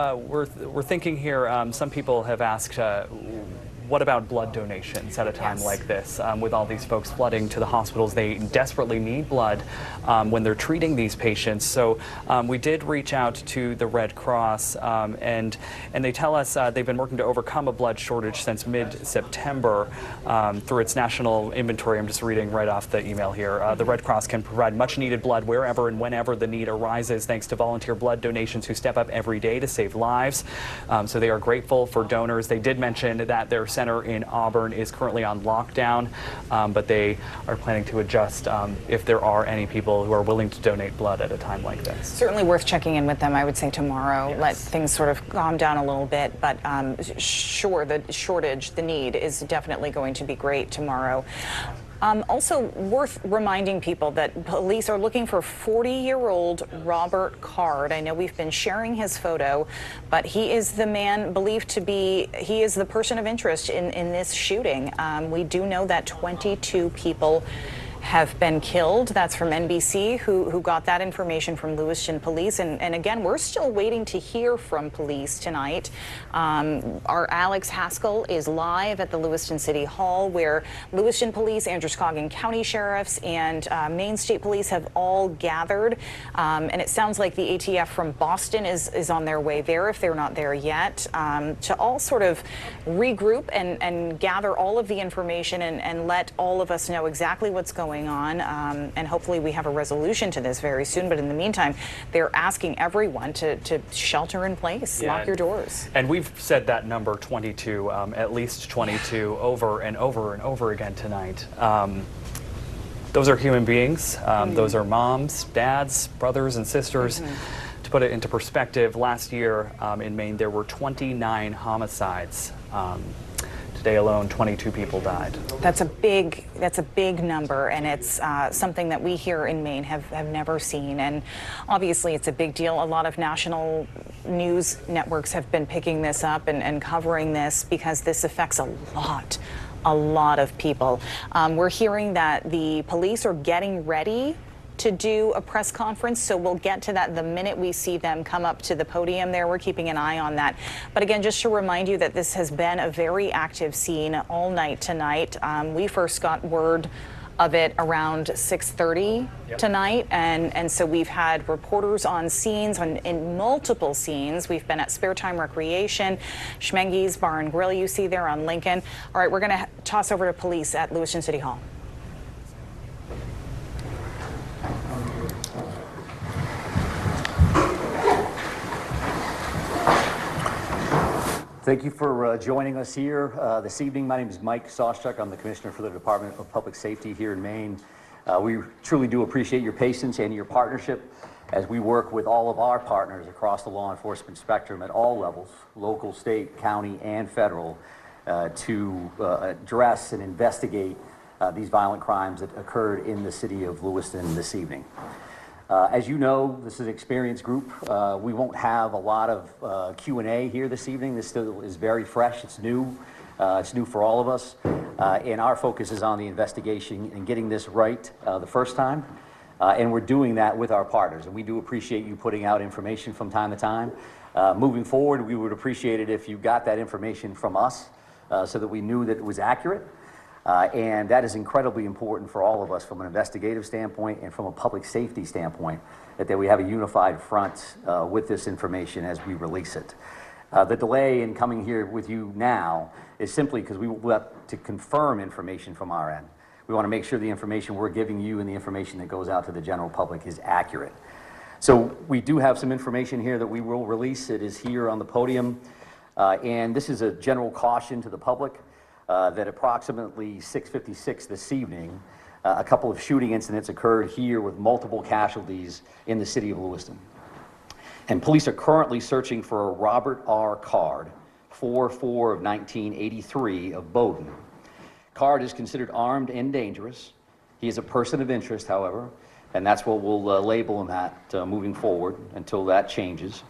Speaker 5: We're thinking here, some people have asked, what about blood donations at a time like this? With all these folks flooding to the hospitals, they desperately need blood when they're treating these patients. So we did reach out to the Red Cross, and they tell us they've been working to overcome a blood shortage since mid-September through its national inventory. I'm just reading right off the email here. The Red Cross can provide much-needed blood wherever and whenever the need arises, thanks to volunteer blood donations who step up every day to save lives. So they are grateful for donors. They did mention that their center in Auburn is currently on lockdown, but they are planning to adjust if there are any people who are willing to donate blood at a time like this.
Speaker 4: Certainly worth checking in with them, I would say, tomorrow. Yes. Let things sort of calm down a little bit, but sure, the shortage, the need is definitely going to be great tomorrow. Also worth reminding people that police are looking for 40-year-old Robert Card. I know we've been sharing his photo, but he is the man believed to be, he is the person of interest in this shooting. We do know that 22 people have been killed. That's from NBC, who got that information from Lewiston Police. And again, we're still waiting to hear from police tonight. Our Alex Haskell is live at the Lewiston City Hall, where Lewiston Police, Androscoggin County Sheriffs, and Maine State Police have all gathered. And it sounds like the ATF from Boston is on their way there, if they're not there yet, to all sort of regroup and gather all of the information and let all of us know exactly what's going on, and hopefully we have a resolution to this very soon. But in the meantime, they're asking everyone to shelter in place, lock your doors.
Speaker 5: And we've said that number 22, at least 22, over and over and over again tonight. Those are human beings. Those are moms, dads, brothers, and sisters. To put it into perspective, last year in Maine there were 29 homicides. Today alone, 22 people died.
Speaker 4: That's a big number, and it's something that we here in Maine have never seen. And obviously, it's a big deal. A lot of national news networks have been picking this up and covering this because this affects a lot of people. We're hearing that the police are getting ready to do a press conference, so we'll get to that the minute we see them come up to the podium there. We're keeping an eye on that. But again, just to remind you that this has been a very active scene all night tonight. We first got word of it around 6:30 tonight, and so we've had reporters on scenes, in multiple scenes. We've been at Spare Time Recreation, Schmenge's Bar and Grill you see there on Lincoln. All right, we're going to toss over to police at Lewiston City Hall.
Speaker 2: Thank you for joining us here this evening. My name is Mike Soschuk. I'm the Commissioner for the Department of Public Safety here in Maine. We truly do appreciate your patience and your partnership as we work with all of our partners across the law enforcement spectrum at all levels, local, state, county, and federal, to address and investigate these violent crimes that occurred in the city of Lewiston this evening. As you know, this is an experienced group. We won't have a lot of Q&A here this evening. This still is very fresh. It's new. It's new for all of us. And our focus is on the investigation and getting this right the first time. And we're doing that with our partners. And we do appreciate you putting out information from time to time. Moving forward, we would appreciate it if you got that information from us so that we knew that it was accurate. And that is incredibly important for all of us from an investigative standpoint and from a public safety standpoint, that we have a unified front with this information as we release it. The delay in coming here with you now is simply because we want to confirm information from our end. We want to make sure the information we're giving you and the information that goes out to the general public is accurate. So we do have some information here that we will release. It is here on the podium. And this is a general caution to the public. That approximately 6:56 this evening, a couple of shooting incidents occurred here with multiple casualties in the city of Lewiston. And police are currently searching for a Robert R. Card, 4/4 of 1983 of Bowdoin. Card is considered armed and dangerous. He is a person of interest, however, and that's what we'll label him at moving forward until that changes.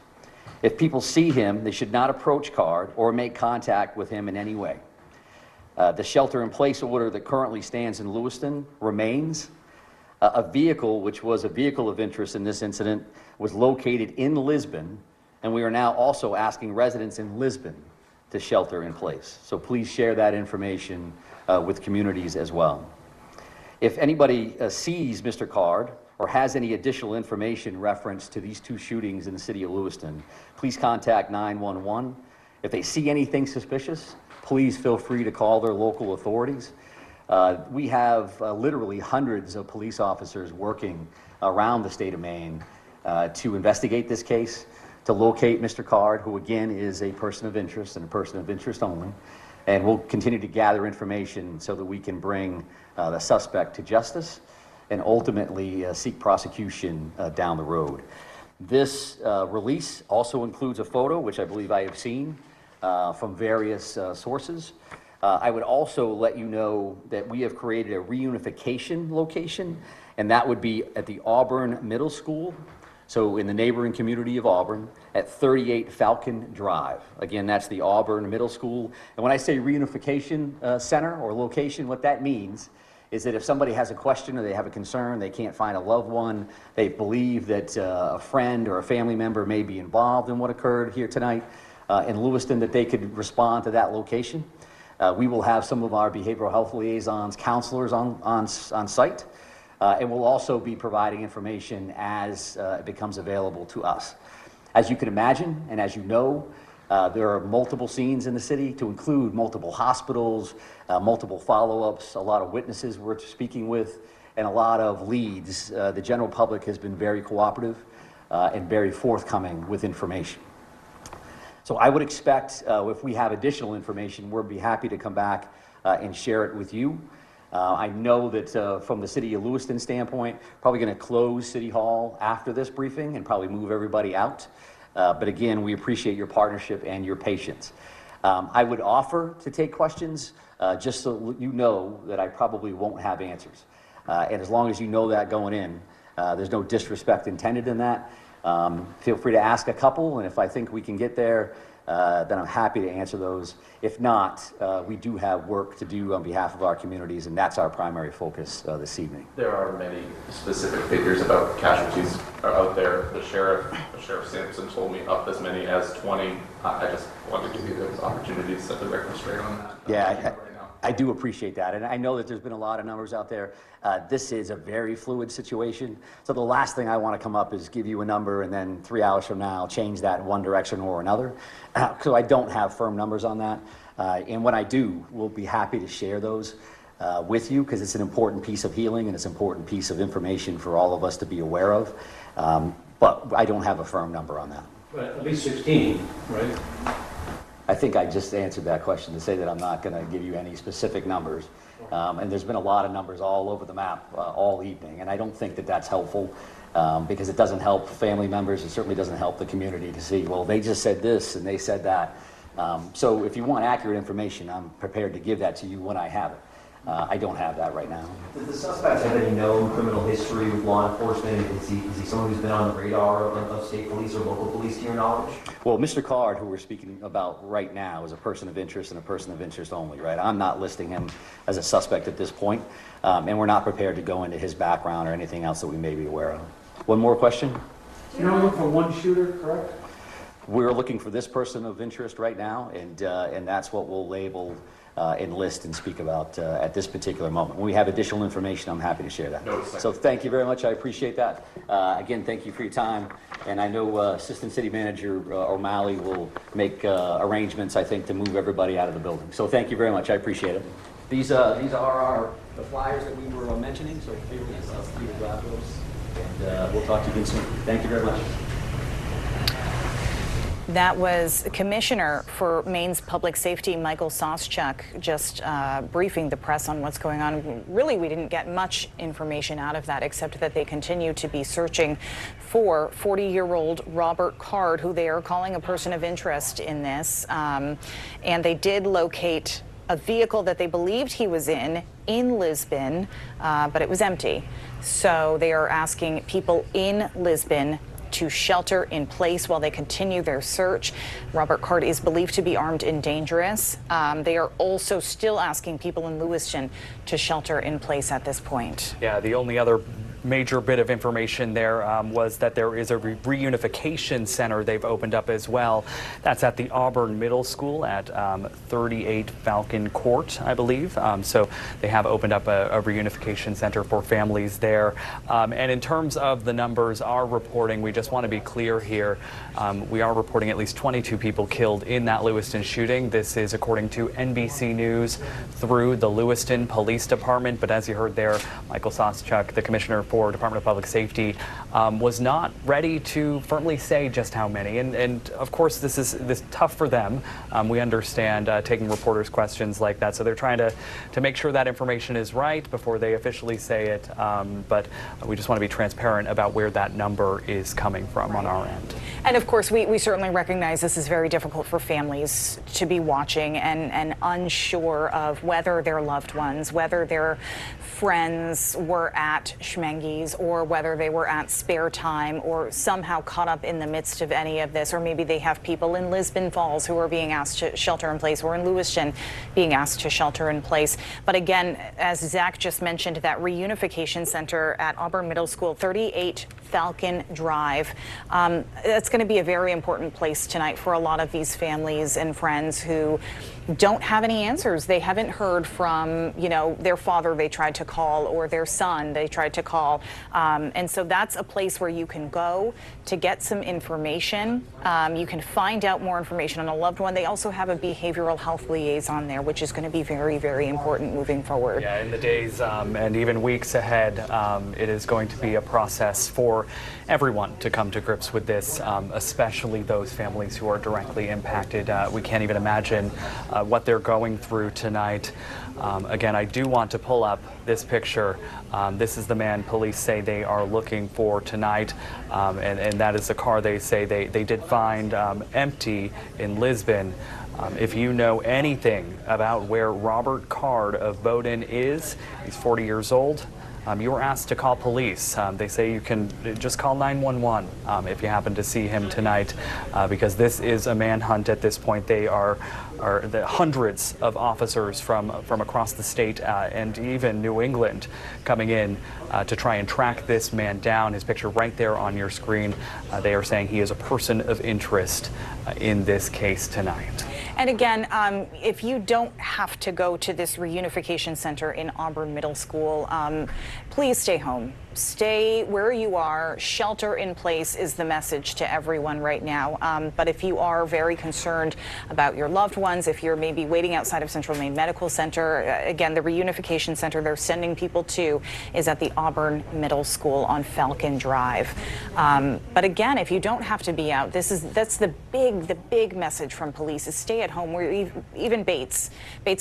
Speaker 2: If people see him, they should not approach Card or make contact with him in any way. The shelter-in-place order that currently stands in Lewiston remains. A vehicle, which was a vehicle of interest in this incident, was located in Lisbon, and we are now also asking residents in Lisbon to shelter in place. So please share that information with communities as well. If anybody sees Mr. Card or has any additional information reference to these two shootings in the city of Lewiston, please contact 911. If they see anything suspicious, please feel free to call their local authorities. We have literally hundreds of police officers working around the state of Maine to investigate this case, to locate Mr. Card, who again is a person of interest and a person of interest only. And we'll continue to gather information so that we can bring the suspect to justice and ultimately seek prosecution down the road. This release also includes a photo, which I believe I have seen from various sources. I would also let you know that we have created a reunification location, and that would be at the Auburn Middle School, so in the neighboring community of Auburn, at 38 Falcon Drive. Again, that's the Auburn Middle School. And when I say reunification center or location, what that means is that if somebody has a question or they have a concern, they can't find a loved one, they believe that a friend or a family member may be involved in what occurred here tonight, in Lewiston, that they could respond to that location. We will have some of our behavioral health liaisons, counselors on site, and we'll also be providing information as it becomes available to us. As you can imagine, and as you know, there are multiple scenes in the city to include multiple hospitals, multiple follow-ups, a lot of witnesses we're speaking with, and a lot of leads. The general public has been very cooperative and very forthcoming with information. So I would expect if we have additional information, we'll be happy to come back and share it with you. I know that from the city of Lewiston standpoint, probably going to close City Hall after this briefing and probably move everybody out. But again, we appreciate your partnership and your patience. I would offer to take questions just so you know that I probably won't have answers. And as long as you know that going in, there's no disrespect intended in that. Feel free to ask a couple, and if I think we can get there, then I'm happy to answer those. If not, we do have work to do on behalf of our communities, and that's our primary focus this evening.
Speaker 9: There are many specific figures about casualties are out there. The Sheriff Sampson told me up as many as 20. I just wanted to give you those opportunities to set the record straight on that.
Speaker 2: Yeah, I do appreciate that, and I know that there's been a lot of numbers out there. This is a very fluid situation, so the last thing I want to come up is give you a number and then 3 hours from now change that in one direction or another. So I don't have firm numbers on that, and when I do, we'll be happy to share those with you, because it's an important piece of healing and it's an important piece of information for all of us to be aware of, but I don't have a firm number on that.
Speaker 10: But at least 16, right?
Speaker 2: I think I just answered that question to say that I'm not going to give you any specific numbers. And there's been a lot of numbers all over the map all evening, and I don't think that that's helpful because it doesn't help family members. It certainly doesn't help the community to see, well, they just said this and they said that. So if you want accurate information, I'm prepared to give that to you when I have it. I don't have that right now.
Speaker 12: Does the suspect have any known criminal history with law enforcement? Is he someone who's been on the radar of state police or local police, to your knowledge?
Speaker 2: Well, Mr. Card, who we're speaking about right now, is a person of interest and a person of interest only, right? I'm not listing him as a suspect at this point, and we're not prepared to go into his background or anything else that we may be aware of. One more question?
Speaker 10: You're only looking for one shooter, correct?
Speaker 2: We're looking for this person of interest right now, and that's what we'll label and list and speak about at this particular moment. When we have additional information, I'm happy to share that. So thank you very much. I appreciate that. Again, thank you for your time. And I know Assistant City Manager O'Malley will make arrangements, I think, to move everybody out of the building. So thank you very much. I appreciate it. These are the flyers that we were mentioning. So here we grab those, and we'll talk to you again soon. Thank you very much.
Speaker 4: That was Commissioner for Maine's Public Safety, Michael Soschuk, just briefing the press on what's going on. Really, we didn't get much information out of that, except that they continue to be searching for 40-year-old Robert Card, who they are calling a person of interest in this. And they did locate a vehicle that they believed he was in Lisbon, but it was empty. So they are asking people in Lisbon to shelter in place while they continue their search. Robert Card is believed to be armed and dangerous. They are also still asking people in Lewiston to shelter in place at this point.
Speaker 5: Yeah, the only other major bit of information there was that there is a reunification center they've opened up as well. That's at the Auburn Middle School at 38 Falcon Court, I believe. So they have opened up a reunification center for families there. And in terms of the numbers, our reporting, we just want to be clear here. We are reporting at least 22 people killed in that Lewiston shooting. This is according to NBC News through the Lewiston Police Department. But as you heard there, Michael Soschuk, the Commissioner for Department of Public Safety, was not ready to firmly say just how many. And of course, this is tough for them. We understand taking reporters' questions like that. So they're trying to make sure that information is right before they officially say it. But we just want to be transparent about where that number is coming from on our end.
Speaker 4: And of course, we certainly recognize this is very difficult for families to be watching and unsure of whether their loved ones, whether their friends were at Schmenge's or whether they were at spare time or somehow caught up in the midst of any of this, or maybe they have people in Lisbon Falls who are being asked to shelter in place, or in Lewiston being asked to shelter in place. But again, as Zach just mentioned, that reunification center at Auburn Middle School, 38 Falcon Drive, that's going to be a very important place tonight for a lot of these families and friends who don't have any answers. They haven't heard from, their father they tried to call, or their son they tried to call. And so that's a place where you can go to get some information. You can find out more information on a loved one. They also have a behavioral health liaison there, which is going to be very, very important moving forward.
Speaker 5: Yeah, in the days and even weeks ahead, it is going to be a process for everyone to come to grips with this, especially those families who are directly impacted. We can't even imagine what they're going through tonight. Again, I do want to pull up this picture. This is the man police say they are looking for tonight, and that is the car they say they did find empty in Lisbon. If you know anything about where Robert Card of Bowdoin is, he's 40 years old. you were asked to call police. They say you can just call 911 if you happen to see him tonight, because this is a manhunt at this point. They are the hundreds of officers from across the state and even New England coming in to try and track this man down. His picture right there on your screen. They are saying he is a person of interest in this case tonight.
Speaker 4: And again, if you don't have to go to this reunification center in Auburn Middle School, please stay home. Stay where you are. Shelter in place is the message to everyone right now. But if you are very concerned about your loved ones, if you're maybe waiting outside of Central Maine Medical Center, again, the reunification center they're sending people to is at the Auburn Middle School on Falcon Drive. But again, if you don't have to be out, that's the big message from police is stay at home. Where even Bates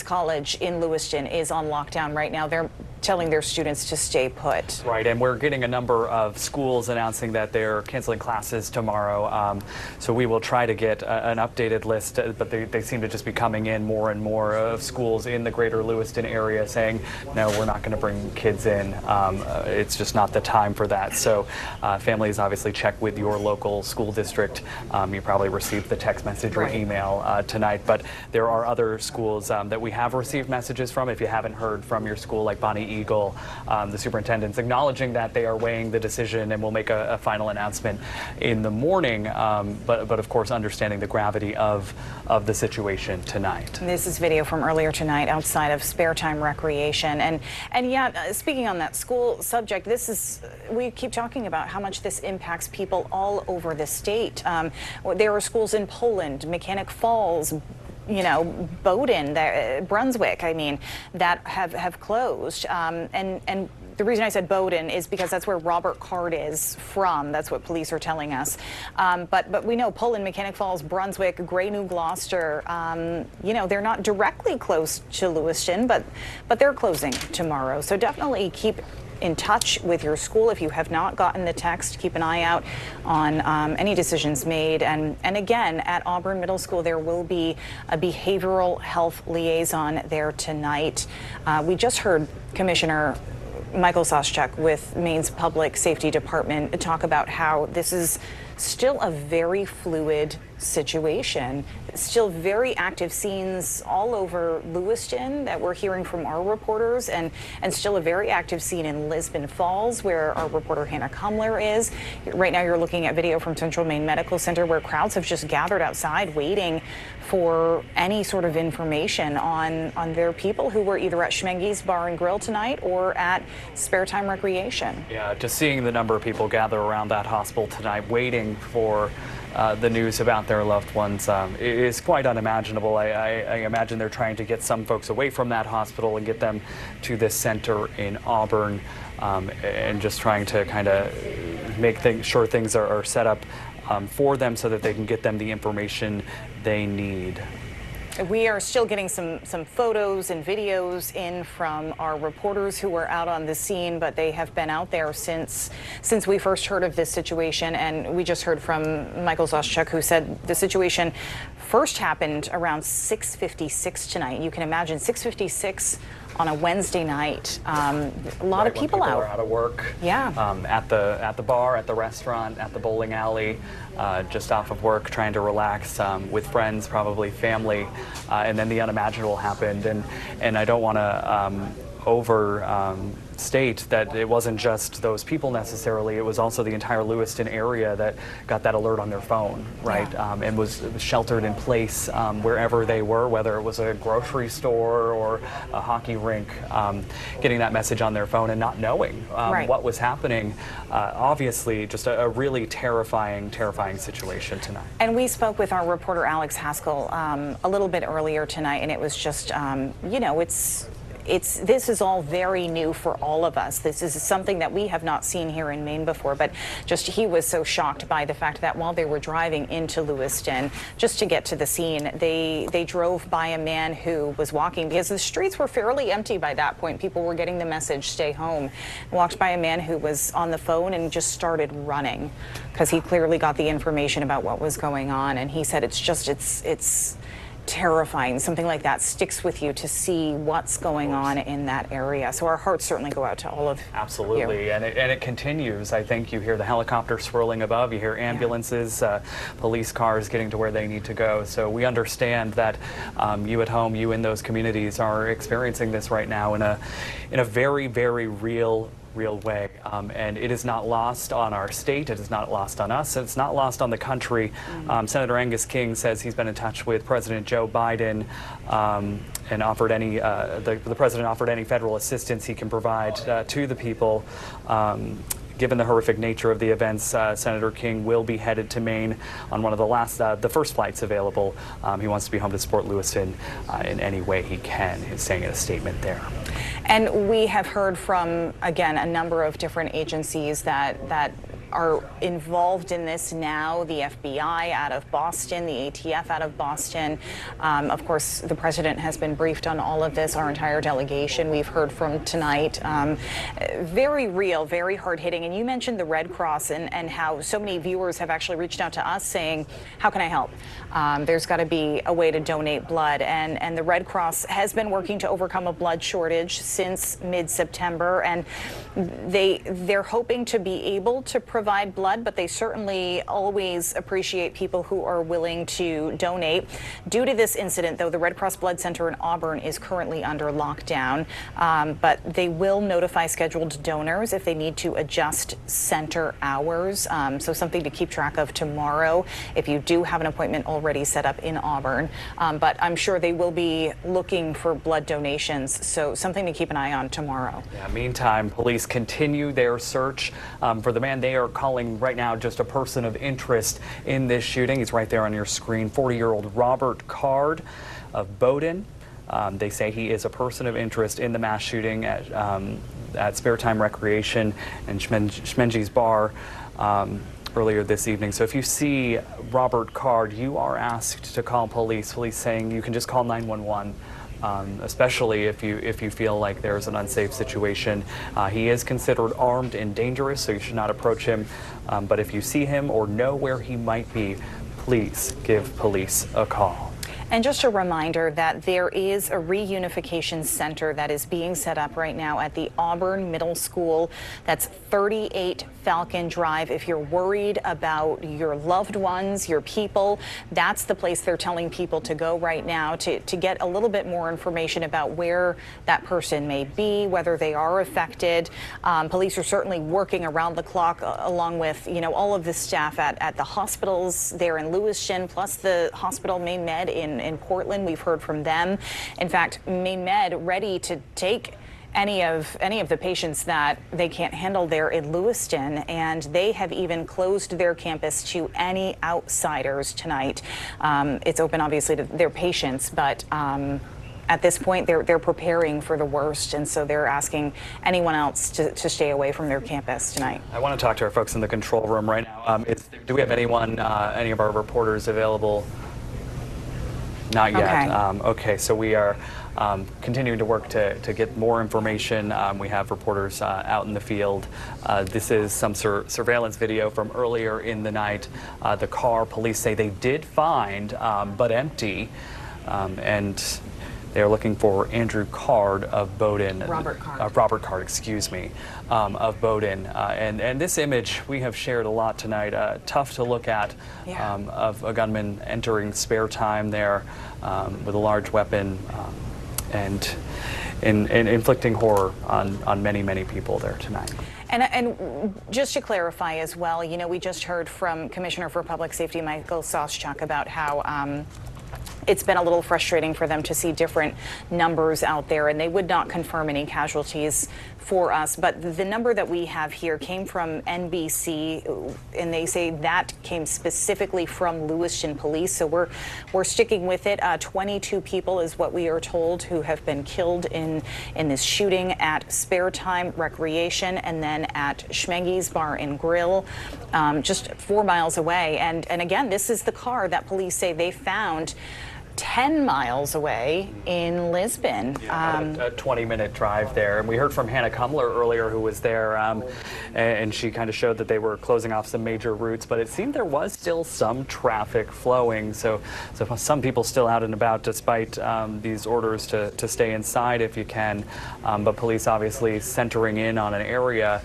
Speaker 4: College in Lewiston is on lockdown right now. They're telling their students to stay put.
Speaker 5: Right, and we're getting a number of schools announcing that they're canceling classes tomorrow. So we will try to get an updated list, but they seem to just be coming in more and more of schools in the greater Lewiston area saying, no, we're not going to bring kids in. It's just not the time for that. So families obviously check with your local school district. You probably received the text message or email tonight, but there are other schools that we have received messages from. If you haven't heard from your school, like Bonnie Eagle, the superintendent's acknowledging that they are weighing the decision and will make a final announcement in the morning, but of course understanding the gravity of the situation tonight.
Speaker 4: This is video from earlier tonight outside of Spare Time Recreation, and yeah, speaking on that school subject, we keep talking about how much this impacts people all over the state. There are schools in Poland, Mechanic Falls, Bowdoin, Brunswick, that have closed. And the reason I said Bowdoin is because that's where Robert Card is from. That's what police are telling us. But we know Poland, Mechanic Falls, Brunswick, Gray, New Gloucester, they're not directly close to Lewiston, but they're closing tomorrow. So definitely keep in touch with your school. If you have not gotten the text, keep an eye out on any decisions made. And again, at Auburn Middle School, there will be a behavioral health liaison there tonight. We just heard Commissioner Michael Soschuk with Maine's Public Safety Department talk about how this is still a very fluid situation. Still very active scenes all over Lewiston that we're hearing from our reporters, and still a very active scene in Lisbon Falls where our reporter Hannah Kumler is. Right now you're looking at video from Central Maine Medical Center where crowds have just gathered outside waiting for any sort of information on their people who were either at Schmenge's Bar and Grill tonight or at Spare Time Recreation.
Speaker 5: Yeah, just seeing the number of people gather around that hospital tonight waiting for the news about their loved ones is quite unimaginable. I imagine they're trying to get some folks away from that hospital and get them to this center in Auburn, and just trying to kind of make sure things are set up for them so that they can get them the information they need.
Speaker 4: We are still getting some photos and videos in from our reporters who were out on the scene, but they have been out there since we first heard of this situation. And we just heard from Michael Soschuk, who said the situation first happened around 6:56 tonight. You can imagine 6:56 on a Wednesday night. A lot of people out.
Speaker 5: Are out of work.
Speaker 4: Yeah.
Speaker 5: At the bar, at the restaurant, at the bowling alley, just off of work, trying to relax with friends, probably family, and then the unimaginable happened. And I don't want to overstate that it wasn't just those people necessarily. It was also the entire Lewiston area that got that alert on their phone, right? Yeah. And was sheltered in place wherever they were, whether it was a grocery store or a hockey rink, getting that message on their phone and not knowing what was happening. Obviously, just a really terrifying situation tonight.
Speaker 4: And we spoke with our reporter Alex Haskell a little bit earlier tonight, and it was just, this is all very new for all of us. This is something that we have not seen here in Maine before, but just he was so shocked by the fact that while they were driving into Lewiston, just to get to the scene, they drove by a man who was walking, because the streets were fairly empty by that point. People were getting the message, stay home. Walked by a man who was on the phone and just started running because he clearly got the information about what was going on. And he said it's terrifying. Something like that sticks with you to see what's going on in that area. So our hearts certainly go out to all of
Speaker 5: Absolutely,
Speaker 4: you.
Speaker 5: and it continues. I think you hear the helicopter swirling above, you hear ambulances, police cars getting to where they need to go. So we understand that you at home, you in those communities are experiencing this right now in a very, very real way, and it is not lost on our state, it is not lost on us, it's not lost on the country. Senator Angus King says he's been in touch with President Joe Biden and offered any, the president offered any federal assistance he can provide to the people. Given the horrific nature of the events, Senator King will be headed to Maine on one of the first flights available. He wants to be home to support Lewiston in any way he can. He's saying in a statement there.
Speaker 4: And we have heard from, again, a number of different agencies that are involved in this now. The FBI out of Boston, the ATF out of Boston. Of course, the president has been briefed on all of this, our entire delegation we've heard from tonight. Very real, very hard-hitting. And you mentioned the Red Cross and how so many viewers have actually reached out to us saying, how can I help? There's got to be a way to donate blood. And the Red Cross has been working to overcome a blood shortage since mid-September. And they're hoping to be able to provide blood, but they certainly always appreciate people who are willing to donate. Due to this incident, though, the Red Cross Blood Center in Auburn is currently under lockdown, but they will notify scheduled donors if they need to adjust center hours. So something to keep track of tomorrow if you do have an appointment already set up in Auburn. But I'm sure they will be looking for blood donations, so something to keep an eye on tomorrow.
Speaker 5: Yeah, meantime, police continue their search for the man they are calling right now just a person of interest in this shooting. He's right there on your screen, 40-year-old Robert Card of Bowdoin. They say he is a person of interest in the mass shooting at Spare Time Recreation and Schmenge's Bar earlier this evening. So if you see Robert Card, you are asked to call police. Police saying you can just call 911. Especially if you feel like there's an unsafe situation. He is considered armed and dangerous, so you should not approach him. But if you see him or know where he might be, please give police a call.
Speaker 4: And just a reminder that there is a reunification center that is being set up right now at the Auburn Middle School. That's 38 Falcon Drive. If you're worried about your loved ones, your people, that's the place they're telling people to go right now to get a little bit more information about where that person may be, whether they are affected. Police are certainly working around the clock along with, all of the staff at the hospitals there in Lewiston, plus the hospital Maine Med in Portland. We've heard from them. In fact, Maine Med ready to take any of the patients that they can't handle there in Lewiston, and they have even closed their campus to any outsiders tonight. It's open obviously to their patients, but at this point they're preparing for the worst, and so they're asking anyone else to stay away from their campus tonight.
Speaker 5: I want to talk to our folks in the control room right now. Do we have anyone, any of our reporters available? Not yet. Okay, so we are continuing to work to get more information. We have reporters out in the field. This is some surveillance video from earlier in the night. The car, police say they did find, but empty, and they're looking for Andrew Card of Bowdoin.
Speaker 4: Robert Card.
Speaker 5: Robert Card, excuse me, of Bowdoin. And this image we have shared a lot tonight. Tough to look at, of a gunman entering Spare Time there with a large weapon and inflicting horror on many, many people there tonight.
Speaker 4: And just to clarify as well, we just heard from Commissioner for Public Safety Michael Soschuk about how it's been a little frustrating for them to see different numbers out there, and they would not confirm any casualties for us. But the number that we have here came from NBC, and they say that came specifically from Lewiston Police. So we're sticking with it. 22 people is what we are told who have been killed in this shooting at Spare Time Recreation and then at Schmenge's Bar and Grill, just 4 miles away. And again, this is the car that police say they found 10 miles away in Lisbon.
Speaker 5: A 20-minute drive there. And we heard from Hannah Kumler earlier, who was there, and she kind of showed that they were closing off some major routes, but it seemed there was still some traffic flowing. So some people still out and about despite these orders to stay inside if you can. But police obviously centering in on an area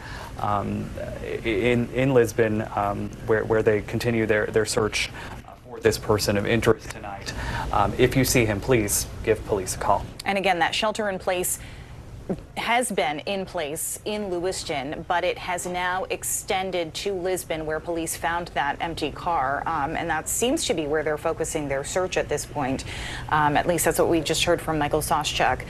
Speaker 5: in Lisbon where they continue their search for this person of interest tonight. If you see him, please give police a call.
Speaker 4: And again, that shelter in place has been in place in Lewiston, but it has now extended to Lisbon, where police found that empty car, and that seems to be where they're focusing their search at this point. At least that's what we just heard from Michael Soschuk.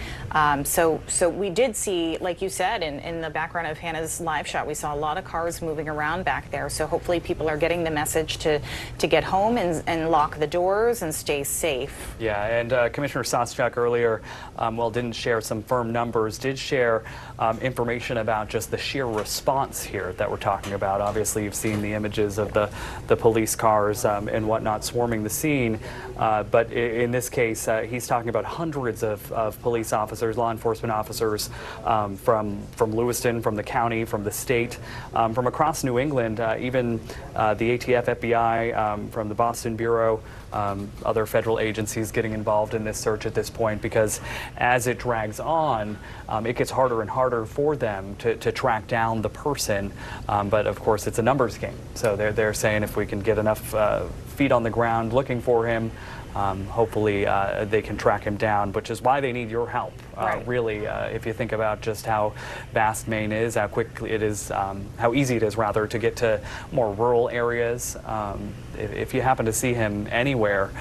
Speaker 4: So we did see, like you said, in the background of Hannah's live shot, we saw a lot of cars moving around back there. So hopefully people are getting the message to get home and lock the doors and stay safe.
Speaker 5: Yeah, and Commissioner Soschuk earlier, well, didn't share some firm numbers, did share information about just the sheer response here that we're talking about. Obviously, you've seen the images of the police cars and whatnot swarming the scene, but in this case, he's talking about hundreds of police officers, law enforcement officers from Lewiston, from the county, from the state, from across New England, even the ATF, FBI, from the Boston Bureau, other federal agencies getting involved in this search at this point, because as it drags on, it gets harder and harder for them to track down the person. But of course, it's a numbers game. So they're saying if we can get enough feet on the ground looking for him, hopefully they can track him down, which is why they need your help.
Speaker 4: Right.
Speaker 5: Really, if you think about just how vast Maine is, how quickly it is, how easy it is rather to get to more rural areas. If you happen to see him anywhere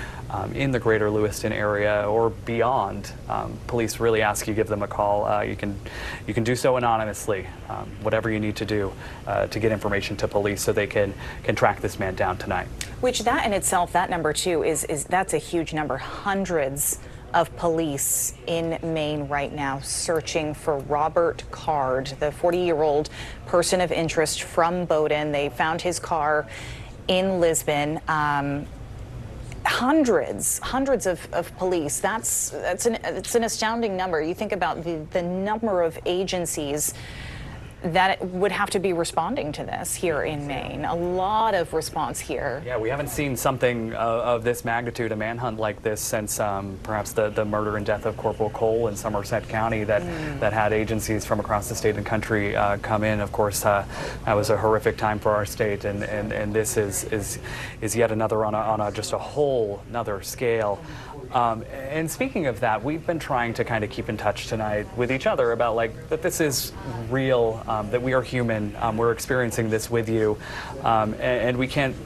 Speaker 5: in the greater Lewiston area or beyond, police really ask you give them a call. You can do so anonymously, whatever you need to do to get information to police so they can track this man down tonight.
Speaker 4: Which that in itself, that number too, is that's a huge number. Hundreds of police in Maine right now searching for Robert Card, the 40-year-old person of interest from Bowdoin. They found his car in Lisbon. Hundreds of police. It's an astounding number. You think about the number of agencies that would have to be responding to this here in Maine. A lot of response here.
Speaker 5: Yeah, we haven't seen something of this magnitude, a manhunt like this, since perhaps the murder and death of Corporal Cole in Somerset County that had agencies from across the state and country come in. Of course, that was a horrific time for our state, and this is yet another on just a whole another scale. And speaking of that, we've been trying to kind of keep in touch tonight with each other about that this is real, that we are human, we're experiencing this with you, and we can't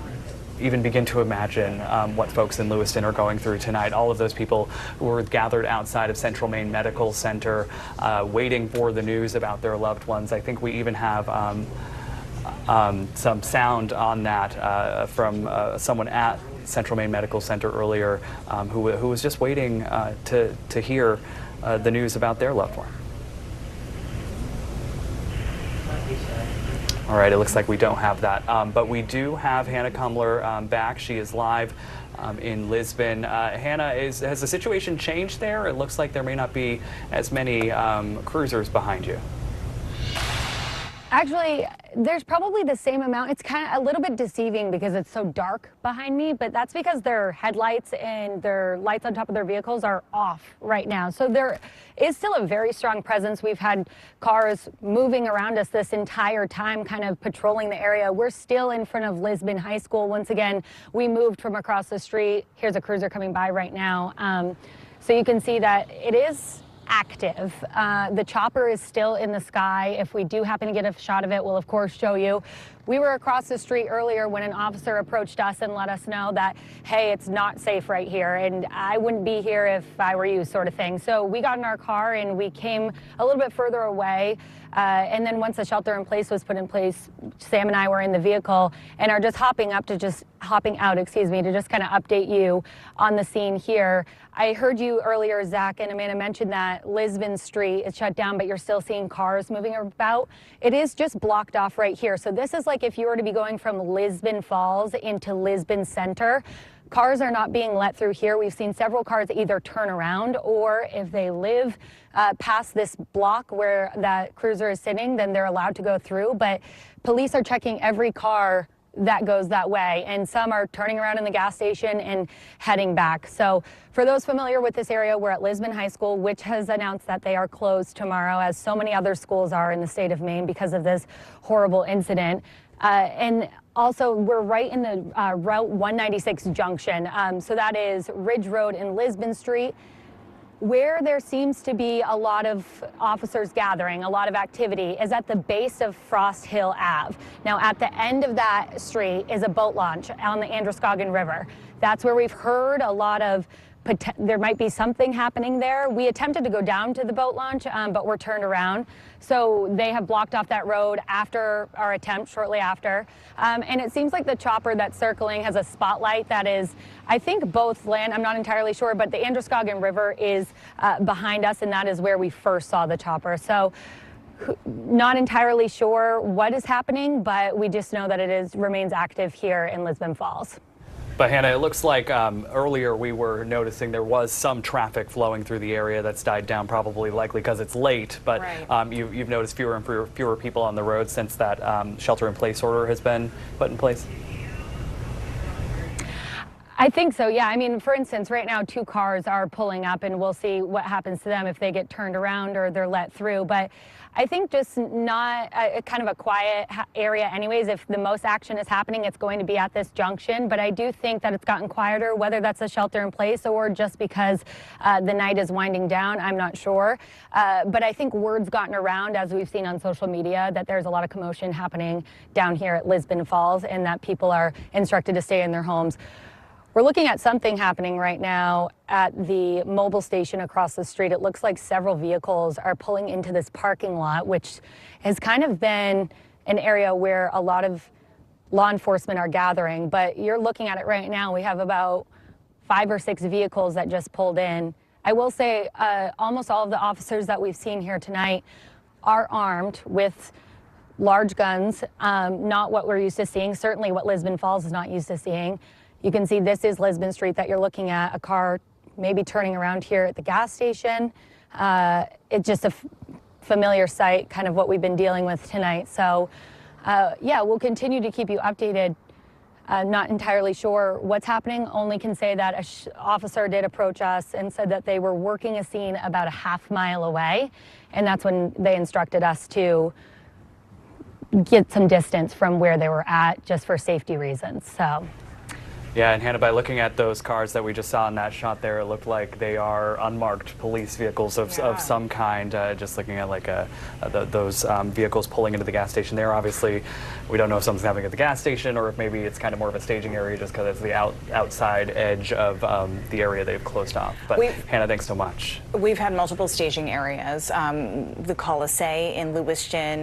Speaker 5: even begin to imagine what folks in Lewiston are going through tonight. All of those people who were gathered outside of Central Maine Medical Center waiting for the news about their loved ones. I think we even have some sound on that from someone at Central Maine Medical Center earlier who was just waiting to hear the news about their loved one. All right, it looks like we don't have that, but we do have Hannah Kumler back. She is live in Lisbon. Hannah, has the situation changed there? It looks like there may not be as many cruisers behind you.
Speaker 6: Actually, there's probably the same amount. It's kind of a little bit deceiving because it's so dark behind me, but that's because their headlights and their lights on top of their vehicles are off right now. So there is still a very strong presence. We've had cars moving around us this entire time, kind of patrolling the area. We're still in front of Lisbon High School. Once again, we moved from across the street. Here's a cruiser coming by right now. So you can see that it is active. The chopper is still in the sky. If we do happen to get a shot of it, we'll of course show you. We were across the street earlier when an officer approached us and let us know that, hey, it's not safe right here, and I wouldn't be here if I were you, sort of thing. So we got in our car and we came a little bit further away. And then once the shelter in place was put in place, Sam and I were in the vehicle and are just hopping out to just kind of update you on the scene here. I heard you earlier, Zach and Amanda mentioned that Lisbon Street is shut down, but you're still seeing cars moving about. It is just blocked off right here. So this is like like if you were to be going from Lisbon Falls into Lisbon Center, cars are not being let through here. We've seen several cars either turn around, or if they live past this block where that cruiser is sitting, then they're allowed to go through. But police are checking every car that goes that way, and some are turning around in the gas station and heading back. So for those familiar with this area, we're at Lisbon High School, which has announced that they are closed tomorrow, as so many other schools are in the state of Maine because of this horrible incident. And also, we're right in the Route 196 junction. So that is Ridge Road and Lisbon Street. Where there seems to be a lot of officers gathering, a lot of activity, is at the base of Frost Hill Ave. Now, at the end of that street is a boat launch on the Androscoggin River. That's where we've heard a lot of there might be something happening there. We attempted to go down to the boat launch, but we're turned around. So they have blocked off that road after our attempt, shortly after. And it seems like the chopper that's circling has a spotlight that is, I think, both land. I'm not entirely sure, but the Androscoggin River is behind us, and that is where we first saw the chopper. So not entirely sure what is happening, but we just know that it remains active here in Lisbon Falls.
Speaker 5: But Hannah, it looks like earlier we were noticing there was some traffic flowing through the area that's died down, probably likely because it's late. But right. You've noticed fewer and fewer people on the road since that shelter-in-place order has been put in place?
Speaker 6: I think so, yeah. I mean, for instance, right now 2 cars are pulling up, and we'll see what happens to them if they get turned around or they're let through. But I think just not kind of a quiet area anyways. If the most action is happening, it's going to be at this junction. But I do think that it's gotten quieter, whether that's a shelter in place or just because the night is winding down. I'm not sure. But I think word's gotten around, as we've seen on social media, that there's a lot of commotion happening down here at Lisbon Falls, and that people are instructed to stay in their homes. We're looking at something happening right now at the mobile station across the street. It looks like several vehicles are pulling into this parking lot, which has kind of been an area where a lot of law enforcement are gathering. But you're looking at it right now. We have about 5 or 6 vehicles that just pulled in. I will say almost all of the officers that we've seen here tonight are armed with large guns, not what we're used to seeing, certainly what Lisbon Falls is not used to seeing. You can see this is Lisbon Street that you're looking at, a car maybe turning around here at the gas station. It's just a familiar sight, kind of what we've been dealing with tonight. So yeah, we'll continue to keep you updated. Not entirely sure what's happening, only can say that an officer did approach us and said that they were working a scene about a half mile away. And that's when they instructed us to get some distance from where they were at, just for safety reasons. So.
Speaker 5: Yeah, and Hannah, by looking at those cars that we just saw in that shot there, it looked like they are unmarked police vehicles of some kind. Just looking at like those vehicles pulling into the gas station there. Obviously, we don't know if something's happening at the gas station or if maybe it's kind of more of a staging area just because it's the outside edge of the area they've closed off. But Hannah, thanks so much.
Speaker 4: We've had multiple staging areas. The Colisée in Lewiston.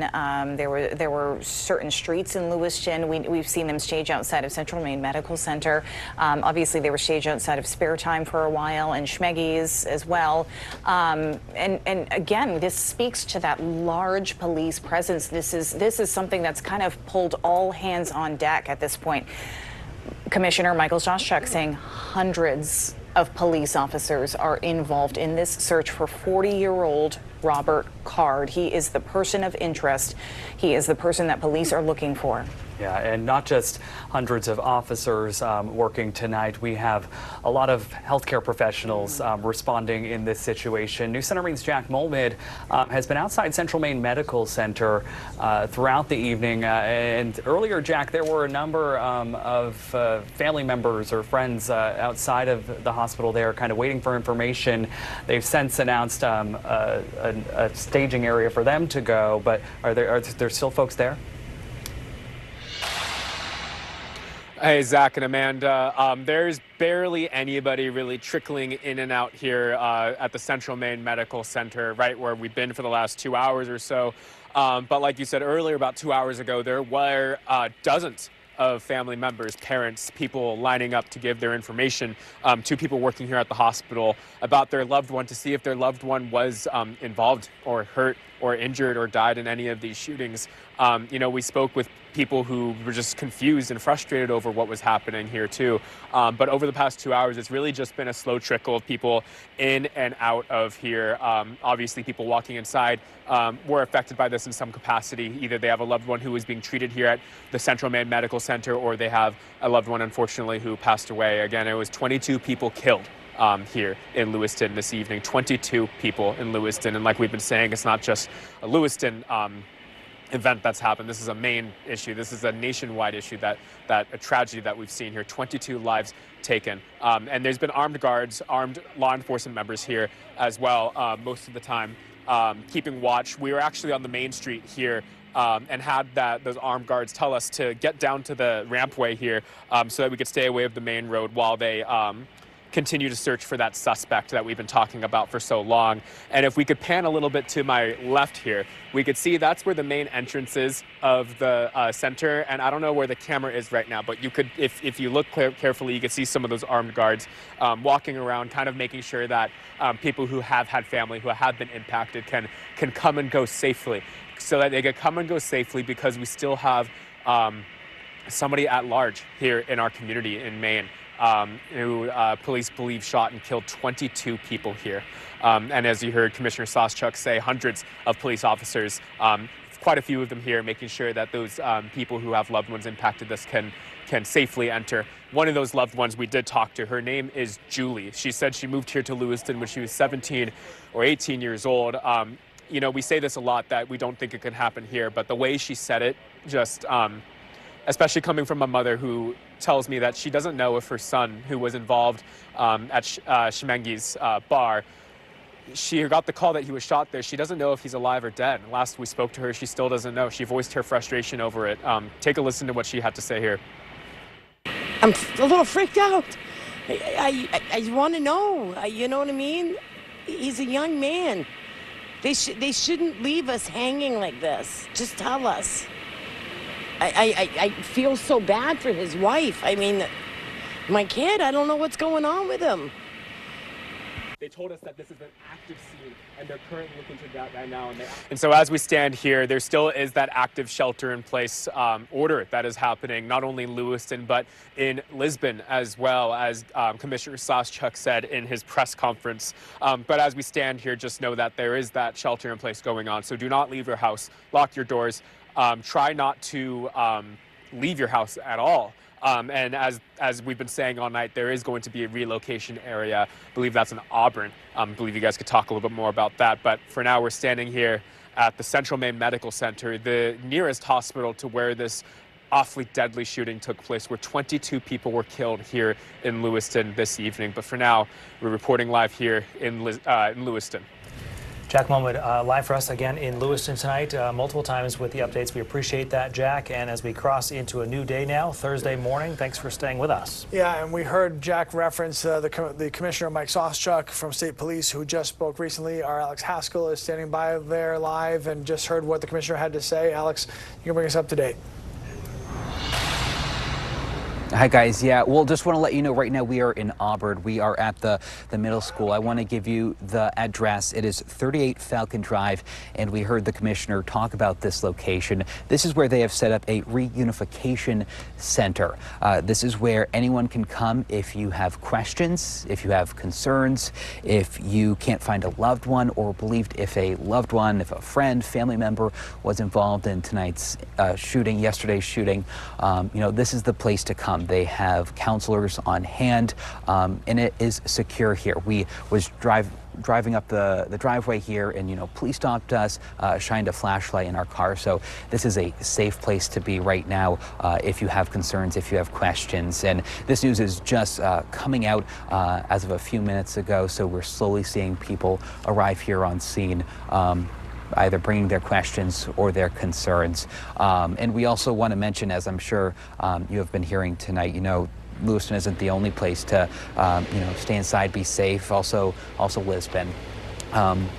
Speaker 4: There were certain streets in Lewiston. We've seen them stage outside of Central Maine Medical Center. Obviously, they were staged outside of Spare Time for a while, and Schmeggy's as well. And again, this speaks to that large police presence. This is something that's kind of pulled all hands on deck at this point. Commissioner Michael Soschuk saying hundreds of police officers are involved in this search for 40-year-old Robert Card. He is the person of interest. He is the person that police are looking for.
Speaker 5: Yeah, and not just hundreds of officers working tonight. We have a lot of healthcare professionals responding in this situation. News Center Maine's Jack Molmid has been outside Central Maine Medical Center throughout the evening. And earlier, Jack, there were a number of family members or friends outside of the hospital there kind of waiting for information. They've since announced a staging area for them to go, but are there still folks there?
Speaker 3: Hey, Zach and Amanda. There's barely anybody really trickling in and out here at the Central Maine Medical Center, right where we've been for the last 2 hours or so. But like you said earlier, about 2 hours ago, there were dozens of family members, parents, people lining up to give their information to people working here at the hospital about their loved one, to see if their loved one was involved or hurt or injured or died in any of these shootings. You know, we spoke with people who were just confused and frustrated over what was happening here too. But over the past 2 hours, it's really just been a slow trickle of people in and out of here. Obviously, people walking inside were affected by this in some capacity. Either they have a loved one who is being treated here at the Central Maine Medical Center, or they have a loved one, unfortunately, who passed away. Again, it was 22 people killed here in Lewiston this evening. 22 people in Lewiston. And like we've been saying, it's not just a Lewiston event that's happened. This is a Maine issue. This is a nationwide issue, that a tragedy that we've seen here. 22 lives taken. And there's been armed guards, armed law enforcement members here as well, most of the time, keeping watch. We were actually on the main street here and had those armed guards tell us to get down to the rampway here so that we could stay away from the main road while they continue to search for that suspect that we've been talking about for so long. And if we could pan a little bit to my left here, we could see that's where the main entrance is of the center. And I don't know where the camera is right now, but you could, if you look carefully, you could see some of those armed guards walking around, kind of making sure that people who have had family, who have been impacted, can come and go safely, so that they can come and go safely, because we still have somebody at large here in our community in Maine, who police believe shot and killed 22 people here. And as you heard Commissioner Soschuk say, hundreds of police officers, quite a few of them here, making sure that those people who have loved ones impacted this can safely enter. One of those loved ones we did talk to, her name is Julie. She said she moved here to Lewiston when she was 17 or 18 years old. You know, we say this a lot, that we don't think it could happen here, but the way she said it, just especially coming from a mother who tells me that she doesn't know if her son, who was involved at Shemengi's bar, she got the call that he was shot there. She doesn't know if he's alive or dead. Last we spoke to her, she still doesn't know. She voiced her frustration over it. Take a listen to what she had to say here.
Speaker 18: I'm a little freaked out. I want to know. You know what I mean? He's a young man. They shouldn't leave us hanging like this. Just tell us. I feel so bad for his wife. I mean, my kid, I don't know what's going on with him.
Speaker 3: They told us that this is an active scene, and they're currently looking into that right now. And so as we stand here, there still is that active shelter-in-place order that is happening, not only in Lewiston, but in Lisbon as well, as Commissioner Soschuk said in his press conference. But as we stand here, just know that there is that shelter-in-place going on. So do not leave your house. Lock your doors. Try not to leave your house at all. And as we've been saying all night, there is going to be a relocation area. I believe that's in Auburn. I believe you guys could talk a little bit more about that. But for now, we're standing here at the Central Maine Medical Center, the nearest hospital to where this awfully deadly shooting took place, where 22 people were killed here in Lewiston this evening. But for now, we're reporting live here in Lewiston.
Speaker 22: Jack Moment, live for us again in Lewiston tonight, multiple times with the updates. We appreciate that, Jack. And as we cross into a new day now, Thursday morning, thanks for staying with us.
Speaker 23: Yeah, and we heard Jack reference the Commissioner, Mike Soschuk from State Police, who just spoke recently. Our Alex Haskell is standing by there live and just heard what the Commissioner had to say. Alex, you can bring us up to date.
Speaker 11: Hi guys, yeah, well, just want to let you know right now we are in Auburn. We are at the middle school. I want to give you the address. It is 38 Falcon Drive, and we heard the commissioner talk about this location. This is where they have set up a reunification center. This is where anyone can come if you have questions, if you have concerns, if you can't find a loved one, or believed if a loved one, if a friend, family member was involved in tonight's shooting, yesterday's shooting. You know, this is the place to come. They have counselors on hand, and it is secure here. We was driving up the driveway here, and you know, police stopped us, shined a flashlight in our car. So this is a safe place to be right now if you have concerns, if you have questions. And this news is just coming out as of a few minutes ago, so we're slowly seeing people arrive here on scene, either bringing their questions or their concerns. And we also want to mention, as I'm sure you have been hearing tonight, you know, Lewiston isn't the only place to, you know, stay inside, be safe. Also Lisbon.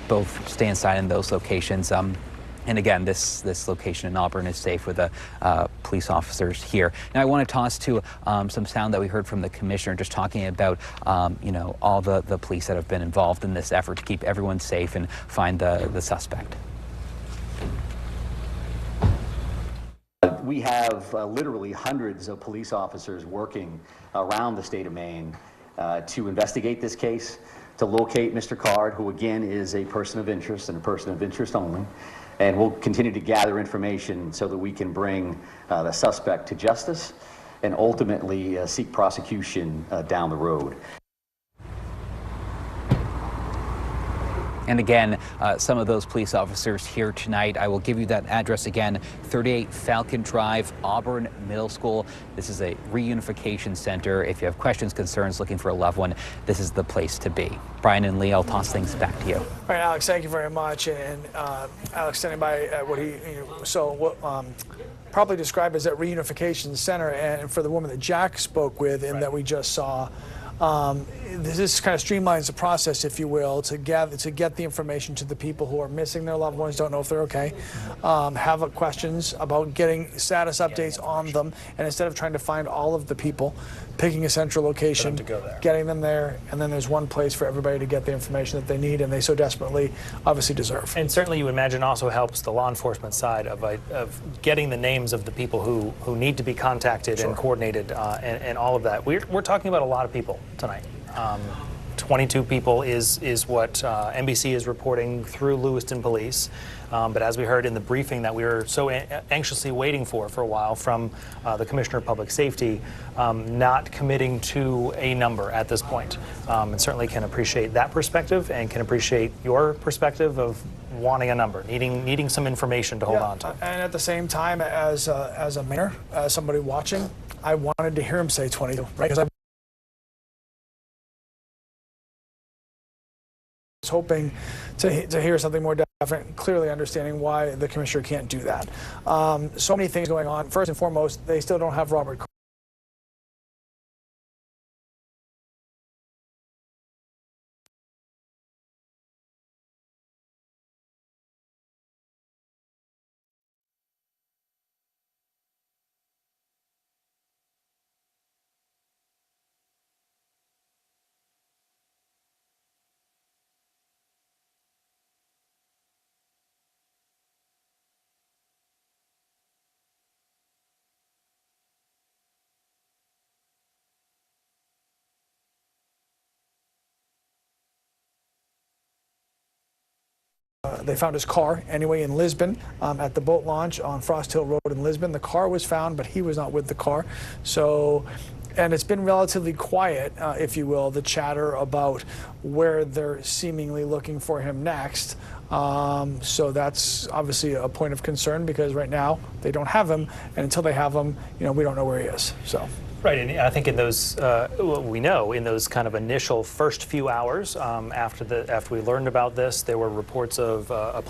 Speaker 11: Both stay inside in those locations. And again, this location in Auburn is safe with the police officers here. Now, I want to toss to some sound that we heard from the commissioner, just talking about, you know, all the police that have been involved in this effort to keep everyone safe and find the suspect.
Speaker 2: we have literally hundreds of police officers working around the state of Maine to investigate this case, to locate Mr. Card, who again is a person of interest and a person of interest only. And we'll continue to gather information so that we can bring the suspect to justice and ultimately seek prosecution down the road.
Speaker 11: And again, some of those police officers here tonight. I will give you that address again, 38 Falcon Drive, Auburn Middle School. This is a reunification center. If you have questions, concerns, looking for a loved one, this is the place to be. Brian and Lee, I'll toss things back to you.
Speaker 23: All right, Alex, thank you very much. And Alex, standing by what he probably described as that reunification center, and for the woman that Jack spoke with and that we just saw, this kind of streamlines the process, if you will, to get the information to the people who are missing their loved ones, don't know if they're okay, have questions about getting status updates on them, and instead of trying to find all of the people, picking a central location, getting them there, and then there's one place for everybody to get the information that they need and they so desperately obviously deserve.
Speaker 22: And certainly you imagine also helps the law enforcement side of getting the names of the people who need to be contacted and coordinated and all of that. We're talking about a lot of people tonight. 22 people is what NBC is reporting through Lewiston Police. But as we heard in the briefing that we were so anxiously waiting for a while from the Commissioner of Public Safety, not committing to a number at this point. And certainly can appreciate that perspective and can appreciate your perspective of wanting a number, needing some information to hold on to.
Speaker 23: And at the same time, as a mayor, as somebody watching, I wanted to hear him say 22, right? Because I was hoping to hear something more definite, clearly understanding why the commissioner can't do that. So many things going on. First and foremost, they still don't have Robert Card. They found his car anyway in Lisbon at the boat launch on Frost Hill Road in Lisbon. The car was found, but he was not with the car. So, and it's been relatively quiet, if you will, the chatter about where they're seemingly looking for him next. So that's obviously a point of concern because right now they don't have him, and until they have him, we don't know where he is. So.
Speaker 22: Right, and I think in those, we know in those kind of initial first few hours after we learned about this, there were reports of a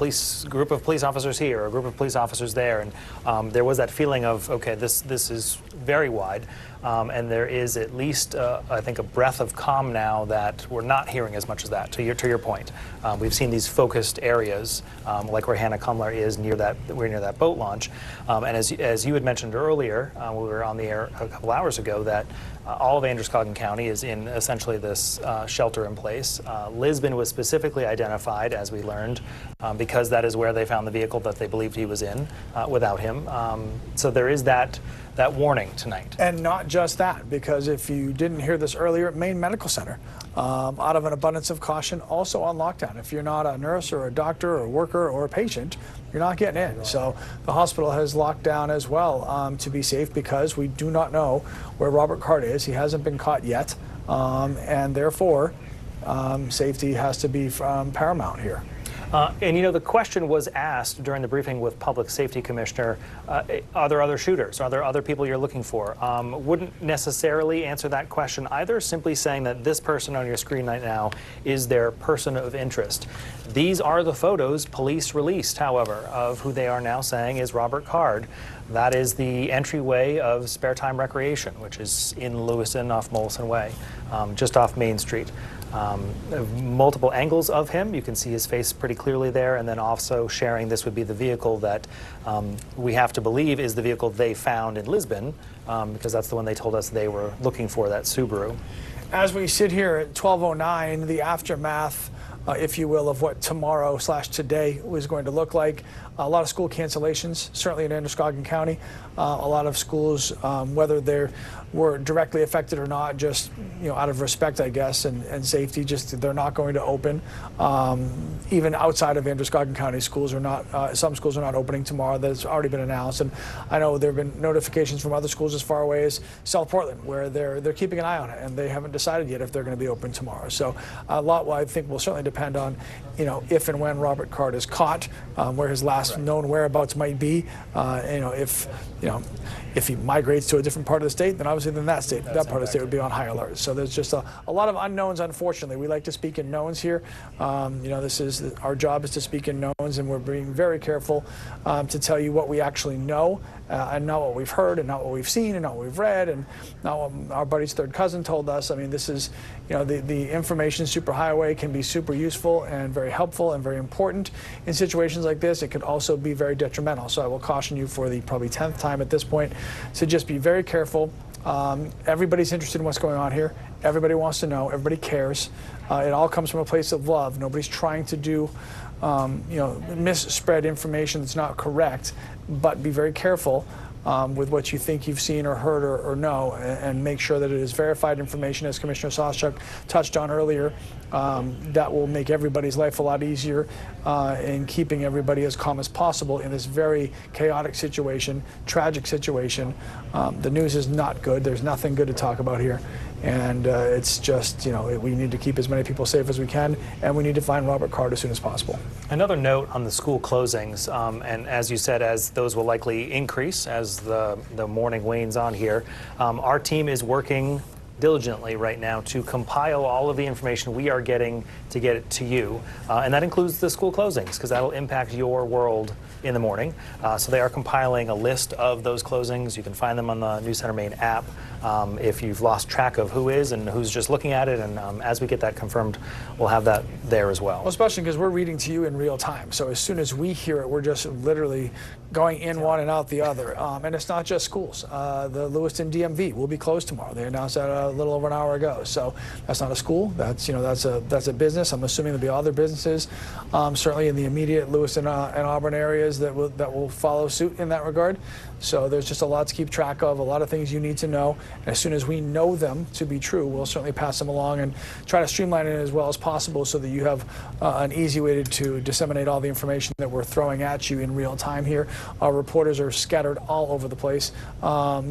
Speaker 22: group of police officers here, a group of police officers there, and there was that feeling of, okay, this is very wide, and there is at least, I think, a breath of calm now that we're not hearing as much as that. To your point, we've seen these focused areas, like where Hannah Cumler is near that boat launch, and as you had mentioned earlier, we were on the air a couple hours ago, that all of Androscoggin County is in essentially this shelter in place. Lisbon was specifically identified, as we learned, because that is where they found the vehicle that they believed he was in without him. So there is that warning tonight.
Speaker 23: And not just that, because if you didn't hear this earlier, Maine Medical Center, out of an abundance of caution, also on lockdown. If you're not a nurse or a doctor or a worker or a patient, you're not getting in. So the hospital has locked down as well to be safe because we do not know where Robert Card is. He hasn't been caught yet, and therefore safety has to be paramount here.
Speaker 22: And the question was asked during the briefing with Public Safety Commissioner, are there other shooters? Are there other people you're looking for? Wouldn't necessarily answer that question either, simply saying that this person on your screen right now is their person of interest. These are the photos police released, however, of who they are now saying is Robert Card. That is the entryway of Spare Time Recreation, which is in Lewiston off Mollison Way, just off Main Street. Multiple angles of him. You can see his face pretty clearly there, and then also sharing this would be the vehicle that we have to believe is the vehicle they found in Lisbon, because that's the one they told us they were looking for, that Subaru.
Speaker 23: As we sit here at 12:09, the aftermath if you will, of what tomorrow/today was going to look like. A lot of school cancellations, certainly in Androscoggin County. A lot of schools, whether they were directly affected or not, just out of respect, I guess, and safety, just they're not going to open. Even outside of Androscoggin County, schools are not. Some schools are not opening tomorrow. That's already been announced, and I know there have been notifications from other schools as far away as South Portland, where they're keeping an eye on it, and they haven't decided yet if they're going to be open tomorrow. So a lot, I think, will certainly depend on, if and when Robert Card is caught, where his last known whereabouts might be. If he migrates to a different part of the state, then obviously that part of the state would be on high alert. So there's just a lot of unknowns, unfortunately. We like to speak in knowns here. This is our job is to speak in knowns, and we're being very careful to tell you what we actually know, and not what we've heard, and not what we've seen, and not what we've read, and not what our buddy's third cousin told us. I mean, this is, the information superhighway can be super useful and very helpful and very important in situations like this. It could also be very detrimental. So I will caution you for the probably 10th time at this point to just be very careful. Everybody's interested in what's going on here. Everybody wants to know. Everybody cares. It all comes from a place of love. Nobody's trying to do, misspread information that's not correct, but be very careful with what you think you've seen or heard or know, and make sure that it is verified information, as Commissioner Soschuk touched on earlier. That will make everybody's life a lot easier in keeping everybody as calm as possible in this very chaotic situation, tragic situation. The news is not good. There's nothing good to talk about here. And it's just, we need to keep as many people safe as we can, and we need to find Robert Card as soon as possible.
Speaker 22: Another note on the school closings, and as you said, as those will likely increase as the morning wanes on here, our team is working diligently right now to compile all of the information we are getting to get it to you, and that includes the school closings, because that'll impact your world in the morning. So they are compiling a list of those closings. You can find them on the News Center Maine app if you've lost track of who is and who's just looking at it, and as we get that confirmed, we'll have that there as well.
Speaker 23: Well, especially because we're reading to you in real time. So as soon as we hear it, we're just literally going in one and out the other. And it's not just schools. The Lewiston DMV will be closed tomorrow. They announced that a little over an hour ago. So that's not a school. That's that's a business. I'm assuming there'll be other businesses, certainly in the immediate Lewiston and Auburn areas that will follow suit in that regard. So there's just a lot to keep track of, a lot of things you need to know. And as soon as we know them to be true, we'll certainly pass them along and try to streamline it as well as possible so that you have an easy way to disseminate all the information that we're throwing at you in real time here. Our reporters are scattered all over the place,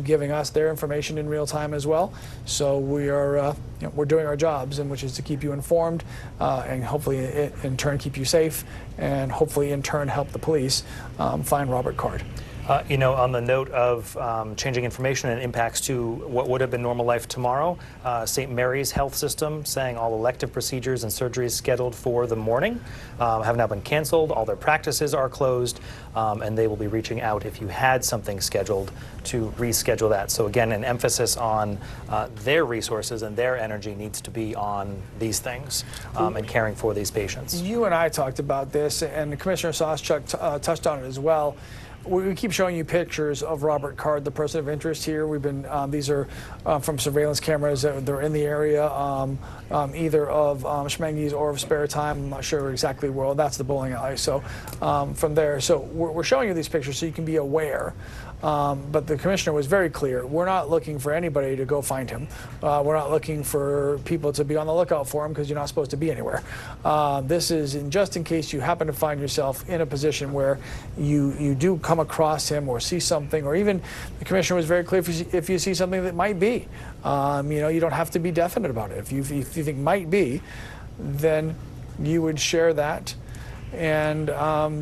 Speaker 23: giving us their information in real time as well. So we are we're doing our jobs, and which is to keep you informed and hopefully in turn keep you safe, and hopefully in turn help the police find Robert Card.
Speaker 22: On the note of changing information and impacts to what would have been normal life tomorrow, St. Mary's Health System saying all elective procedures and surgeries scheduled for the morning have now been canceled. All their practices are closed, and they will be reaching out if you had something scheduled to reschedule that. So again, an emphasis on their resources and their energy needs to be on these things and caring for these patients.
Speaker 23: You and I talked about this, and Commissioner Soschuk touched on it as well. We keep showing you pictures of Robert Card, the person of interest here. We've been, these are from surveillance cameras that they're in the area, either of Schmenges or of Spare Time. I'm not sure exactly where. That's the bowling alley. So from there, so we're showing you these pictures so you can be aware. But the commissioner was very clear. We're not looking for anybody to go find him. We're not looking for people to be on the lookout for him, because you're not supposed to be anywhere. This is just in case you happen to find yourself in a position where you do come across him or see something, or even the commissioner was very clear, if you see something that might be, you don't have to be definite about it. If you think might be, then you would share that, and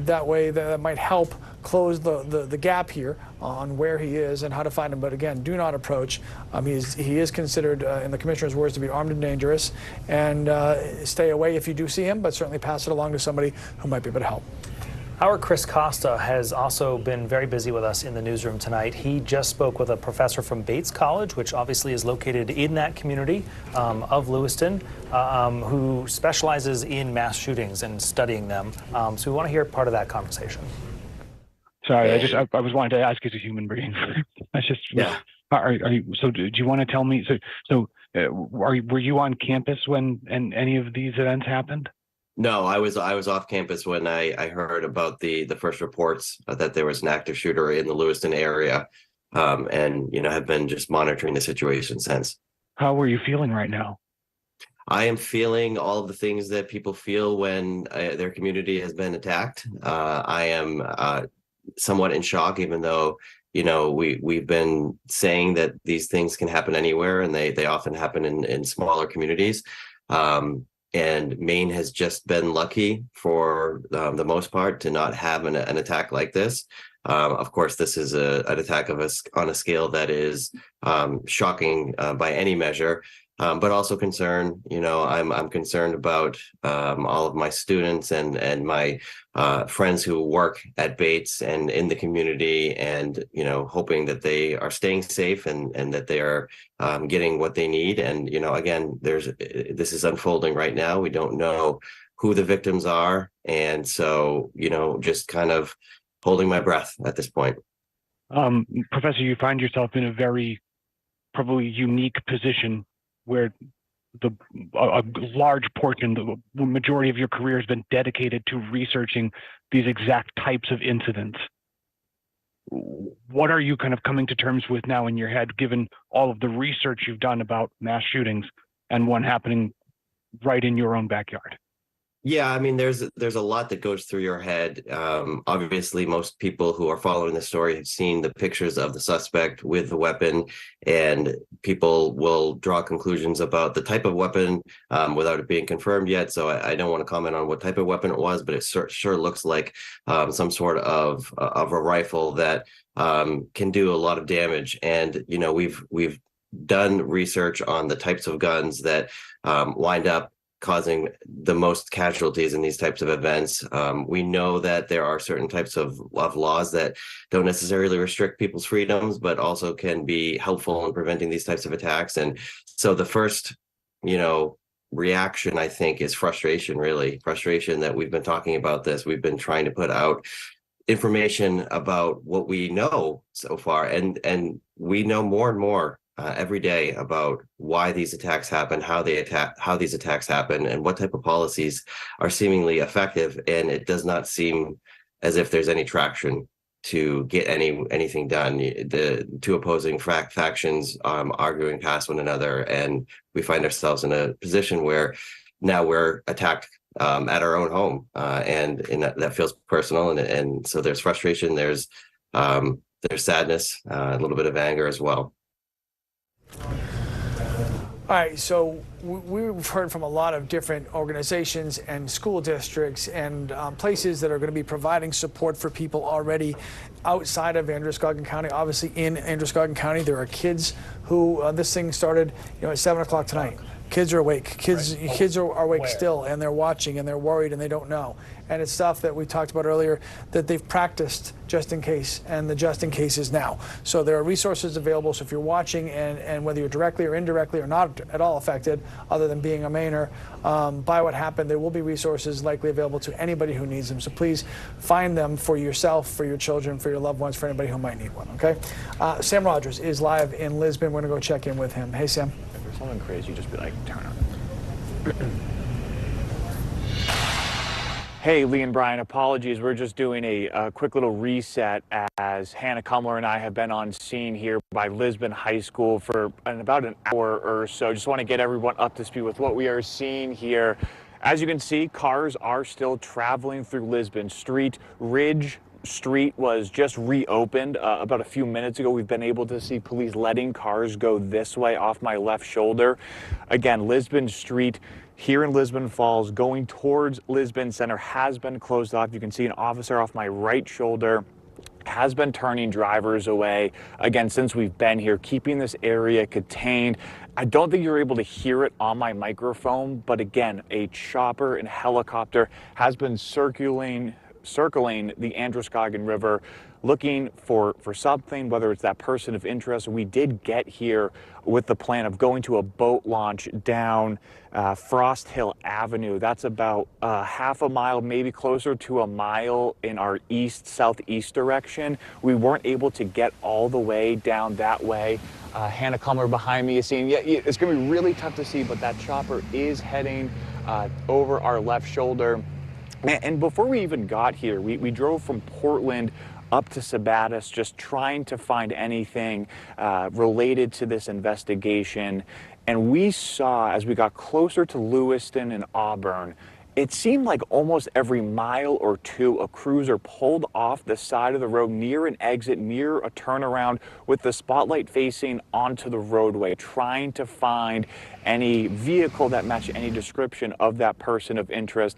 Speaker 23: that way that might help close the gap here on where he is and how to find him. But again, do not approach. He is considered, in the commissioner's words, to be armed and dangerous, and stay away if you do see him, but certainly pass it along to somebody who might be able to help.
Speaker 22: Our Chris Costa has also been very busy with us in the newsroom tonight. He just spoke with a professor from Bates College, which obviously is located in that community of Lewiston, who specializes in mass shootings and studying them. So we want to hear part of that conversation.
Speaker 14: Sorry, I was wanting to ask as a human being. Are you? So do you want to tell me? Were you on campus when any of these events happened?
Speaker 15: No, I was off campus when I heard about the first reports that there was an active shooter in the Lewiston area, and have been just monitoring the situation since.
Speaker 14: How are you feeling right now?
Speaker 15: I am feeling all of the things that people feel when their community has been attacked. I am somewhat in shock, even though we've been saying that these things can happen anywhere, and they often happen in smaller communities. And Maine has just been lucky for the most part to not have an attack like this. Of course, this is an attack on a scale that is shocking by any measure. But also concerned, I'm concerned about all of my students and my friends who work at Bates and in the community, and hoping that they are staying safe and that they are getting what they need. And again, this is unfolding right now. We don't know who the victims are, and so just kind of holding my breath at this point.
Speaker 14: Professor, you find yourself in a very probably unique position where a large portion, the majority of your career has been dedicated to researching these exact types of incidents. What are you kind of coming to terms with now in your head, given all of the research you've done about mass shootings and one happening right in your own backyard?
Speaker 15: Yeah, I mean, there's a lot that goes through your head. Obviously, most people who are following the story have seen the pictures of the suspect with the weapon, and people will draw conclusions about the type of weapon without it being confirmed yet. So I don't want to comment on what type of weapon it was, but it sure looks like some sort of a rifle that can do a lot of damage. And we've done research on the types of guns that wind up causing the most casualties in these types of events. We know that there are certain types of laws that don't necessarily restrict people's freedoms, but also can be helpful in preventing these types of attacks. And so the first, reaction, I think, is frustration, really. Frustration that we've been talking about this. We've been trying to put out information about what we know so far. And we know more and more every day about why these attacks happen, how these attacks happen, and what type of policies are seemingly effective. And it does not seem as if there's any traction to get anything done. The two opposing factions arguing past one another, and we find ourselves in a position where now we're attacked at our own home, and that feels personal. And so there's frustration, there's sadness, a little bit of anger as well.
Speaker 23: All right, so we've heard from a lot of different organizations and school districts and places that are going to be providing support for people already outside of Androscoggin County. Obviously, in Androscoggin County, there are kids who this thing started, at 7 o'clock tonight. Kids are awake. Kids are awake still, and they're watching, and they're worried, and they don't know. And it's stuff that we talked about earlier that they've practiced just in case, and the just in case is now. So there are resources available. So if you're watching, and whether you're directly or indirectly or not at all affected, other than being a Mainer, by what happened, there will be resources likely available to anybody who needs them. So please find them for yourself, for your children, for your loved ones, for anybody who might need one, okay? Sam Rogers is live in Lisbon. We're going to go check in with him. Hey, Sam.
Speaker 16: If there's something crazy, you just be like, turn on. Hey, Lee and Brian, apologies. We're just doing a quick little reset as Hannah Kumler and I have been on scene here by Lisbon High School for about an hour or so. Just want to get everyone up to speed with what we are seeing here. As you can see, cars are still traveling through Lisbon Street. Ridge Street was just reopened about a few minutes ago. We've been able to see police letting cars go this way off my left shoulder. Again, Lisbon Street here in Lisbon Falls going towards Lisbon Center has been closed off. You can see an officer off my right shoulder has been turning drivers away. Again, since we've been here, keeping this area contained. I don't think you're able to hear it on my microphone, but again, a chopper and helicopter has been circling circling the Androscoggin River, looking for something, whether it's that person of interest. We did get here with the plan of going to a boat launch down Frost Hill Avenue. That's about half a mile, maybe closer to a mile in our east-southeast direction. We weren't able to get all the way down that way. Hannah Kumler behind me is seeing, yeah, it's going to be really tough to see, but that chopper is heading over our left shoulder. And before we even got here, we drove from Portland up to Sabattis, just trying to find anything related to this investigation. And we saw, as we got closer to Lewiston and Auburn, it seemed like almost every mile or two, a cruiser pulled off the side of the road near an exit, near a turnaround, with the spotlight facing onto the roadway, trying to find any vehicle that matched any description of that person of interest.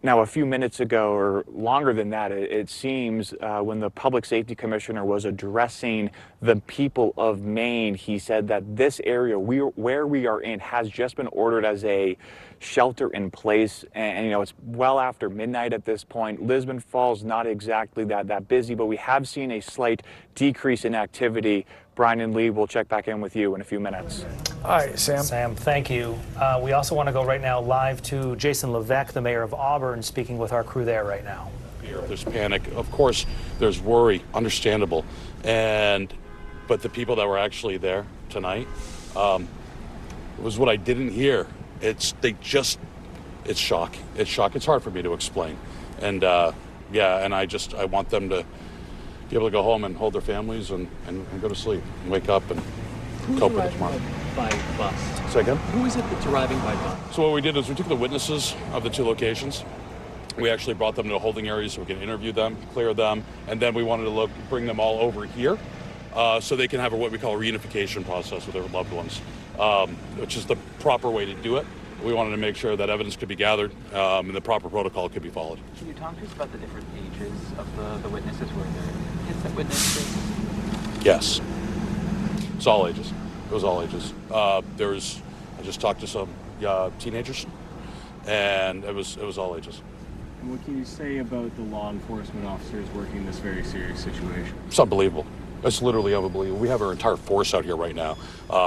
Speaker 16: Now, a few minutes ago, or longer than that, it seems, when the public safety commissioner was addressing the people of Maine, he said that this area where we are in has just been ordered as a shelter in place. And you know, it's well after midnight at this point. Lisbon Falls, not exactly that busy, but we have seen a slight decrease in activity. Brian and Lee, we'll check back in with you in a few minutes.
Speaker 23: All right, Sam.
Speaker 22: Sam, thank you. We also want to go right now live to Jason Levesque, the mayor of Auburn, speaking with our crew there right now.
Speaker 13: There's panic. Of course, there's worry, understandable. But the people that were actually there tonight, was what I didn't hear. It's shock. It's shock. It's hard for me to explain. And yeah, and I want them to be able to go home and hold their families and go to sleep and wake up and cope with it tomorrow.
Speaker 17: By bus?
Speaker 13: Say again?
Speaker 17: Who is it that's arriving by bus?
Speaker 13: So what we did is we took the witnesses of the two locations. We actually brought them to a holding area so we can interview them, clear them, and then we wanted to bring them all over here so they can have what we call a reunification process with their loved ones, which is the proper way to do it. We wanted to make sure that evidence could be gathered and the proper protocol could be followed.
Speaker 17: Can you talk to us about the different ages of the witnesses? Were there kids that witnessed this?
Speaker 13: Yes. It's all ages. It was all ages. I just talked to some teenagers, and it was all ages.
Speaker 19: And what can you say about the law enforcement officers working this very serious situation?
Speaker 13: It's unbelievable. It's literally unbelievable. We have our entire force out here right now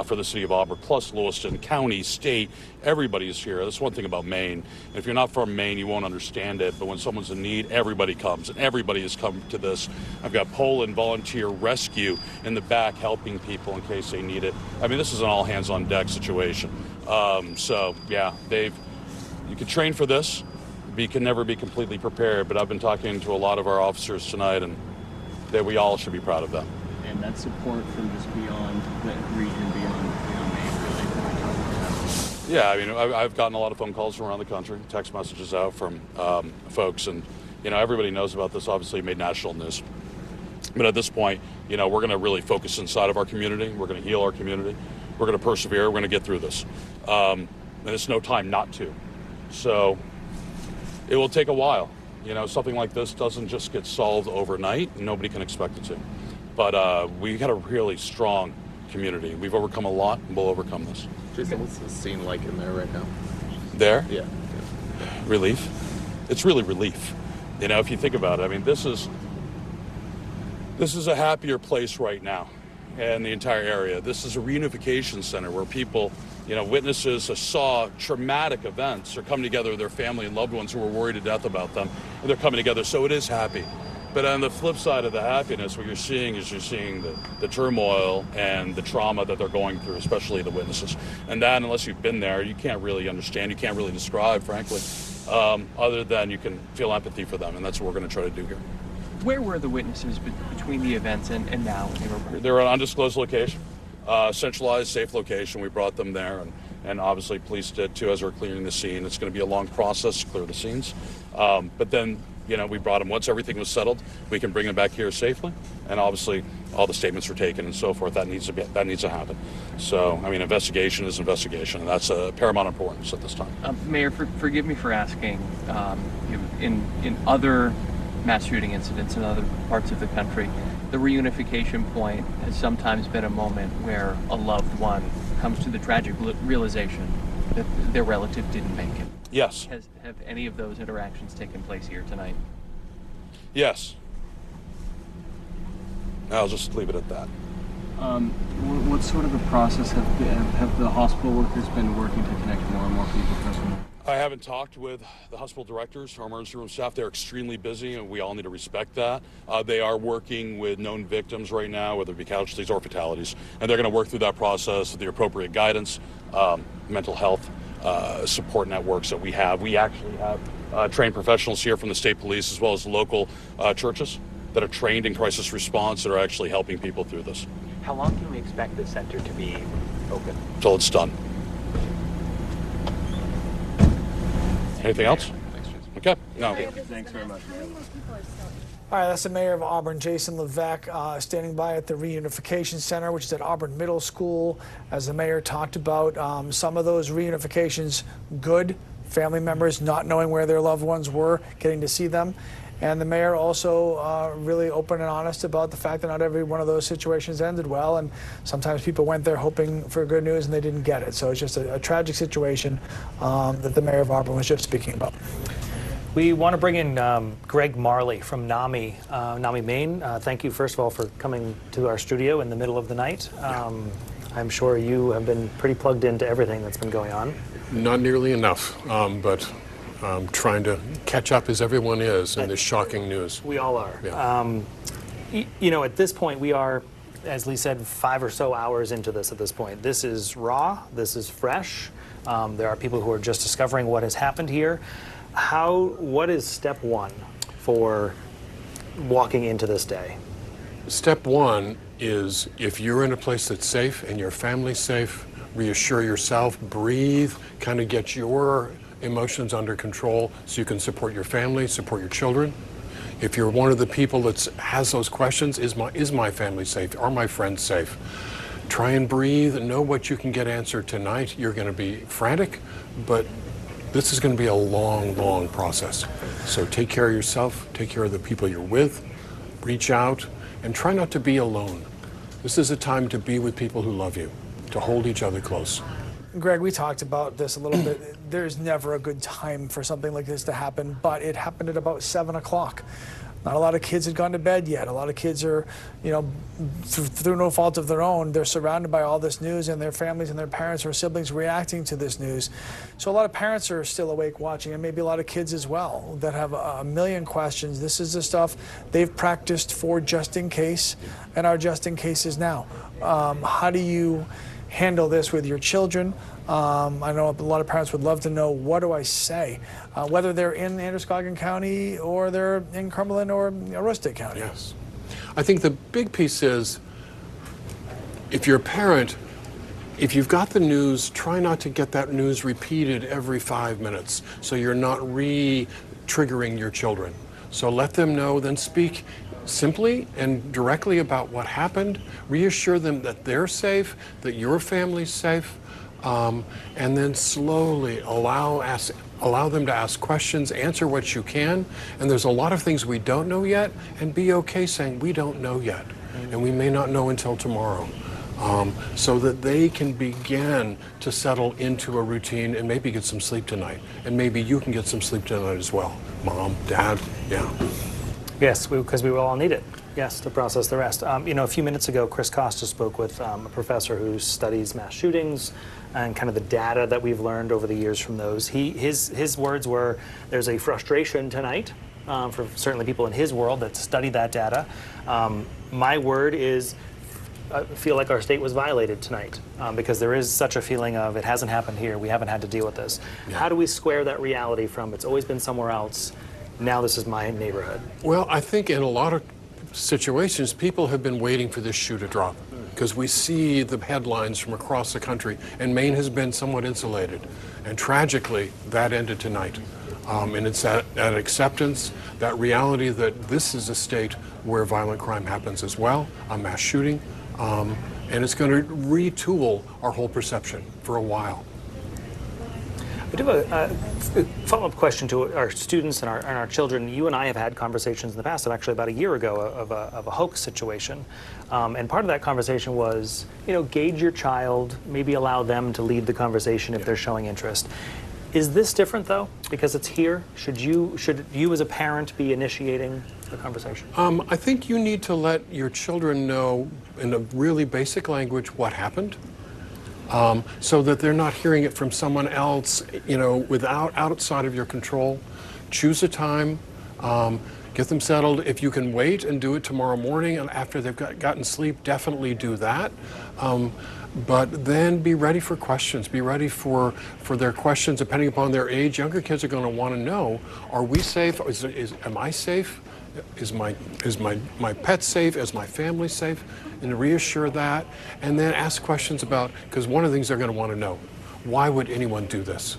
Speaker 13: for the city of Auburn, plus Lewiston, county, state, everybody's here. That's one thing about Maine. And if you're not from Maine, you won't understand it. But when someone's in need, everybody comes, and everybody has come to this. I've got Poland Volunteer Rescue in the back helping people in case they need it. I mean, this is an all-hands-on-deck situation. So, yeah, you could train for this, but you can never be completely prepared. But I've been talking to a lot of our officers tonight, and we all should be proud of them.
Speaker 19: And that support from just beyond the region, beyond Maine, really.
Speaker 13: Yeah, I mean, I've gotten a lot of phone calls from around the country, text messages out from folks, and everybody knows about this. Obviously, it made national news. But at this point, we're going to really focus inside of our community. We're going to heal our community. We're going to persevere. We're going to get through this, and it's no time not to. So it will take a while. Something like this doesn't just get solved overnight. Nobody can expect it to. But we got a really strong community. We've overcome a lot, and we'll overcome this.
Speaker 9: Jason, what's the scene like in there right now?
Speaker 13: There?
Speaker 9: Yeah.
Speaker 13: Relief. It's really relief. If you think about it, I mean, this is a happier place right now in the entire area. This is a reunification center where people, witnesses saw traumatic events are coming together with their family and loved ones who were worried to death about them, and they're coming together. So it is happy. But on the flip side of the happiness, what you're seeing is the turmoil and the trauma that they're going through, especially the witnesses. And that, unless you've been there, you can't really understand. You can't really describe, frankly, other than you can feel empathy for them. And that's what we're going to try to do here.
Speaker 17: Where were the witnesses between the events and now?
Speaker 13: They were at an undisclosed location, centralized, safe location. We brought them there, and obviously police did too as we're clearing the scene. It's going to be a long process to clear the scenes. But then, we brought them. Once everything was settled, we can bring them back here safely. And obviously, all the statements were taken and so forth. That needs to happen. So, I mean, investigation is investigation, and that's a paramount importance at this time.
Speaker 17: Mayor, forgive me for asking. In other mass shooting incidents in other parts of the country, the reunification point has sometimes been a moment where a loved one comes to the tragic realization that their relative didn't make it.
Speaker 13: Yes.
Speaker 17: Have any of those interactions taken place here tonight?
Speaker 13: Yes. I'll just leave it at that.
Speaker 19: What sort of a process have the hospital workers been working to connect more and more people to this one?
Speaker 13: I haven't talked with the hospital directors, our emergency room staff. They're extremely busy, and we all need to respect that. They are working with known victims right now, whether it be casualties or fatalities, and they're going to work through that process with the appropriate guidance, mental health support networks that we have. We actually have trained professionals here from the state police as well as local churches that are trained in crisis response that are actually helping people through this.
Speaker 1: How long can we expect the center to be open?
Speaker 13: Until it's done. Anything else? Okay. No.
Speaker 19: Thanks very much.
Speaker 23: All right, that's the mayor of Auburn, Jason Levesque, standing by at the Reunification Center, which is at Auburn Middle School. As the mayor talked about, some of those reunifications good, family members not knowing where their loved ones were, getting to see them. And the mayor also really open and honest about the fact that not every one of those situations ended well, and sometimes people went there hoping for good news and they didn't get it. So it's just a tragic situation that the mayor of Auburn was just speaking about.
Speaker 22: We want to bring in Greg Marley from NAMI, Maine. Thank you, first of all, for coming to our studio in the middle of the night. I'm sure you have been pretty plugged into everything that's been going on.
Speaker 20: Not nearly enough, but trying to catch up as everyone is in this shocking news.
Speaker 22: We all are.
Speaker 20: Yeah.
Speaker 22: You know, at this point, we are, as Lee said, 5 or so hours into this at this point. This is raw. This is fresh. There are people who are just discovering what has happened here. What is step one for walking into this day?
Speaker 20: Step one is, if you're in a place that's safe and your family's safe, reassure yourself, breathe, kind of get your emotions under control so you can support your family, support your children. If you're one of the people that has those questions, is my family safe? Are my friends safe? Try and breathe and know what you can get answered tonight. You're going to be frantic, but this is going to be a long, long process. So take care of yourself, take care of the people you're with, reach out, and try not to be alone. This is a time to be with people who love you, to hold each other close.
Speaker 23: Greg, we talked about this a little bit. There's never a good time for something like this to happen, but it happened at about 7 o'clock. Not a lot of kids had gone to bed yet. A lot of kids are, you know, through no fault of their own, they're surrounded by all this news, and their families and their parents or siblings reacting to this news. So a lot of parents are still awake watching, and maybe a lot of kids as well that have a million questions. This is the stuff they've practiced for just in case, and are just in cases now. How do you handle this with your children? I know a lot of parents would love to know, what do I say? Whether they're in Androscoggin County or they're in Cumberland or Aroostook County.
Speaker 20: Yes. I think the big piece is, if you're a parent, if you've got the news, try not to get that news repeated every 5 minutes so you're not re-triggering your children. So let them know, then speak simply and directly about what happened. Reassure them that they're safe, that your family's safe, and then slowly allow them to ask questions, answer what you can. And there's a lot of things we don't know yet, and be okay saying we don't know yet, and we may not know until tomorrow. So that they can begin to settle into a routine and maybe get some sleep tonight. And maybe you can get some sleep tonight as well. Mom, Dad, yeah.
Speaker 22: Yes, because we will all need it, yes, to process the rest. You know, a few minutes ago, Chris Costa spoke with a professor who studies mass shootings and kind of the data that we've learned over the years from those. His words were, there's a frustration tonight for certainly people in his world that study that data. My word is, I feel like our state was violated tonight because there is such a feeling of it hasn't happened here, we haven't had to deal with this. Yeah. How do we square that reality from it's always been somewhere else, now this is my neighborhood?
Speaker 20: Well, I think in a lot of situations, people have been waiting for this shoe to drop because we see the headlines from across the country, and Maine has been somewhat insulated. And tragically, that ended tonight. And it's that acceptance, that reality that this is a state where violent crime happens as well, a mass shooting, and it's going to retool our whole perception for a while.
Speaker 22: We do a follow-up question to our students and our children. You and I have had conversations in the past, actually about a year ago, of a hoax situation. And part of that conversation was, you know, gauge your child, maybe allow them to lead the conversation if they're showing interest. Is this different though, because it's here? Should you as a parent be initiating the conversation?
Speaker 20: I think you need to let your children know in a really basic language what happened, so that they're not hearing it from someone else, outside of your control. Choose a time, get them settled. If you can wait and do it tomorrow morning and after they've gotten sleep, definitely do that. But then be ready for questions. Be ready for their questions depending upon their age. Younger kids are going to want to know, are we safe? Am I safe? Is my pet safe? Is my family safe? And reassure that. And then ask questions about, because one of the things they're going to want to know, why would anyone do this?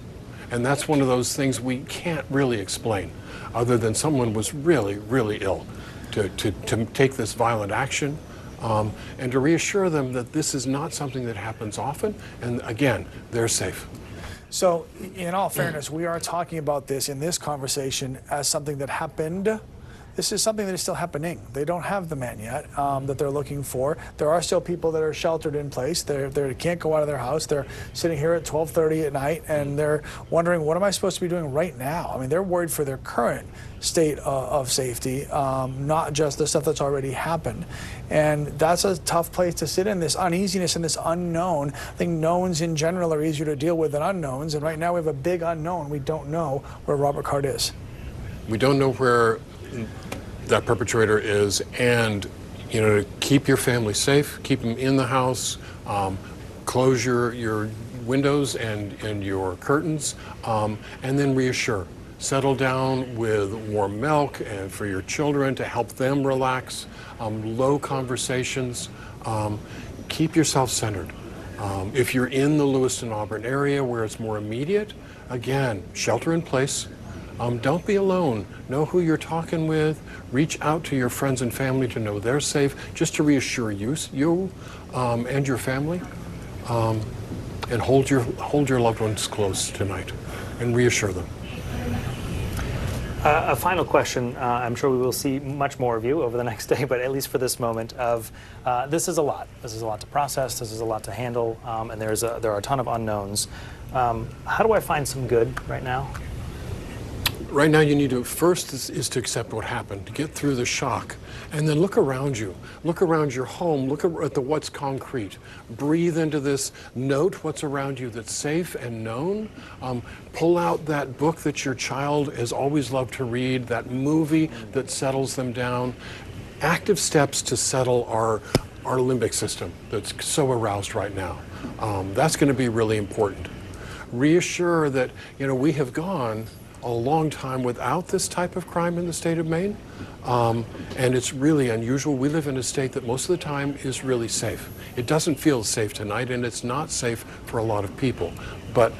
Speaker 20: And that's one of those things we can't really explain, other than someone was really, really ill to take this violent action. And to reassure them that this is not something that happens often, and again, they're safe.
Speaker 23: So, in all fairness, we are talking about this in this conversation as something that happened. This is something that is still happening. They don't have the man yet that they're looking for. There are still people that are sheltered in place. They can't go out of their house. They're sitting here at 12:30 at night, and they're wondering, what am I supposed to be doing right now? I mean, they're worried for their current state of safety, not just the stuff that's already happened. And that's a tough place to sit in, this uneasiness and this unknown. I think knowns in general are easier to deal with than unknowns, and right now we have a big unknown. We don't know where Robert Card is.
Speaker 20: We don't know where that perpetrator is, and to keep your family safe, keep them in the house, close your windows and your curtains, and then reassure. Settle down with warm milk and for your children to help them relax. Low conversations. Keep yourself centered. If you're in the Lewiston, Auburn area where it's more immediate, again, shelter in place. Don't be alone. Know who you're talking with. Reach out to your friends and family to know they're safe, just to reassure you and your family. And hold your loved ones close tonight and reassure them.
Speaker 22: A final question. I'm sure we will see much more of you over the next day, but at least for this moment of this is a lot. This is a lot to process. This is a lot to handle, and there are a ton of unknowns. How do I find some good right now?
Speaker 20: Right now, you need to first is to accept what happened, to get through the shock, and then look around you. Look around your home. Look at the what's concrete. Breathe into this. Note what's around you that's safe and known. Pull out that book that your child has always loved to read, that movie that settles them down. Active steps to settle our limbic system that's so aroused right now. That's going to be really important. Reassure that we have gone a long time without this type of crime in the state of Maine, and it's really unusual. We live in a state that most of the time is really safe. It doesn't feel safe tonight, and it's not safe for a lot of people, but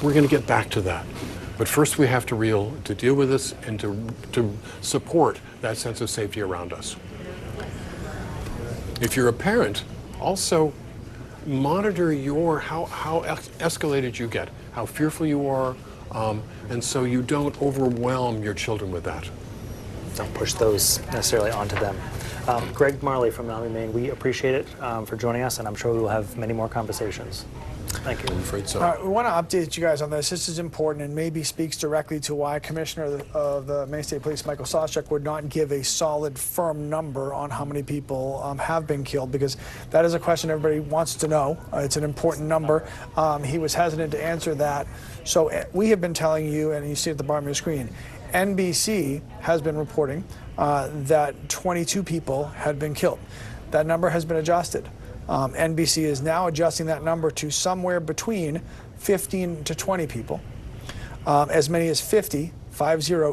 Speaker 20: we're going to get back to that. But first we have to deal with this and to support that sense of safety around us. If you're a parent, also monitor how escalated you get, how fearful you are, and so you don't overwhelm your children with that.
Speaker 22: Don't push those necessarily onto them. Greg Marley from Maine, we appreciate it for joining us, and I'm sure we will have many more conversations. Thank you.
Speaker 20: I'm afraid so.
Speaker 23: All right, we want to update you guys on this. This is important and maybe speaks directly to why Commissioner of the Maine State Police, Michael Soschek, would not give a solid, firm number on how many people have been killed, because that is a question everybody wants to know. It's an important number. He was hesitant to answer that. So we have been telling you, and you see at the bottom of your screen, NBC has been reporting that 22 people had been killed. That number has been adjusted. NBC is now adjusting that number to somewhere between 15 to 20 people. As many as 50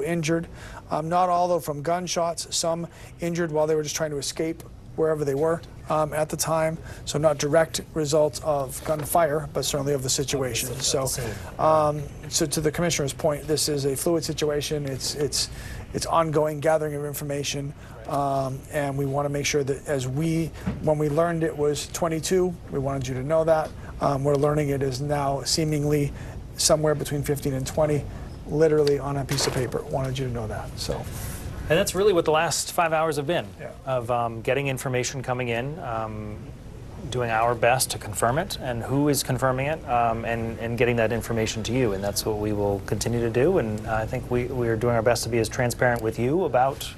Speaker 23: injured. Not all, though, from gunshots. Some injured while they were just trying to escape wherever they were at the time. So not direct results of gunfire, but certainly of the situation. So, so to the Commissioner's point, this is a fluid situation. It's ongoing gathering of information. And we want to make sure that when we learned it was 22, we wanted you to know that. We're learning it is now seemingly somewhere between 15 and 20, literally on a piece of paper. Wanted you to know that. So.
Speaker 22: And that's really what the last 5 hours have been, of getting information coming in, doing our best to confirm it, and who is confirming it, and getting that information to you. And that's what we will continue to do. And I think we are doing our best to be as transparent with you about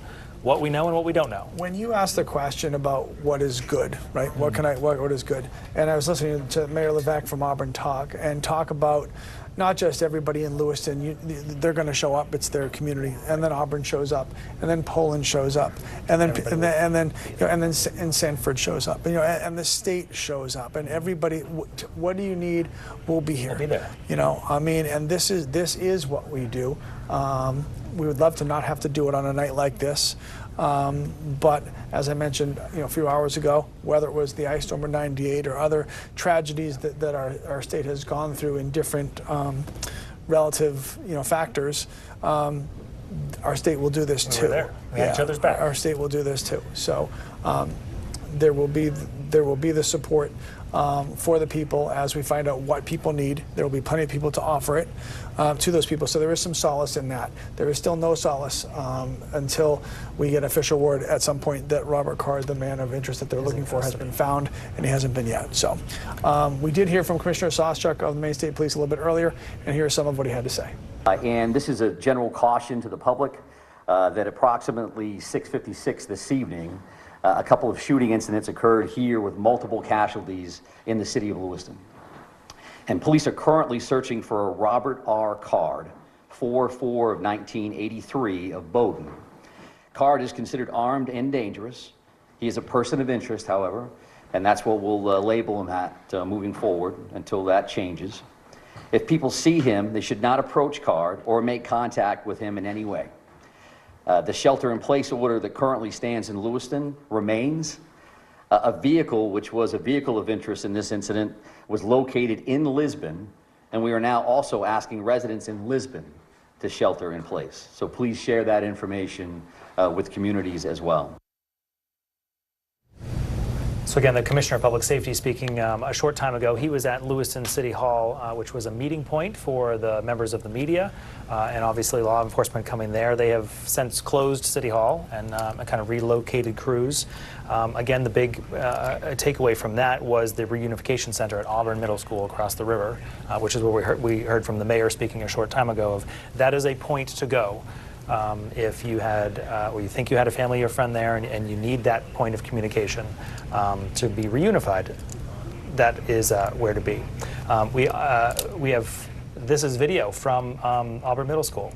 Speaker 22: what we know and what we don't know.
Speaker 23: When you ask the question about what is good, right? What is good? And I was listening to Mayor Levesque from Auburn talk about not just everybody in Lewiston, they're going to show up. It's their community, and then Auburn shows up, and then Poland shows up, and then Sanford shows up, and the state shows up, and everybody. What do you need? We'll be here.
Speaker 22: We'll be there.
Speaker 23: And this is what we do. We would love to not have to do it on a night like this. But as I mentioned, a few hours ago, whether it was the ice storm of '98 or other tragedies that our state has gone through in different relative factors, our state will do this too.
Speaker 22: We had each other's back.
Speaker 23: Our state will do this too. So there will be the support for the people as we find out what people need. There will be plenty of people to offer it to those people. So there is some solace in that. There is still no solace until we get official word at some point that Robert Card, the man of interest that they're looking for, has been found, and he hasn't been yet. So we did hear from Commissioner Soschuk of the Maine State Police a little bit earlier, and here's some of what he had to say.
Speaker 2: And this is a general caution to the public that approximately 6:56 this evening, a couple of shooting incidents occurred here with multiple casualties in the city of Lewiston. And police are currently searching for a Robert R. Card, 4/4 of 1983 of Bowdoin. Card is considered armed and dangerous. He is a person of interest, however, and that's what we'll label him at moving forward until that changes. If people see him, they should not approach Card or make contact with him in any way. The shelter-in-place order that currently stands in Lewiston remains. A vehicle, which was a vehicle of interest in this incident, was located in Lisbon, and we are now also asking residents in Lisbon to shelter in place. So please share that information with communities as well.
Speaker 22: So again, the Commissioner of Public Safety speaking a short time ago. He was at Lewiston City Hall, which was a meeting point for the members of the media and obviously law enforcement coming there. They have since closed City Hall and kind of relocated crews. Again, the big takeaway from that was the reunification center at Auburn Middle School across the river, which is where we heard from the mayor speaking a short time ago of that is a point to go. If you had, or you think you had a family or friend there and you need that point of communication to be reunified, that is where to be. This is video from Auburn Middle School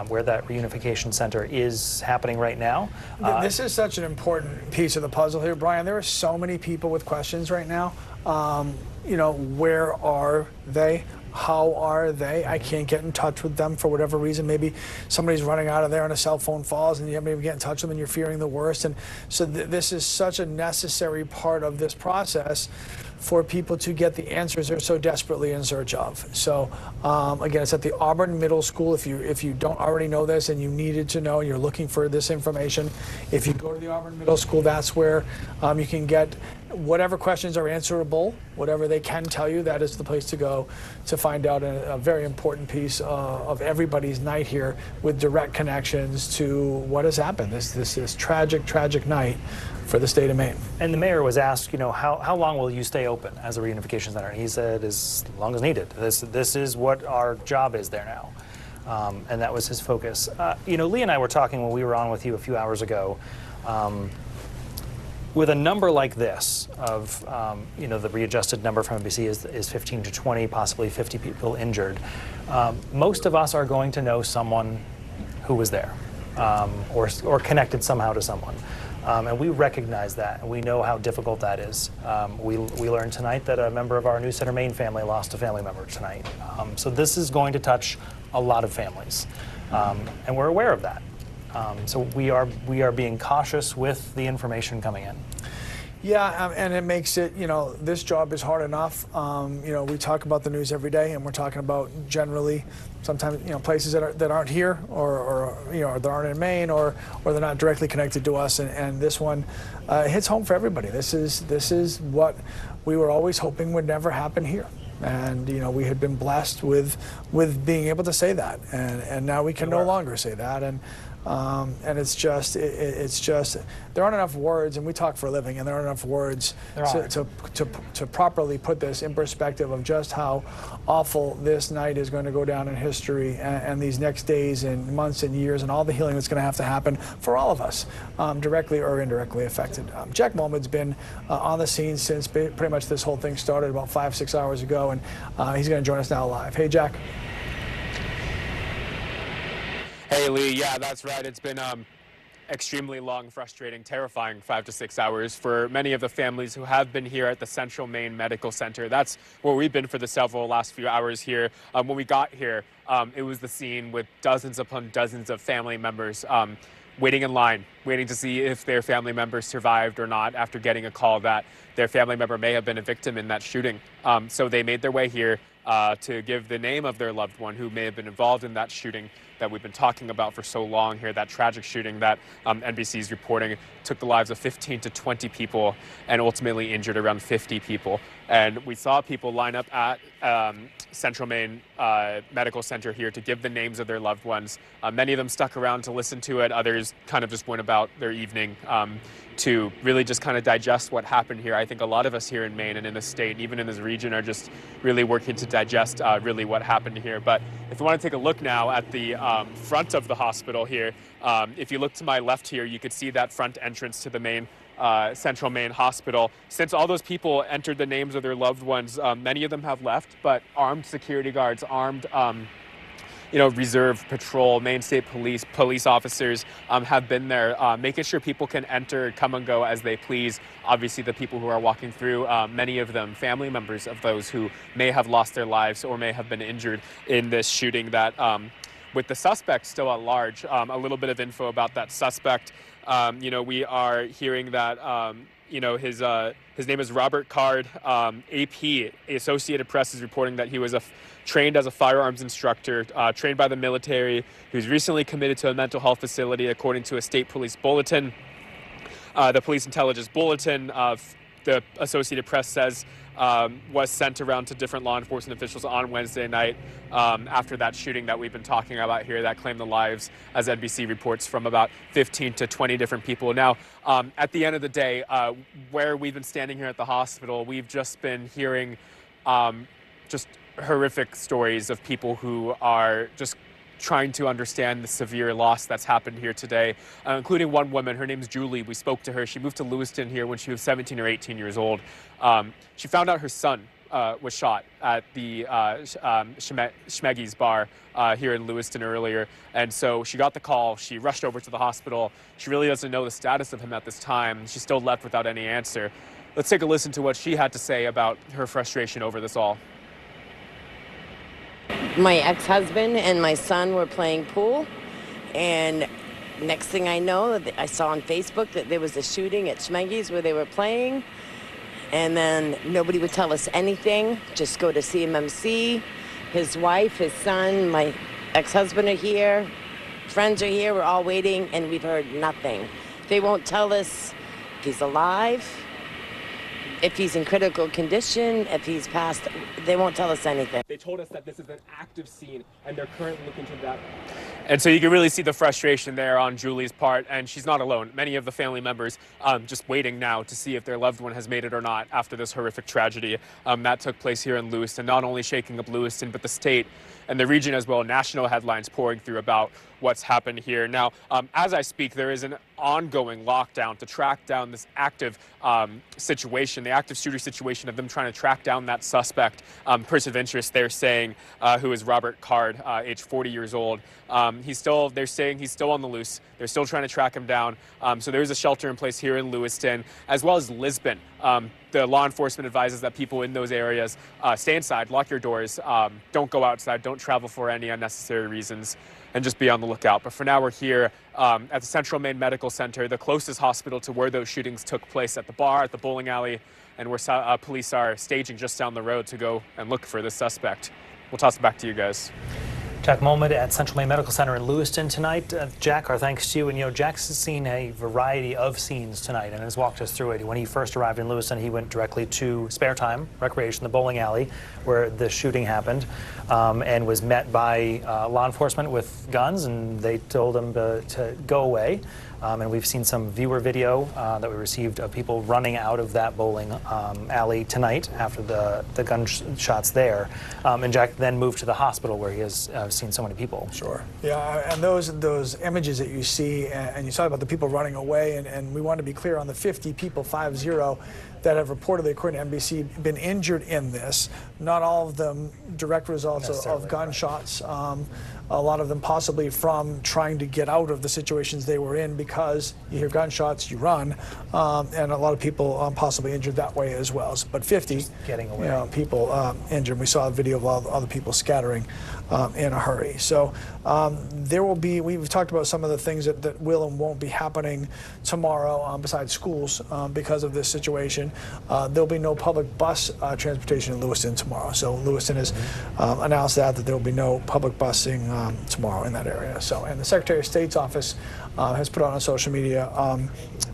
Speaker 22: where that reunification center is happening right now.
Speaker 23: This is such an important piece of the puzzle here, Brian. There are so many people with questions right now. Where are they? How are they? I can't get in touch with them for whatever reason. Maybe somebody's running out of there and a cell phone falls and you haven't even get in touch with them and you're fearing the worst. And so this is such a necessary part of this process for people to get the answers they're so desperately in search of. So again, it's at the Auburn Middle School. If you don't already know this and you needed to know, you're looking for this information, if you go to the Auburn Middle School, that's where you can get whatever questions are answerable, whatever they can tell you, that is the place to go to find out a very important piece of everybody's night here with direct connections to what has happened. This tragic, tragic night for the state of Maine.
Speaker 22: And the mayor was asked, how long will you stay open as a reunification center? And he said, as long as needed. This is what our job is there now. And that was his focus. Lee and I were talking when we were on with you a few hours ago. With a number like this of, the readjusted number from NBC is 15 to 20, possibly 50 people injured, most of us are going to know someone who was there or connected somehow to someone. And we recognize that, and we know how difficult that is. We learned tonight that a member of our News Center Maine family lost a family member tonight. So this is going to touch a lot of families, and we're aware of that. So we are being cautious with the information coming in.
Speaker 23: Yeah, and it makes it, this job is hard enough. We talk about the news every day, and we're talking about generally sometimes, places that aren't here or that aren't in Maine or they're not directly connected to us. And this one hits home for everybody. This is what we were always hoping would never happen here. And we had been blessed with being able to say that, and now we can no longer say that. And And it's just there aren't enough words, and we talk for a living, and there aren't enough words to properly put this in perspective of just how awful this night is going to go down in history, and these next days and months and years, and all the healing that's going to have to happen for all of us, directly or indirectly affected. Jack Momed's been on the scene since pretty much this whole thing started about 5-6 hours ago, and he's going to join us now live. Hey, Jack.
Speaker 3: Hey, Lee. Yeah, that's right. It's been extremely long, frustrating, terrifying 5 to 6 hours for many of the families who have been here at the Central Maine Medical Center. That's where we've been for the last few hours here. When we got here, it was the scene with dozens upon dozens of family members waiting in line, waiting to see if their family member survived or not after getting a call that their family member may have been a victim in that shooting. So they made their way here to give the name of their loved one who may have been involved in that shooting that we've been talking about for so long here, that tragic shooting that NBC is reporting took the lives of 15 to 20 people and ultimately injured around 50 people. And we saw people line up at Central Maine Medical Center here to give the names of their loved ones. Many of them stuck around to listen to it. Others kind of just went about their evening to really just kind of digest what happened here. I think a lot of us here in Maine and in the state, even in this region, are just really working to digest really what happened here. But if you want to take a look now at the front of the hospital here, if you look to my left here, you could see that front entrance to the main Central Maine Hospital. Since all those people entered the names of their loved ones, many of them have left, but armed security guards, armed reserve patrol, Maine State police officers have been there, making sure people can enter, come and go as they please. Obviously, the people who are walking through, many of them family members of those who may have lost their lives or may have been injured in this shooting that, with the suspect still at large. A little bit of info about that suspect. We are hearing that his name is Robert Card. AP, Associated Press, is reporting that he was trained as a firearms instructor, trained by the military. He was recently committed to a mental health facility, according to a state police bulletin. The police intelligence bulletin of the Associated Press says was sent around to different law enforcement officials on Wednesday night after that shooting that we've been talking about here that claimed the lives, as NBC reports, from about 15 to 20 different people. Now, at the end of the day, where we've been standing here at the hospital, we've just been hearing just horrific stories of people who are just trying to understand the severe loss that's happened here today, including one woman. Her name's Julie. We spoke to her. She moved to Lewiston here when she was 17 or 18 years old. She found out her son was shot at the Schmeggy's bar here in Lewiston earlier. And so she got the call. She rushed over to the hospital. She really doesn't know the status of him at this time. She's still left without any answer. Let's take a listen to what she had to say about her frustration over this all.
Speaker 18: My ex-husband and my son were playing pool, and next thing I know, I saw on Facebook that there was a shooting at Schmeggy's where they were playing, and then nobody would tell us anything. Just go to CMMC. His wife, his son, my ex-husband are here, friends are here, we're all waiting, and we've heard nothing. They won't tell us if he's alive, if he's in critical condition, if he's passed. They won't tell us anything.
Speaker 3: They told us that this is an active scene, and they're currently looking into that. And so you can really see the frustration there on Julie's part, and she's not alone. Many of the family members just waiting now to see if their loved one has made it or not after this horrific tragedy that took place here in Lewiston, not only shaking up Lewiston, but the state and the region as well. National headlines pouring through about what's happened here. Now, as I speak, there is an ongoing lockdown to track down this active situation, the active shooter situation of them trying to track down that suspect, person of interest, they're saying, who is Robert Card, age 40 years old. They're saying he's still on the loose. They're still trying to track him down. So there's a shelter in place here in Lewiston, as well as Lisbon. The law enforcement advises that people in those areas stay inside, lock your doors, don't go outside, don't travel for any unnecessary reasons, and just be on the lookout. But for now, we're here at the Central Maine Medical Center, the closest hospital to where those shootings took place, at the bar, at the bowling alley, and where police are staging just down the road to go and look for the suspect. We'll toss it back to you guys.
Speaker 22: Jack Molman at Central Maine Medical Center in Lewiston tonight. Jack, our thanks to you. And Jack's seen a variety of scenes tonight and has walked us through it. When he first arrived in Lewiston, he went directly to Spare Time Recreation, the bowling alley, where the shooting happened, and was met by law enforcement with guns, and they told him to go away. And we've seen some viewer video that we received of people running out of that bowling alley tonight after the gunshots there. And Jack then moved to the hospital where he has seen so many people.
Speaker 23: Sure. Yeah, and those images that you see, and you saw about the people running away, and we want to be clear on the 50 people, 50, that have reportedly, according to NBC, been injured in this. Not all of them direct results of gunshots. A lot of them possibly from trying to get out of the situations they were in, because you hear gunshots, you run, and a lot of people possibly injured that way as well. But 50
Speaker 22: getting away.
Speaker 23: People injured. We saw a video of all the people scattering in a hurry. So there will be, we've talked about some of the things that will and won't be happening tomorrow besides schools because of this situation. There'll be no public bus transportation in Lewiston tomorrow. So Lewiston has announced that there will be no public busing tomorrow in that area. So, and the Secretary of State's office has put on social media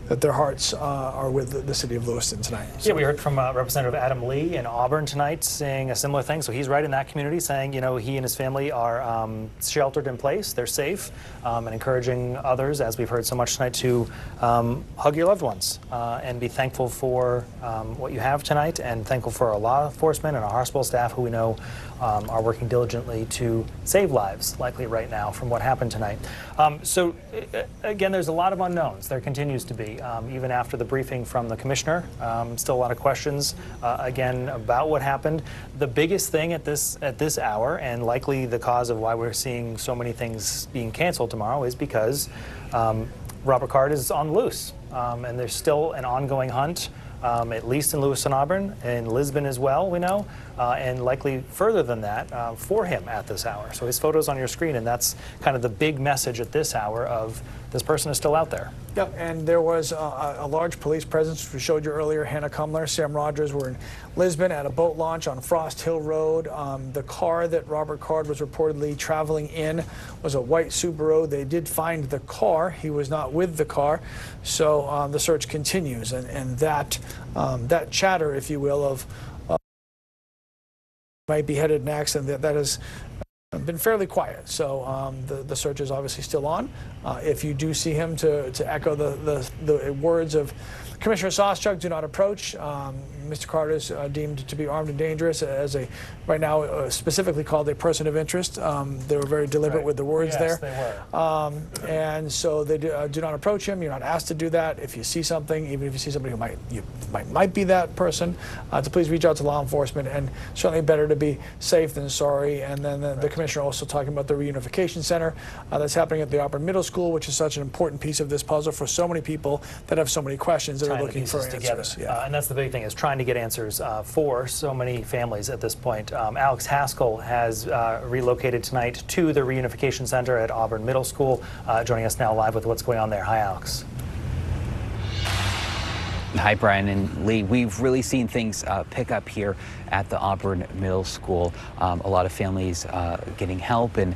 Speaker 23: that their hearts are with the city of Lewiston tonight. So.
Speaker 22: Yeah, we heard from Representative Adam Lee in Auburn tonight saying a similar thing. So he's right in that community, saying, he and his family are sheltered in place, they're safe, and encouraging others, as we've heard so much tonight, to hug your loved ones and be thankful for what you have tonight, and thankful for our law enforcement and our hospital staff, who we know are working diligently to save lives, likely right now, from what happened tonight. So again, there's a lot of unknowns. There continues to be, even after the briefing from the commissioner. Still a lot of questions, again, about what happened. The biggest thing at this hour, and likely the cause of why we're seeing so many things being canceled tomorrow, is because Robert Card is on the loose, and there's still an ongoing hunt. At least in Lewiston, Auburn, and Lisbon as well, we know, and likely further than that for him at this hour. So his photo's on your screen, and that's kind of the big message at this hour of this person is still out there.
Speaker 23: Yep, and there was a large police presence, which we showed you earlier. Hannah Cumler, Sam Rogers were in Lisbon at a boat launch on Frost Hill Road. The car that Robert Card was reportedly traveling in was a white Subaru. They did find the car. He was not with the car, so the search continues. And that chatter, if you will, of might be headed in an accident, that has been fairly quiet. So the search is obviously still on. If you do see him, to echo the words of Commissioner Soschuk, do not approach. Mr. Card is deemed to be armed and dangerous as right now specifically called a person of interest. They were very deliberate with the words there.
Speaker 22: Yes, they were.
Speaker 23: And so they do not approach him. You're not asked to do that. If you see something, even if you see somebody who might be that person, to please reach out to law enforcement. And certainly better to be safe than sorry. And then the commissioner also talking about the reunification center that's happening at the Auburn Middle School, which is such an important piece of this puzzle for so many people that have so many questions that are looking for answers.
Speaker 22: Yeah. And that's the big thing, is trying to get answers for so many families at this point. Alex Haskell has relocated tonight to the reunification center at Auburn Middle School, joining us now live with what's going on there. Hi, Alex.
Speaker 11: Hi, Brian and Lee. We've really seen things pick up here at the Auburn Middle School. A lot of families getting help, and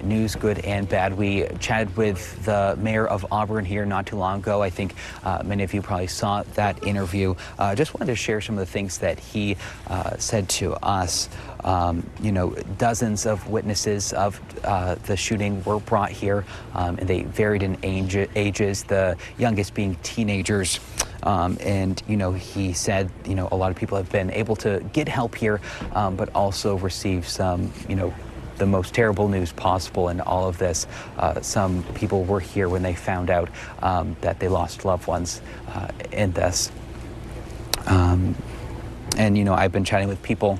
Speaker 11: news, good and bad. We chatted with the mayor of Auburn here not too long ago. I think many of you probably saw that interview. Just wanted to share some of the things that he said to us. Dozens of witnesses of the shooting were brought here, and they varied in ages, the youngest being teenagers. He said, a lot of people have been able to get help here, but also receive some, the most terrible news possible in all of this. Some people were here when they found out that they lost loved ones in this. I've been chatting with people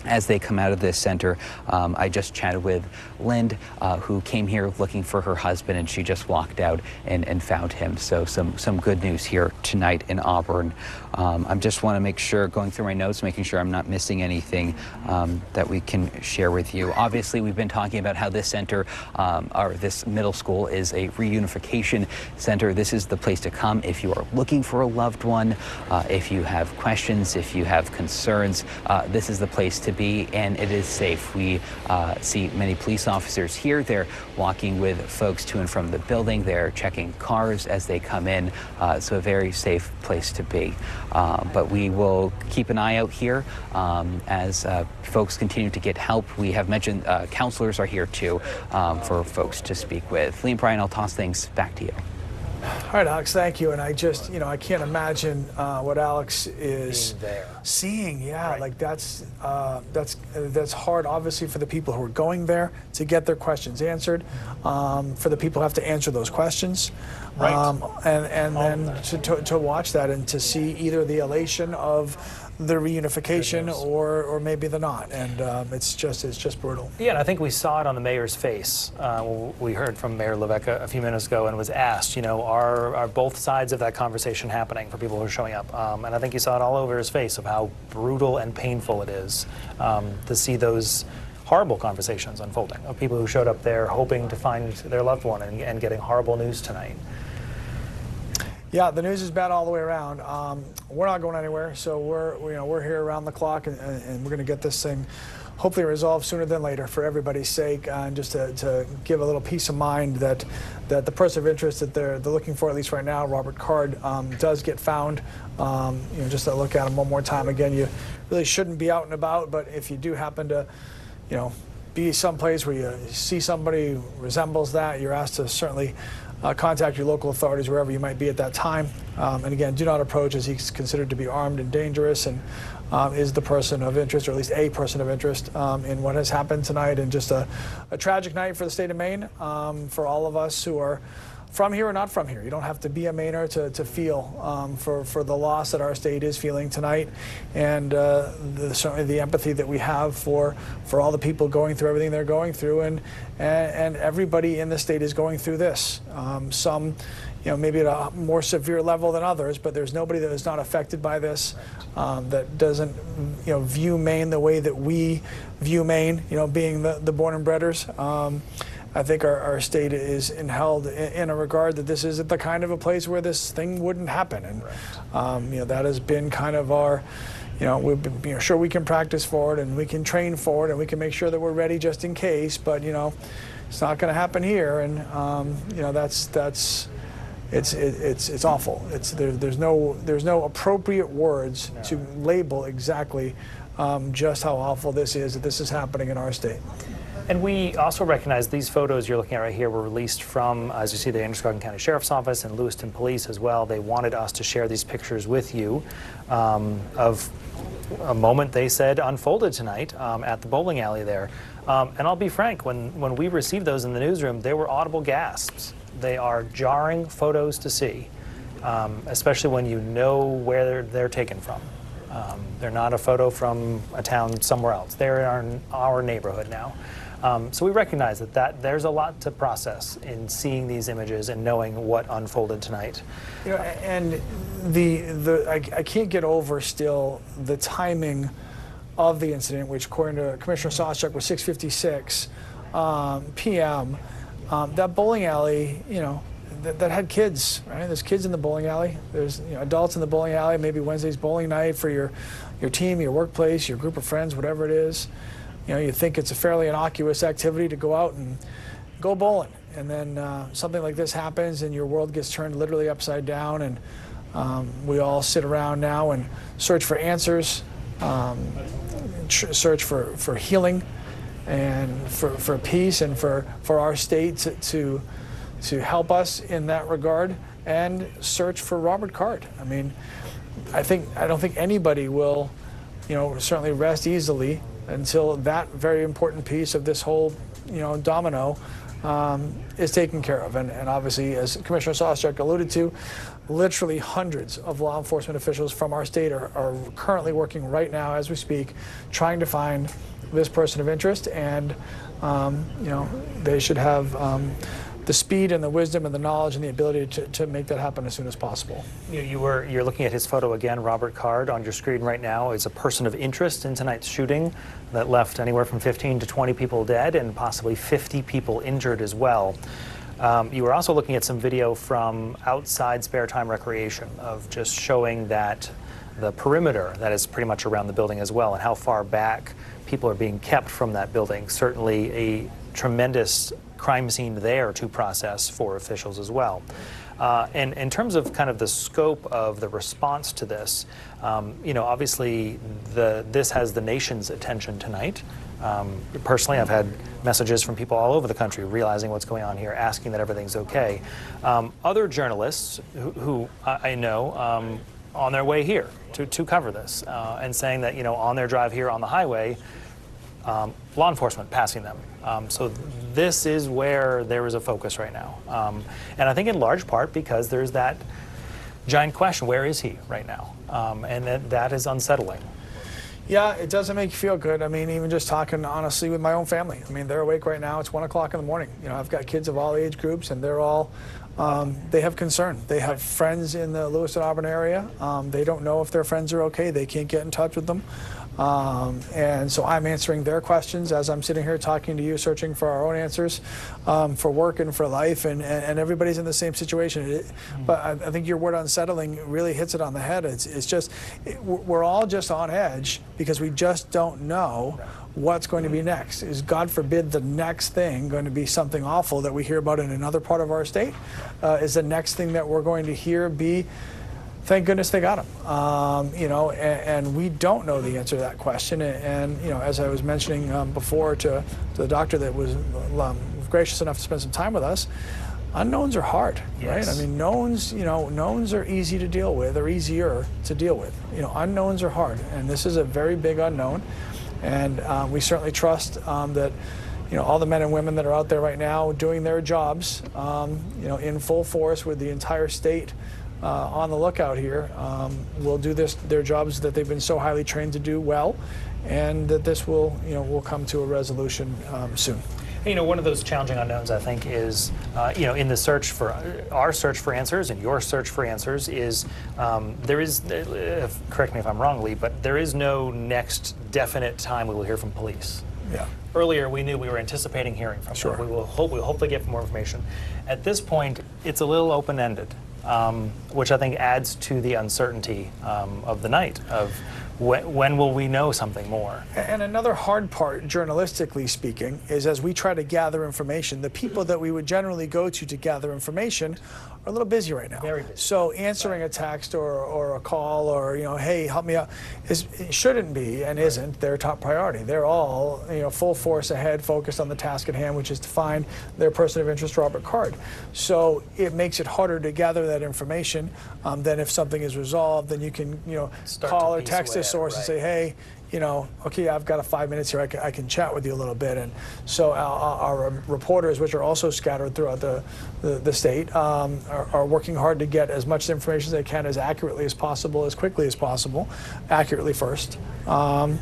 Speaker 11: as they come out of this center. I just chatted with Lind, who came here looking for her husband, and she just walked out and found him. So some good news here tonight in Auburn. I just want to make sure, going through my notes, making sure I'm not missing anything that we can share with you. Obviously, we've been talking about how this center, or this middle school, is a reunification center. This is the place to come if you are looking for a loved one, if you have questions, if you have concerns. This is the place to to be, and it is safe. We see many police officers here. They're walking with folks to and from the building. They're checking cars as they come in, so a very safe place to be. But we will keep an eye out here as folks continue to get help. We have mentioned counselors are here too for folks to speak with. Lee and Brian, I'll toss things back to you.
Speaker 23: All right, Alex, thank you. And I just, I can't imagine what Alex is seeing. Yeah, like that's hard, obviously, for the people who are going there to get their questions answered, for the people who have to answer those questions, and then to watch that and to see either the elation of the reunification or maybe the not, and it's just brutal.
Speaker 22: Yeah, and I think we saw it on the mayor's face. We heard from Mayor Levesque a few minutes ago and was asked, are both sides of that conversation happening for people who are showing up? And I think you saw it all over his face of how brutal and painful it is to see those horrible conversations unfolding of people who showed up there hoping to find their loved one and getting horrible news tonight.
Speaker 23: Yeah, the news is bad all the way around. We're not going anywhere, so we're here around the clock, and we're going to get this thing hopefully resolved sooner than later for everybody's sake, and just to give a little peace of mind that the person of interest that they're looking for, at least right now, Robert Card, does get found. Just to look at him one more time. Again, you really shouldn't be out and about, but if you do happen to, be someplace where you see somebody who resembles that, you're asked to certainly contact your local authorities wherever you might be at that time. And again, do not approach, as he's considered to be armed and dangerous, and is the person of interest, or at least a person of interest, in what has happened tonight. And just a tragic night for the state of Maine, for all of us who are from here or not from here. You don't have to be a Mainer to feel for the loss that our state is feeling tonight, and certainly the empathy that we have for all the people going through everything they're going through, and everybody in the state is going through this. Some, maybe at a more severe level than others, but there's nobody that is not affected by this, that doesn't, view Maine the way that we view Maine, being the born and breeders. I think our state is held in a regard that this isn't the kind of a place where this thing wouldn't happen, and that has been kind of our, we've been sure we can practice for it and we can train for it and we can make sure that we're ready just in case, but it's not going to happen here, and it's awful. There's no appropriate words to label exactly just how awful this is, that this is happening in our state.
Speaker 22: And we also recognize these photos you're looking at right here were released from, as you see, the Androscoggin County Sheriff's Office and Lewiston Police as well. They wanted us to share these pictures with you of a moment they said unfolded tonight at the bowling alley there. And I'll be frank, when we received those in the newsroom, there were audible gasps. They are jarring photos to see, especially when you know where they're taken from. They're not a photo from a town somewhere else. They're in our neighborhood now. So we recognize that there's a lot to process in seeing these images and knowing what unfolded tonight.
Speaker 23: And I can't get over still the timing of the incident, which according to Commissioner Soschuk was 6:56 p.m. That bowling alley, that had kids, right? There's kids in the bowling alley. There's adults in the bowling alley. Maybe Wednesday's bowling night for your team, your workplace, your group of friends, whatever it is. You think it's a fairly innocuous activity to go out and go bowling, and then something like this happens and your world gets turned literally upside down, and we all sit around now and search for answers, search for healing, and for peace, and for our state to help us in that regard, and search for Robert Card. I mean, I don't think anybody will, certainly rest easily until that very important piece of this whole, domino is taken care of. And obviously, as Commissioner Soschuk alluded to, literally hundreds of law enforcement officials from our state are currently working right now as we speak, trying to find this person of interest, and they should have the speed and the wisdom and the knowledge and the ability to make that happen as soon as possible.
Speaker 22: You're looking at his photo again, Robert Card, on your screen right now. Is a person of interest in tonight's shooting that left anywhere from 15 to 20 people dead and possibly 50 people injured as well. You were also looking at some video from outside Spare Time Recreation of just showing that the perimeter that is pretty much around the building as well, and how far back people are being kept from that building. Certainly a tremendous crime scene there to process for officials as well. And in terms of kind of the scope of the response to this, obviously this has the nation's attention tonight. Personally, I've had messages from people all over the country realizing what's going on here, asking that everything's okay. Other journalists who I know on their way here to cover this and saying that, on their drive here on the highway, law enforcement passing them. So this is where there is a focus right now. And I think in large part because there's that giant question, where is he right now? And that is unsettling.
Speaker 23: Yeah, it doesn't make you feel good. I mean, even just talking honestly with my own family. I mean, they're awake right now. It's 1 o'clock in the morning. I've got kids of all age groups, and they're all, they have concern. They have friends in the Lewiston, Auburn area. They don't know if their friends are okay. They can't get in touch with them. And so I'm answering their questions as I'm sitting here talking to you, searching for our own answers for work and for life, and everybody's in the same situation. But I think your word unsettling really hits it on the head. It's just, we're all just on edge because we just don't know what's going to be next. Is, God forbid, the next thing going to be something awful that we hear about in another part of our state? Is the next thing that we're going to hear be, thank goodness they got him, and we don't know the answer to that question. And as I was mentioning before to the doctor that was gracious enough to spend some time with us, unknowns are hard, right? I mean, knowns are easy to deal with, or easier to deal with. Unknowns are hard, and this is a very big unknown. And we certainly trust that all the men and women that are out there right now doing their jobs, in full force with the entire state on the lookout here, will do their jobs that they've been so highly trained to do well, and that this will come to a resolution soon.
Speaker 22: One of those challenging unknowns, I think, is, in the search for our search for answers and your search for answers is, there is, correct me if I'm wrong, Lee, but there is no next definite time we will hear from police.
Speaker 23: Yeah.
Speaker 22: Earlier, we knew we were anticipating hearing from them. We'll hopefully get more information. At this point, it's a little open-ended, which I think adds to the uncertainty of the night of when will we know something more?
Speaker 23: And another hard part, journalistically speaking, is as we try to gather information, the people that we would generally go to gather information are a little busy right now.
Speaker 22: Very busy.
Speaker 23: So answering a text or a call or, hey, help me out, it shouldn't be and isn't their top priority. They're all, full force ahead, focused on the task at hand, which is to find their person of interest, Robert Card. So it makes it harder to gather that information than if something is resolved, then you can, call or text a source and say, hey, okay, I've got 5 minutes here, I can chat with you a little bit. And so our reporters, which are also scattered throughout the state, are working hard to get as much information as they can, as accurately as possible, as quickly as possible, accurately first. And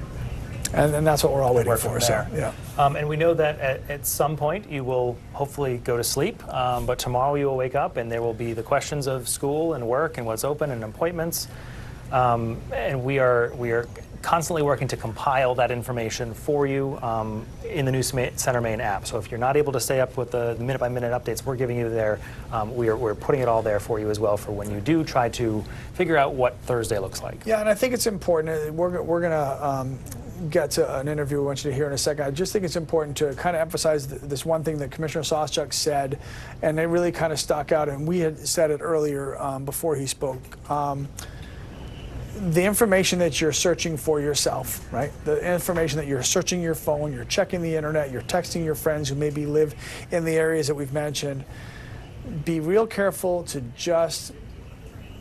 Speaker 23: that's what we're all waiting for. So, yeah.
Speaker 22: And we know that at some point you will hopefully go to sleep, but tomorrow you will wake up and there will be the questions of school and work and what's open and appointments. And we are constantly working to compile that information for you in the News Center Maine app. So if you're not able to stay up with the minute-by-minute updates we're giving you there, we're putting it all there for you as well for when you do try to figure out what Thursday looks like.
Speaker 23: Yeah, and I think it's important. We're going to get to an interview we want you to hear in a second. I just think it's important to kind of emphasize this one thing that Commissioner Soschuk said, and it really kind of stuck out, and we had said it earlier before he spoke. The information that you're searching for yourself, right? The information that you're searching your phone, you're checking the internet, you're texting your friends who maybe live in the areas that we've mentioned. Be real careful to just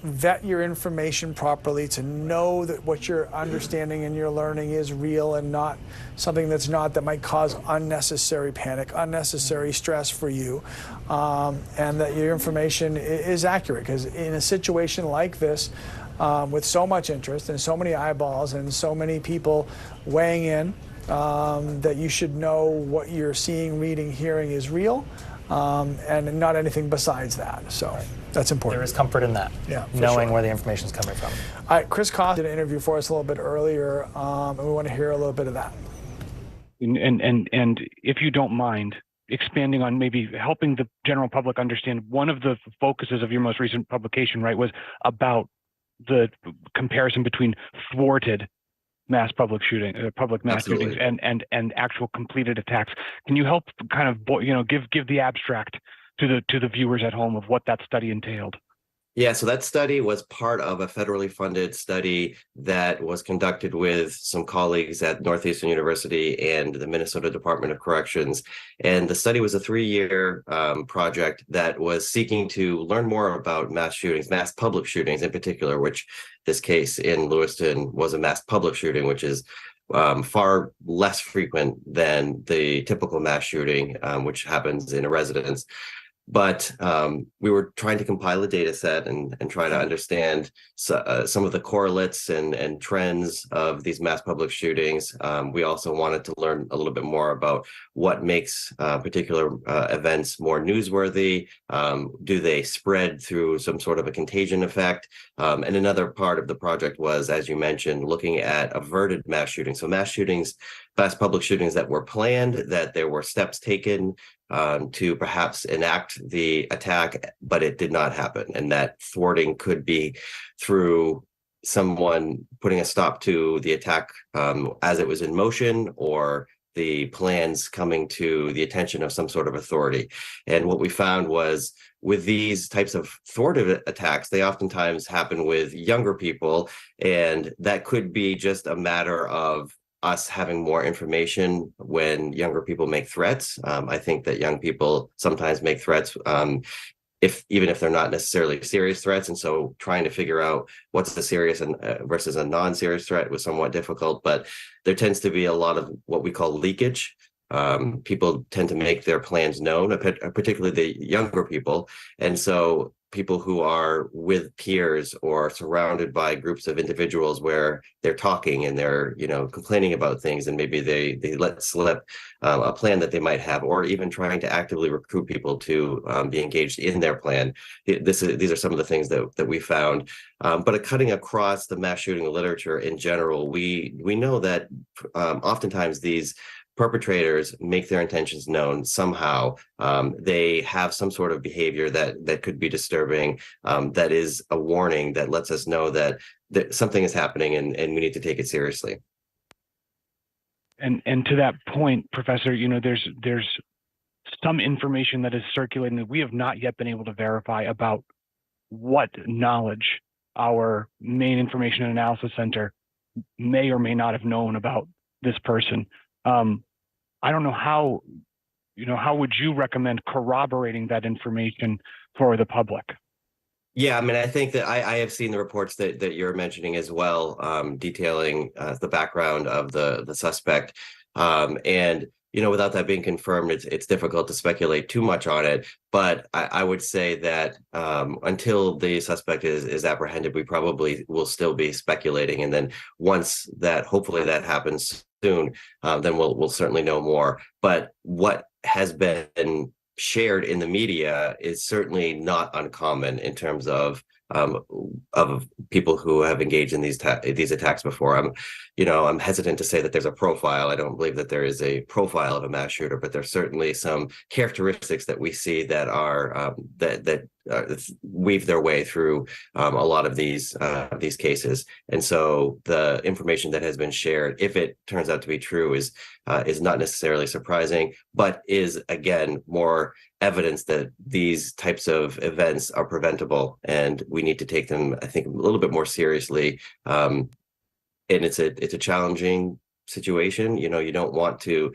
Speaker 23: vet your information properly, to know that what you're understanding and you're learning is real and not something that's not, that might cause unnecessary panic, unnecessary stress for you, and that your information is accurate. Because in a situation like this, with so much interest and so many eyeballs and so many people weighing in, that you should know what you're seeing, reading, hearing is real, and not anything besides that. So that's important.
Speaker 22: There is comfort in that, knowing where the information is coming from.
Speaker 23: All right, Chris Koss did an interview for us a little bit earlier, and we want to hear a little bit of that.
Speaker 14: And if you don't mind, expanding on maybe helping the general public understand, one of the focuses of your most recent publication, right, was about the comparison between thwarted mass public mass
Speaker 15: Absolutely.
Speaker 14: shootings and actual completed attacks. Can you help kind of give the abstract to the viewers at home of what that study entailed?
Speaker 15: Yeah, so that study was part of a federally funded study that was conducted with some colleagues at Northeastern University and the Minnesota Department of Corrections. And the study was a 3-year project that was seeking to learn more about mass shootings, mass public shootings in particular, which this case in Lewiston was a mass public shooting, which is far less frequent than the typical mass shooting, which happens in a residence. But we were trying to compile a data set and try to understand some of the correlates and trends of these mass public shootings. We also wanted to learn a little bit more about what makes particular events more newsworthy. Do they spread through some sort of a contagion effect? And another part of the project was, as you mentioned, looking at averted mass shootings. So mass public shootings that were planned, that there were steps taken to perhaps enact the attack, but it did not happen. And that thwarting could be through someone putting a stop to the attack as it was in motion, or the plans coming to the attention of some sort of authority. And what we found was, with these types of thwarted attacks, they oftentimes happen with younger people, and that could be just a matter of us having more information when younger people make threats. I think that young people sometimes make threats even if they're not necessarily serious threats. And so trying to figure out what's the serious versus a non-serious threat was somewhat difficult, but there tends to be a lot of what we call leakage. People tend to make their plans known, particularly the younger people. And so people who are with peers or surrounded by groups of individuals where they're talking and they're, complaining about things, and maybe they let slip a plan that they might have, or even trying to actively recruit people to be engaged in their plan. These are some of the things that we found. But cutting across the mass shooting literature in general, we know that oftentimes these perpetrators make their intentions known somehow. They have some sort of behavior that could be disturbing, that is a warning that lets us know that something is happening and we need to take it seriously.
Speaker 14: And to that point, Professor, there's some information that is circulating that we have not yet been able to verify about what knowledge our Maine Information and Analysis Center may or may not have known about this person. I don't know how would you recommend corroborating that information for the public?
Speaker 15: Yeah, I mean, I think that I have seen the reports that you're mentioning as well, detailing the background of the suspect. And, without that being confirmed, it's difficult to speculate too much on it. But I would say that until the suspect is apprehended, we probably will still be speculating. And then once hopefully that happens soon, then we'll certainly know more. But what has been shared in the media is certainly not uncommon in terms of people who have engaged in these attacks before. I'm hesitant to say that there's a profile. I don't believe that there is a profile of a mass shooter, but there's certainly some characteristics that we see that are that weave their way through a lot of these cases. And so the information that has been shared, if it turns out to be true, is not necessarily surprising, but is again more evidence that these types of events are preventable, and we need to take them, I think, a little bit more seriously. And it's a challenging situation. You don't want to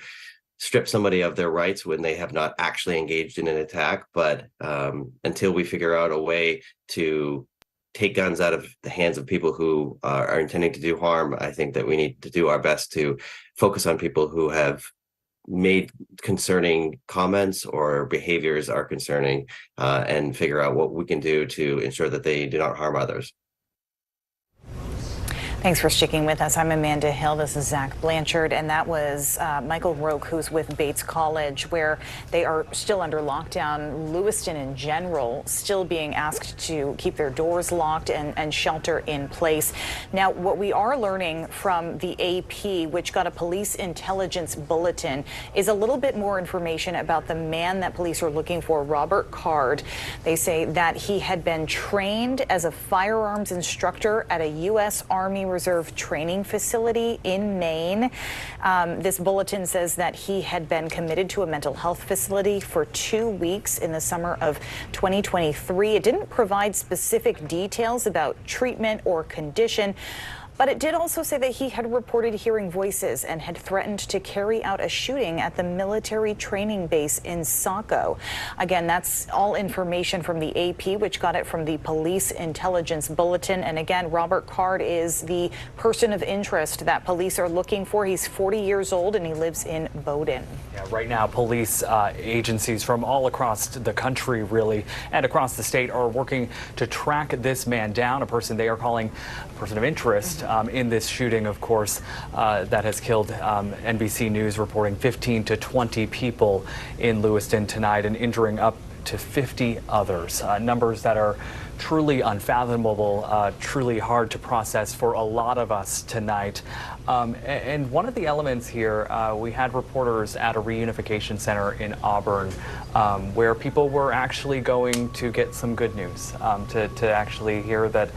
Speaker 15: strip somebody of their rights when they have not actually engaged in an attack. But until we figure out a way to take guns out of the hands of people who are intending to do harm, I think that we need to do our best to focus on people who have made concerning comments or behaviors are concerning, and figure out what we can do to ensure that they do not harm others.
Speaker 4: Thanks for sticking with us. I'm Amanda Hill. This is Zach Blanchard, and that was Michael Roque, who's with Bates College, where they are still under lockdown. Lewiston in general still being asked to keep their doors locked and shelter in place. Now, what we are learning from the AP, which got a police intelligence bulletin, is a little bit more information about the man that police are looking for, Robert Card. They say that he had been trained as a firearms instructor at a U.S. Army Reserve training facility in Maine. This bulletin says that he had been committed to a mental health facility for 2 weeks in the summer of 2023. It didn't provide specific details about treatment or condition, but it did also say that he had reported hearing voices and had threatened to carry out a shooting at the military training base in Saco. Again, that's all information from the AP, which got it from the Police Intelligence Bulletin. And again, Robert Card is the person of interest that police are looking for. He's 40 years old and he lives in Bowdoin.
Speaker 5: Yeah, right now, police agencies from all across the country, really, and across the state are working to track this man down, a person they are calling a person of interest. In this shooting, of course, that has killed NBC News reporting 15 to 20 people in Lewiston tonight and injuring up to 50 others. Numbers that are truly unfathomable, truly hard to process for a lot of us tonight. And one of the elements here, we had reporters at a reunification center in Auburn where people were actually going to get some good news, to actually hear that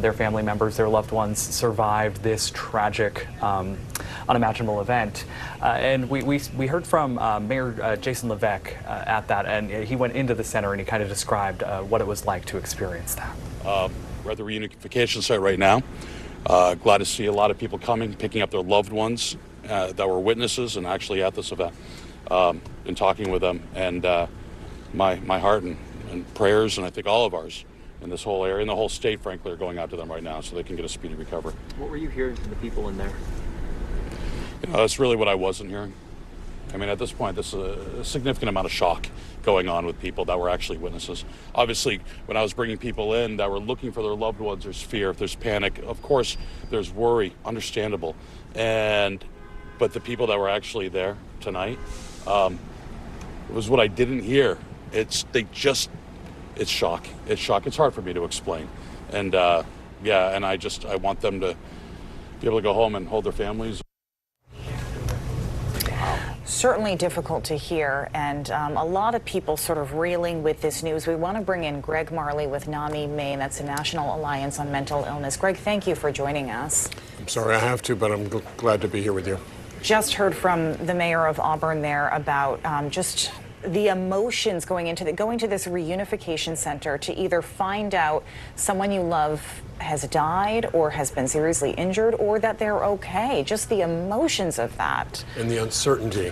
Speaker 5: their family members, their loved ones survived this tragic, unimaginable event. And we heard from Mayor Jason Levesque at that, and he went into the center and he kind of described what it was like to experience that.
Speaker 13: We're at the reunification site right now. Glad to see a lot of people coming, picking up their loved ones that were witnesses and actually at this event, and talking with them. And my heart and prayers, and I think all of ours in this whole area, in the whole state, frankly, are going out to them right now so they can get a speedy recovery.
Speaker 1: What were you hearing from the people in there?
Speaker 13: That's really what I wasn't hearing. I mean, at this point, there's a significant amount of shock going on with people that were actually witnesses. Obviously, when I was bringing people in that were looking for their loved ones, there's fear, there's panic. Of course, there's worry, understandable. But the people that were actually there tonight, it was what I didn't hear. It's shock. It's shock. It's hard for me to explain. And and I want them to be able to go home and hold their families.
Speaker 4: Certainly difficult to hear, and a lot of people sort of reeling with this news. We want to bring in Greg Marley with NAMI Maine. That's the National Alliance on Mental Illness. Greg, thank you for joining us.
Speaker 20: I'm sorry I have to, but I'm glad to be here with you.
Speaker 4: Just heard from the mayor of Auburn there about just the emotions going to this reunification center to either find out someone you love has died or has been seriously injured or that they're okay. Just the emotions of that.
Speaker 20: And the uncertainty.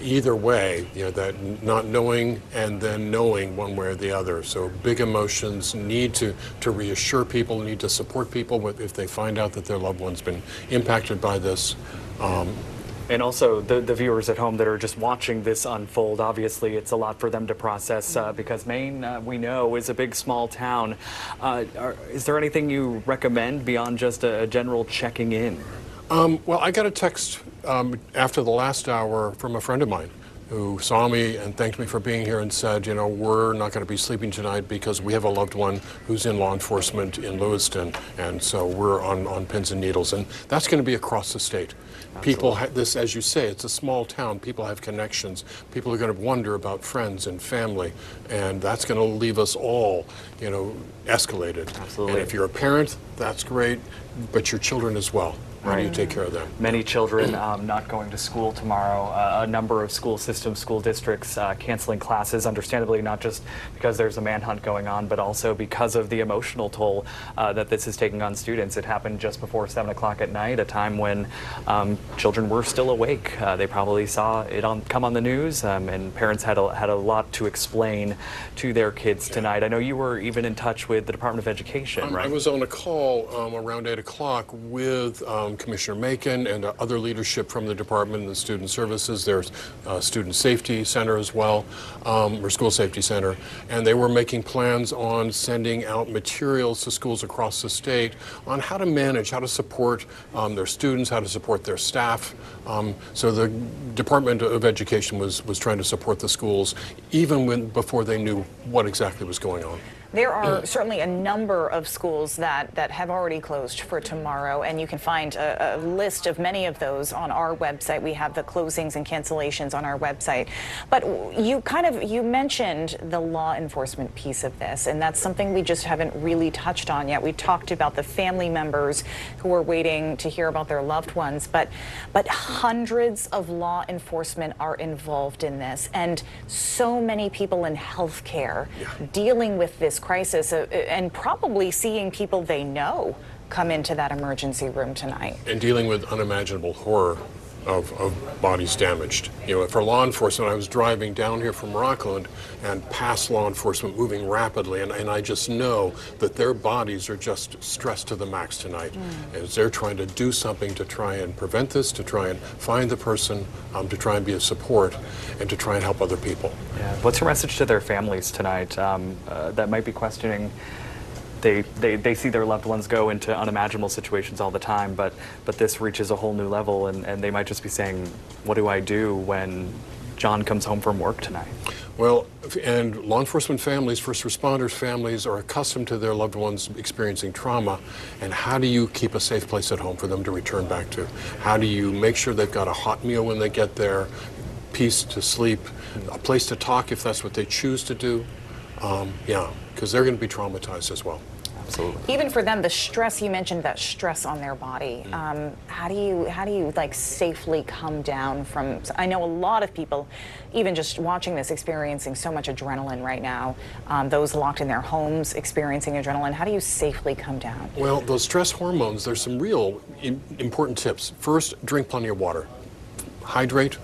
Speaker 20: Either way, that not knowing and then knowing one way or the other. So big emotions, need to reassure people, need to support people if they find out that their loved one's been impacted by this.
Speaker 5: And also the viewers at home that are just watching this unfold, obviously it's a lot for them to process because Maine, we know, is a big, small town. Is there anything you recommend beyond just a general checking in?
Speaker 20: Well, I got a text after the last hour from a friend of mine who saw me and thanked me for being here and said, we're not going to be sleeping tonight because we have a loved one who's in law enforcement in Lewiston, and so we're on pins and needles. And that's going to be across the state. Absolutely. People, this, as you say, it's a small town. People have connections. People are going to wonder about friends and family, and that's going to leave us all, escalated.
Speaker 5: Absolutely.
Speaker 20: And if you're a parent, that's great, but your children as well. How do you take care of them?
Speaker 5: Many children not going to school tomorrow. A number of school systems, school districts canceling classes, understandably, not just because there's a manhunt going on, but also because of the emotional toll that this is taking on students. It happened just before 7 o'clock at night, a time when children were still awake. They probably saw it come on the news, and parents had a lot to explain to their kids tonight. I know you were even in touch with the Department of Education, right?
Speaker 20: I was on a call around 8 o'clock with Commissioner Macon and other leadership from the department and the student services. There's a student safety center as well, or school safety center, and they were making plans on sending out materials to schools across the state on how to manage, how to support their students, how to support their staff. So the Department of Education was trying to support the schools even before they knew what exactly was going on.
Speaker 4: There are certainly a number of schools that have already closed for tomorrow, and you can find a list of many of those on our website. We have the closings and cancellations on our website. But you mentioned the law enforcement piece of this, and that's something we just haven't really touched on yet. We talked about the family members who are waiting to hear about their loved ones, but hundreds of law enforcement are involved in this, and so many people in healthcare dealing with this crisis and probably seeing people they know come into that emergency room tonight.
Speaker 20: And dealing with unimaginable horror of bodies damaged. You know, for law enforcement, I was driving down here from Rockland and past law enforcement moving rapidly, and I just know that their bodies are just stressed to the max tonight as they're trying to do something to try and prevent this, to try and find the person, to try and be a support, and to try and help other people.
Speaker 5: Yeah. What's your message to their families tonight that might be questioning? They see their loved ones go into unimaginable situations all the time, but this reaches a whole new level, and they might just be saying, what do I do when John comes home from work tonight?
Speaker 20: Well, and law enforcement families, first responders families are accustomed to their loved ones experiencing trauma, and how do you keep a safe place at home for them to return back to? How do you make sure they've got a hot meal when they get there, peace to sleep, a place to talk if that's what they choose to do? Yeah, because they're going to be traumatized as well.
Speaker 5: Absolutely.
Speaker 4: Even for them, the stress, you mentioned that stress on their body. How do you like safely come down from? I know a lot of people, even just watching this, experiencing so much adrenaline right now. Those locked in their homes experiencing adrenaline. How do you safely come down?
Speaker 20: Well, those stress hormones, there's some real important tips. First, drink plenty of water. Hydrate,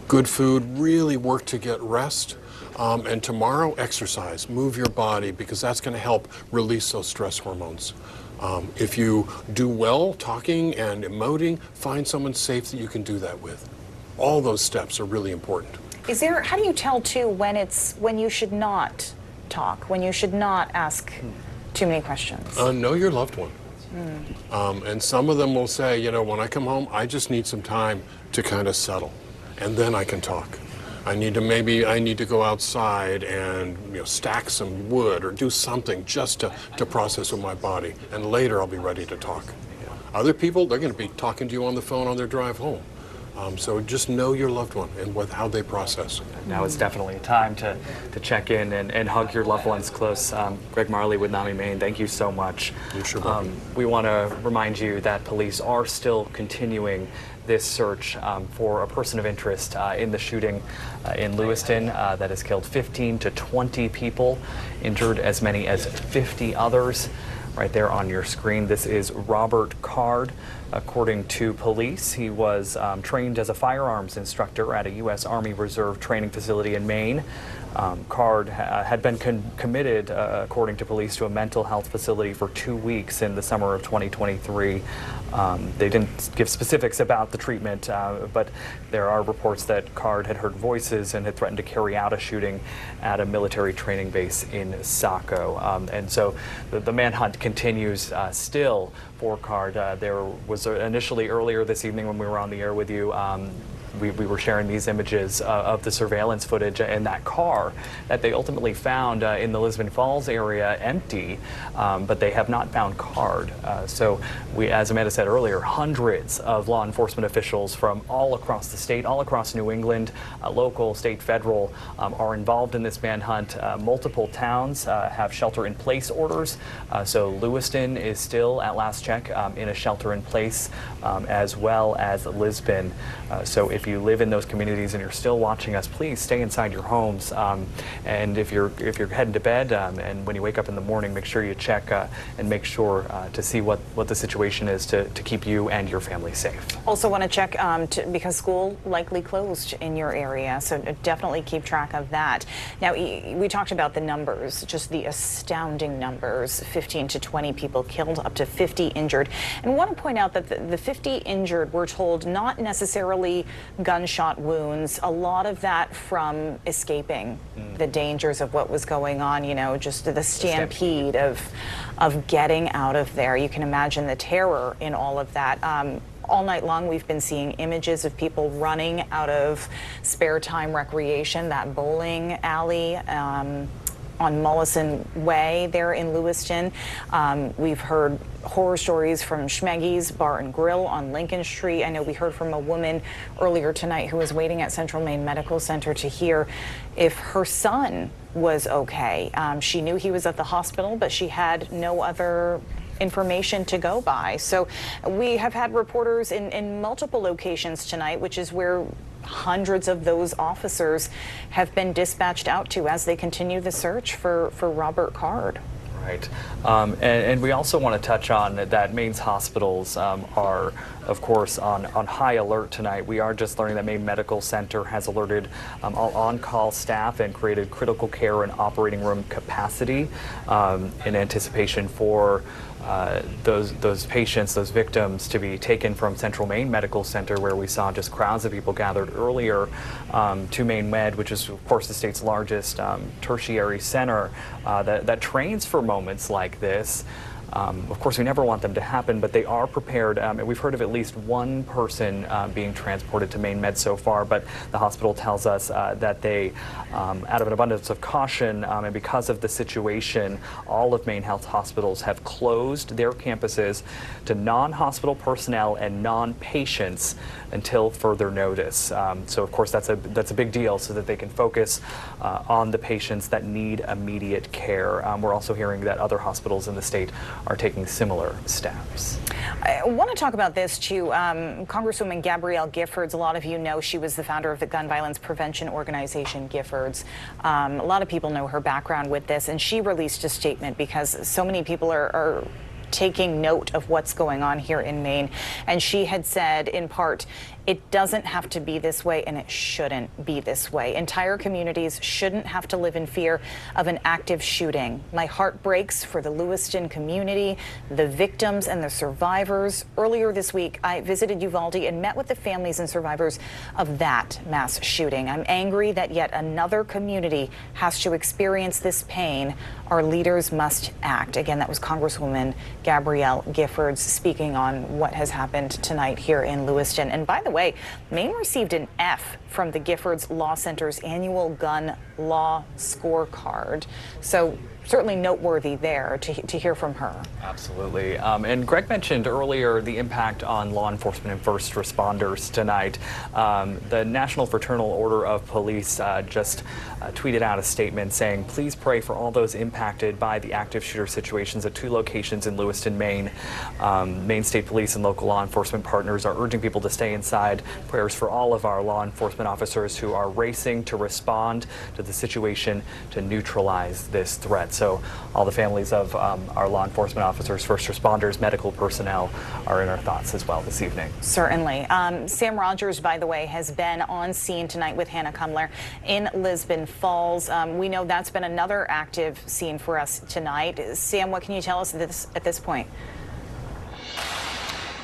Speaker 20: good food, really work to get rest. And tomorrow, exercise, move your body, because that's going to help release those stress hormones. If you do well talking and emoting, find someone safe that you can do that with. All those steps are really important.
Speaker 4: How do you tell too when you should not talk, when you should not ask too many questions?
Speaker 20: Know your loved one. And some of them will say, you know, when I come home, I just need some time to kind of settle, and then I can talk. I need to go outside and stack some wood or do something just to process with my body, and later I'll be ready to talk. Other people, they're going to be talking to you on the phone on their drive home. So just know your loved one and how they process.
Speaker 5: Now is definitely a time to check in and hug your loved ones close. Greg Marley with NAMI Maine, thank you so much.
Speaker 20: You're sure welcome.
Speaker 5: We want to remind you that police are still continuing this search for a person of interest in the shooting in Lewiston that has killed 15 to 20 people, injured as many as 50 others. Right there on your screen, this is Robert Card. According to police, he was trained as a firearms instructor at a U.S. Army Reserve training facility in Maine. Card had been committed, according to police, to a mental health facility for 2 weeks in the summer of 2023. They didn't give specifics about the treatment, but there are reports that Card had heard voices and had threatened to carry out a shooting at a military training base in Saco. And so the manhunt continues still for Card. There was initially earlier this evening when we were on the air with you, we were sharing these images of the surveillance footage in that car that they ultimately found in the Lisbon Falls area empty, but they have not found Card. So as Amanda said earlier, hundreds of law enforcement officials from all across the state, all across New England, local, state, federal, are involved in this manhunt. Multiple towns have shelter-in-place orders. So Lewiston is still, at last check, in a shelter-in-place, as well as Lisbon. So if you live in those communities and you're still watching us, please stay inside your homes. And if you're heading to bed and when you wake up in the morning, make sure you check and make sure to see what the situation is to keep you and your family safe.
Speaker 4: Also want to check because school likely closed in your area, so definitely keep track of that. Now, we talked about the numbers, just the astounding numbers, 15 to 20 people killed, up to 50 injured. And I want to point out that the 50 injured, we're told, not necessarily gunshot wounds, a lot of that from escaping the dangers of what was going on, just the stampede of getting out of there. You can imagine the terror in all of that. All night long, we've been seeing images of people running out of spare time recreation, that bowling alley on Mollison Way there in Lewiston. We've heard horror stories from Schmeggy's Bar and Grill on Lincoln Street. I know we heard from a woman earlier tonight who was waiting at Central Maine Medical Center to hear if her son was okay. She knew he was at the hospital, but she had no other information to go by. So we have had reporters in multiple locations tonight, which is where hundreds of those officers have been dispatched out to as they continue the search for Robert Card.
Speaker 5: Right. And we also want to touch on that Maine's hospitals are, of course, on high alert tonight. We are just learning that Maine Medical Center has alerted all on-call staff and created critical care and operating room capacity in anticipation for those patients, those victims, to be taken from Central Maine Medical Center, where we saw just crowds of people gathered earlier, to Maine Med, which is, of course, the state's largest tertiary center that trains for moments like this. Of course, we never want them to happen, but they are prepared. And we've heard of at least one person being transported to Maine Med so far, but the hospital tells us that they, out of an abundance of caution and because of the situation, all of Maine Health hospitals have closed their campuses to non-hospital personnel and non-patients until further notice. So, of course, that's a big deal, so that they can focus on the patients that need immediate care. We're also hearing that other hospitals in the state are taking similar steps.
Speaker 4: I want to talk about this too. Congresswoman Gabrielle Giffords, a lot of you know she was the founder of the gun violence prevention organization Giffords. A lot of people know her background with this, and she released a statement because so many people are taking note of what's going on here in Maine. And she had said, in part, it doesn't have to be this way, and it shouldn't be this way. Entire communities shouldn't have to live in fear of an active shooting. My heart breaks for the Lewiston community, the victims and the survivors. Earlier this week, I visited Uvalde and met with the families and survivors of that mass shooting. I'm angry that yet another community has to experience this pain. Our leaders must act. Again, that was Congresswoman Gabrielle Giffords speaking on what has happened tonight here in Lewiston. And by the way, Maine received an F from the Giffords Law Center's annual gun law scorecard. So certainly noteworthy there to hear from her.
Speaker 5: Absolutely. And Greg mentioned earlier the impact on law enforcement and first responders tonight. The National Fraternal Order of Police just tweeted out a statement saying, please pray for all those impacted by the active shooter situations at 2 locations in Lewiston, Maine. Maine State Police and local law enforcement partners are urging people to stay inside. Prayers for all of our law enforcement officers who are racing to respond to the situation to neutralize this threat. So all the families of our law enforcement officers, first responders, medical personnel are in our thoughts as well this evening.
Speaker 4: Certainly. Sam Rogers, by the way, has been on scene tonight with Hannah Kumler in Lisbon Falls. We know that's been another active scene for us tonight. Sam, what can you tell us at this point?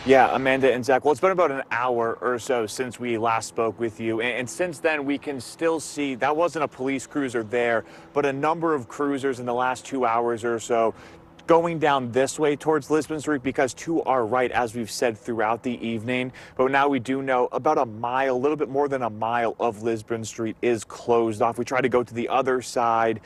Speaker 16: Yeah, Amanda and Zach, well, it's been about an hour or so since we last spoke with you. And since then, we can still see that wasn't a police cruiser there, but a number of cruisers in the last 2 hours or so going down this way towards Lisbon Street, because to our right, as we've said throughout the evening, but now we do know about a mile, a little bit more than a mile of Lisbon Street is closed off. We try to go to the other side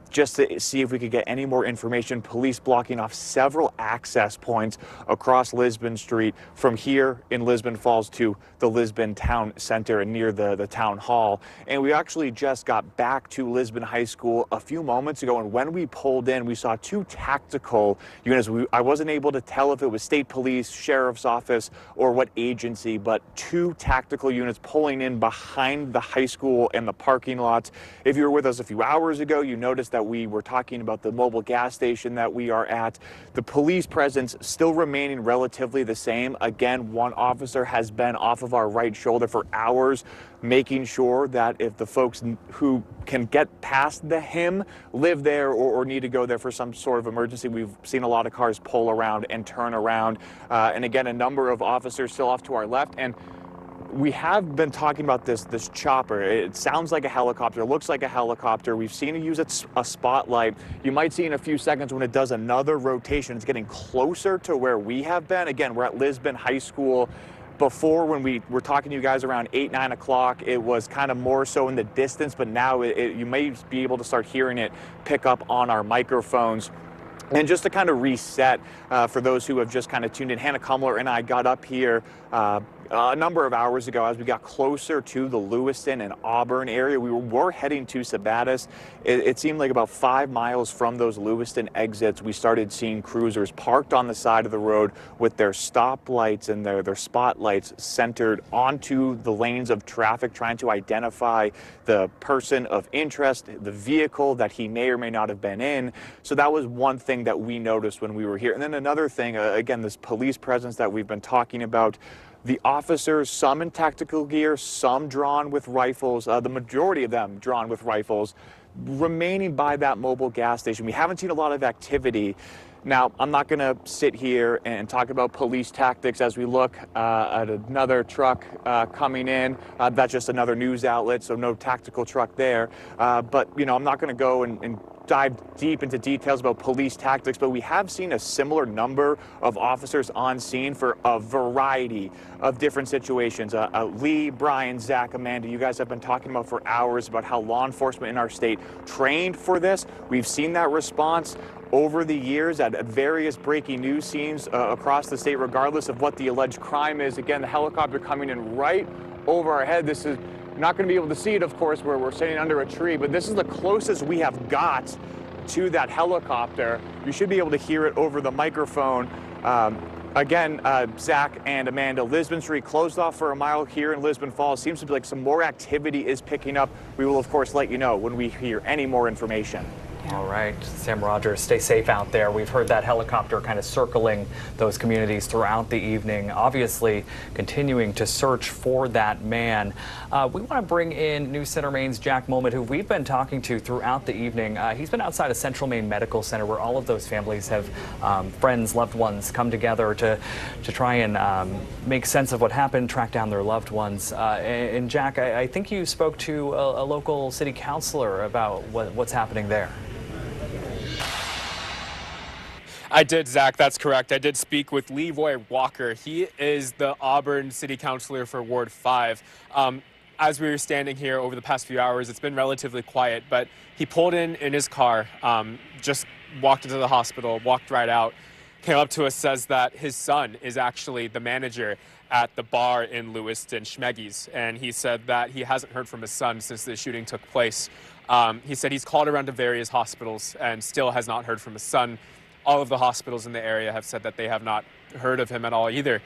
Speaker 16: just to see if we could get any more information. Police blocking off several access points across Lisbon Street from here in Lisbon Falls to the Lisbon Town Center and near the town hall. And we actually just got back to Lisbon High School a few moments ago, and when we pulled in, we saw 2 tactical units. I wasn't able to tell if it was state police, sheriff's office, or what agency, but 2 tactical units pulling in behind the high school and the parking lots. If you were with us a few hours ago, you noticed that we were talking about the mobile gas station that we are at. The police presence still remaining relatively the same. Again, 1 officer has been off of our right shoulder for hours, making sure that if the folks who can get past the HIM live there or need to go there for some sort of emergency, we've seen a lot of cars pull around and turn around. And again, a number of officers still off to our left. And we have been talking about this chopper. It sounds like a helicopter, looks like a helicopter. We've seen it use a spotlight. You might see in a few seconds when it does another rotation, it's getting closer to where we have been. Again, we're at Lisbon High School. Before, when we were talking to you guys around 8, 9 o'clock, it was kind of more so in the distance, but now you may be able to start hearing it pick up on our microphones. And just to kind of reset for those who have just kind of tuned in, Hannah Kumler and I got up here a number of hours ago as we got closer to the Lewiston and Auburn area. We were heading to Sabattis. It seemed like about 5 miles from those Lewiston exits, we started seeing cruisers parked on the side of the road with their stoplights and their spotlights centered onto the lanes of traffic, trying to identify the person of interest, the vehicle that he may or may not have been in. So that was one thing that we noticed when we were here. And then another thing, again, this police presence that we've been talking about. The officers, some in tactical gear, some drawn with rifles, the majority of them drawn with rifles, remaining by that mobile gas station. We haven't seen a lot of activity. Now, I'm not going to sit here and talk about police tactics as we look at another truck coming in. That's just another news outlet, so no tactical truck there. But, you know, I'm not going to go and dive deep into details about police tactics, but we have seen a similar number of officers on scene for a variety of different situations. Lee, Brian, Zach, Amanda, you guys have been talking about for hours about how law enforcement in our state trained for this. We've seen that response over the years at various breaking news scenes across the state, regardless of what the alleged crime is. Again, the helicopter coming in right over our head. This is not going to be able to see it, of course, where we're sitting under a tree, but this is the closest we have got to that helicopter. You should be able to hear it over the microphone. Again, Zach and Amanda, Lisbon Street closed off for a mile here in Lisbon Falls. Seems to be like some more activity is picking up. We will, of course, let you know when we hear any more information.
Speaker 5: All right, Sam Rogers, stay safe out there. We've heard that helicopter kind of circling those communities throughout the evening, obviously continuing to search for that man. We want to bring in News Center Maine's Jack Mulmet, who we've been talking to throughout the evening. He's been outside of Central Maine Medical Center, where all of those families have friends, loved ones come together to try and make sense of what happened, track down their loved ones. And Jack, I think you spoke to a local city councilor about what's happening there.
Speaker 3: I did, Zach. That's correct. I did speak with Leroy Walker. He is the Auburn City Councilor for Ward 5. As we were standing here over the past few hours, it's been relatively quiet, but he pulled in his car, just walked into the hospital, walked right out, came up to us, says that his son is actually the manager at the bar in Lewiston, Schmeggy's, and he said that he hasn't heard from his son since the shooting took place. He said he's called around to various hospitals and still has not heard from his son. All of the hospitals in the area have said that they have not heard of him at all either.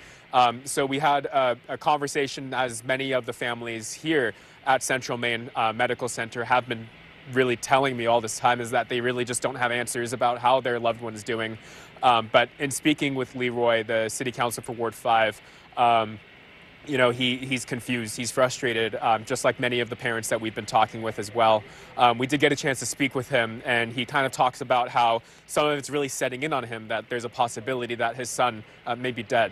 Speaker 3: So we had a conversation, as many of the families here at Central Maine Medical Center have been really telling me all this time, is that they really just don't have answers about how their loved one is doing. But in speaking with Leroy, the city council for Ward 5, you know, he's confused, he's frustrated, just like many of the parents that we've been talking with as well. We did get a chance to speak with him, and he kind of talks about how some of it's really setting in on him, that there's a possibility that his son may be dead.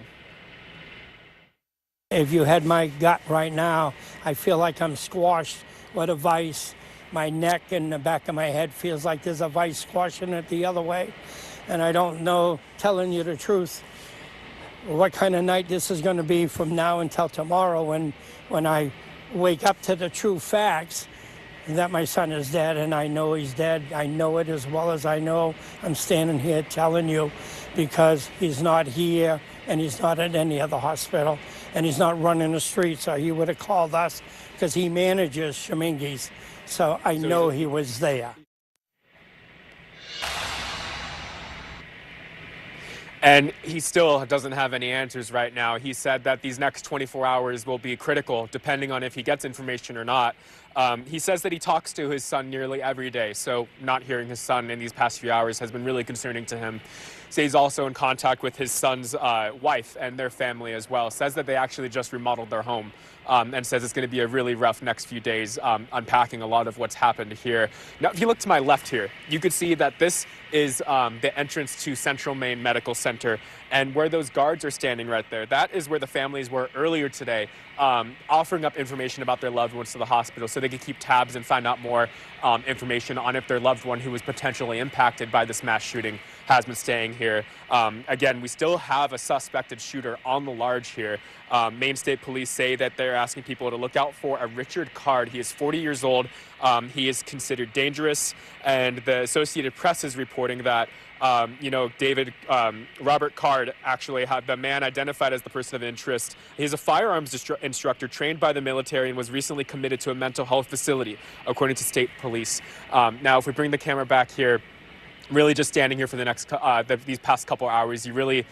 Speaker 7: If you had my gut right now, I feel like I'm squashed with a vice. My neck and the back of my head feels like there's a vice squashing it the other way. And I don't know, telling you the truth, what kind of night this is going to be from now until tomorrow when I wake up to the true facts that my son is dead, and I know he's dead. I know it as well as I know. I'm standing here telling you because he's not here and he's not at any other hospital and he's not running the streets, so he would have called us because he manages Schemengees. So I know he was there.
Speaker 3: And he still doesn't have any answers right now. He said that these next 24 hours will be critical, depending on if he gets information or not. He says that he talks to his son nearly every day, so not hearing his son in these past few hours has been really concerning to him. So he's also in contact with his son's wife and their family as well. Says that they actually just remodeled their home, and says it's going to be a really rough next few days, unpacking a lot of what's happened here. Now, if you look to my left here, you could see that this is the entrance to Central Maine Medical Center, and where those guards are standing right there, that is where the families were earlier today, offering up information about their loved ones to the hospital so they could keep tabs and find out more information on if their loved one who was potentially impacted by this mass shooting has been staying here. Again, we still have a suspected shooter on the large here. Maine State Police say that they're asking people to look out for a Richard Card. He is 40 years old. He is considered dangerous, and the Associated Press is reporting that Robert Card, actually, the man identified as the person of interest. He's a firearms instructor trained by the military and was recently committed to a mental health facility, according to state police. Now, if we bring the camera back here, really just standing here for the next these past couple hours, you really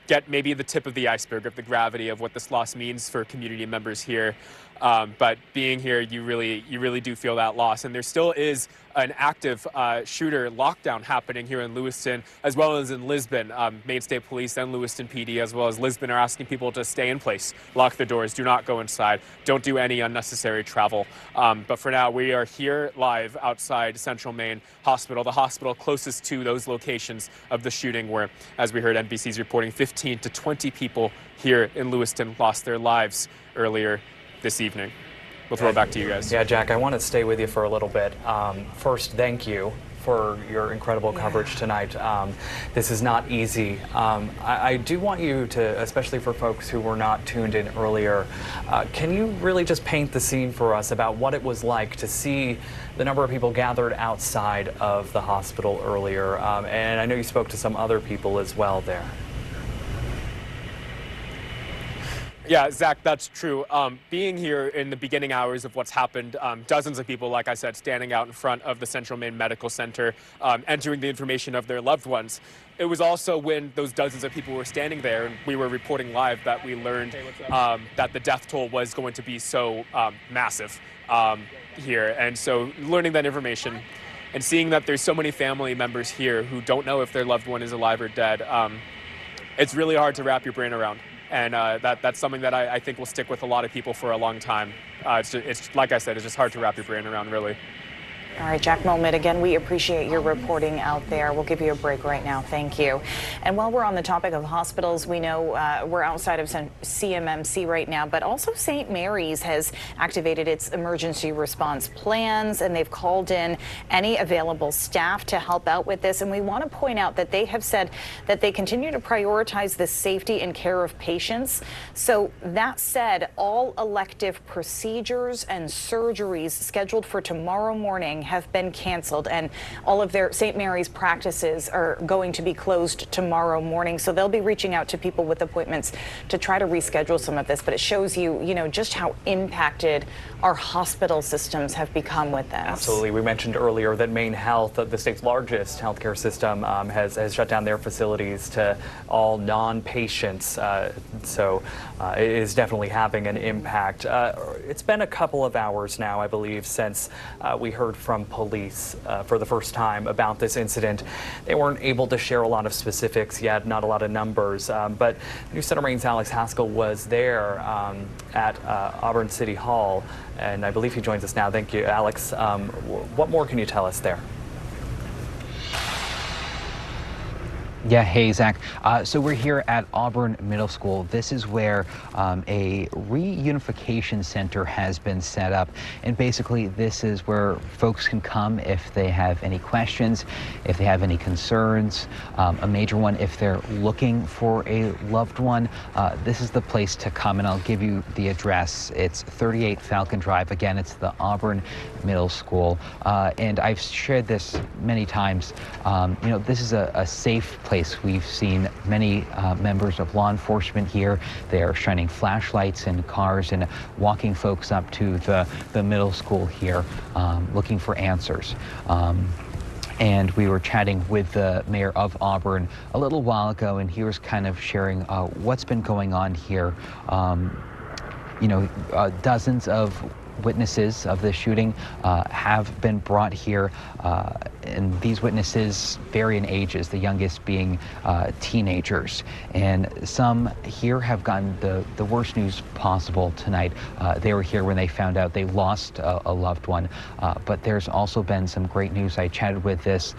Speaker 3: get maybe the tip of the iceberg of the gravity of what this loss means for community members here. But being here, you really do feel that loss. And there still is an active shooter lockdown happening here in Lewiston, as well as in Lisbon. Maine State Police and Lewiston PD, as well as Lisbon, are asking people to stay in place, lock the doors, do not go inside, don't do any unnecessary travel. But for now, we are here live outside Central Maine Hospital, the hospital closest to those locations of the shooting, where, as we heard, NBC's reporting 15 to 20 people here in Lewiston lost their lives earlier this evening. We'll throw it back to you guys.
Speaker 5: Yeah, Jack, I want to stay with you for a little bit. First, thank you for your incredible coverage tonight. This is not easy. I do want you to, especially for folks who were not tuned in earlier, can you really just paint the scene for us about what it was like to see the number of people gathered outside of the hospital earlier? And I know you spoke to some other people as well there.
Speaker 3: Yeah, Zach, that's true. Being here in the beginning hours of what's happened, dozens of people, like I said, standing out in front of the Central Maine Medical Center, entering the information of their loved ones. It was also when those dozens of people were standing there and we were reporting live that we learned that the death toll was going to be so massive here. And so learning that information and seeing that there's so many family members here who don't know if their loved one is alive or dead, it's really hard to wrap your brain around. And that's something that I think will stick with a lot of people for a long time. It's like I said, it's just hard to wrap your brain around, really.
Speaker 4: All right, Jack Moment, again, we appreciate your reporting out there. We'll give you a break right now. Thank you. And while we're on the topic of hospitals, we know we're outside of CMMC right now, but also St. Mary's has activated its emergency response plans, and they've called in any available staff to help out with this. And we want to point out that they have said that they continue to prioritize the safety and care of patients. So that said, all elective procedures and surgeries scheduled for tomorrow morning have been canceled, and all of their St. Mary's practices are going to be closed tomorrow morning. So they'll be reaching out to people with appointments to try to reschedule some of this. But it shows you, just how impacted our hospital systems have become with this.
Speaker 5: Absolutely. We mentioned earlier that Maine Health, the state's largest healthcare system, has shut down their facilities to all non-patients. So it is definitely having an impact. It's been a couple of hours now, I believe, since we heard from police for the first time about this incident. They weren't able to share a lot of specifics yet, not a lot of numbers, but News Center Maine's Alex Haskell was there at Auburn City Hall, and I believe he joins us now. Thank you, Alex. What more can you tell us there?
Speaker 11: Yeah, hey, Zach. So we're here at Auburn Middle School. This is where a reunification center has been set up. And basically, this is where folks can come if they have any questions, if they have any concerns. A major one, if they're looking for a loved one, this is the place to come. And I'll give you the address. It's 38 Falcon Drive. Again, it's the Auburn Middle School. And I've shared this many times. This is a safe place. We've seen many members of law enforcement here. They are shining flashlights in cars and walking folks up to the middle school here, looking for answers. And we were chatting with the mayor of Auburn a little while ago, and he was kind of sharing what's been going on here. Dozens of witnesses of the shooting have been brought here, and these witnesses vary in ages, the youngest being teenagers. And some here have gotten the worst news possible tonight. They were here when they found out they lost a loved one, but there's also been some great news. I chatted with this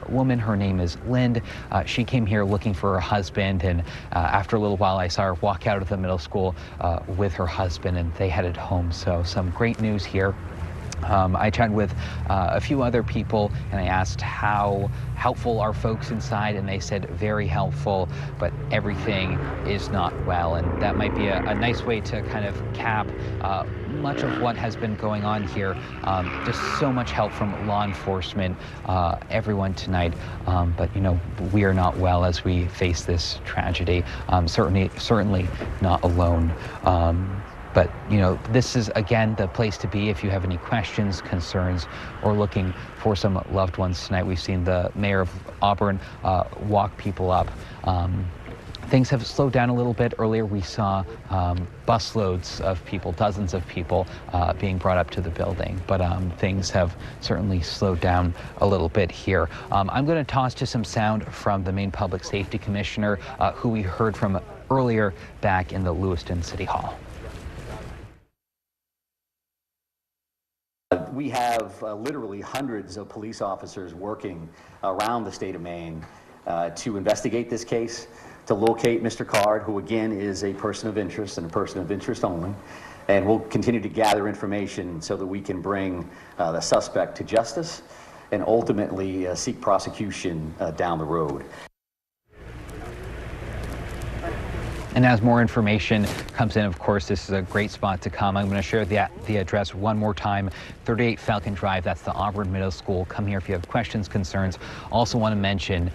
Speaker 11: woman. Her name is Lind. She came here looking for her husband, and after a little while I saw her walk out of the middle school with her husband, and they headed home. So some great news here. I chatted with a few other people, and I asked how helpful are folks inside, and they said very helpful, but everything is not well. And that might be a nice way to kind of cap much of what has been going on here. Just so much help from law enforcement, everyone tonight. But, you know, we are not well as we face this tragedy. Certainly not alone. But, you know, this is, again, the place to be if you have any questions, concerns, or looking for some loved ones tonight. We've seen the mayor of Auburn walk people up. Things have slowed down a little bit. Earlier, we saw busloads of people, dozens of people being brought up to the building. But things have certainly slowed down a little bit here. I'm going to toss to some sound from the Maine Public Safety Commissioner, who we heard from earlier back in the Lewiston City Hall.
Speaker 2: We have literally hundreds of police officers working around the state of Maine to investigate this case, to locate Mr. Card, who again is a person of interest and a person of interest only. And we'll continue to gather information so that we can bring the suspect to justice and ultimately seek prosecution down the road.
Speaker 11: And as more information comes in, of course, this is a great spot to come. I'm going to share the address one more time, 38 Falcon Drive. That's the Auburn Middle School. Come here if you have questions, concerns. Also want to mention,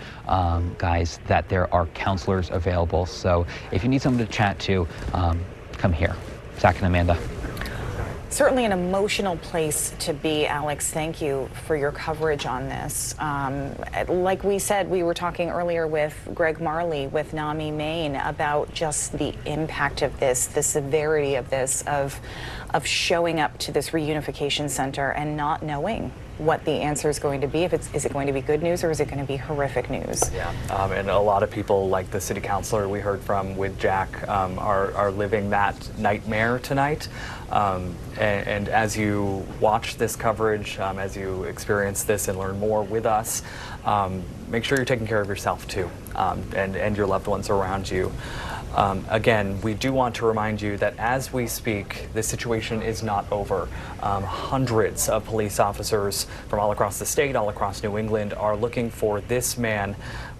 Speaker 11: guys, that there are counselors available. So if you need someone to chat to, come here. Zach and Amanda.
Speaker 4: Certainly an emotional place to be, Alex. Thank you for your coverage on this. Like we said, we were talking earlier with Greg Marley with NAMI Maine about just the impact of this, the severity of this, of showing up to this reunification center and not knowing what the answer is going to be. Is it going to be good news or is it going to be horrific news?
Speaker 5: Yeah, and a lot of people, like the city councilor we heard from with Jack, are living that nightmare tonight. And as you watch this coverage, as you experience this and learn more with us, make sure you're taking care of yourself too, and your loved ones around you. Again, we do want to remind you that as we speak, this situation is not over. Hundreds of police officers from all across the state, all across New England, are looking for this man,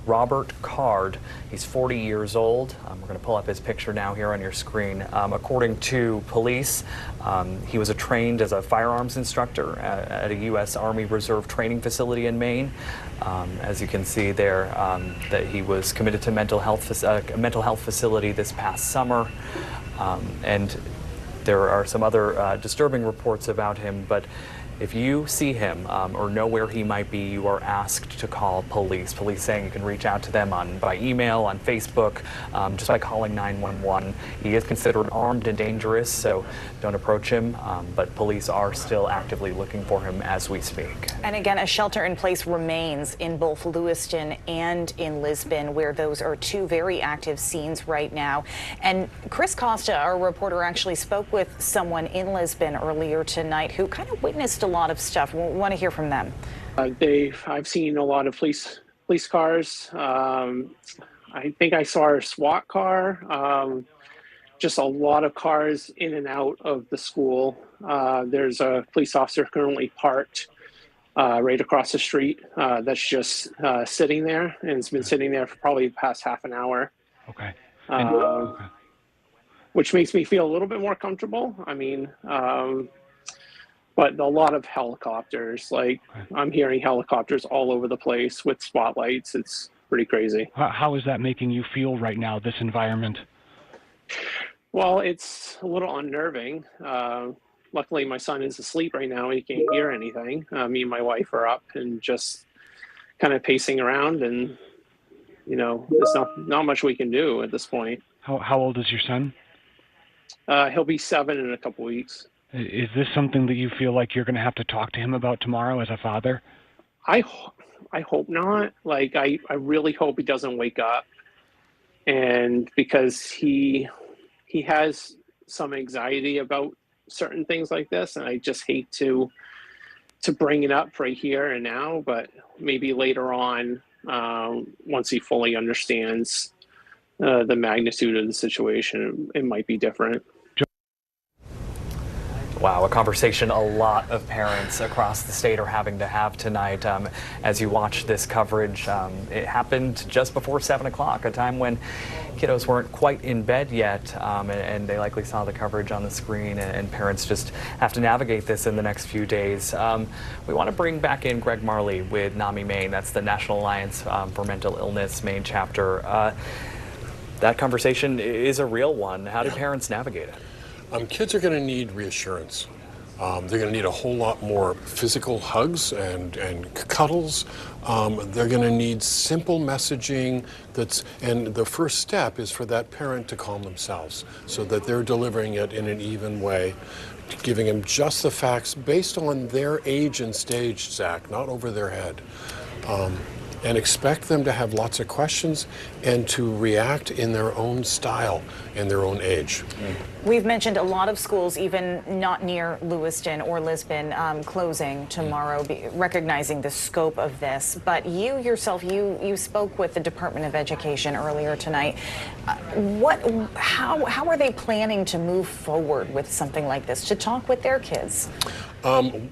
Speaker 5: Robert Card. He's 40 years old. We're going to pull up his picture now here on your screen. According to police, he was trained as a firearms instructor at a U.S. Army Reserve training facility in Maine. As you can see there, that he was committed to a mental health facility this past summer. And there are some other disturbing reports about him, but if you see him or know where he might be, you are asked to call police. Police saying you can reach out to them by email, on Facebook, just by calling 911. He is considered armed and dangerous, so don't approach him. But police are still actively looking for him as we speak.
Speaker 4: And again, a shelter in place remains in both Lewiston and in Lisbon, where those are two very active scenes right now. And Chris Costa, our reporter, actually spoke with someone in Lisbon earlier tonight who kind of witnessed a lot of stuff. We want to hear from them.
Speaker 8: I've seen a lot of police cars. I think I saw a SWAT car. Just a lot of cars in and out of the school. There's a police officer currently parked right across the street that's just sitting there, and it's been sitting there for probably the past half an hour.
Speaker 14: Okay.
Speaker 8: Which makes me feel a little bit more comfortable. I mean, but a lot of helicopters, like I'm hearing helicopters all over the place with spotlights. It's pretty crazy.
Speaker 14: How is that making you feel right now, this environment?
Speaker 8: Well, it's a little unnerving. Luckily, my son is asleep right now and he can't hear anything. Me and my wife are up and just kind of pacing around, and you know, there's not much we can do at this point.
Speaker 14: How old is your son?
Speaker 8: He'll be 7 in a couple weeks.
Speaker 14: Is this something that you feel like you're going to have to talk to him about tomorrow as a father?
Speaker 8: I hope not. Like, I really hope he doesn't wake up. And because he has some anxiety about certain things like this, and I just hate to bring it up right here and now, but maybe later on, once he fully understands the magnitude of the situation, it might be different.
Speaker 5: Wow, a conversation a lot of parents across the state are having to have tonight as you watch this coverage. It happened just before 7 o'clock, a time when kiddos weren't quite in bed yet, and they likely saw the coverage on the screen, and parents just have to navigate this in the next few days. We want to bring back in Greg Marley with NAMI Maine. That's the National Alliance for Mental Illness Maine chapter. That conversation is a real one. How do parents navigate it?
Speaker 20: Kids are going to need reassurance. They're going to need a whole lot more physical hugs and cuddles. They're going to need simple messaging and the first step is for that parent to calm themselves so that they're delivering it in an even way, giving them just the facts based on their age and stage, Zach, not over their head. And expect them to have lots of questions and to react in their own style and their own age.
Speaker 4: We've mentioned a lot of schools, even not near Lewiston or Lisbon, closing tomorrow, recognizing the scope of this. But you yourself, you spoke with the Department of Education earlier tonight. How are they planning to move forward with something like this, to talk with their kids?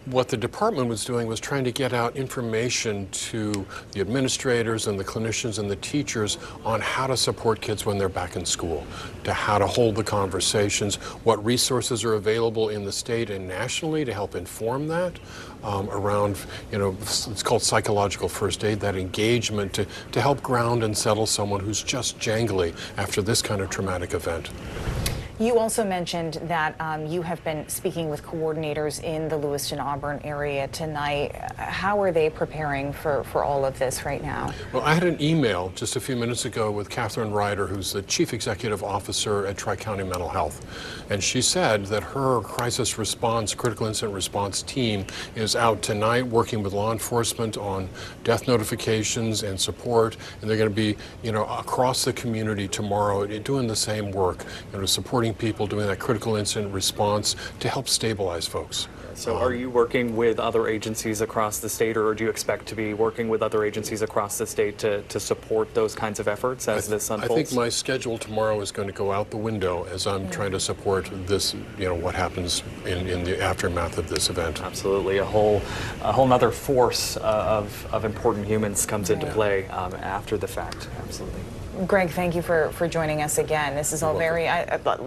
Speaker 20: What the department was doing was trying to get out information to the administrators and the clinicians and the teachers on how to support kids when they're back in school, to how to hold the conversations, what resources are available in the state and nationally to help inform that, around, it's called psychological first aid, that engagement to help ground and settle someone who's just jangly after this kind of traumatic event.
Speaker 4: You also mentioned that you have been speaking with coordinators in the Lewiston-Auburn area tonight. How are they preparing for all of this right now?
Speaker 20: Well, I had an email just a few minutes ago with Catherine Ryder, who's the Chief Executive Officer at Tri-County Mental Health. And she said that her crisis response, critical incident response team is out tonight working with law enforcement on death notifications and support. And they're going to be, across the community tomorrow doing the same work, supporting people doing that critical incident response to help stabilize folks.
Speaker 5: So are you working with other agencies across the state, or do you expect to be working with other agencies across the state to support those kinds of efforts as this unfolds?
Speaker 20: I think my schedule tomorrow is going to go out the window as I'm trying to support this, what happens in the aftermath of this event.
Speaker 5: Absolutely. A whole nother force of important humans comes into play after the fact. Absolutely.
Speaker 4: Greg, thank you for joining us again. This is all very,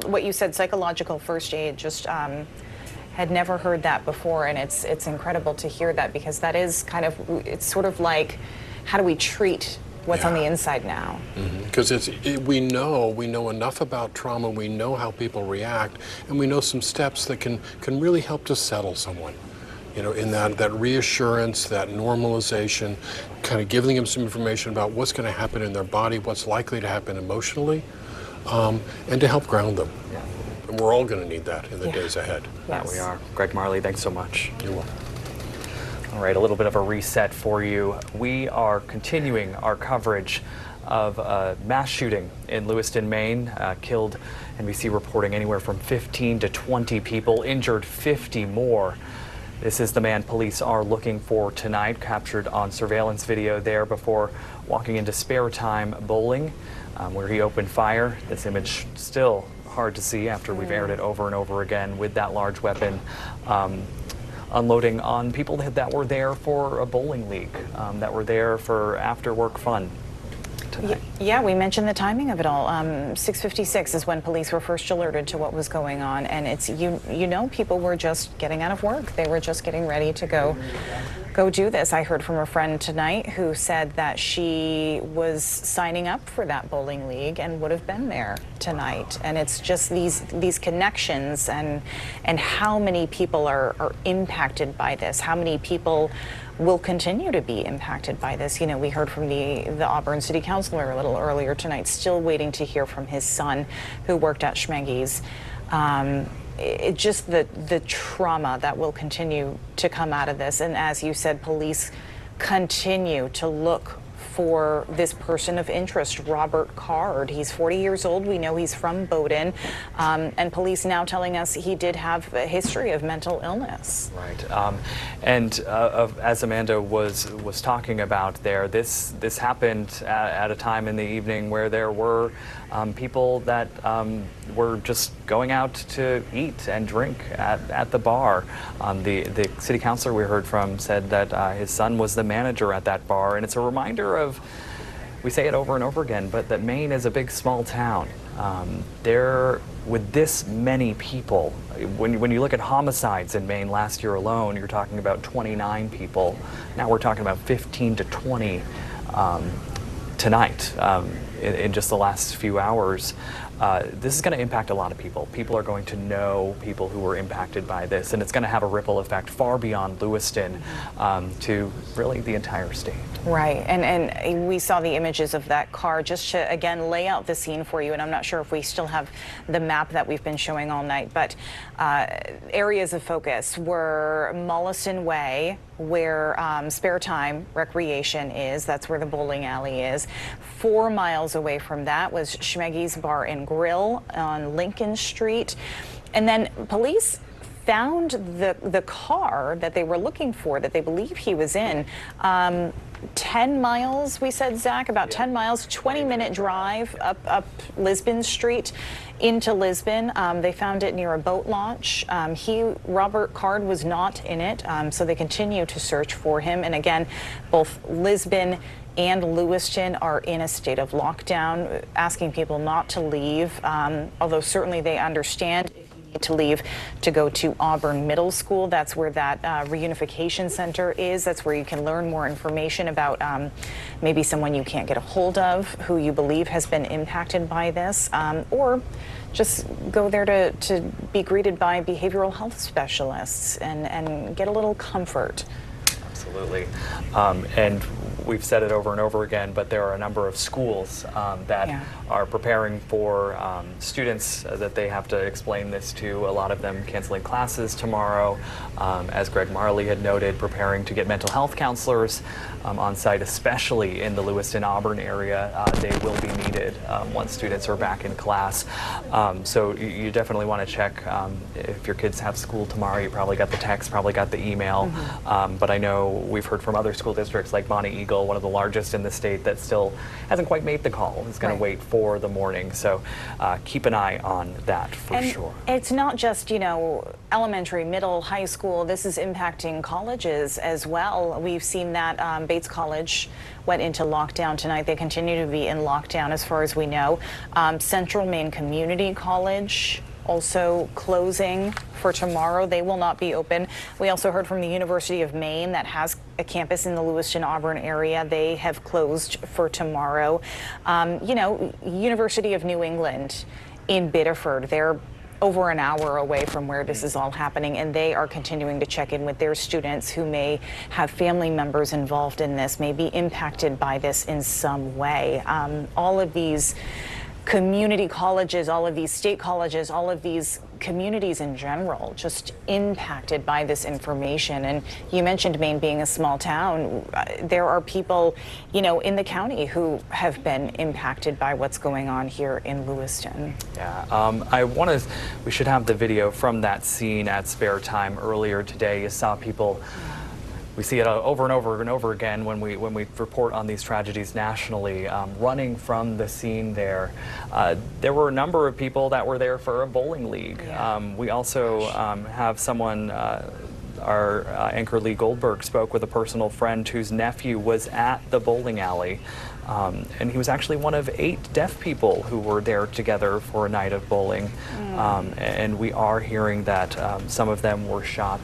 Speaker 4: what you said, psychological first aid, just had never heard that before, and it's incredible to hear that, because that is it's sort of like, how do we treat what's on the inside now?
Speaker 20: Because we know enough about trauma, we know how people react, and we know some steps that can really help to settle someone. In that reassurance, that normalization, kind of giving them some information about what's going to happen in their body, what's likely to happen emotionally, and to help ground them.
Speaker 5: Yeah.
Speaker 20: And we're all going to need that in the days ahead.
Speaker 5: That we are. Greg Marley, thanks so much.
Speaker 20: You're welcome.
Speaker 5: All right, a little bit of a reset for you. We are continuing our coverage of a mass shooting in Lewiston, Maine. Killed, NBC reporting, anywhere from 15 to 20 people, injured 50 more. This is the man police are looking for tonight, captured on surveillance video there before walking into spare time bowling, where he opened fire. This image still hard to see after we've aired it over and over again, with that large weapon unloading on people that were there for a bowling league, that were there for after-work fun tonight.
Speaker 4: Yeah, we mentioned the timing of it all. 6:56 is when police were first alerted to what was going on, and it's people were just getting out of work. They were just getting ready to go do this. I heard from a friend tonight who said that she was signing up for that bowling league and would have been there tonight. And it's just these connections and how many people are impacted by this, how many people will continue to be impacted by this. We heard from the Auburn City Councilor a little earlier tonight, still waiting to hear from his son who worked at Schmeggy's. Just the trauma that will continue to come out of this. And as you said, police continue to look for this person of interest, Robert Card. He's 40 years old. We know he's from Bowdoin, and police now telling us he did have a history of mental illness.
Speaker 5: Right, as Amanda was talking about there, this happened at a time in the evening where there were people that were just going out to eat and drink at the bar. The city councilor we heard from said that his son was the manager at that bar, and it's a reminder of, we say it over and over again, but that Maine is a big small town. With this many people, when you look at homicides in Maine last year alone, you're talking about 29 people. Now we're talking about 15 to 20 tonight in just the last few hours. This is going to impact a lot of people. People are going to know people who were impacted by this, and it's going to have a ripple effect far beyond Lewiston to really the entire state.
Speaker 4: Right, and we saw the images of that car just to, again, lay out the scene for you, and I'm not sure if we still have the map that we've been showing all night, but areas of focus were Lewiston Way, where Spare Time Recreation is. That's where the bowling alley is. 4 miles away from that was Schmeggy's Bar and Grill on Lincoln Street. And then police found the car that they were looking for, that they believe he was in. 10 miles, we said, Zach, about 10 miles, 20-minute drive up Lisbon Street into Lisbon. They found it near a boat launch. Robert Card was not in it, so they continue to search for him. And again, both Lisbon and Lewiston are in a state of lockdown, asking people not to leave, although certainly they understand to leave to go to Auburn Middle School. That's where that reunification center is. That's where you can learn more information about maybe someone you can't get a hold of who you believe has been impacted by this, or just go there to be greeted by behavioral health specialists and get a little comfort.
Speaker 5: Absolutely. And we've said it over and over again, but there are a number of schools that are preparing for students that they have to explain this to. A lot of them canceling classes tomorrow. As Greg Marley had noted, preparing to get mental health counselors on site, especially in the Lewiston-Auburn area. They will be needed once students are back in class. So you definitely want to check if your kids have school tomorrow. You probably got the text, probably got the email. But I know we've heard from other school districts like Bonnie Eagle, one of the largest in the state, that still hasn't quite made the call. It's going to wait for the morning. So keep an eye on that for sure.
Speaker 4: It's not just, elementary, middle, high school. This is impacting colleges as well. We've seen that Bates College went into lockdown tonight. They continue to be in lockdown as far as we know. Central Maine Community College also closing for tomorrow. They will not be open. We also heard from the University of Maine that has a campus in the Lewiston-Auburn area. They have closed for tomorrow. University of New England in Biddeford, they're over an hour away from where this is all happening, and they are continuing to check in with their students who may have family members involved in this, may be impacted by this in some way. All of these community colleges, all of these state colleges, all of these communities in general just impacted by this information. And you mentioned Maine being a small town. There are people, in the county who have been impacted by what's going on here in Lewiston.
Speaker 5: Yeah, we should have the video from that scene at Spare Time earlier today. You saw people. We see it over and over and over again when we report on these tragedies nationally, running from the scene there. There were a number of people that were there for a bowling league. We also have someone, our anchor Lee Goldberg spoke with a personal friend whose nephew was at the bowling alley. And he was actually one of 8 deaf people who were there together for a night of bowling. And we are hearing that some of them were shot.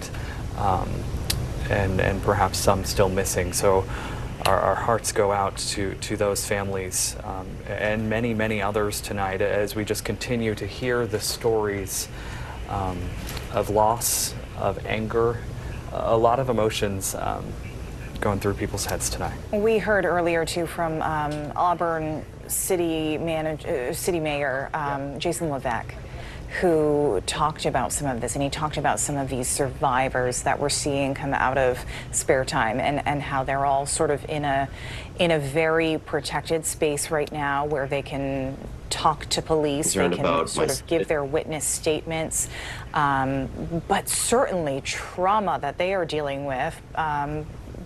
Speaker 5: And perhaps some still missing. So our hearts go out to those families and many, many others tonight as we just continue to hear the stories of loss, of anger, a lot of emotions going through people's heads tonight.
Speaker 4: We heard earlier too from Auburn City Mayor Jason Levesque, who talked about some of this, and he talked about some of these survivors that we're seeing come out of spare time, and how they're all sort of in a very protected space right now where they can talk to police, they can sort of give their witness statements, but certainly trauma that they are dealing with.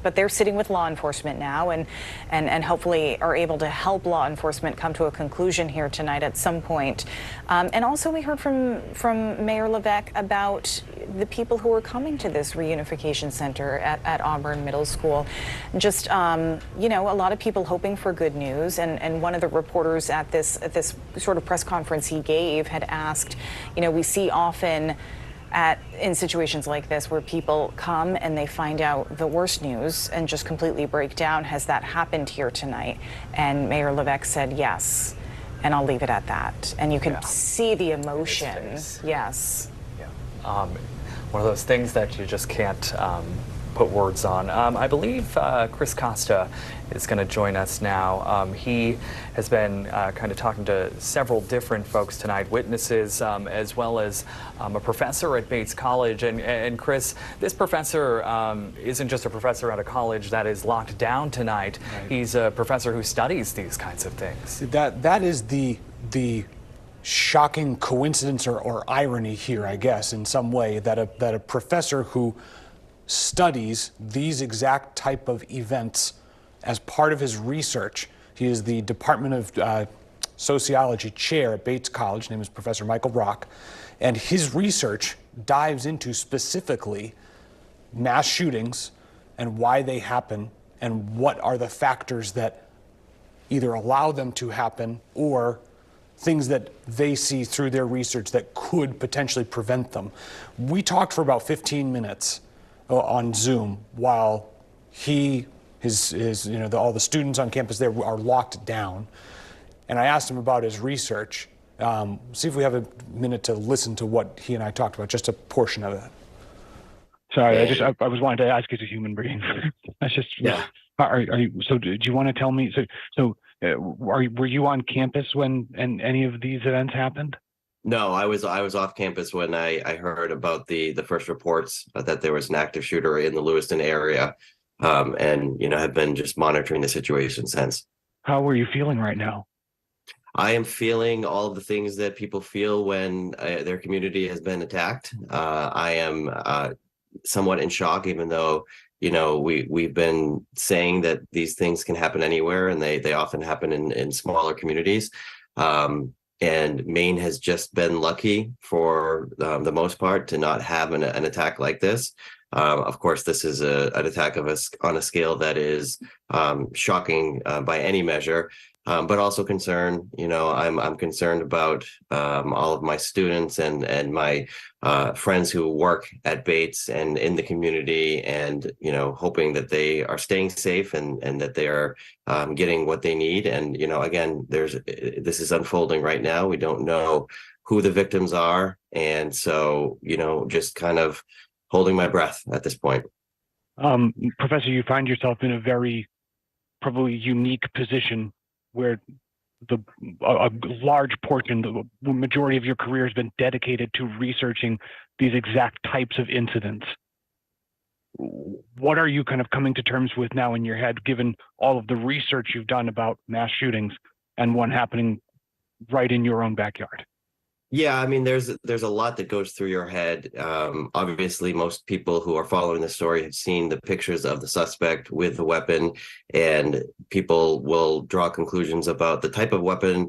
Speaker 4: But they're sitting with law enforcement now, and hopefully are able to help law enforcement come to a conclusion here tonight at some point. And also we heard from Mayor Levesque about the people who are coming to this reunification center at Auburn Middle School. Just, you know, a lot of people hoping for good news. And one of the reporters at this sort of press conference he gave had asked, you know, we see often in situations like this where people come and they find out the worst news and just completely break down. Has that happened here tonight? And Mayor Levesque said yes, and I'll leave it at that. And you can see the emotion. Yes.
Speaker 5: Yeah. One of those things that you just can't put words on. I believe Chris Costa is going to join us now. He has been kind of talking to several different folks tonight, witnesses, as well as a professor at Bates College. And Chris, this professor isn't just a professor at a college that is locked down tonight. Right. He's a professor who studies these kinds of things.
Speaker 10: That is the shocking coincidence or irony here, I guess, in some way, that a professor who studies these exact type of events as part of his research. He is the Department of Sociology chair at Bates College. His name is Professor Michael Brock. And his research dives into specifically mass shootings and why they happen and what are the factors that either allow them to happen or things that they see through their research that could potentially prevent them. We talked for about 15 minutes on Zoom while all the students on campus there are locked down. And I asked him about his research. See if we have a minute to listen to what he and I talked about, just a portion of it.
Speaker 14: Sorry, I was wanting to ask as a human being. That's just, yeah. So do you want to tell me, were you on campus when any of these events happened?
Speaker 15: No, I was off campus when I heard about the first reports that there was an active shooter in the Lewiston area, and have been just monitoring the situation since.
Speaker 14: How are you feeling right now?
Speaker 15: I am feeling all of the things that people feel when their community has been attacked. I am somewhat in shock, even though we've been saying that these things can happen anywhere, and they often happen in smaller communities. And Maine has just been lucky for the most part to not have an attack like this. Of course, this is an attack on a scale that is shocking by any measure, but also concerned. I'm concerned about all of my students and my friends who work at Bates and in the community, and hoping that they are staying safe and that they are getting what they need. And again, this is unfolding right now. We don't know who the victims are, and so just kind of holding my breath at this point.
Speaker 14: Professor, you find yourself in a very probably unique position where a large portion, the majority of your career has been dedicated to researching these exact types of incidents. What are you kind of coming to terms with now in your head, given all of the research you've done about mass shootings and one happening right in your own backyard?
Speaker 15: Yeah, I mean, there's a lot that goes through your head. Obviously, most people who are following the story have seen the pictures of the suspect with the weapon, and people will draw conclusions about the type of weapon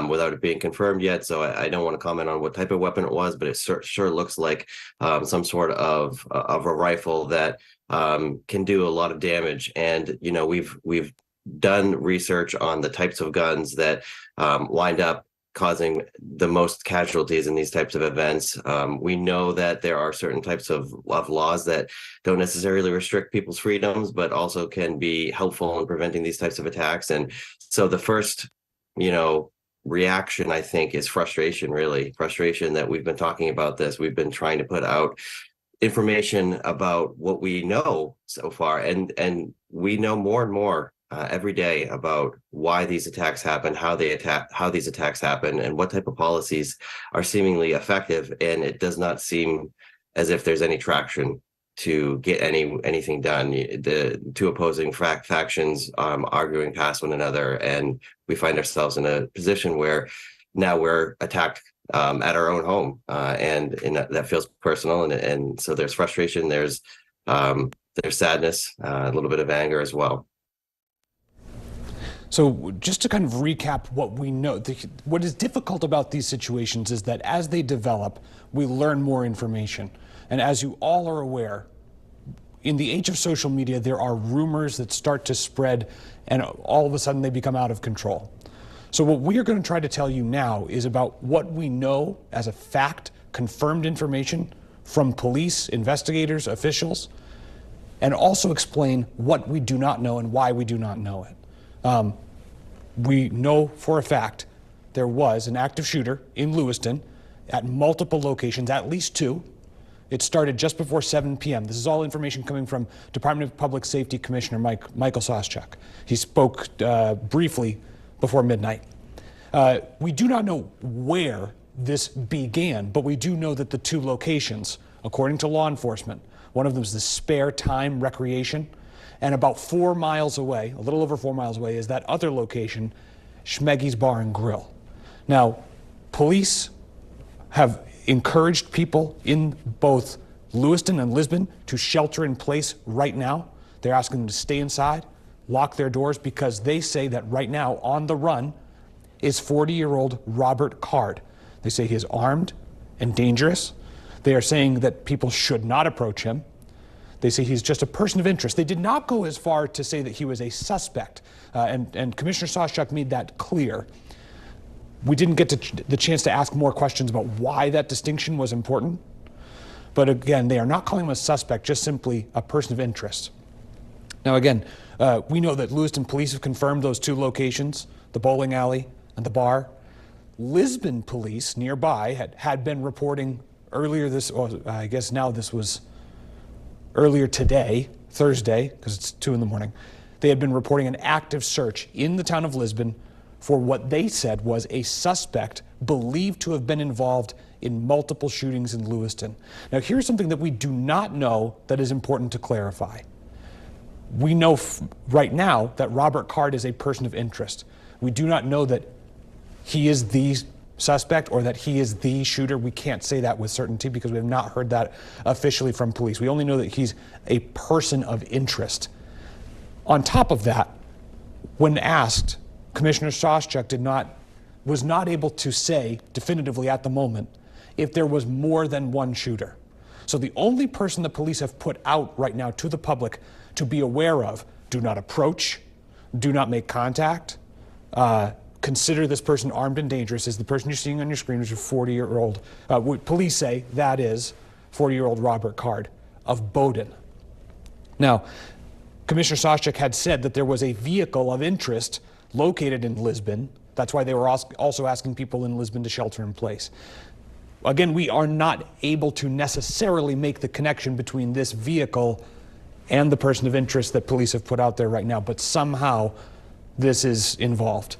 Speaker 15: without it being confirmed yet. So I don't want to comment on what type of weapon it was, but it sure looks like some sort of a rifle that can do a lot of damage. And we've done research on the types of guns that wind up causing the most casualties in these types of events. We know that there are certain types of laws that don't necessarily restrict people's freedoms, but also can be helpful in preventing these types of attacks. And so the first, reaction, I think, is frustration, really. Frustration that we've been talking about this. We've been trying to put out information about what we know so far. And we know more and more every day about why these attacks happen, how these attacks happen, and what type of policies are seemingly effective. And it does not seem as if there's any traction to get anything done. The two opposing factions arguing past one another, and we find ourselves in a position where now we're attacked at our own home, and that feels personal. And so there's frustration, there's sadness, a little bit of anger as well.
Speaker 10: So just to kind of recap what we know, what is difficult about these situations is that as they develop, we learn more information. And as you all are aware, in the age of social media, there are rumors that start to spread, and all of a sudden they become out of control. So what we are going to try to tell you now is about what we know as a fact, confirmed information from police, investigators, officials, and also explain what we do not know and why we do not know it. We know for a fact there was an active shooter in Lewiston at multiple locations, at least 2. It started just before 7 p.m. This is all information coming from Department of Public Safety Commissioner Michael Soschuk. He spoke briefly before midnight. We do not know where this began, but we do know that the 2 locations, according to law enforcement, one of them is the Spare Time Recreation, and about 4 miles away, a little over 4 miles away, is that other location, Schmeggy's Bar and Grill. Now, police have encouraged people in both Lewiston and Lisbon to shelter in place right now. They're asking them to stay inside, lock their doors, because they say that right now on the run is 40-year-old Robert Card. They say he is armed and dangerous. They are saying that people should not approach him. They say he's just a person of interest. They did not go as far to say that he was a suspect, and Commissioner Soschuk made that clear. We didn't get the chance to ask more questions about why that distinction was important. But again, they are not calling him a suspect, just simply a person of interest. Now again, we know that Lewiston police have confirmed those 2 locations, the bowling alley and the bar. Lisbon police nearby had been reporting earlier I guess now this was earlier today, Thursday, because it's 2 in the morning. They had been reporting an active search in the town of Lisbon for what they said was a suspect believed to have been involved in multiple shootings in Lewiston. Now, here's something that we do not know that is important to clarify. We know right now that Robert Card is a person of interest. We do not know that he is the suspect or that he is the shooter. We can't say that with certainty because we have not heard that officially from police. We only know that he's a person of interest. On top of that, when asked, Commissioner Soschuk was not able to say definitively at the moment if there was more than one shooter. So the only person the police have put out right now to the public to be aware of, do not approach, do not make contact, consider this person armed and dangerous, is the person you're seeing on your screen, which is a 40-year-old, police say that is 40-year-old Robert Card of Bowdoin. Now, Commissioner Soschuk had said that there was a vehicle of interest located in Lisbon. That's why they were also asking people in Lisbon to shelter in place. Again, we are not able to necessarily make the connection between this vehicle and the person of interest that police have put out there right now, but somehow this is involved.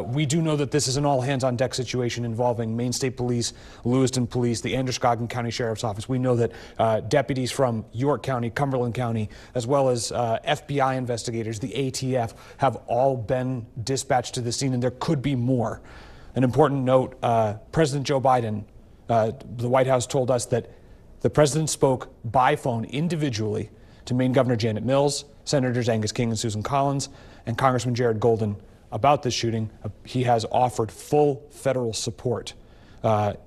Speaker 10: We do know that this is an all-hands-on-deck situation involving Maine State Police, Lewiston Police, the Androscoggin County Sheriff's Office. We know that deputies from York County, Cumberland County, as well as FBI investigators, the ATF, have all been dispatched to the scene, and there could be more. An important note, President Joe Biden, the White House told us that the president spoke by phone individually to Maine Governor Janet Mills, Senators Angus King and Susan Collins, and Congressman Jared Golden about this shooting. He has offered full federal support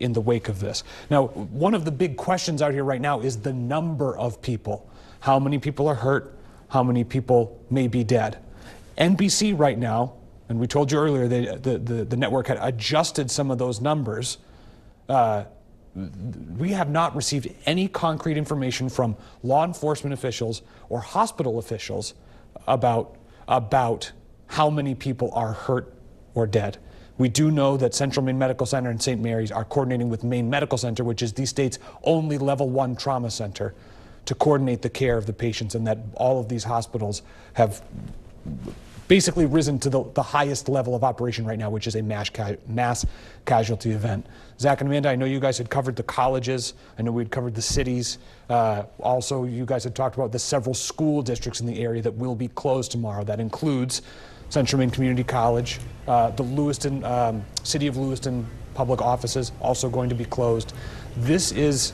Speaker 10: in the wake of this. Now, one of the big questions out here right now is the number of people. How many people are hurt? How many people may be dead? NBC right now, and we told you earlier the network had adjusted some of those numbers. We have not received any concrete information from law enforcement officials or hospital officials about how many people are hurt or dead. We do know that Central Maine Medical Center and St. Mary's are coordinating with Maine Medical Center, which is the state's only level 1 trauma center, to coordinate the care of the patients, and that all of these hospitals have basically risen to the highest level of operation right now, which is a mass casualty event. Zach and Amanda, I know you guys had covered the colleges. I know we'd covered the cities. Also, you guys had talked about the several school districts in the area that will be closed tomorrow. That includes Central Maine Community College, the Lewiston, City of Lewiston public offices also going to be closed. This is,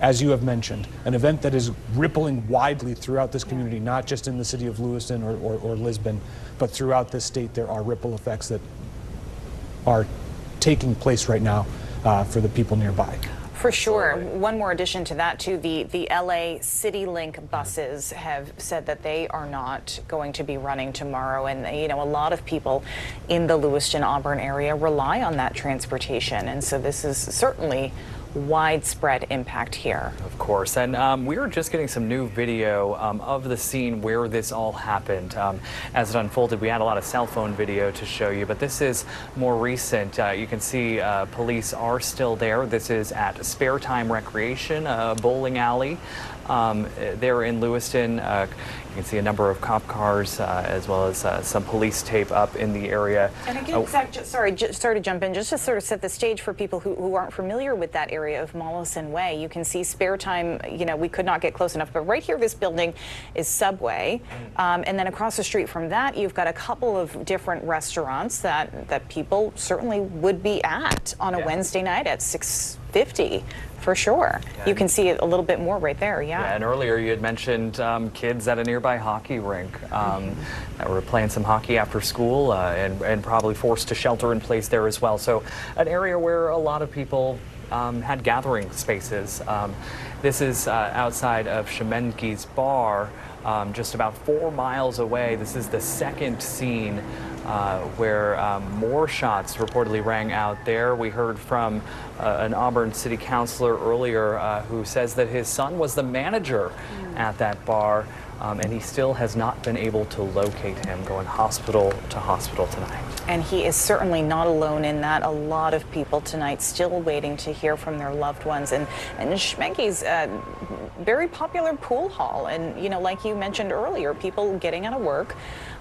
Speaker 10: as you have mentioned, an event that is rippling widely throughout this community, not just in the city of Lewiston or Lisbon, but throughout this state. There are ripple effects that are taking place right now for the people nearby.
Speaker 4: For sure. One more addition to that, too, the LA CityLink buses have said that they are not going to be running tomorrow. And, you know, a lot of people in the Lewiston, Auburn area rely on that transportation. And so this is certainly widespread impact here.
Speaker 5: Of course, and we were just getting some new video of the scene where this all happened. As it unfolded, we had a lot of cell phone video to show you, but this is more recent. You can see police are still there. This is at Spare Time Recreation, bowling alley. There in Lewiston. You can see a number of cop cars as well as some police tape up in the area.
Speaker 4: And again, Zach, sorry to jump in, just to sort of set the stage for people who aren't familiar with that area of Mollison Way. You can see Spare Time, you know, we could not get close enough, but right here, this building is Subway. And then across the street from that, you've got a couple of different restaurants that people certainly would be at on a Wednesday night at 6:50. For sure. You can see it a little bit more right there, yeah.
Speaker 5: And earlier you had mentioned kids at a nearby hockey rink that were playing some hockey after school and probably forced to shelter in place there as well. So an area where a lot of people had gathering spaces. This is outside of Shemengi's bar, just about 4 miles away. This is the second scene where more shots reportedly rang out there. We heard from an Auburn city councilor earlier who says that his son was the manager at that bar, and he still has not been able to locate him, going hospital to hospital tonight.
Speaker 4: And he is certainly not alone in that. A lot of people tonight still waiting to hear from their loved ones. And Shemengi's very popular pool hall. And, you know, like you mentioned earlier, people getting out of work,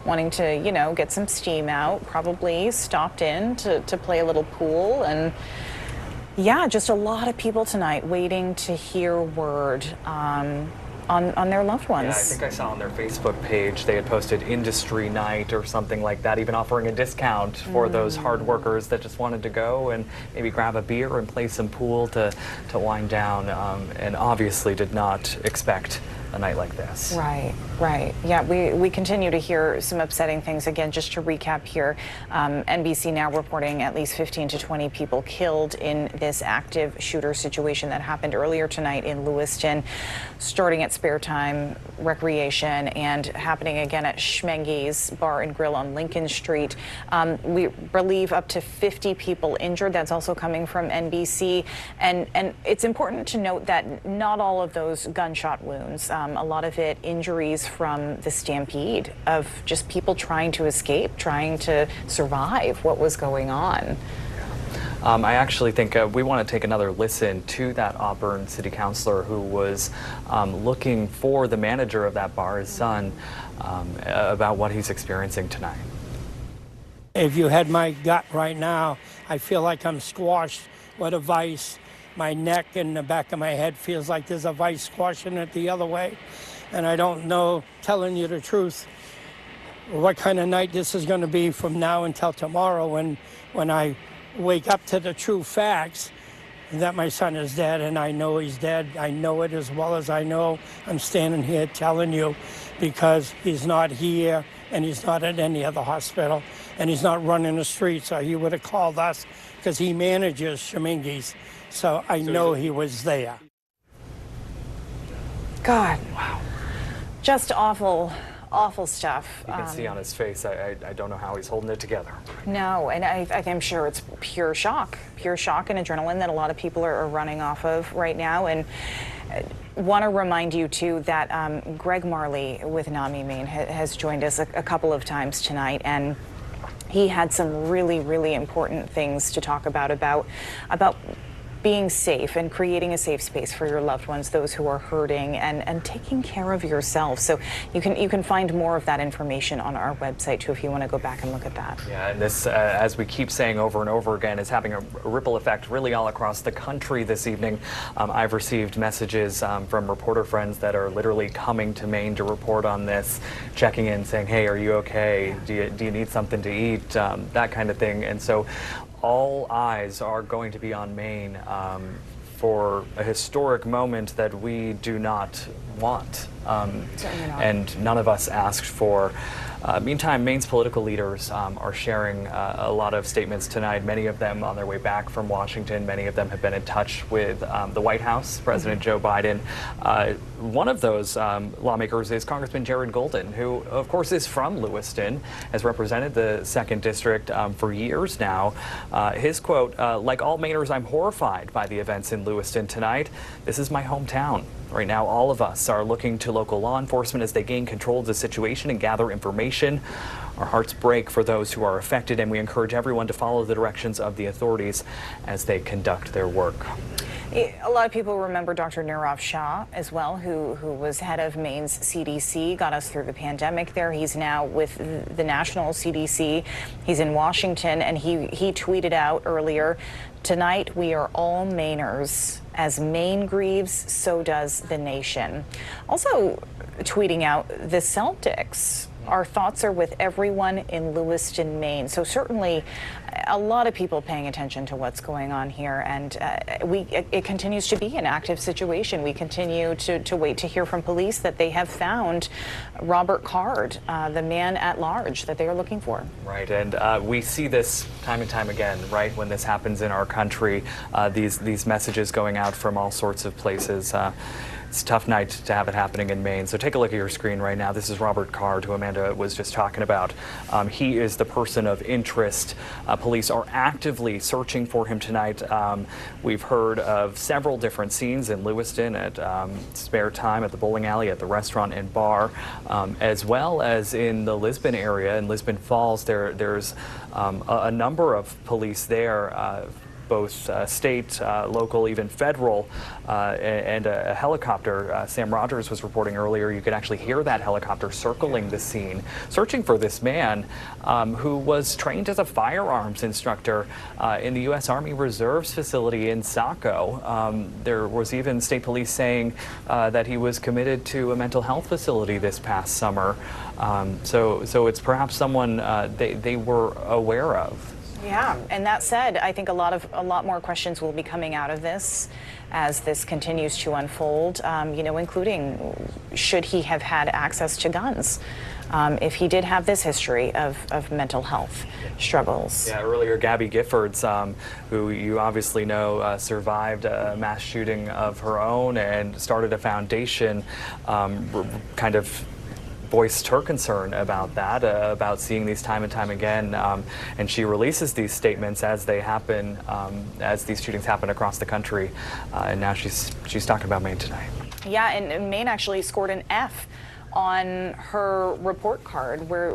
Speaker 4: wanting to, you know, get some steam out, probably stopped in to play a little pool. And yeah, just a lot of people tonight waiting to hear word on their loved ones.
Speaker 5: Yeah, I think I saw on their Facebook page they had posted industry night or something like that, even offering a discount for those hard workers that just wanted to go and maybe grab a beer and play some pool to wind down, and obviously did not expect a night like this.
Speaker 4: Right, right. Yeah, we continue to hear some upsetting things. Again, just to recap here, NBC now reporting at least 15 to 20 people killed in this active shooter situation that happened earlier tonight in Lewiston, starting at Spare Time Recreation and happening again at Shemengi's Bar and Grill on Lincoln Street. We believe up to 50 people injured. That's also coming from NBC. And it's important to note that not all of those gunshot wounds, a lot of it injuries from the stampede of just people trying to escape, trying to survive what was going on.
Speaker 5: I actually think we want to take another listen to that Auburn city councilor who was looking for the manager of that bar, his son, about what he's experiencing tonight.
Speaker 7: If you had my gut right now, I feel like I'm squashed with a vice. My neck and the back of my head feels like there's a vice squashing it the other way. And I don't know, telling you the truth, what kind of night this is going to be from now until tomorrow when I wake up to the true facts that my son is dead, and I know he's dead. I know it as well as I know. I'm standing here telling you because he's not here and he's not at any other hospital and he's not running the streets, so he would have called us because he manages Shemengi's. So I know he was there.
Speaker 4: God, wow. Just awful, awful stuff.
Speaker 5: You can see on his face, I don't know how he's holding it together.
Speaker 4: No, and I'm sure it's pure shock and adrenaline that a lot of people are running off of right now. And want to remind you, too, that Greg Marley with NAMI Maine has joined us a couple of times tonight, and he had some really, really important things to talk about being safe and creating a safe space for your loved ones, those who are hurting, and taking care of yourself. So you can find more of that information on our website too if you want to go back and look at that.
Speaker 5: Yeah, and this, as we keep saying over and over again, is having a ripple effect really all across the country this evening. I've received messages from reporter friends that are literally coming to Maine to report on this, checking in, saying, hey, are you okay? Do you need something to eat? That kind of thing. And so all eyes are going to be on Maine for a historic moment that we do not want, and none of us asked for. Meantime, Maine's political leaders are sharing a lot of statements tonight, many of them on their way back from Washington. Many of them have been in touch with the White House, President Joe Biden. One of those lawmakers is Congressman Jared Golden, who, of course, is from Lewiston, has represented the 2nd District for years now. His quote, like all Mainers, I'm horrified by the events in Lewiston tonight. This is my hometown. Right now, all of us are looking to local law enforcement as they gain control of the situation and gather information. Our hearts break for those who are affected, and we encourage everyone to follow the directions of the authorities as they conduct their work.
Speaker 4: A lot of people remember Dr. Nirav Shah as well, who was head of Maine's CDC, got us through the pandemic there. He's now with the national CDC. He's in Washington, and he tweeted out earlier, tonight we are all Mainers. As Maine grieves, so does the nation. Also tweeting out the Celtics. Our thoughts are with everyone in Lewiston, Maine. So certainly a lot of people paying attention to what's going on here, and it continues to be an active situation. We continue to wait to hear from police that they have found Robert Card, the man at large that they are looking for.
Speaker 5: Right, and we see this time and time again, right, when this happens in our country, these messages going out from all sorts of places. It's a tough night to have it happening in Maine. So take a look at your screen right now. This is Robert Card, who Amanda was just talking about. He is the person of interest. Police are actively searching for him tonight. We've heard of several different scenes in Lewiston at spare time, at the bowling alley, at the restaurant and bar, as well as in the Lisbon area. In Lisbon Falls, there's a number of police there, both state, local, even federal, and a helicopter. Sam Rogers was reporting earlier, you could actually hear that helicopter circling the scene, searching for this man who was trained as a firearms instructor in the U.S. Army Reserves facility in Saco. There was even state police saying that he was committed to a mental health facility this past summer. So it's perhaps someone they were aware of.
Speaker 4: Yeah, and that said, I think a lot more questions will be coming out of this as this continues to unfold, including should he have had access to guns if he did have this history of mental health struggles.
Speaker 5: Yeah, earlier Gabby Giffords, who you obviously know survived a mass shooting of her own and started a foundation kind of voiced her concern about that, about seeing these time and time again, and she releases these statements as they happen, as these shootings happen across the country, and now she's talking about Maine tonight.
Speaker 4: Yeah, and Maine actually scored an F on her report card where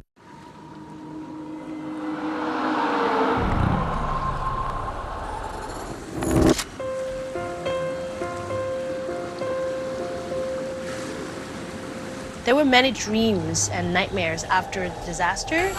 Speaker 6: there were many dreams and nightmares after the disaster.